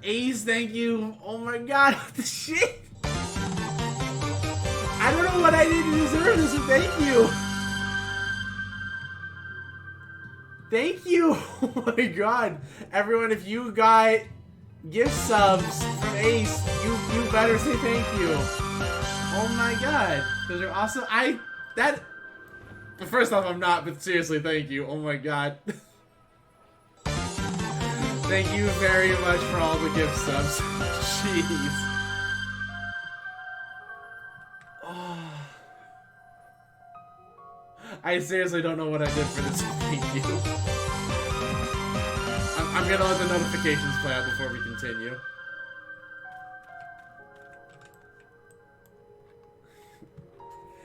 Ace, thank you. Oh my god, what the shit? I don't know what I did to deserve this, but thank you. Thank you. Oh my god. Everyone, if you got gift subs from Ace, you better say thank you. Oh my god. Those are awesome. First off, I'm not, but seriously, thank you. Oh my god. Thank you very much for all the gift subs. Jeez. Oh. I seriously don't know what I did for this. Thank you. I'm gonna let the notifications play out before we continue.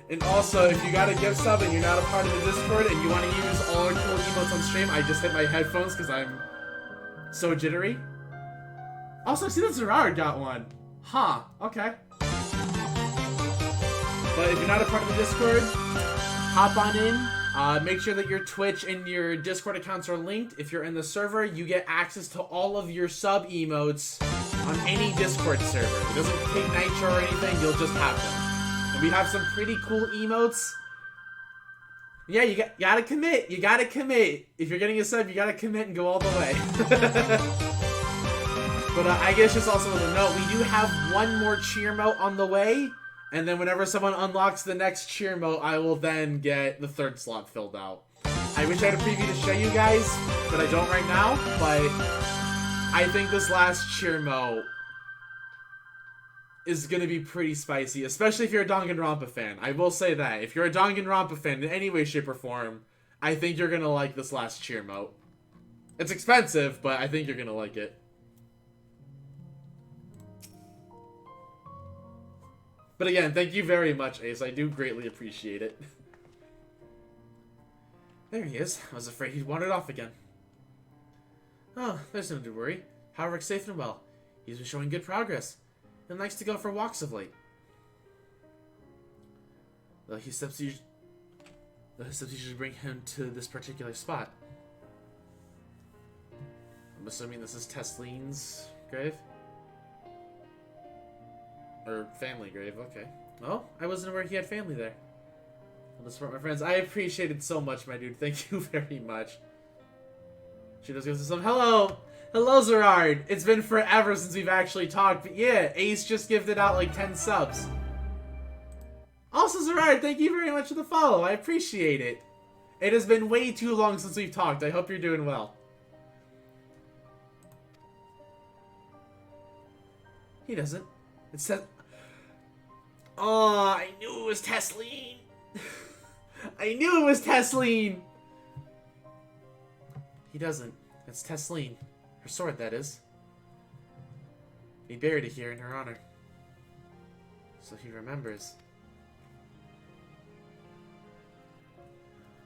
And also, if you got a gift sub and you're not a part of the Discord and you want to use all our cool emotes on stream, I just hit my headphones because I'm so jittery. Also, I see that Zerard got one. Huh, okay. But if you're not a part of the Discord, hop on in. Make sure that your Twitch and your Discord accounts are linked. If you're in the server, you get access to all of your sub emotes on any Discord server. It doesn't take Nitro or anything, you'll just have them. And we have some pretty cool emotes. Yeah, you gotta commit. You gotta commit. If you're getting a sub, you gotta commit and go all the way. But I guess just also with a note, we do have one more cheer mote on the way. And then whenever someone unlocks the next cheer mote, I will then get the third slot filled out. I wish I had a preview to show you guys, but I don't right now. But I think this last cheer mote is going to be pretty spicy, especially if you're a Danganronpa fan. I will say that. If you're a Danganronpa fan in any way, shape, or form, I think you're going to like this last cheer mote. It's expensive, but I think you're going to like it. But again, thank you very much, Ace. I do greatly appreciate it. There he is. I was afraid he'd wandered off again. Oh, there's no need to worry. Halrick's safe and well. He's been showing good progress and likes to go for walks of late. Though his steps usually bring him to this particular spot. I'm assuming this is Teslene's grave? Or family grave, okay. Oh, I wasn't aware he had family there. I'll support my friends. I appreciate it so much, my dude. Thank you very much. She does give us some. Hello! Hello, Zerard! It's been forever since we've actually talked, but yeah, Ace just gifted out like 10 subs. Also, Zerard, thank you very much for the follow. I appreciate it. It has been way too long since we've talked. I hope you're doing well. He doesn't. It says... Oh, I knew it was Tesleen. I knew it was Tesleen! He doesn't. It's Tesleen. Her sword, that is. We buried it here in her honor. So he remembers.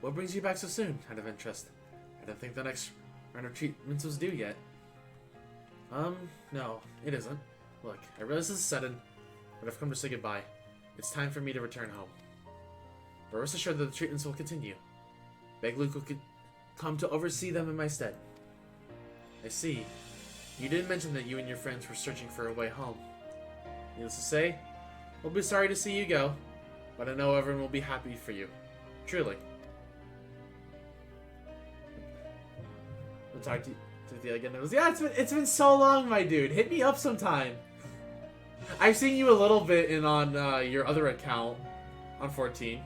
What brings you back so soon, out of interest? I don't think the next round of treatments was due yet. No, it isn't. Look, I realize this is sudden, but I've come to say goodbye. It's time for me to return home. But rest assured that the treatments will continue. Beg Luke will come to oversee them in my stead. I see. You didn't mention that you and your friends were searching for a way home. Needless to say, we'll be sorry to see you go, but I know everyone will be happy for you. Truly. We'll talk to you again. Yeah, it's been so long, my dude. Hit me up sometime. I've seen you a little bit on your other account on 14.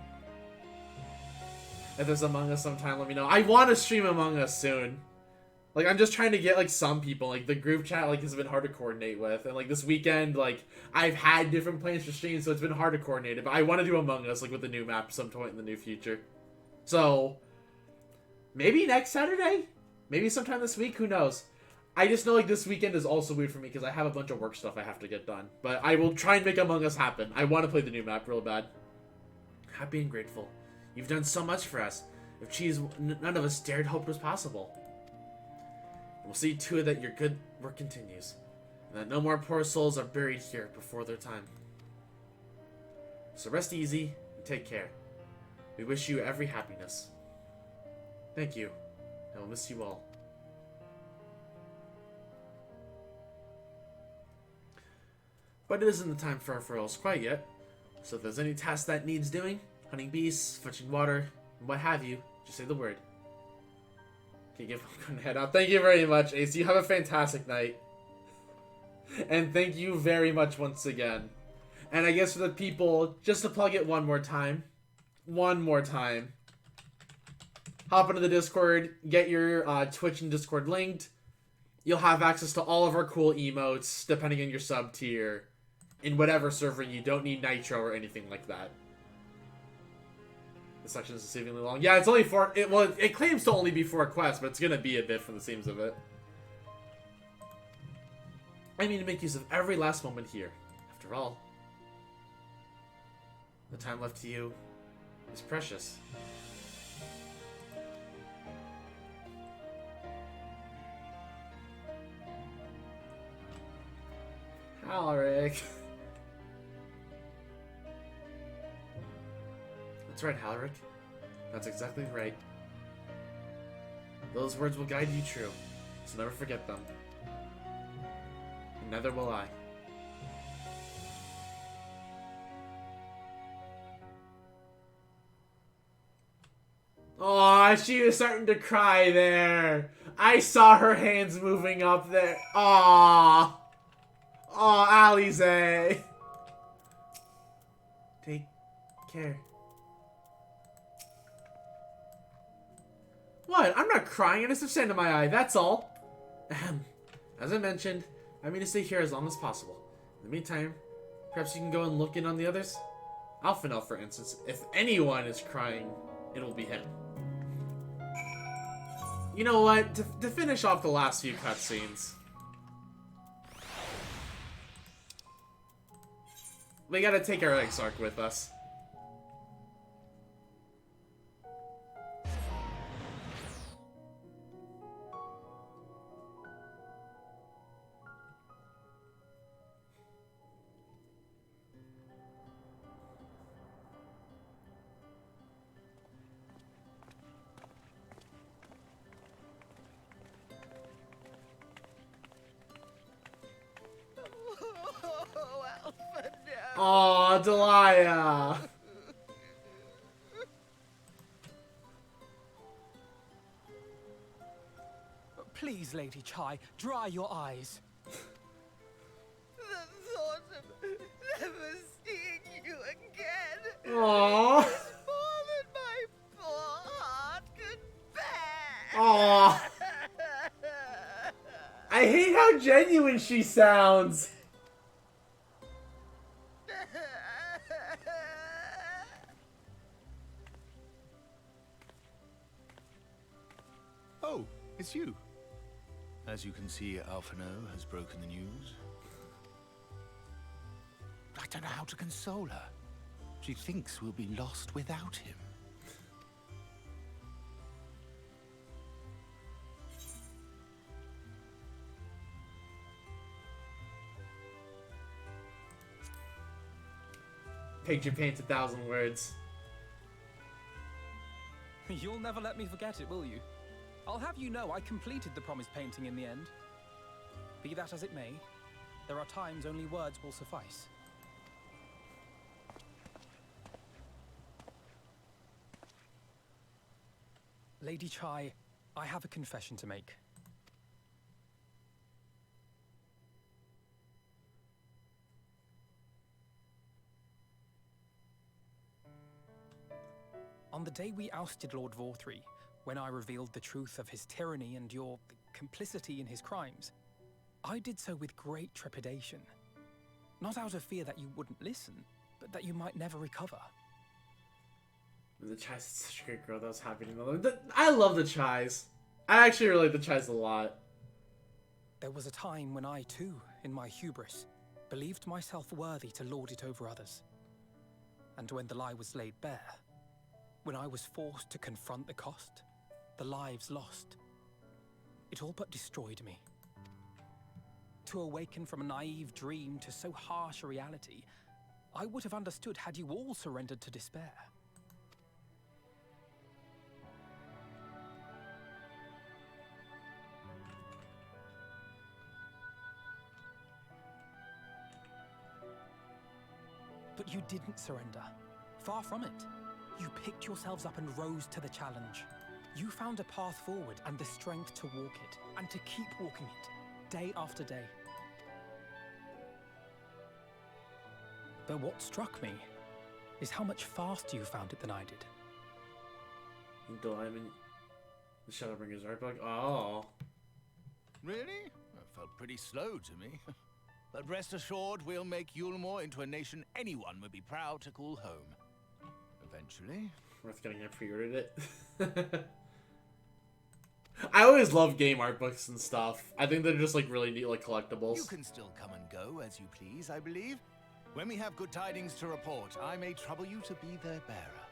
If there's Among Us sometime, let me know. I want to stream Among Us soon. Like, I'm just trying to get, like, some people. Like, the group chat, like, has been hard to coordinate with. And, like, this weekend, like, I've had different plans for streams, so it's been hard to coordinate it. But I want to do Among Us, like, with the new map some point in the near future. So, maybe next Saturday? Maybe sometime this week? Who knows? I just know, like, this weekend is also weird for me because I have a bunch of work stuff I have to get done. But I will try and make Among Us happen. I want to play the new map real bad. Happy and grateful. You've done so much for us. If cheese, none of us dared hope was possible. We'll see to it that your good work continues, and that no more poor souls are buried here before their time. So rest easy and take care. We wish you every happiness. Thank you. I will miss you all. But it isn't the time for our farewells quite yet, so if there's any task that needs doing, hunting beasts, fetching water, and what have you, just say the word. Okay, I'm gonna head out. Thank you very much, Ace. You have a fantastic night. And thank you very much once again. And I guess for the people, just to plug it one more time. Hop into the Discord, get your Twitch and Discord linked. You'll have access to all of our cool emotes, depending on your sub tier. In whatever server, you don't need Nitro or anything like that. The section is deceivingly long. Yeah, it's only 4. It claims to only be 4 quests, but it's gonna be a bit from the seams of it. I mean to make use of every last moment here. After all, the time left to you is precious. Halric. That's right, Halric. That's exactly right. Those words will guide you true, so never forget them. And neither will I. Aw, she was starting to cry there. I saw her hands moving up there. Aw. Aw, Alize. Take care. What? I'm not crying. I just have sand in my eye. That's all. As I mentioned, I mean to stay here as long as possible. In the meantime, perhaps you can go and look in on the others? Alphanel, for instance. If anyone is crying, it will be him. You know what? To finish off the last few cutscenes, we gotta take our Exarch with us. Aw, Delia! Please, Lady Chai, dry your eyes. The thought of never seeing you again Aww. is more than my poor heart could bear. Aww. I hate how genuine she sounds. It's you. As you can see, Alphino has broken the news. I don't know how to console her. She thinks we'll be lost without him. Picture paints 1,000 words. You'll never let me forget it, will you? I'll have you know I completed the promised painting in the end. Be that as it may, there are times only words will suffice. Lady Chai, I have a confession to make. On the day we ousted Lord Vorthree, when I revealed the truth of his tyranny and your complicity in his crimes, I did so with great trepidation. Not out of fear that you wouldn't listen, but that you might never recover. The Chai's such a great girl. That was happy to know them. I love the Chais. I actually really like the Chais a lot. There was a time when I, too, in my hubris, believed myself worthy to lord it over others. And when the lie was laid bare, when I was forced to confront the cost, the lives lost, it all but destroyed me. To awaken from a naive dream to so harsh a reality, I would have understood had you all surrendered to despair. But you didn't surrender. Far from it. You picked yourselves up and rose to the challenge. You found a path forward and the strength to walk it, and to keep walking it, day after day. But what struck me is how much faster you found it than I did. Until I'm in the Shadowbringers art book. Oh. Really? That felt pretty slow to me. But rest assured, we'll make Yulmore into a nation anyone would be proud to call home. Eventually. Worth getting I pre-ordered it. I always love game art books and stuff. I think they're just like really neat, like collectibles. You can still come and go as you please, I believe. When we have good tidings to report, I may trouble you to be their bearer.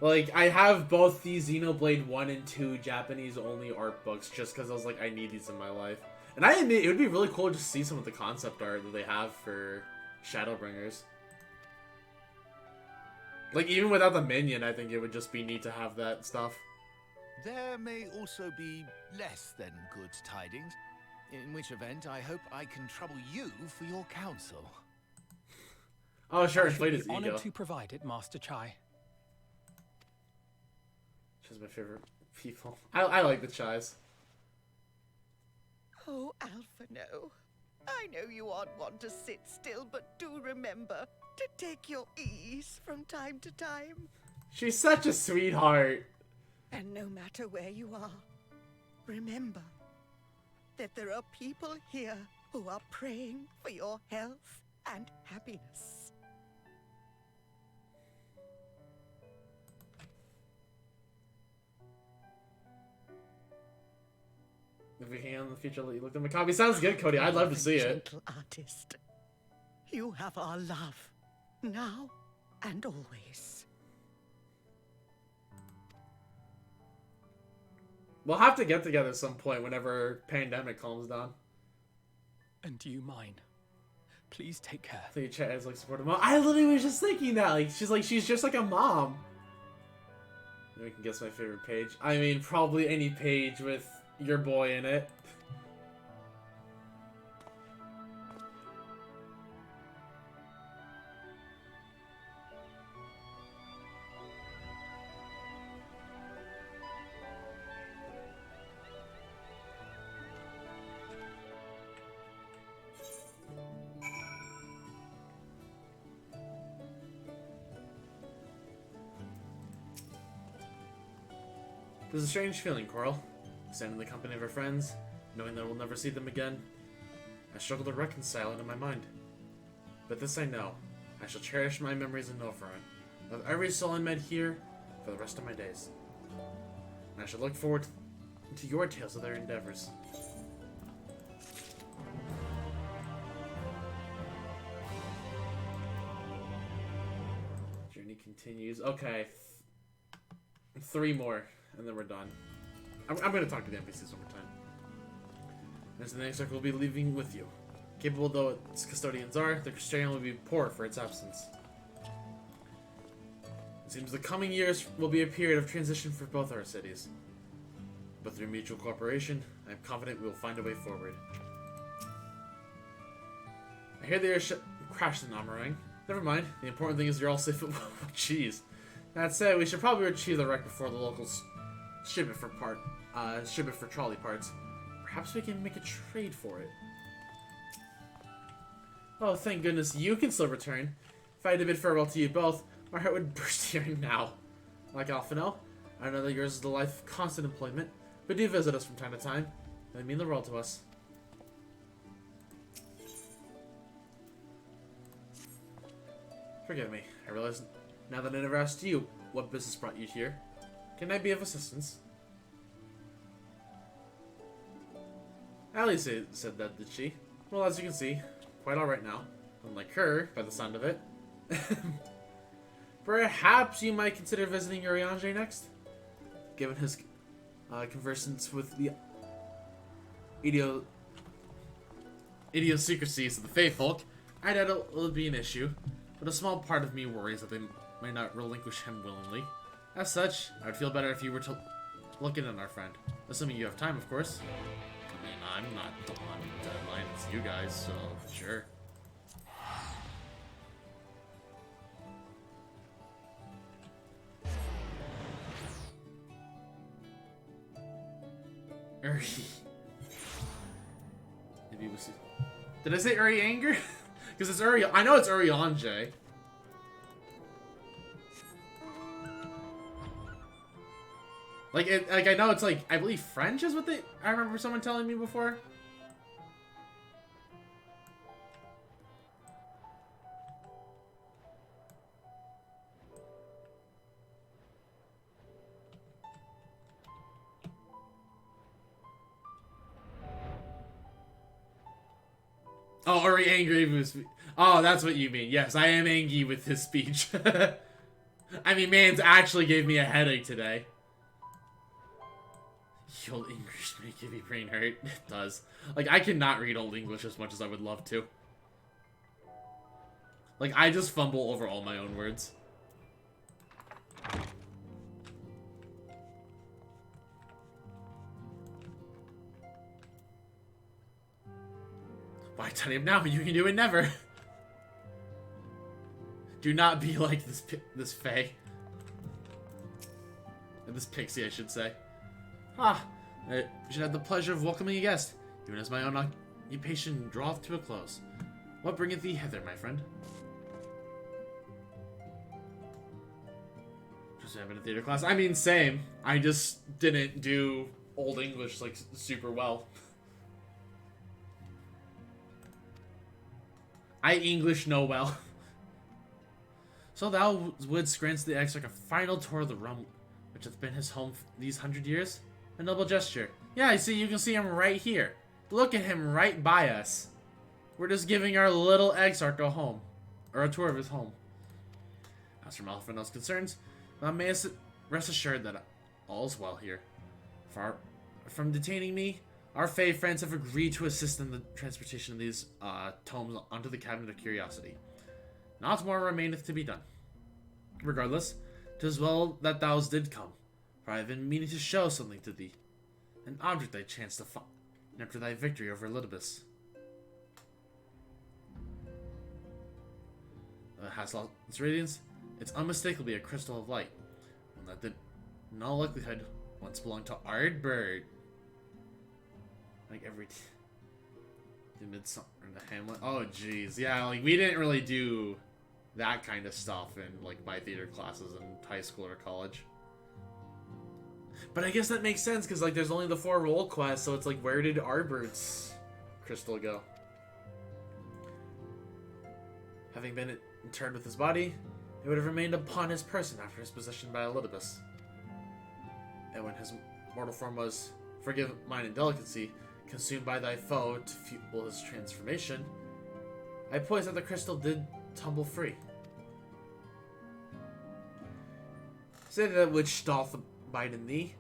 Like, I have both the Xenoblade 1 and 2 Japanese-only art books just because I was like, I need these in my life. And I admit, it would be really cool to just see some of the concept art that they have for Shadowbringers. Like, even without the minion, I think it would just be neat to have that stuff. There may also be less than good tidings, in which event I hope I can trouble you for your counsel. Oh, sure, I inflate should his be ego. honored to provide it, Master Chai. She's my favorite people. I like the Chais. Oh, Alphino. I know you aren't one to sit still, but do remember to take your ease from time to time. She's such a sweetheart. And no matter where you are, remember that there are people here who are praying for your health and happiness. If we can in the future, let you look at my copy. Sounds good, Cody. I'd love to see it. Gentle artist, you have our love, now and always. We'll have to get together at some point whenever pandemic calms down. And you mine. Please take care. The chat is like supportive mom. I literally was just thinking that. Like she's just like a mom. Maybe we can guess my favorite page. I mean, probably any page with your boy in it. There's a strange feeling, Coral. Standing in the company of our friends, knowing that we'll never see them again. I struggle to reconcile it in my mind. But this I know. I shall cherish my memories in Novaron, of every soul I met here, for the rest of my days. And I shall look forward to your tales of their endeavors. Journey continues. Okay. 3 more, and then we're done. I'm going to talk to the NPCs one more time. As the next circle will be leaving with you. Capable though its custodians are, the custodian will be poor for its absence. It seems the coming years will be a period of transition for both our cities. But through mutual cooperation, I am confident we will find a way forward. I hear the air crashed in Amarang. Never mind, the important thing is you're all safe at Jeez. That said, we should probably retrieve the wreck before the locals ship it for trolley parts. Perhaps we can make a trade for it. Oh, thank goodness you can still return. If I had to bid farewell to you both, my heart would burst here now. Like Alphino, I know that yours is the life of constant employment, but do visit us from time to time. It would mean the world to us. Forgive me. I realize now that I never asked you what business brought you here. Can I be of assistance? Allie said that, did she? Well, as you can see, quite alright now. Unlike her, by the sound of it. Perhaps you might consider visiting Urianger next? Given his conversance with the idiosyncrasies of the Fae folk, I doubt it will be an issue, but a small part of me worries that they might not relinquish him willingly. As such, I would feel better if you were to look in on our friend. Assuming you have time, of course. I mean, I'm not on deadline, it's you guys, so sure. Uri. Maybe we'll see. Did I say Uri Anger? Because it's Uri. I know it's Urianger. Like I know it's like I believe French is what I remember someone telling me before. Oh, Uri angry with his speech. Oh, that's what you mean. Yes, I am angry with his speech. I mean, man's actually gave me a headache today. Old English may give me brain hurt. It does. Like, I cannot read Old English as much as I would love to. Like, I just fumble over all my own words. Why tell him now? You can do it never. Do not be like this Fae. This pixie, I should say. Ah, I should have the pleasure of welcoming a guest, even as my own occupation draweth to a close. What bringeth thee hither, my friend? Just having a theater class. I mean, same. I just didn't do Old English, like, super well. I English know well. So thou wouldst grant the exarch a final tour of the realm, which hath been his home these 100 years? A noble gesture. Yeah, I see. You can see him right here. Look at him right by us. We're just giving our little exarch a home, or a tour of his home. As for Malfino's concerns, thou mayest rest assured that all's well here. Far from detaining me, our Fae friends have agreed to assist in the transportation of these tomes onto the Cabinet of Curiosity. Not more remaineth to be done. Regardless, 'tis well that thou did come, for I have been meaning to show something to thee. An object I chanced to find after thy victory over Elidibus. Has lost its radiance. It's unmistakably a crystal of light, one that did, in all likelihood, once belonged to Ardbird. Like every the Midsummer in the Hamlet. Oh jeez, yeah, like we didn't really do that kind of stuff in like my theater classes in high school or college. But I guess that makes sense because like there's only the 4 role quests, so it's like where did Arbird's crystal go? Having been interred with his body, it would have remained upon his person after his possession by Elidibus. And when his mortal form was Forgive mine indelicacy, consumed by thy foe to fuel his transformation. I poised that the crystal did tumble free. Say that which doth abide in thee,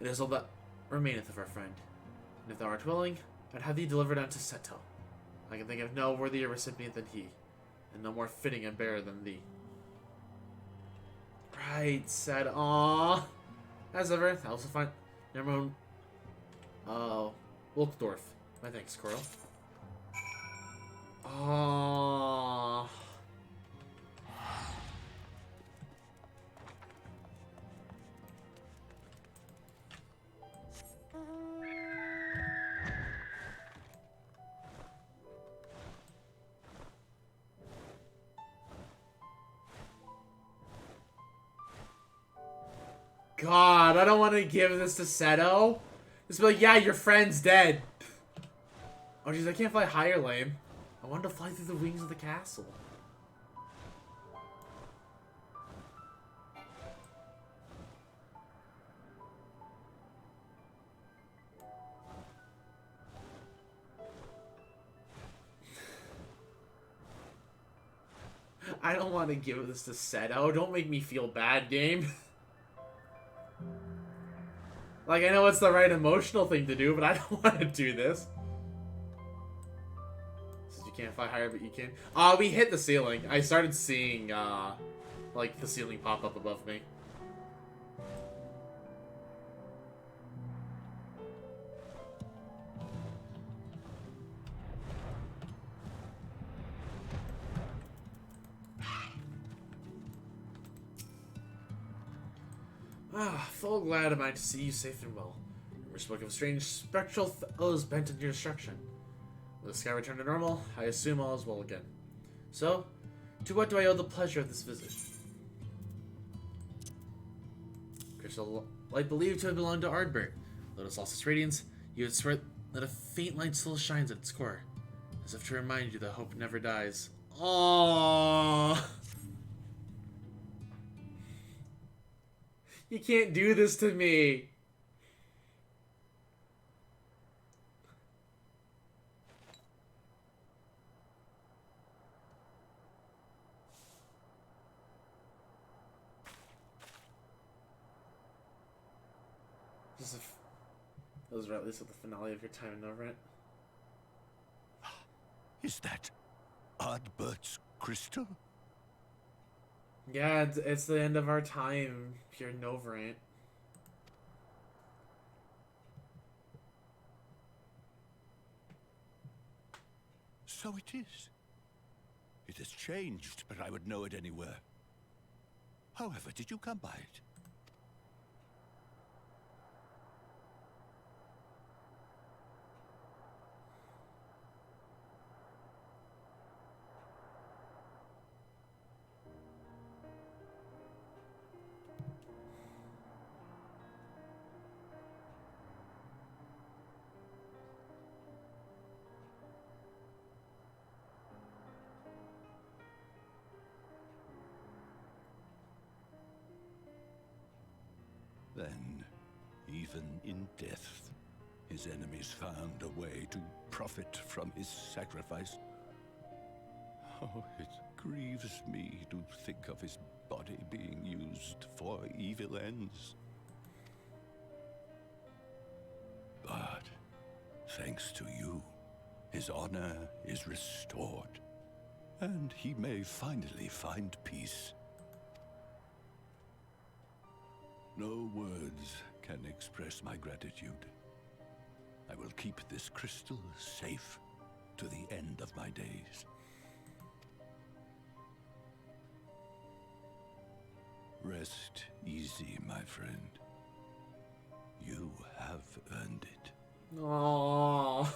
it is all that remaineth of our friend. And if thou art willing, I'd have thee delivered unto Seto. I can think of no worthier recipient than he, and no more fitting and bearer than thee. Right, said, aww. As ever, I also find never own Wilkdorf. My thanks, Coral. Aww. God, I don't want to give this to Seto. Just be like, yeah, your friend's dead. Oh, jeez, I can't fly higher, lame. I wanted to fly through the wings of the castle. I don't want to give this to Seto. Don't make me feel bad, game. Like, I know it's the right emotional thing to do, but I don't want to do this. Says you can't fly higher, but you can. We hit the ceiling. I started seeing, like, the ceiling pop up above me. Full glad am I to see you safe and well. Rumors spoke of strange spectral foes bent on your destruction. With the sky returned to normal, I assume all is well again. So, to what do I owe the pleasure of this visit? Crystal light believed to have belonged to Ardbert. Though it lost its radiance, you would swear that a faint light still shines at its core, as if to remind you that hope never dies. Aww. You can't do this to me. That was at least at the finale of your time in Novrant. Is that Ardbert's crystal? Yeah, it's the end of our time here in Novrant. So it is. It has changed, but I would know it anywhere. However, did you come by it? Then, even in death, his enemies found a way to profit from his sacrifice. Oh, it grieves me to think of his body being used for evil ends. But, thanks to you, his honor is restored, and he may finally find peace. No words can express my gratitude. I will keep this crystal safe to the end of my days. Rest easy, my friend. You have earned it. Aww.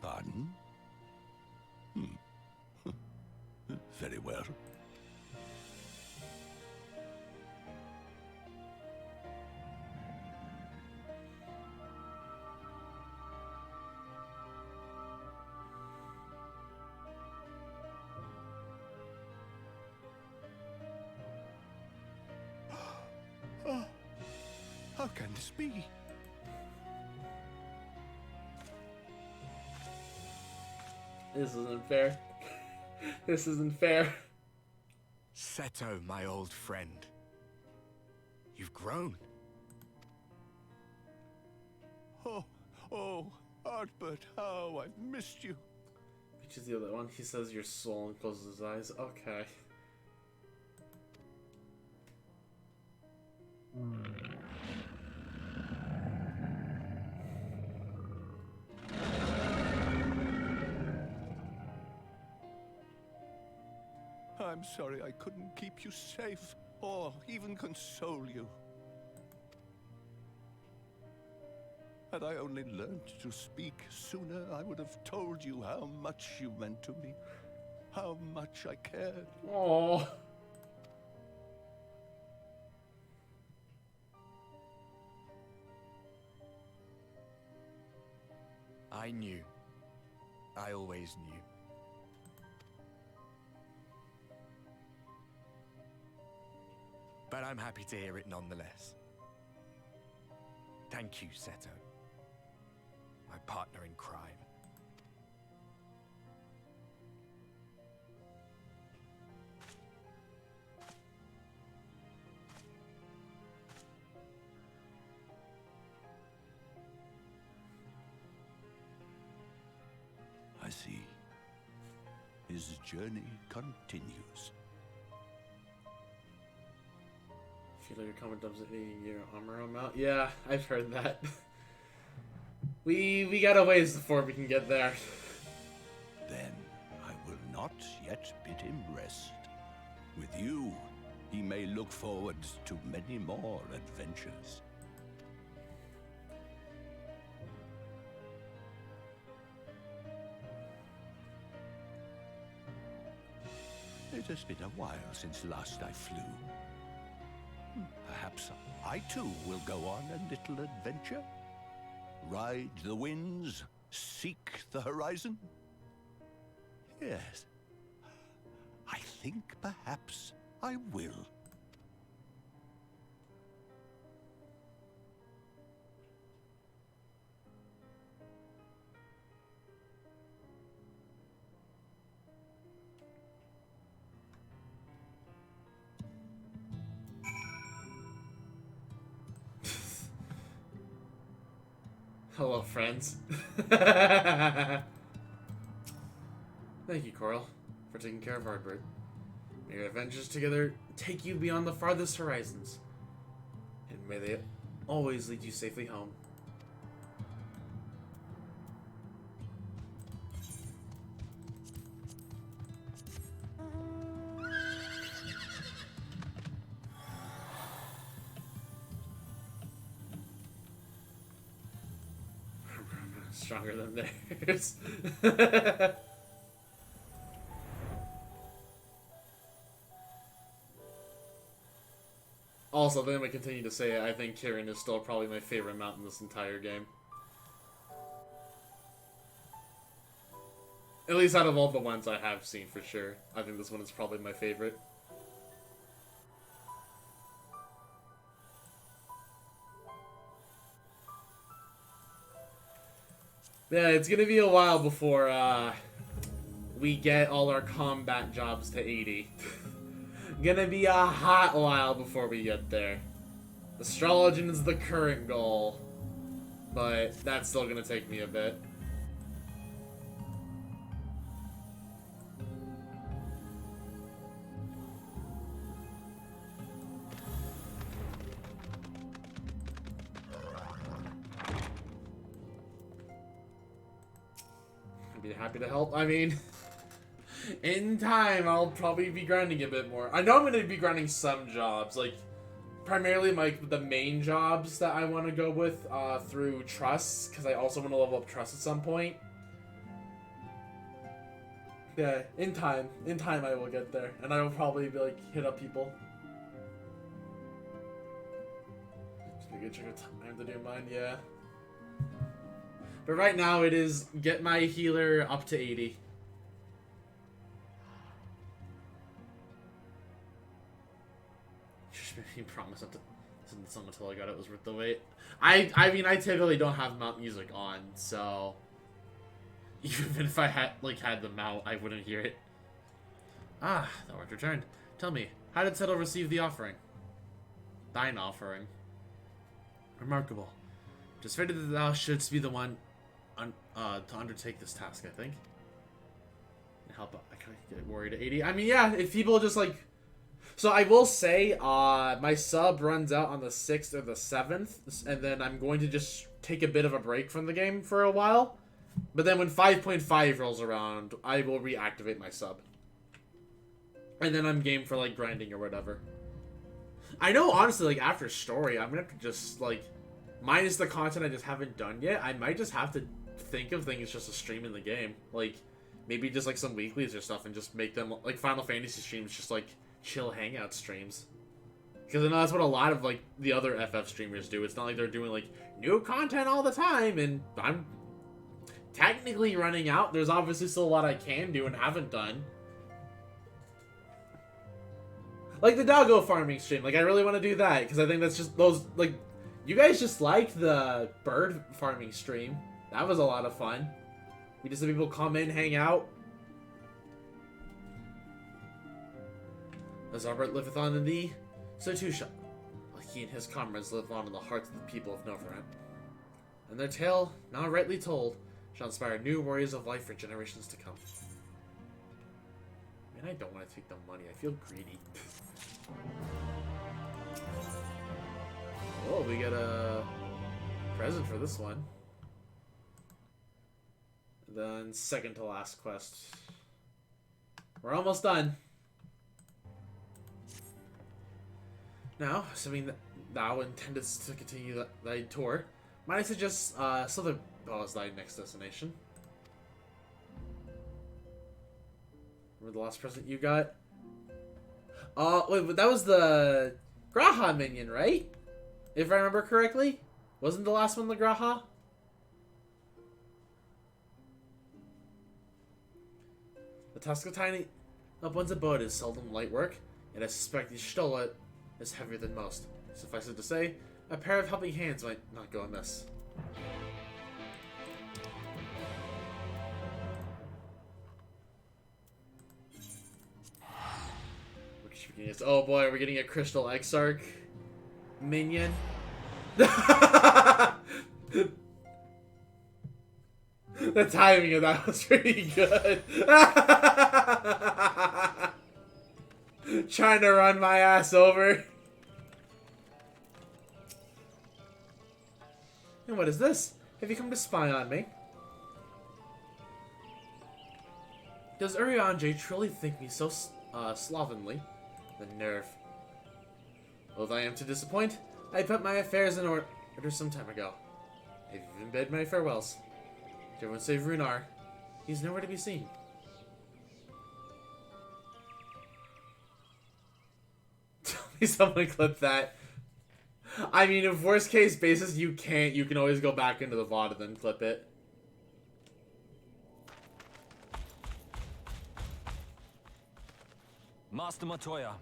Pardon? well. Oh, how can this be? This isn't fair. This isn't fair. Seto, my old friend. You've grown. Oh, Artbert, how I've missed you. Which is the other one? He says your soul and closes his eyes. Okay. I'm sorry I couldn't keep you safe, or even console you. Had I only learned to speak sooner, I would have told you how much you meant to me, how much I cared. Aww. I knew. I always knew. But I'm happy to hear it nonetheless. Thank you, Seto. My partner in crime. I see. His journey continues. Feel like your comment doesn't mean your armor amount. Yeah, I've heard that. We got a ways before we can get there. Then I will not yet bid him rest. With you, he may look forward to many more adventures. It has been a while since last I flew. Perhaps I too will go on a little adventure. Ride the winds, seek the horizon. Yes, I think perhaps I will. Hello, friends. Thank you, Coral, for taking care of Ardbert. May your adventures together take you beyond the farthest horizons, and may they always lead you safely home. Stronger than theirs. Also, then we continue to say it, I think Kirin is still probably my favorite mount in this entire game. At least out of all the ones I have seen, for sure. I think this one is probably my favorite. Yeah, it's gonna be a while before we get all our combat jobs to 80. Gonna be a hot while before we get there. Astrologian is the current goal, but that's still gonna take me a bit. I'd be happy to help. I mean, in time, I'll probably be grinding a bit more. I know I'm going to be grinding some jobs, like, primarily the main jobs that I want to go with through trusts, because I also want to level up trust at some point. okay. In time I will get there, and I will probably be like hit up people. Just be a good chunk of time to do mine, yeah. But right now it is get my healer up to 80. Just maybe promise not to listen to someone until I got it was worth the wait. I mean I typically don't have mount music on, so even if I had the mount, I wouldn't hear it. Ah, thou art returned. Tell me, how did Settle receive the offering? Thine offering. Remarkable. Just fated that thou shouldst be the one to undertake this task, I think. Help out. I kind of get worried at 80. I mean, yeah, if people just like... So I will say, my sub runs out on the 6th or the 7th, and then I'm going to just take a bit of a break from the game for a while. But then when 5.5 rolls around, I will reactivate my sub. And then I'm game for, like, grinding or whatever. I know, honestly, like, after story, I'm gonna have to just, like... Minus the content I just haven't done yet, I might just have to think of things just to stream in the game. Like, maybe just, like, some weeklies or stuff and just make them, like, Final Fantasy streams, just, like, chill hangout streams. Because I know that's what a lot of, like, the other FF streamers do. It's not like they're doing, like, new content all the time, and I'm technically running out. There's obviously still a lot I can do and haven't done. Like the doggo farming stream. Like, I really want to do that, because I think that's just those, like... You guys just liked the bird farming stream. That was a lot of fun. We just had people come in, hang out. As Albert liveth on in thee, so too shall he and his comrades live on in the hearts of the people of Novaran. And their tale, now rightly told, shall inspire new warriors of life for generations to come. Man, I don't want to take the money. I feel greedy. Oh, we get a present for this one. And then second to last quest. We're almost done. Now, assuming that thou intendest to continue thy tour, might I suggest Southern Bell as thy next destination? Remember the last present you got? Wait, but that was the Graha minion, right? If I remember correctly? Wasn't the last one the Graha? The task of tying up one's abode is seldom light work, and I suspect the Stola is heavier than most. Suffice it to say, a pair of helping hands might not go amiss. Oh boy, we're getting a Crystal Exarch minion. The timing of that was pretty good. Trying to run my ass over. And what is this? Have you come to spy on me? Does Urianger truly think me so slovenly? The nerve. Although I am to disappoint, I put my affairs in order some time ago. I've even bid my farewells. To everyone save Runar. He's nowhere to be seen. Tell me someone clip that. I mean, if worst case basis you can't, you can always go back into the VOD and then clip it. Master Matoya.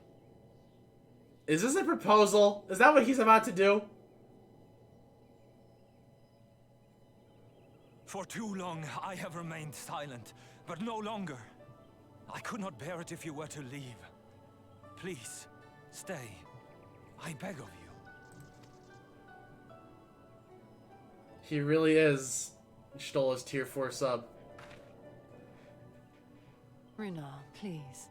Is this a proposal? Is that what he's about to do? For too long, I have remained silent, but no longer. I could not bear it if you were to leave. Please, stay. I beg of you. He really is Stola's tier 4 sub. Runar, please.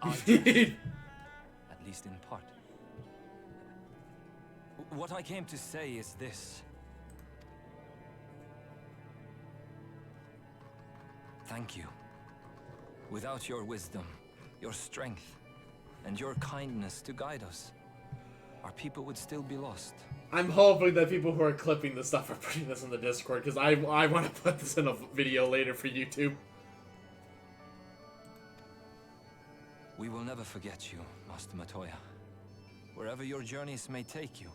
At least in part. What I came to say is this. Thank you. Without your wisdom, your strength, and your kindness to guide us, our people would still be lost. I'm hoping that people who are clipping this stuff are putting this in the Discord, because I want to put this in a video later for YouTube. We will never forget you, Master Matoya. Wherever your journeys may take you,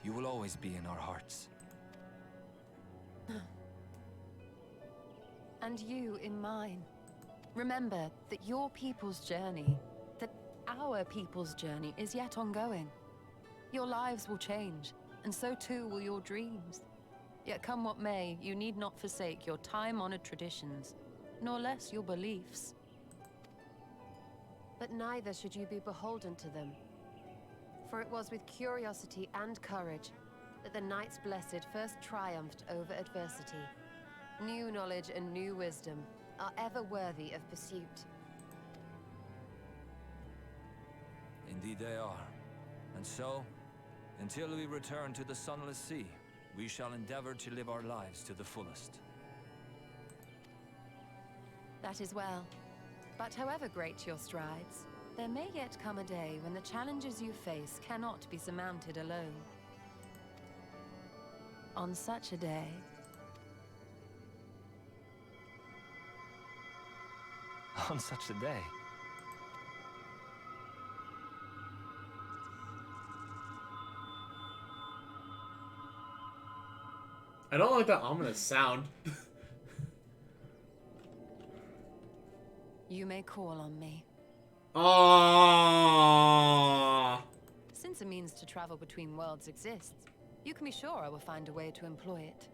you will always be in our hearts. And you in mine. Remember that your people's journey, that our people's journey is yet ongoing. Your lives will change, and so too will your dreams. Yet come what may, you need not forsake your time-honored traditions, nor less your beliefs. But neither should you be beholden to them. For it was with curiosity and courage that the Knights Blessed first triumphed over adversity. New knowledge and new wisdom are ever worthy of pursuit. Indeed they are. And so, until we return to the Sunless Sea, we shall endeavor to live our lives to the fullest. That is well. But however great your strides, there may yet come a day when the challenges you face cannot be surmounted alone. On such a day... On such a day. I don't like that ominous sound. You may call on me. Aww. Since a means to travel between worlds exists, you can be sure I will find a way to employ it.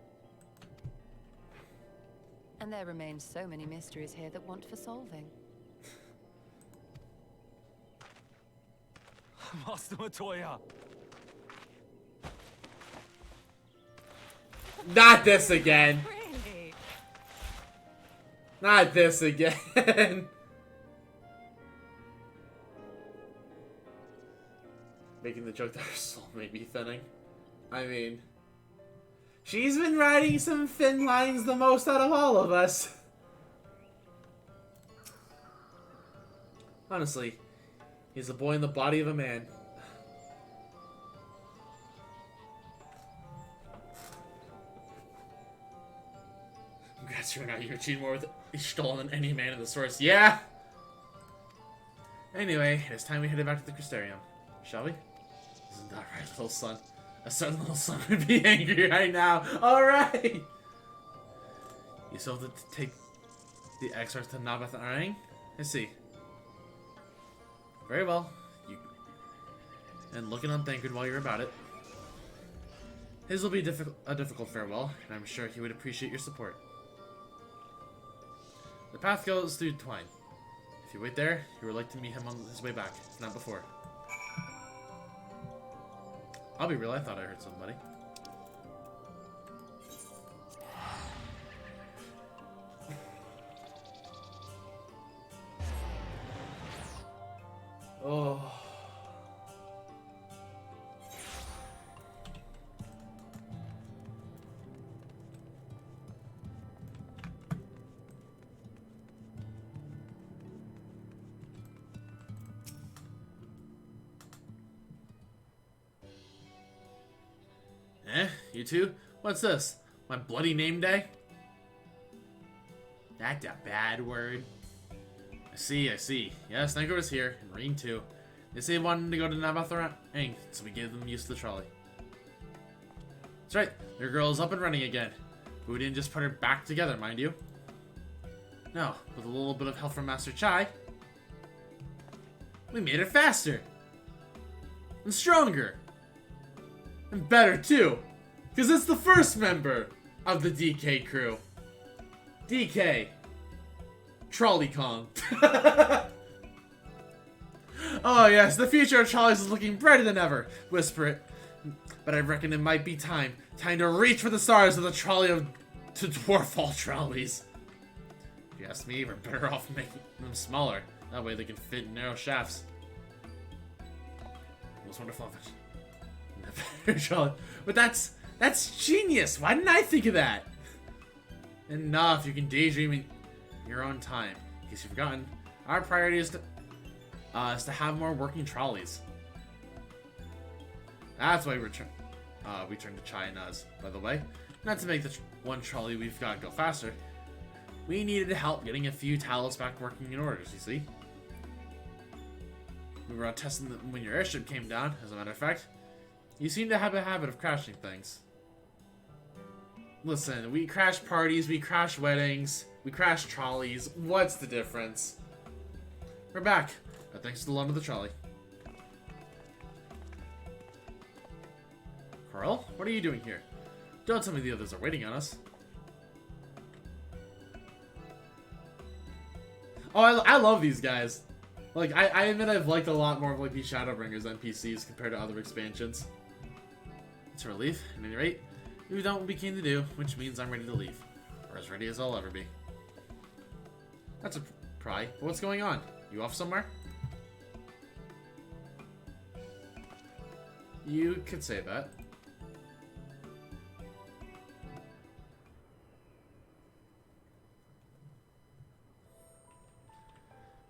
And there remain so many mysteries here that want for solving. Master Matoya! Not this again. Really? Not this again. Making the joke that her soul may be thinning. I mean, she's been riding some thin lines the most out of all of us. Honestly, he's a boy in the body of a man. Congrats, you're not. You've achieved more with Ishtal than any man in the source. Yeah! Anyway, it's time we headed back to the Crystarium. Shall we? Isn't that right, little son? A certain little son would be angry right now. Alright! You still have to take the XIV to Nabath Arang? I see. Very well. And looking on Thancred while you're about it. His will be a difficult farewell, and I'm sure he would appreciate your support. The path goes through Twine. If you wait there, you are likely to meet him on his way back, if not before. I'll be real, I thought I heard somebody. Oh. You two? What's this? My bloody name day? That's a bad word. I see. Yes, Thancred was here, and Reen too. They say they wanted to go to Nabath-Arang, so we gave them use of the trolley. That's right, your girl is up and running again. But we didn't just put her back together, mind you. No, with a little bit of help from Master Chai, we made her faster. And stronger. And better, too. Because it's the first member of the DK crew. DK. Trolley Kong. Oh yes, the future of trolleys is looking brighter than ever. Whisper it. But I reckon it might be time. Time to reach for the stars of the trolley to dwarf all trolleys. If you ask me, we're better off making them smaller. That way they can fit in narrow shafts. Most wonderful of it. But that's genius. Why didn't I think of that? Enough. You can daydream in your own time. In case you've forgotten, our priority is to have more working trolleys. That's why we turned to China's, by the way. Not to make the one trolley we've got go faster. We needed help getting a few talos back working in orders, you see? We were out testing them when your airship came down, as a matter of fact. You seem to have a habit of crashing things. Listen, we crash parties, we crash weddings, we crash trolleys. What's the difference? We're back, thanks to the loan of the trolley. Carl, what are you doing here? Don't tell me the others are waiting on us. Oh, I love these guys. Like, I admit I've liked a lot more of like these Shadowbringers NPCs compared to other expansions. It's a relief, at any rate. We've done what we came to do, which means I'm ready to leave. Or as ready as I'll ever be. That's a pry. But what's going on? You off somewhere? You could say that.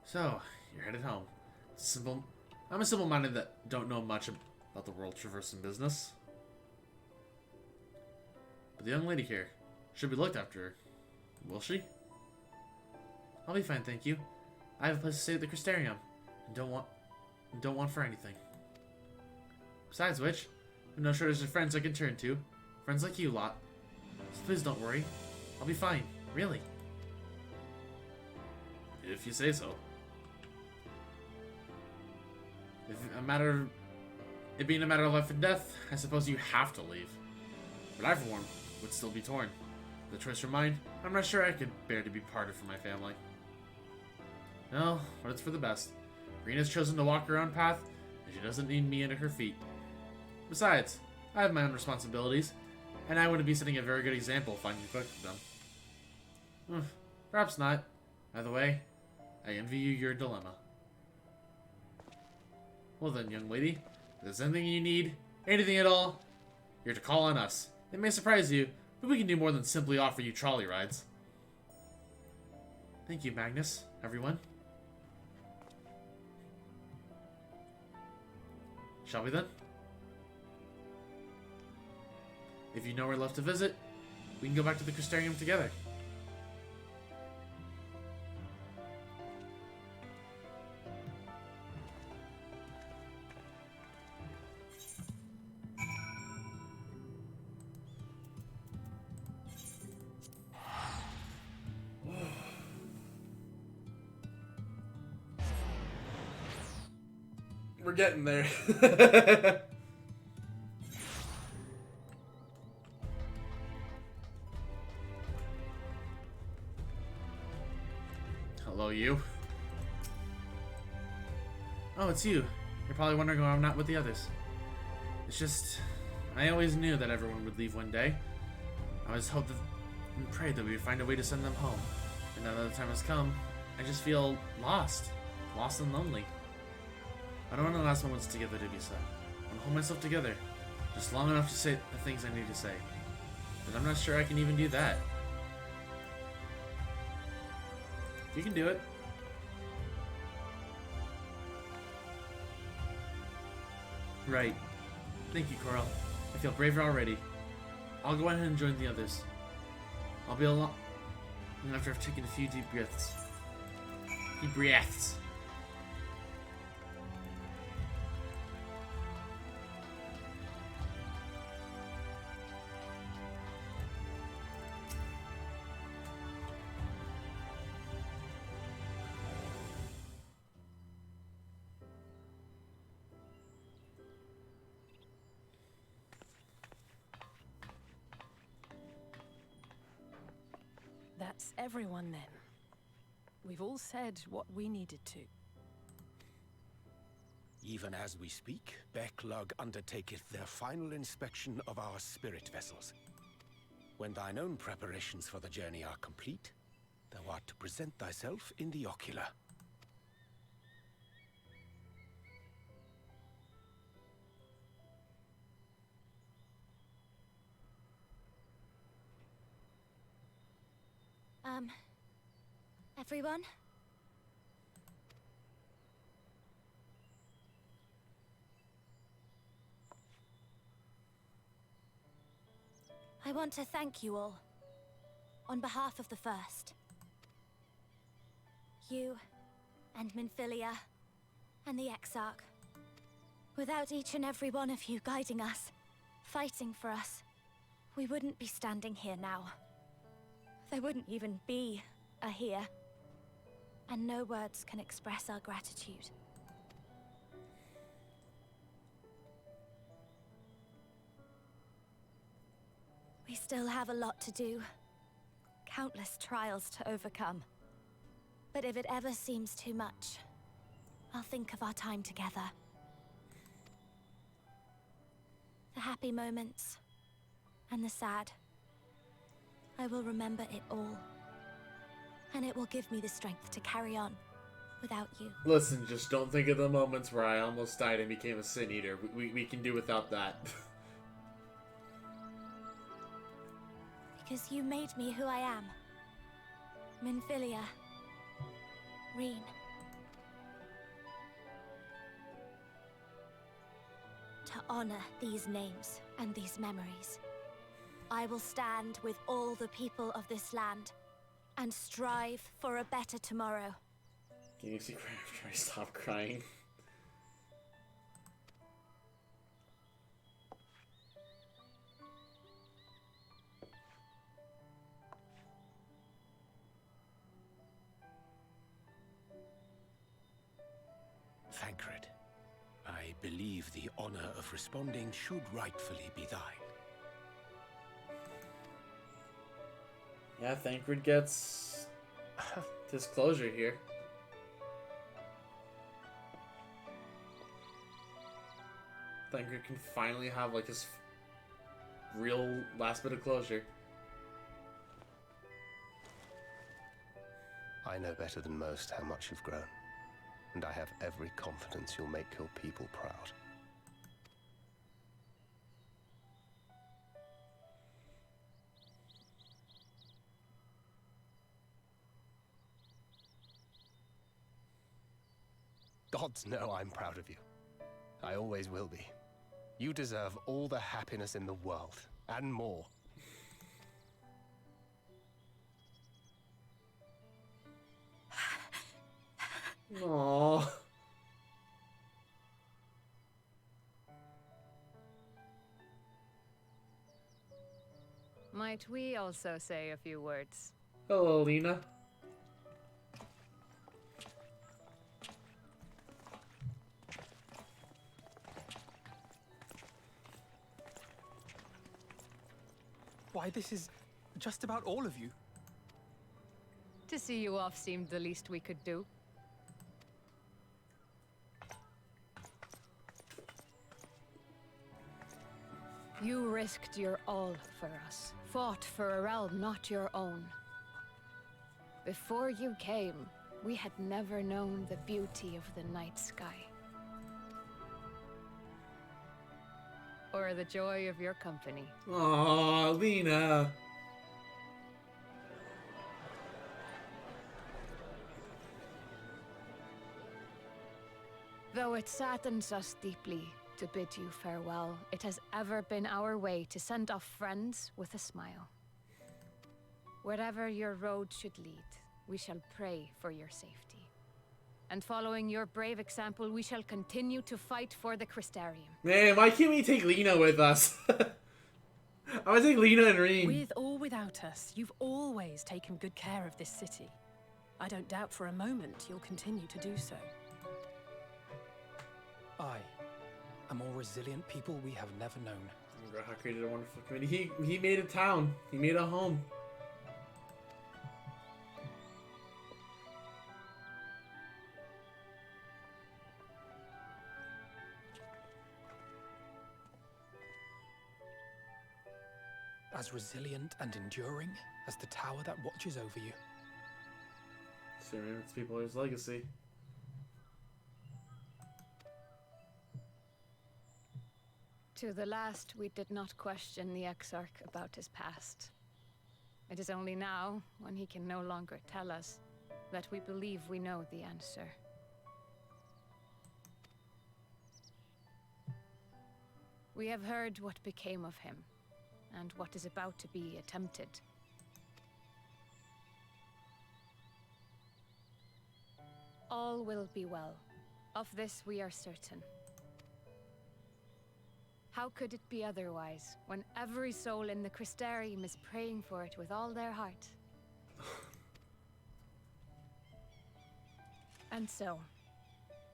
So, you're headed home. I'm a simple-minded that don't know much about the world traversing business. But the young lady here should be looked after. Will she? I'll be fine, thank you. I have a place to stay at the Crystarium, and don't want for anything. Besides which, I have no shortage of friends I can turn to. Friends like you lot. So please don't worry. I'll be fine, really. If you say so. If it being a matter of life and death, I suppose you have to leave. But I, for one, would still be torn. The choice for mine, I'm not sure I could bear to be parted from my family. No, but it's for the best. Rena's chosen to walk her own path, and she doesn't need me under her feet. Besides, I have my own responsibilities, and I wouldn't be setting a very good example if I neglected them. Perhaps not. Either way, I envy you your dilemma. Well then, young lady, if there's anything you need, anything at all, you're to call on us. It may surprise you, but we can do more than simply offer you trolley rides. Thank you, Magnus, everyone. Shall we then? If you know where left to visit, we can go back to the Crystarium together. We're getting there. Hello, you. Oh, it's you. You're probably wondering why I'm not with the others. It's just, I always knew that everyone would leave one day. I always hoped and prayed that we would find a way to send them home. And now that the time has come, I just feel lost. Lost and lonely. I don't want the last moments together to be sad. I want to hold myself together, just long enough to say the things I need to say. But I'm not sure I can even do that. You can do it. Right. Thank you, Coral. I feel braver already. I'll go ahead and join the others. I'll be along after I've taken a few deep breaths. Deep breaths. That's everyone then. We've all said what we needed to. Even as we speak, Becklug undertaketh their final inspection of our spirit vessels. When thine own preparations for the journey are complete, thou art to present thyself in the ocular. Everyone? I want to thank you all, on behalf of the First. You, and Minfilia, and the Exarch. Without each and every one of you guiding us, fighting for us, we wouldn't be standing here now. There wouldn't even be a here. And no words can express our gratitude. We still have a lot to do. Countless trials to overcome. But if it ever seems too much, I'll think of our time together. The happy moments, and the sad. I will remember it all. And it will give me the strength to carry on without you. Listen, just don't think of the moments where I almost died and became a Sin Eater. We can do without that. Because you made me who I am. Minfilia. Reen. To honor these names and these memories, I will stand with all the people of this land and strive for a better tomorrow. Can you see cry after I stop crying? Thancred, I believe the honor of responding should rightfully be thine. Yeah, Thancred gets his closure here. Thancred can finally have like his real last bit of closure. I know better than most how much you've grown, and I have every confidence you'll make your people proud. Gods know I'm proud of you. I always will be. You deserve all the happiness in the world, and more. Aww. Might we also say a few words? Hello, Lena. Why, this is just about all of you. To see you off seemed the least we could do. You risked your all for us, fought for a realm not your own. Before you came, we had never known the beauty of the night sky. Or the joy of your company. Aww, Lena. Though it saddens us deeply to bid you farewell, it has ever been our way to send off friends with a smile. Wherever your road should lead, we shall pray for your safety. And following your brave example, we shall continue to fight for the Crystarium. Man, why can't we take Lena with us? I would take Lena and Reen. With or without us, you've always taken good care of this city. I don't doubt for a moment you'll continue to do so. I, a more resilient people we have never known. Grohawk created a wonderful community. He made a town. He made a home. As resilient and enduring as the tower that watches over you. Serving its people his legacy. To the last, we did not question the Exarch about his past. It is only now, when he can no longer tell us, that we believe we know the answer. We have heard what became of him, and what is about to be attempted. All will be well. Of this we are certain. How could it be otherwise, when every soul in the Crystarium is praying for it with all their heart? And so,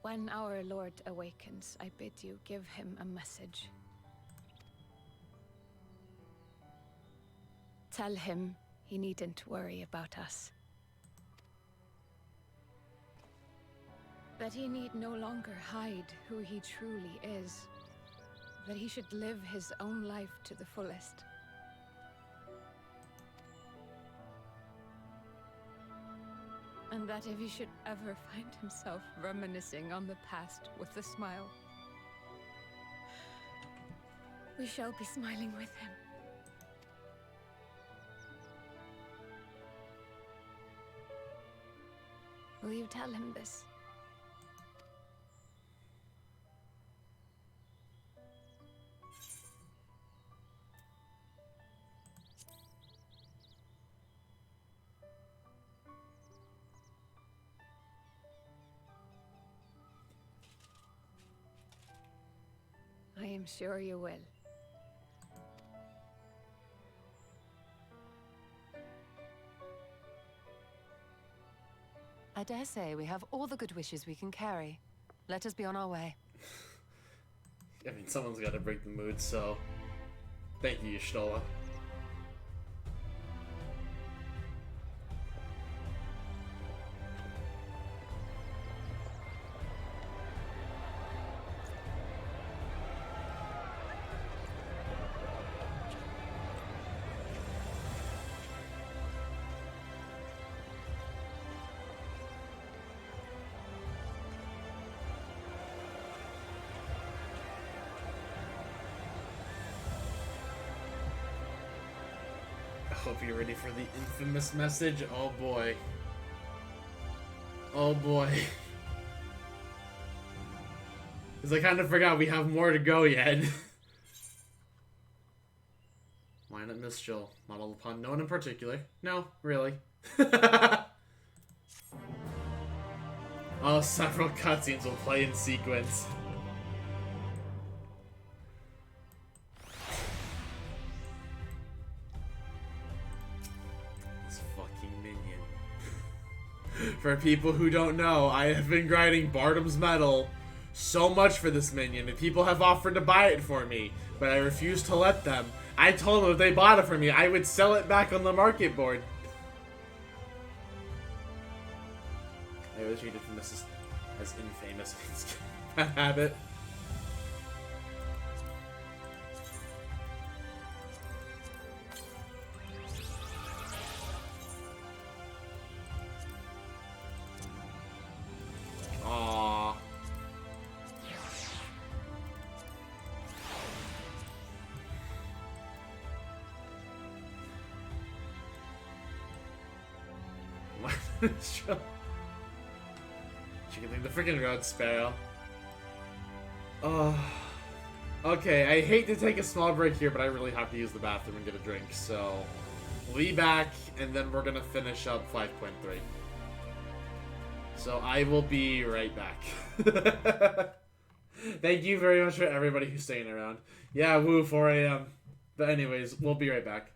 when our Lord awakens, I bid you give him a message. Tell him he needn't worry about us. That he need no longer hide who he truly is. That he should live his own life to the fullest. And that if he should ever find himself reminiscing on the past with a smile, we shall be smiling with him. Will you tell him this? I am sure you will. I dare say we have all the good wishes we can carry. Let us be on our way. I mean, someone's got to break the mood, so thank you, Y'shtola. Hope you're ready for the infamous message. Oh boy. Oh boy. Because I kind of forgot we have more to go yet. Why not Miss Jill? Model upon no one in particular. No, really. Oh, several cutscenes will play in sequence. For people who don't know, I have been grinding Bardom's Metal so much for this minion, and people have offered to buy it for me, but I refused to let them. I told them if they bought it for me, I would sell it back on the market board. I always read infamous as infamous means bad habit. Aww. What? Chicken thing, the freaking road sparrow. Okay, I hate to take a small break here, but I really have to use the bathroom and get a drink, so we'll be back, and then we're gonna finish up 5.3. So I will be right back. Thank you very much for everybody who's staying around. Yeah, woo, 4 a.m. But anyways, we'll be right back.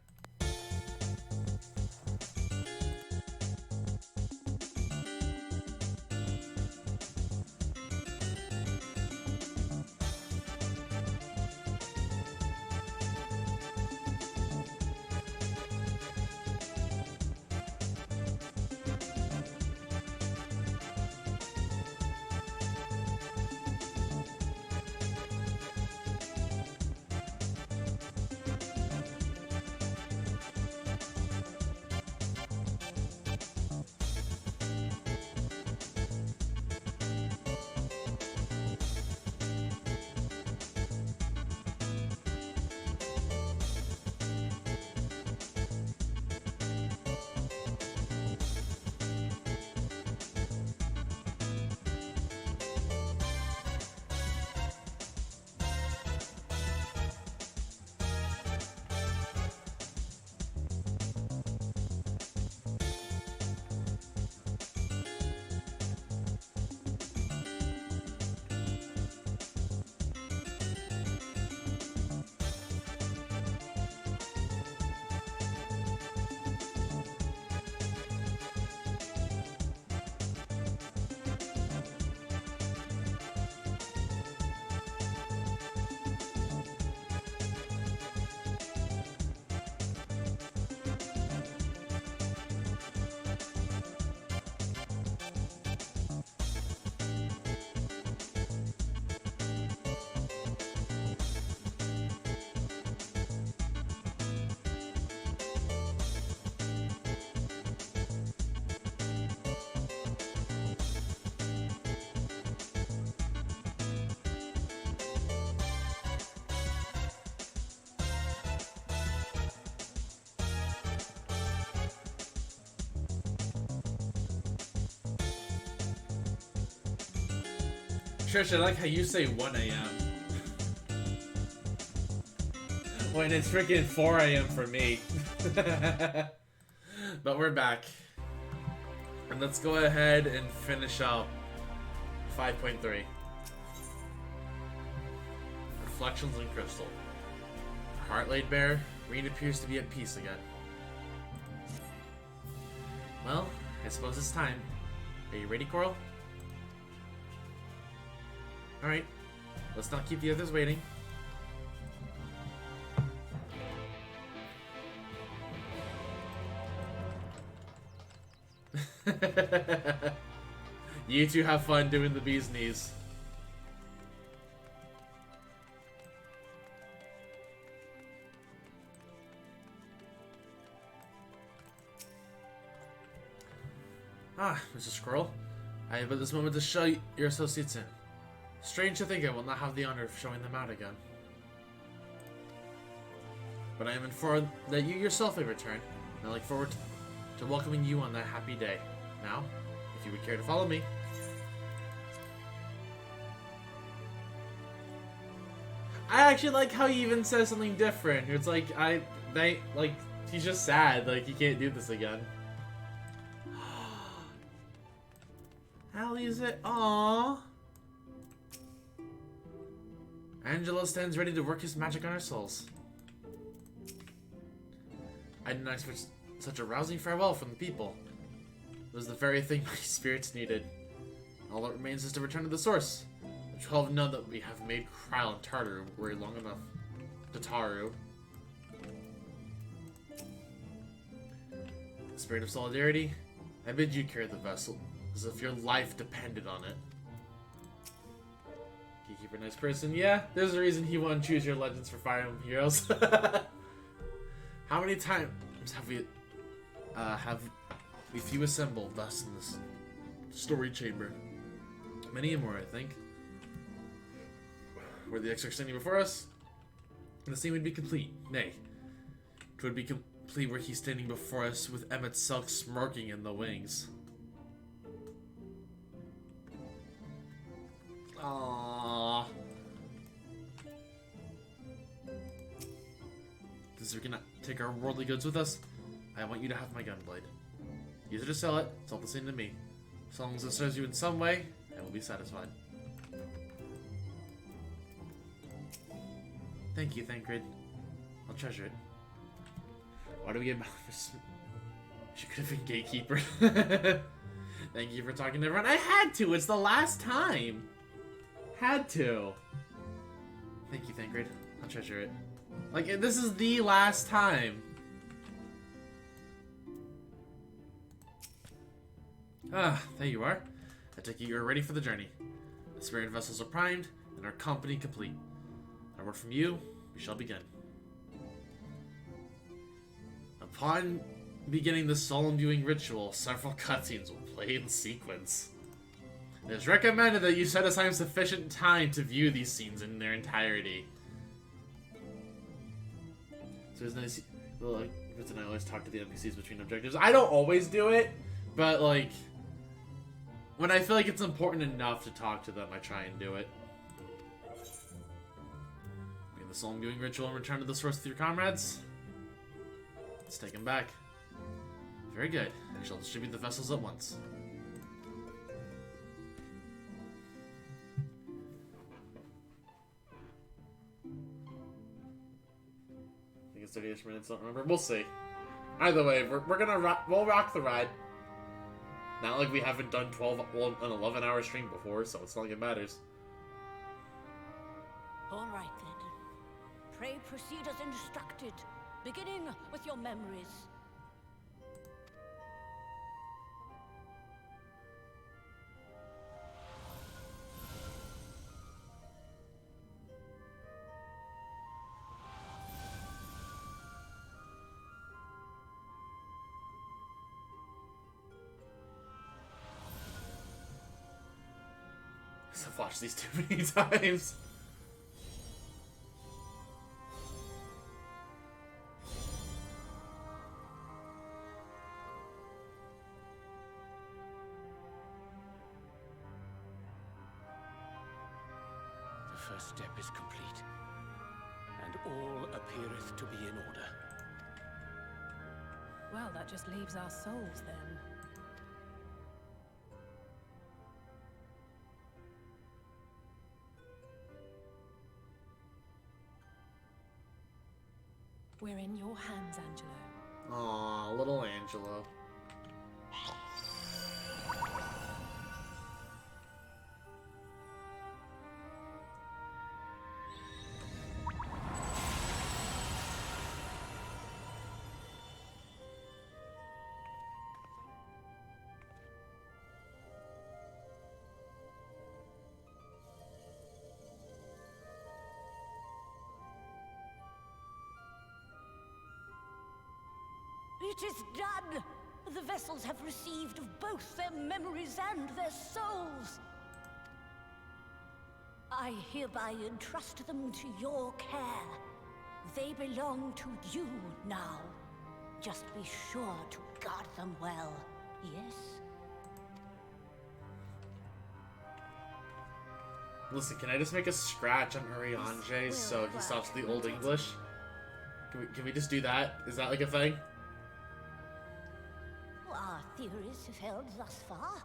Trish, I like how you say 1 a.m. when it's freaking 4 a.m. for me. But we're back. And let's go ahead and finish up 5.3. Reflections in Crystal. Her heart laid bare, Reed appears to be at peace again. Well, I suppose it's time. Are you ready, Coral? Alright, let's not keep the others waiting. You two have fun doing the bee's knees. Ah, Mr. Squirrel. I have at this moment to show your associates in. Strange to think I will not have the honor of showing them out again. But I am informed that you yourself may return, and I look forward to welcoming you on that happy day. Now, if you would care to follow me. I actually like how he even says something different. It's like, he's just sad, like he can't do this again. How is it? Aww. Angelo stands ready to work his magic on our souls. I did not expect such a rousing farewell from the people. It was the very thing my spirits needed. All that remains is to return to the source. The 12 know that we have made Kryle and Tartaru worry long enough. Tataru. Spirit of solidarity, I bid you carry the vessel, as if your life depended on it. Keeper, nice person. Yeah, there's a reason he won Choose Your Legends for Fire Emblem Heroes. How many times have we few assembled thus in this story chamber? Many and more, I think. Were the exarch standing before us, the scene would be complete. Nay, it would be complete were he standing before us with Emmett Silk smirking in the wings. Aww. Since we cannot take our worldly goods with us, I want you to have my gunblade. Use it or sell it, it's all the same to me. As long as it serves you in some way, I will be satisfied. Thank you, Thancred. I'll treasure it. Why do we get Malphus? She could have been gatekeeper. Thank you for talking to everyone. I had to! It's the last time! Had to. Thank you, Thancred. I'll treasure it. Like, this is the last time. Ah, there you are. I take it you're ready for the journey. The spirit vessels are primed, and our company complete. A word from you, we shall begin. Upon beginning the soul imbuing ritual, several cutscenes will play in sequence. It is recommended that you set aside sufficient time to view these scenes in their entirety. So isn't it, well, like, Fritz and I always talk to the NPCs between objectives. I don't always do it, but like, when I feel like it's important enough to talk to them, I try and do it. Begin the soul imbuing ritual and return to the source with your comrades. Let's take them back. Very good. I shall distribute the vessels at once. I think it's 30-ish minutes, I don't remember. We'll see. Either way, we're gonna we'll rock the ride. Not like we haven't done an 11-hour stream before, so it's not like it matters. All right then. Pray proceed as instructed, beginning with your memories. I've watched these too many times. first step is complete, and all appeareth to be in order. Well, that just leaves our souls then. We're in your hands, Angelo. Aw, little Angelo. It is done! The vessels have received of both their memories and their souls. I hereby entrust them to your care. They belong to you now. Just be sure to guard them well, yes? Listen, can I just make a scratch on Urianger so he stops the Old English? Can we just do that? Is that like a thing? Our theories have held thus far.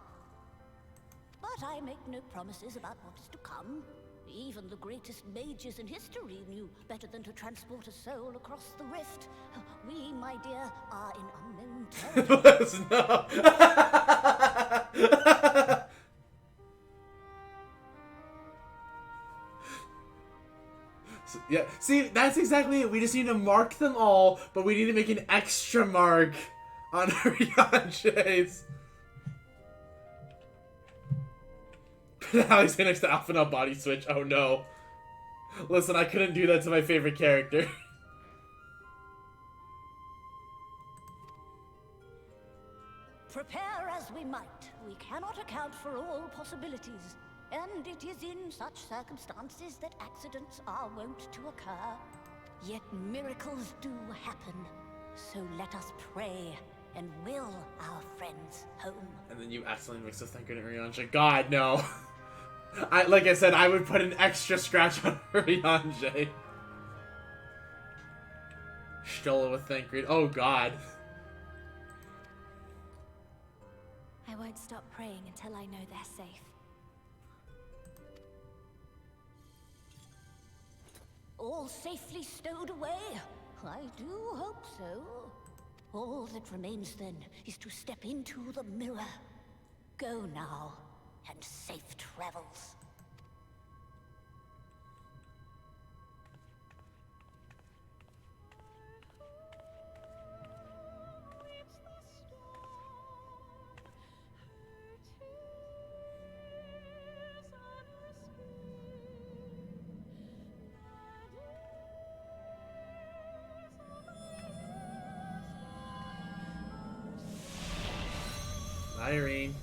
But I make no promises about what is to come. Even the greatest mages in history knew better than to transport a soul across the rift. We, my dear, are in unknown territory. No. Yeah, see, that's exactly it. We just need to mark them all, but we need to make an extra mark on Urianger's. Alex next to Alpha now body switch. Oh no. Listen, I couldn't do that to my favorite character. Prepare as we might, we cannot account for all possibilities. And it is in such circumstances that accidents are wont to occur. Yet miracles do happen. So let us pray and will our friends home. And then you accidentally mix with Thank Goodness Urianger. God, no. Like I said, I would put an extra scratch on Urianger. Stola with Thank Good. Oh God. I won't stop praying until I know they're safe. All safely stowed away? I do hope so. All that remains then is to step into the mirror. Go now, and safe travels. Irene.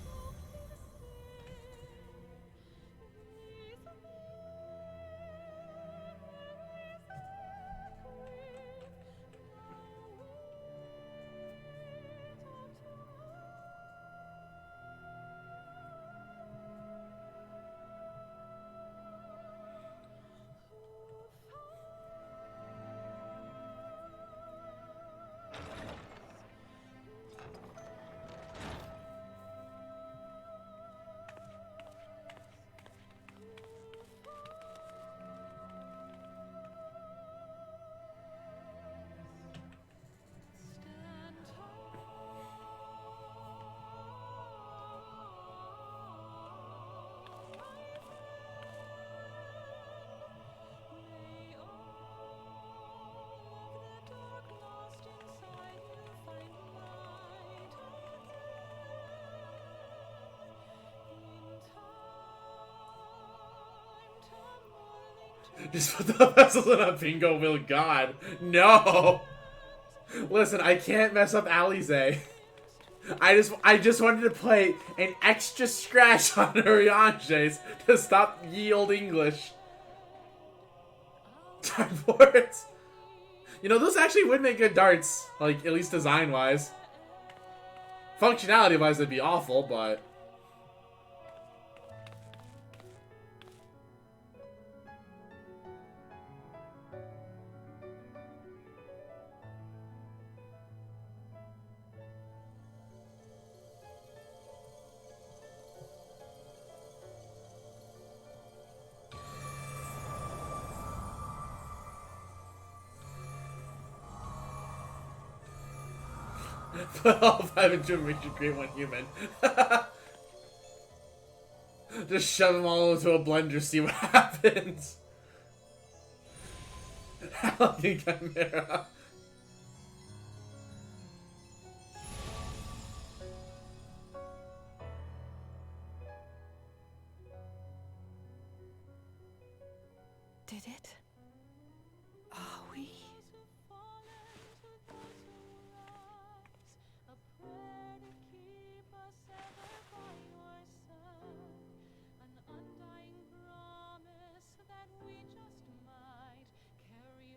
Just put the vessels in a bingo wheel. God, no. Listen, I can't mess up Alize. I just wanted to play an extra scratch on Urianger's to stop ye old English. Dartboards. You know, those actually would make good darts, like at least design-wise. Functionality-wise, it'd be awful, but Put all 5 into a mixture, create 1 human. Just shove them all into a blender, see what happens. Healthy Chimera. Did it? Are we?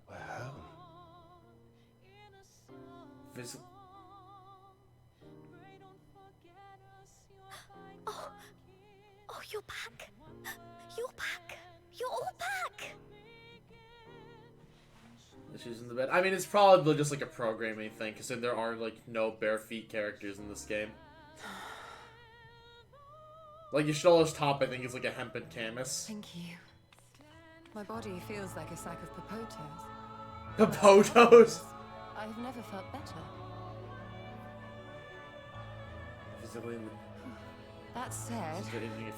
We're home. Oh, you're back. You're back. You're all back. She's in the bed. I mean, it's probably just like a programming thing, because there are like no bare feet characters in this game. Like, Yashdola's top, I think, is like a hempen camas. Thank you. My body feels like a sack of popotos. Popotos? I've never felt better. That said, I doubt any of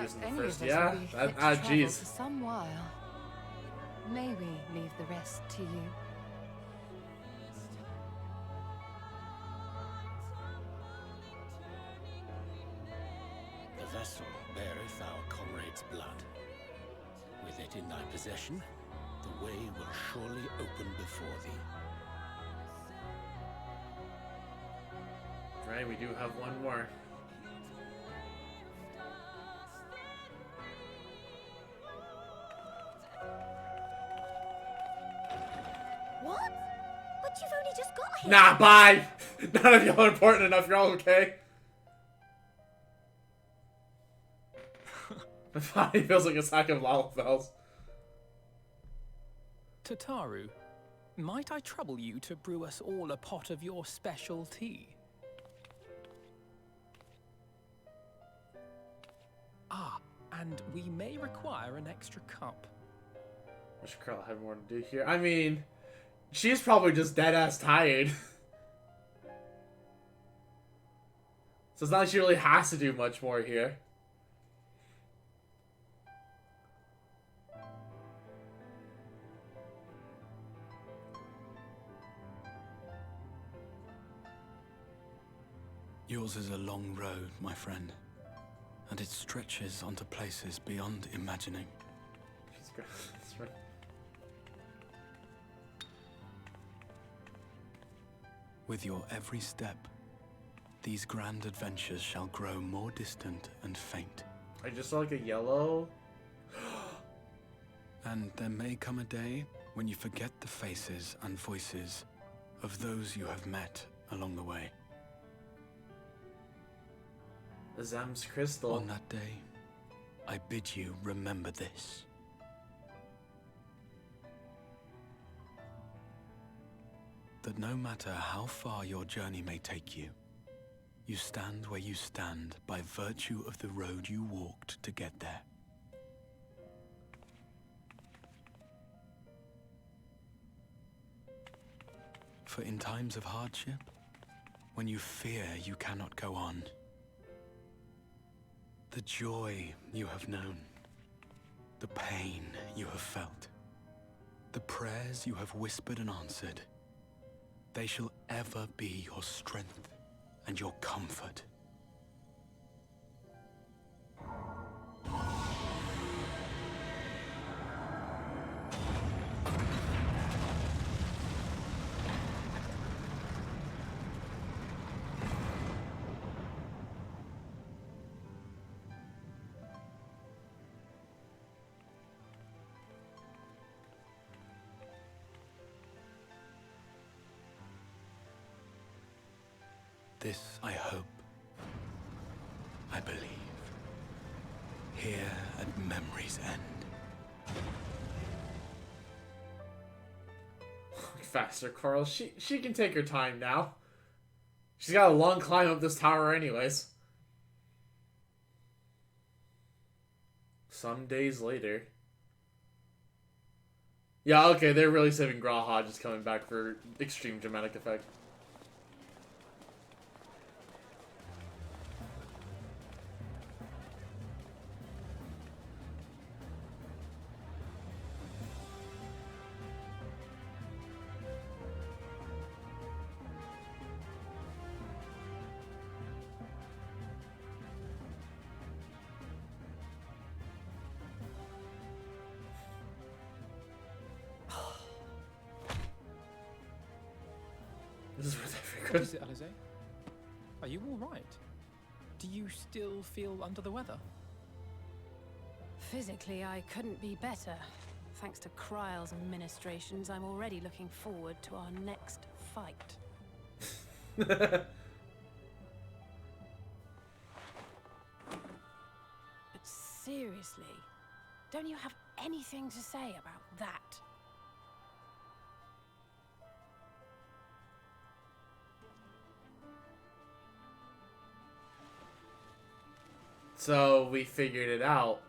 us will be fit to travel for some while. May we leave the rest to you? The vessel beareth our comrade's blood. With it in thy possession, the way will surely open before thee. Right, we do have one more. What? But you've only just got here. Nah, bye! None of y'all are important enough, you're all okay. My body feels like a sack of Lalafels. Tataru, might I trouble you to brew us all a pot of your special tea? Ah, and we may require an extra cup. Wish Carl had more to do here. I mean, she's probably just dead-ass tired. So it's not like she really has to do much more here. Yours is a long road, my friend, and it stretches onto places beyond imagining. That's right. With your every step, these grand adventures shall grow more distant and faint. I just saw like a yellow. And there may come a day when you forget the faces and voices of those you have met along the way. Azam's crystal. On that day, I bid you remember this. That no matter how far your journey may take you, you stand where you stand by virtue of the road you walked to get there. For in times of hardship, when you fear you cannot go on, the joy you have known, the pain you have felt, the prayers you have whispered and answered, they shall ever be your strength and your comfort. This I hope, I believe, here at memory's end. Faster, Carl. She can take her time now. She's got a long climb up this tower anyways. Some days later. Yeah, okay, they're really saving Graha just coming back for extreme dramatic effect. This is where they What is it, Alize? Are you all right? Do you still feel under the weather? Physically, I couldn't be better. Thanks to Kryle's ministrations, I'm already looking forward to our next fight. But seriously, don't you have anything to say about that? So we figured it out.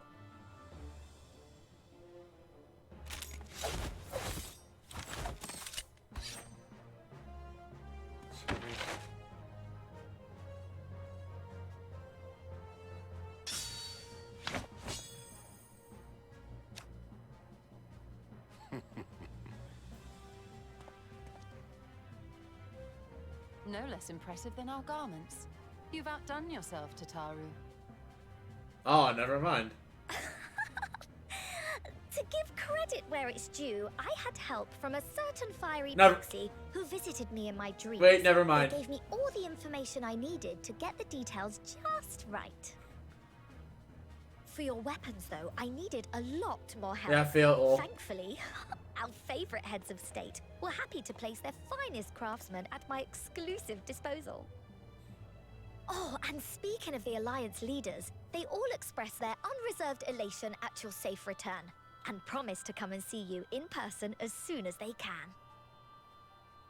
No less impressive than our garments. You've outdone yourself, Tataru. Oh, never mind. To give credit where it's due, I had help from a certain fiery Never- pixie who visited me in my dreams. Wait, never mind. They gave me all the information I needed to get the details just right. For your weapons, though, I needed a lot more help. Yeah, I feel all. Thankfully, our favorite heads of state were happy to place their finest craftsmen at my exclusive disposal. Oh, and speaking of the Alliance leaders, they all expressed their unreserved elation at your safe return, and promise to come and see you in person as soon as they can.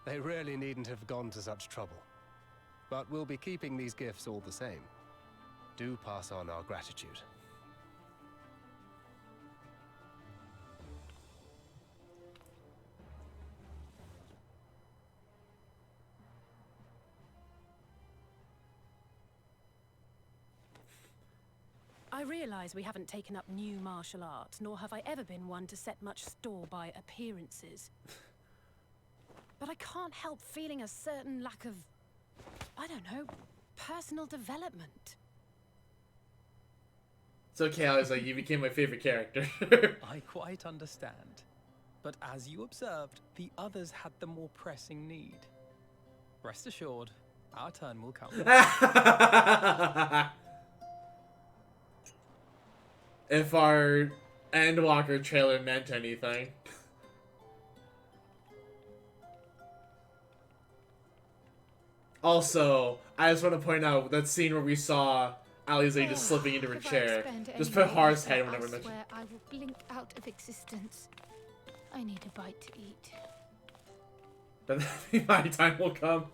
They really needn't have gone to such trouble. But we'll be keeping these gifts all the same. Do pass on our gratitude. I realize we haven't taken up new martial arts, nor have I ever been one to set much store by appearances. But I can't help feeling a certain lack of, I don't know, personal development. It's okay, I was like, you became my favorite character. I quite understand. But as you observed, the others had the more pressing need. Rest assured, our turn will come. If our Endwalker trailer meant anything. Also, I just want to point out that scene where we saw Alize just slipping into her chair. Just put Har's head whenever I mention. I will blink out of existence. I need a bite to eat. But my time will come.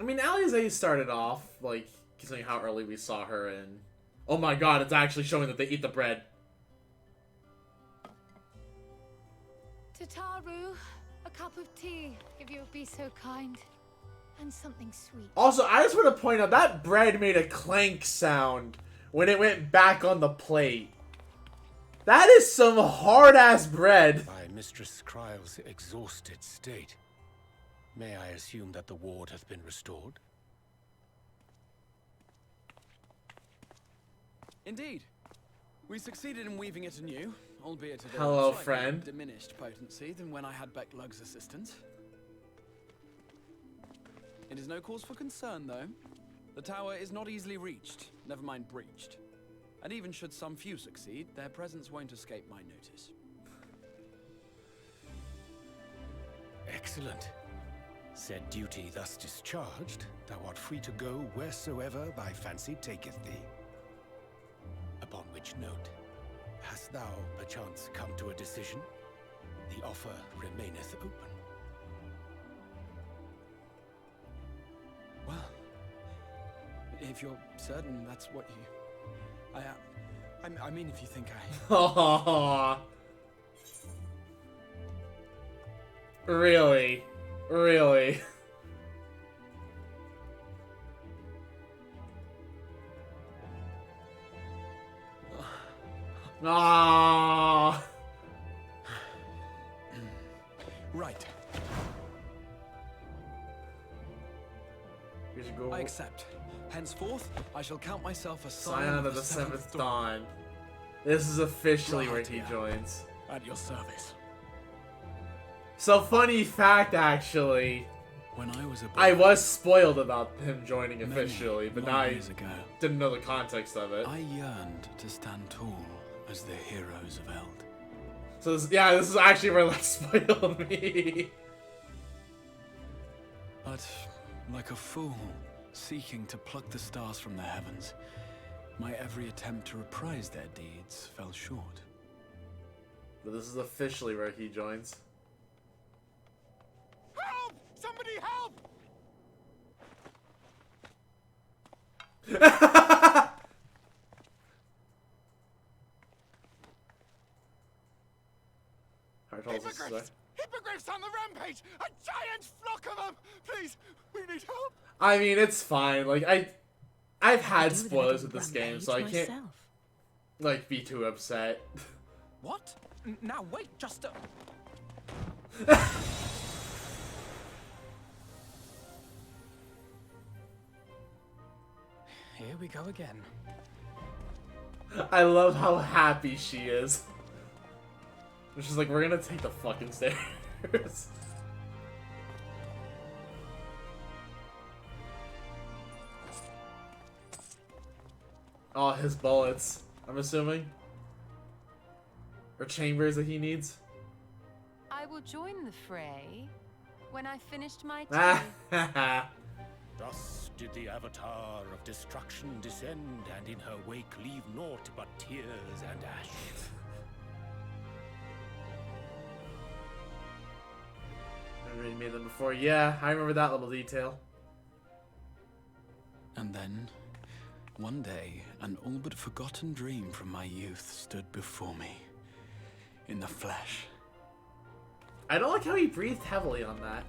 I mean, Alize started off, like, considering how early we saw her, and oh my god, it's actually showing that they eat the bread. Tataru, a cup of tea, if you would be so kind. And something sweet. Also, I just want to point out that bread made a clank sound when it went back on the plate. That is some hard-ass bread. By Mistress Kryle's exhausted state, may I assume that the ward hath been restored? Indeed. We succeeded in weaving it anew, albeit at Hello, a slightly friend. diminished potency than when I had Becklug's assistance. It is no cause for concern, though. The tower is not easily reached, never mind breached. And even should some few succeed, their presence won't escape my notice. Excellent. Said duty thus discharged, thou art free to go wheresoever thy fancy taketh thee. Upon which note, hast thou perchance come to a decision? The offer remaineth open. Well, if you're certain that's what you... I mean, if you think I... Aww. Really? Really? Aww. Right. Here's a go. I accept. Henceforth, I shall count myself a Scion of the Seventh Dawn. This is officially where Right he here. joins. At your service. So funny fact, actually. When I was a boy, I was spoiled about him joining officially, but long now I years ago, didn't know the context of it. I yearned to stand tall as the heroes of Eld. So this, yeah, this is actually where that spoiled me. But like a fool, seeking to pluck the stars from the heavens, my every attempt to reprise their deeds fell short. But this is officially where he joins. Help! Somebody help! Hippogriffs! Hippogriffs on the rampage! A giant flock of them! Please, we need help! I mean, it's fine. Like, I've had spoilers with this game, so I can't, like, be too upset. What? Now wait, just a... Here we go again. I love how happy she is. She's like, we're gonna take the fucking stairs. Oh, his bullets, I'm assuming. Or chambers that he needs. I will join the fray when I finished my tea. Thus did the Avatar of Destruction descend, and in her wake leave naught but tears and ashes. I already made them before. Yeah, I remember that little detail. And then, one day, an all but forgotten dream from my youth stood before me, in the flesh. I don't like how he breathed heavily on that.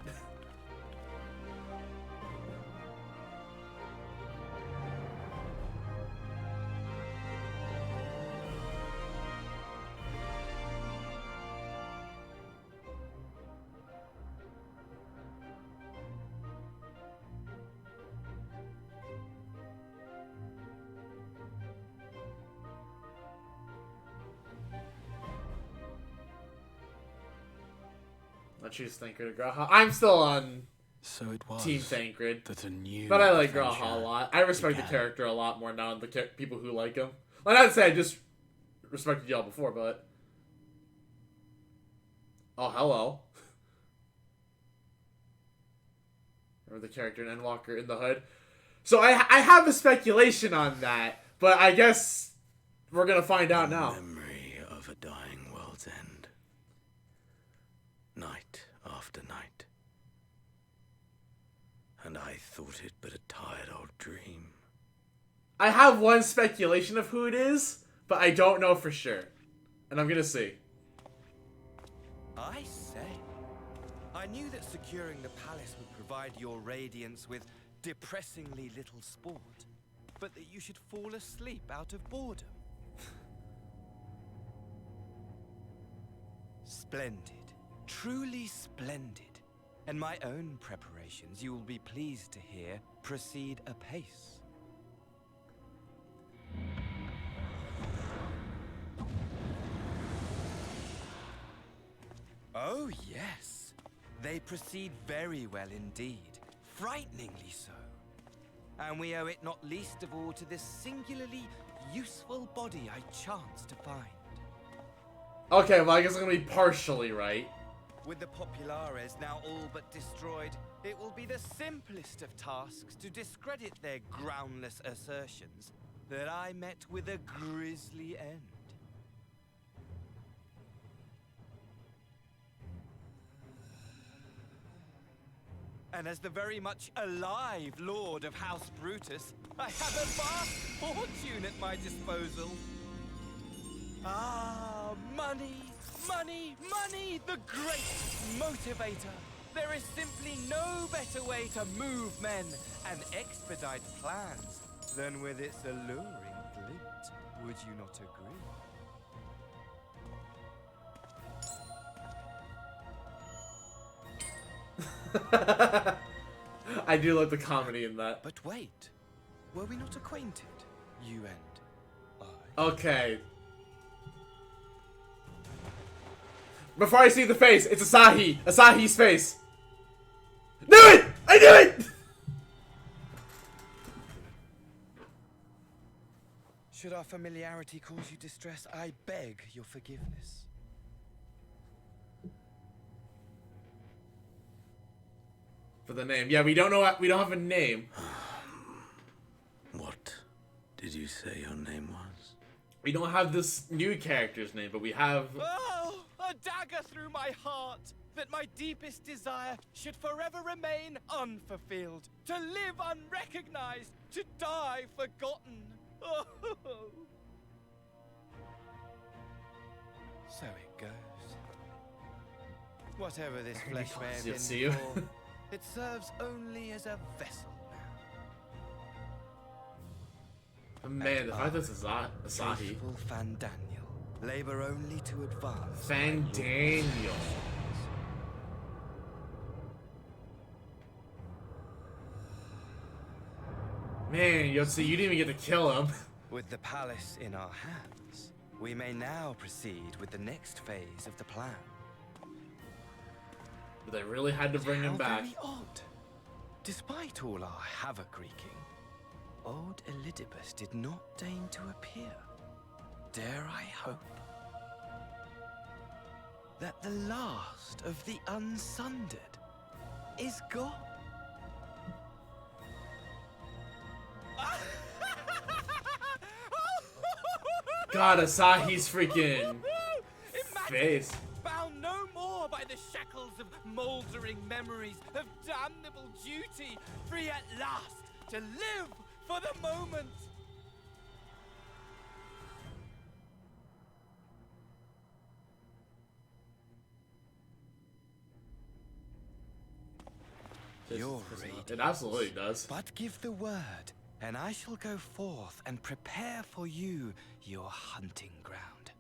I choose Thancred or Graha. I'm still on So it was Team Thancred, that a new but I like adventure Graha a lot. I respect began. the character a lot more now than the people who like him. Like, not to say I just respected y'all before, but... Oh, hello. Remember the character in Endwalker in the hood? So I have a speculation on that, but I guess we're gonna find out now. Memory of a dying world's end. Night after night. And I thought it but a tired old dream. I have one speculation of who it is, but I don't know for sure. And I'm gonna see. I say, I knew that securing the palace would provide your radiance with depressingly little sport, but that you should fall asleep out of boredom. Splendid. Truly splendid. And my own preparations, you will be pleased to hear, proceed apace. Oh, yes. They proceed very well indeed. Frighteningly so. And we owe it not least of all to this singularly useful body I chanced to find. Okay, well I guess I'm gonna be partially right. With the Populares now all but destroyed, it will be the simplest of tasks to discredit their groundless assertions that I met with a grisly end. And as the very much alive Lord of House Brutus, I have a vast fortune at my disposal. Ah, money, money, money, the great motivator. There is simply no better way to move men and expedite plans than with its alluring glint. Would you not agree? I do like the comedy in that. But wait, were we not acquainted, you and I? Okay. Before I see the face, it's Asahi. Asahi's face. Knew it! I knew it! Should our familiarity cause you distress, I beg your forgiveness. For the name. Yeah, we don't know. We don't have a name. What did you say your name was? We don't have this new character's name, but we have... Oh, a dagger through my heart, that my deepest desire should forever remain unfulfilled, to live unrecognized, to die forgotten. Oh. So it goes. Whatever this flesh may have been see you. before, it serves only as a vessel. Man, the fact that it's Asahi. Faithful Fandaniel, labor only to advance. Fandaniel. Man, Yotsu, you didn't even get to kill him. With the palace in our hands, we may now proceed with the next phase of the plan. But they really had to bring him back. Very odd. Despite all our havoc wreaking, old Elidibus did not deign to appear. Dare I hope that the last of the unsundered is gone? God, Asahi's freaking face. Bound no more by the shackles of mouldering memories of damnable duty, free at last to live for the moment. It absolutely does. But give the word, and I shall go forth and prepare for you your hunting ground.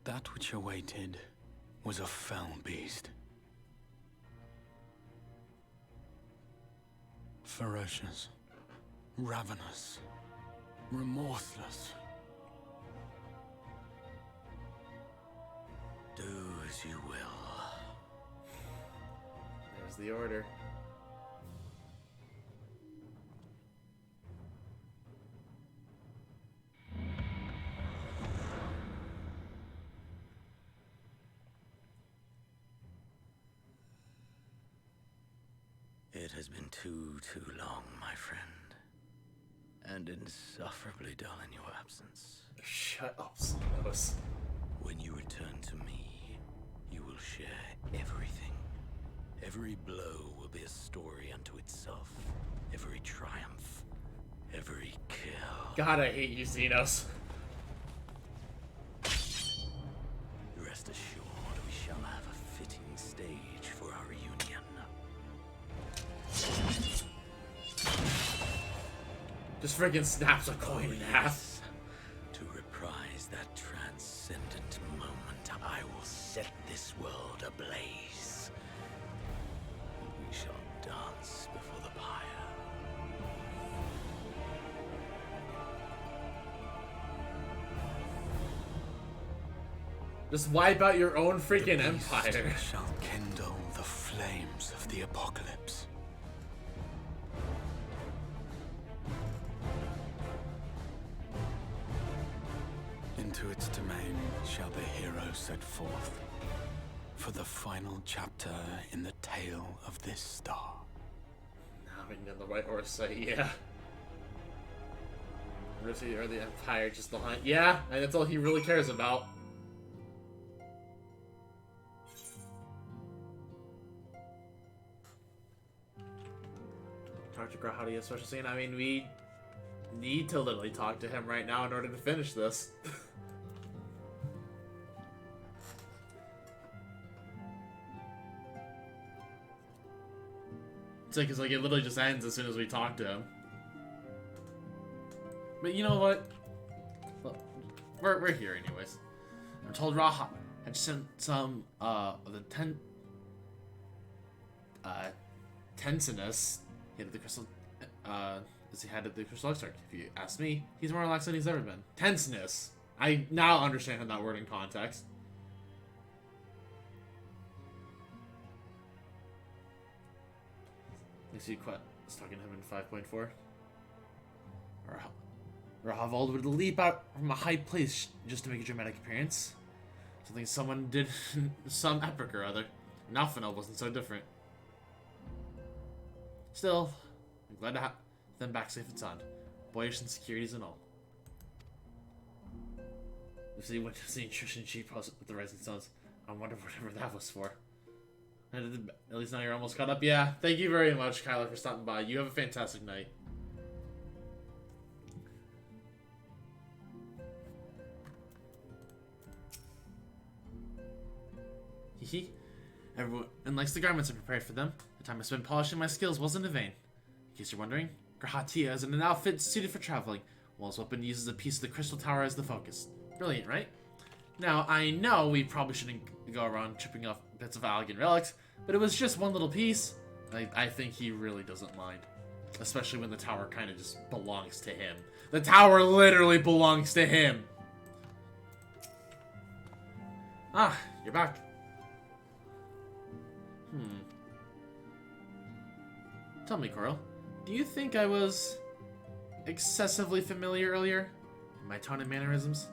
That which awaited was a fell beast. Ferocious, ravenous, remorseless. Do as you will. There's the order. It has been too long, my friend. And insufferably dull in your absence. Shut up, Sonos. When you return to me, you will share everything. Every blow will be a story unto itself. Every triumph. Every kill. God, I hate you, Xenos. Rest assured, we shall have a fitting stage for our reunion. Just freaking snaps a coin in half. To reprise that transcendent moment, I will set this world ablaze. We shall dance before the pyre. Just wipe out your own freaking empire. Shall kindle the flames of the apocalypse. Into its domain shall the hero set forth for the final chapter in the tale of this star. Having the white horse say, yeah. Rissy or the Empire just behind. Yeah, and that's all he really cares about. Talk to Grahadi, special scene. I mean, we need to literally talk to him right now in order to finish this. It's like it literally just ends as soon as we talk to him. But you know what? Look, we're here anyways. I'm told Raha had sent some of the Tensinus, the crystal as he had at the Crystal Exarch. If you ask me, he's more relaxed than he's ever been. Tenseness. I now understand that word in context. You see Quet is talking to him in 5.4. Rahavold would leap out from a high place just to make a dramatic appearance. Something someone did in some epic or other. Nalfino wasn't so different. Still, I'm glad to have them back safe and sound. Boyish insecurities and all. If they went to see Tristan Sheep House with the Rising Suns, I wonder whatever that was for. At least now you're almost caught up. Yeah, thank you very much, Kyler, for stopping by. You have a fantastic night. Hehe. Everyone likes the garments I prepared for them. The time I spent polishing my skills wasn't in vain. In case you're wondering, Grahatia is in an outfit suited for traveling, while his weapon uses a piece of the Crystal Tower as the focus. Brilliant, right? Now, I know we probably shouldn't go around chipping off bits of elegant relics, but it was just one little piece. I think he really doesn't mind. Especially when the tower kind of just belongs to him. The tower literally belongs to him! Ah, you're back. Tell me, Coral, do you think I was excessively familiar earlier in my tone and mannerisms?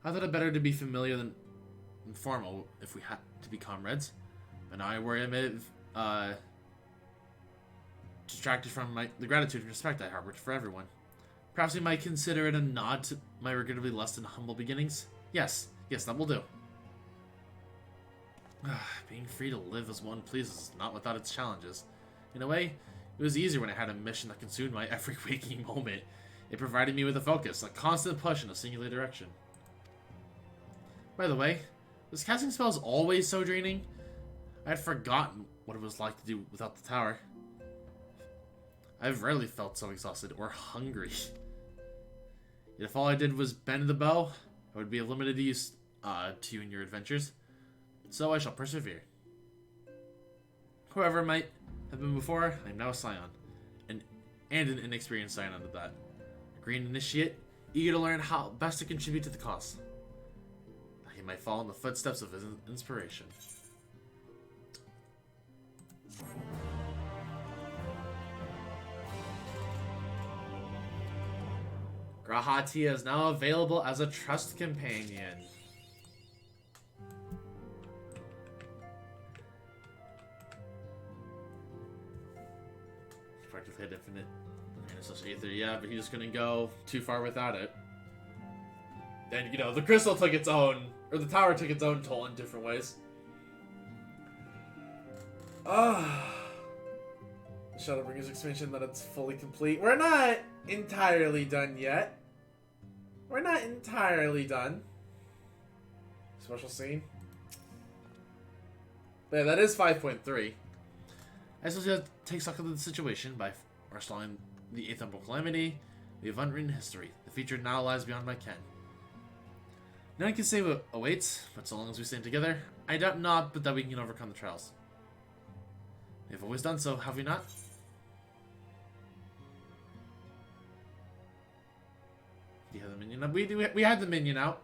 I thought it better to be familiar than informal if we had to be comrades. But now I worry I may have distracted from the gratitude and respect I harbored for everyone. Perhaps you might consider it a nod to my regrettably less than humble beginnings? Yes, that will do. Being free to live as one pleases is not without its challenges. In a way, it was easier when I had a mission that consumed my every waking moment. It provided me with a focus, a constant push in a singular direction. By the way, was casting spells always so draining? I had forgotten what it was like to do without the tower. I've rarely felt so exhausted or hungry. Yet if all I did was bend the bow, I would be of limited use to you in your adventures. So I shall persevere. Whoever might have been before, I am now a scion. And an inexperienced scion at that. A green initiate, eager to learn how best to contribute to the cause. He might follow in the footsteps of his inspiration. Grahatia is now available as a trust companion. Practically hit infinite. And it's just Aether, yeah, but he just couldn't go too far without it. And, you know, the crystal took its own, or the tower took its own toll in different ways. The Shadowbringers expansion, that it's fully complete. We're not entirely done yet. We're not entirely done. Special scene. But yeah, that is 5.3. I suppose we have to take stock of the situation by forestalling the 8th Umbral Calamity. We have unwritten history. The future now lies beyond my ken. No one can say what awaits, but so long as we stand together, I doubt not but that we can overcome the trials. We have always done so, have we not? Do you have the minion up? We had the minion out.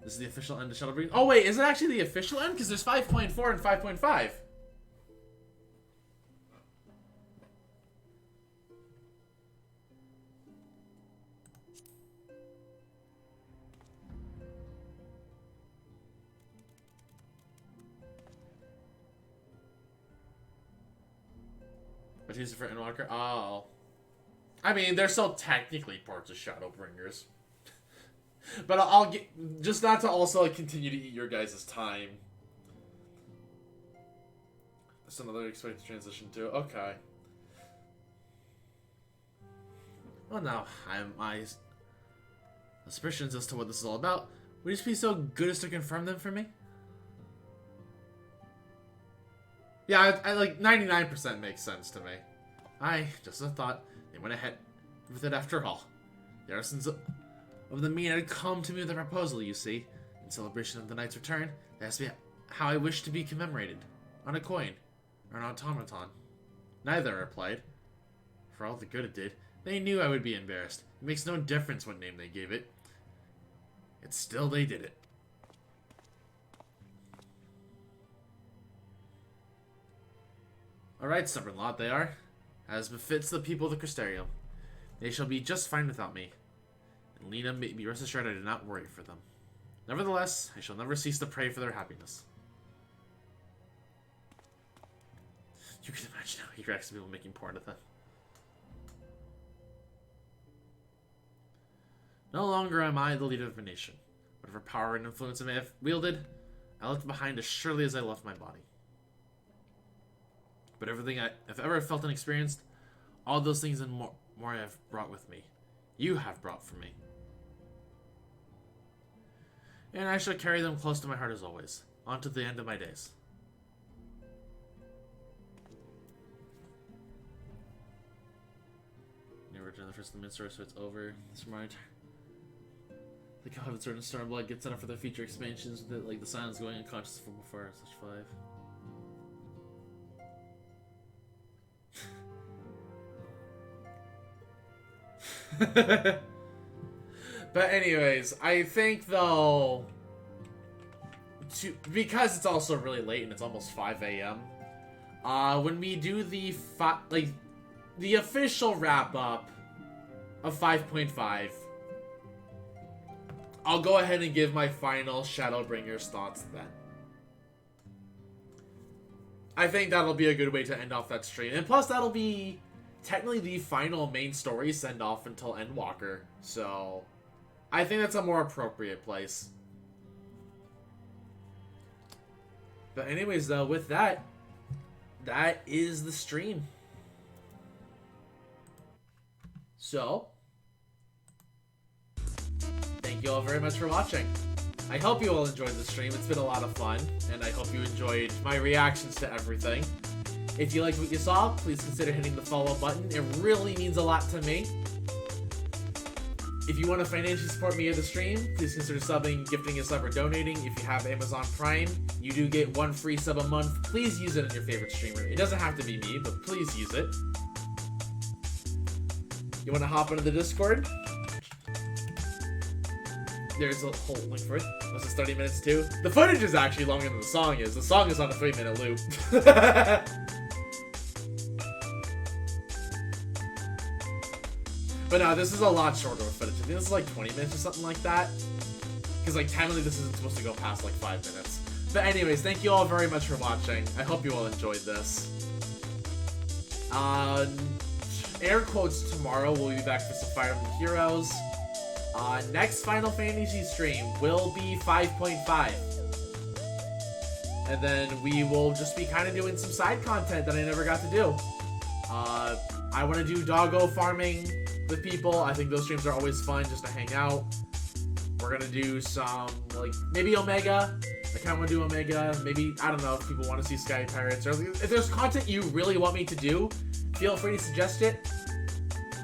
This is the official end of Shadowbringers. Oh wait, is it actually the official end? Because there's 5.4 and 5.5. But he's for Endwalker. Oh. I mean, they're still technically parts of Shadowbringers. But I'll get, just not to also continue to eat your guys' time. That's another expected transition too. Okay. Well, now I have my suspicions as to what this is all about. Would you just be so good as to confirm them for me? Yeah, I like 99% makes sense to me. I just thought they went ahead with it after all. The artisans of the mean had come to me with a proposal, you see. In celebration of the knight's return, they asked me how I wish to be commemorated. On a coin. Or an automaton. Neither replied. For all the good it did, they knew I would be embarrassed. It makes no difference what name they gave it. It's still they did it. Alright, stubborn lot they are. As befits the people of the Crystarium. They shall be just fine without me. And Lena may be rest assured I do not worry for them. Nevertheless, I shall never cease to pray for their happiness. You can imagine how he reacts to people making porn of them. No longer am I the leader of a nation. Whatever power and influence I may have wielded, I left behind as surely as I left my body. But everything I have ever felt and experienced, all those things and more I have brought with me. You have brought for me. And I shall carry them close to my heart as always, on to the end of my days. Never return the first of the Minster, so it's over. Smart. Like how Heaven Sword and Stormblood get set up for their future expansions with it, like the sounds going unconscious from before, such 5. But anyways, I think though, because it's also really late and it's almost 5 a.m. When we do the the official wrap up of 5.5, I'll go ahead and give my final Shadowbringers thoughts then. I think that'll be a good way to end off that stream, and plus that'll be technically the final main story send off until Endwalker, so I think that's a more appropriate place. But anyways though, with that, that is the stream. So, thank you all very much for watching. I hope you all enjoyed the stream. It's been a lot of fun, and I hope you enjoyed my reactions to everything. If you liked what you saw, please consider hitting the follow button. It really means a lot to me. If you want to financially support me at the stream, please consider subbing, gifting a sub, or donating. If you have Amazon Prime, you do get 1 free sub a month. Please use it on your favorite streamer. It doesn't have to be me, but please use it. You want to hop into the Discord? There's a whole link for it. Was it 30 minutes too? The footage is actually longer than the song is. The song is on a 3-minute loop. But no, this is a lot shorter with footage. I think this is like 20 minutes or something like that. Because like technically this isn't supposed to go past like 5 minutes. But anyways, thank you all very much for watching. I hope you all enjoyed this. Air quotes tomorrow, we'll be back for some Fire Emblem Heroes. Next Final Fantasy stream will be 5.5. And then we will just be kind of doing some side content that I never got to do. I want to do doggo farming with people. I think those streams are always fun just to hang out. We're going to do some, like, maybe Omega. I kind of want to do Omega. Maybe, I don't know, if people want to see Sky Pirates. Or if there's content you really want me to do, feel free to suggest it.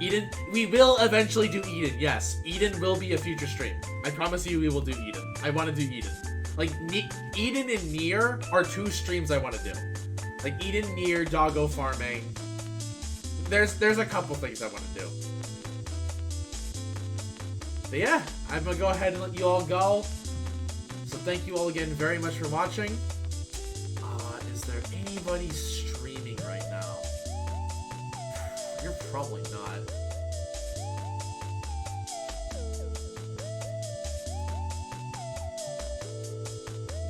Eden, we will eventually do Eden, yes. Eden will be a future stream. I promise you we will do Eden. I want to do Eden. Like, Eden and Nier are 2 streams I want to do. Like, Eden, Nier, doggo farming. There's a couple things I want to do. But yeah, I'm going to go ahead and let you all go. So thank you all again very much for watching. Is there anybody streaming right now? You're probably not.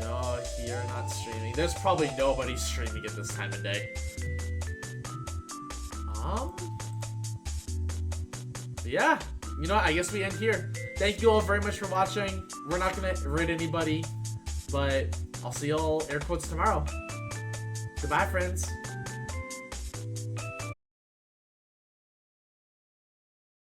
No, you're not streaming. There's probably nobody streaming at this time of day. Yeah, you know what? I guess we end here. Thank you all very much for watching. We're not gonna raid anybody, but I'll see y'all air quotes tomorrow. Goodbye, friends.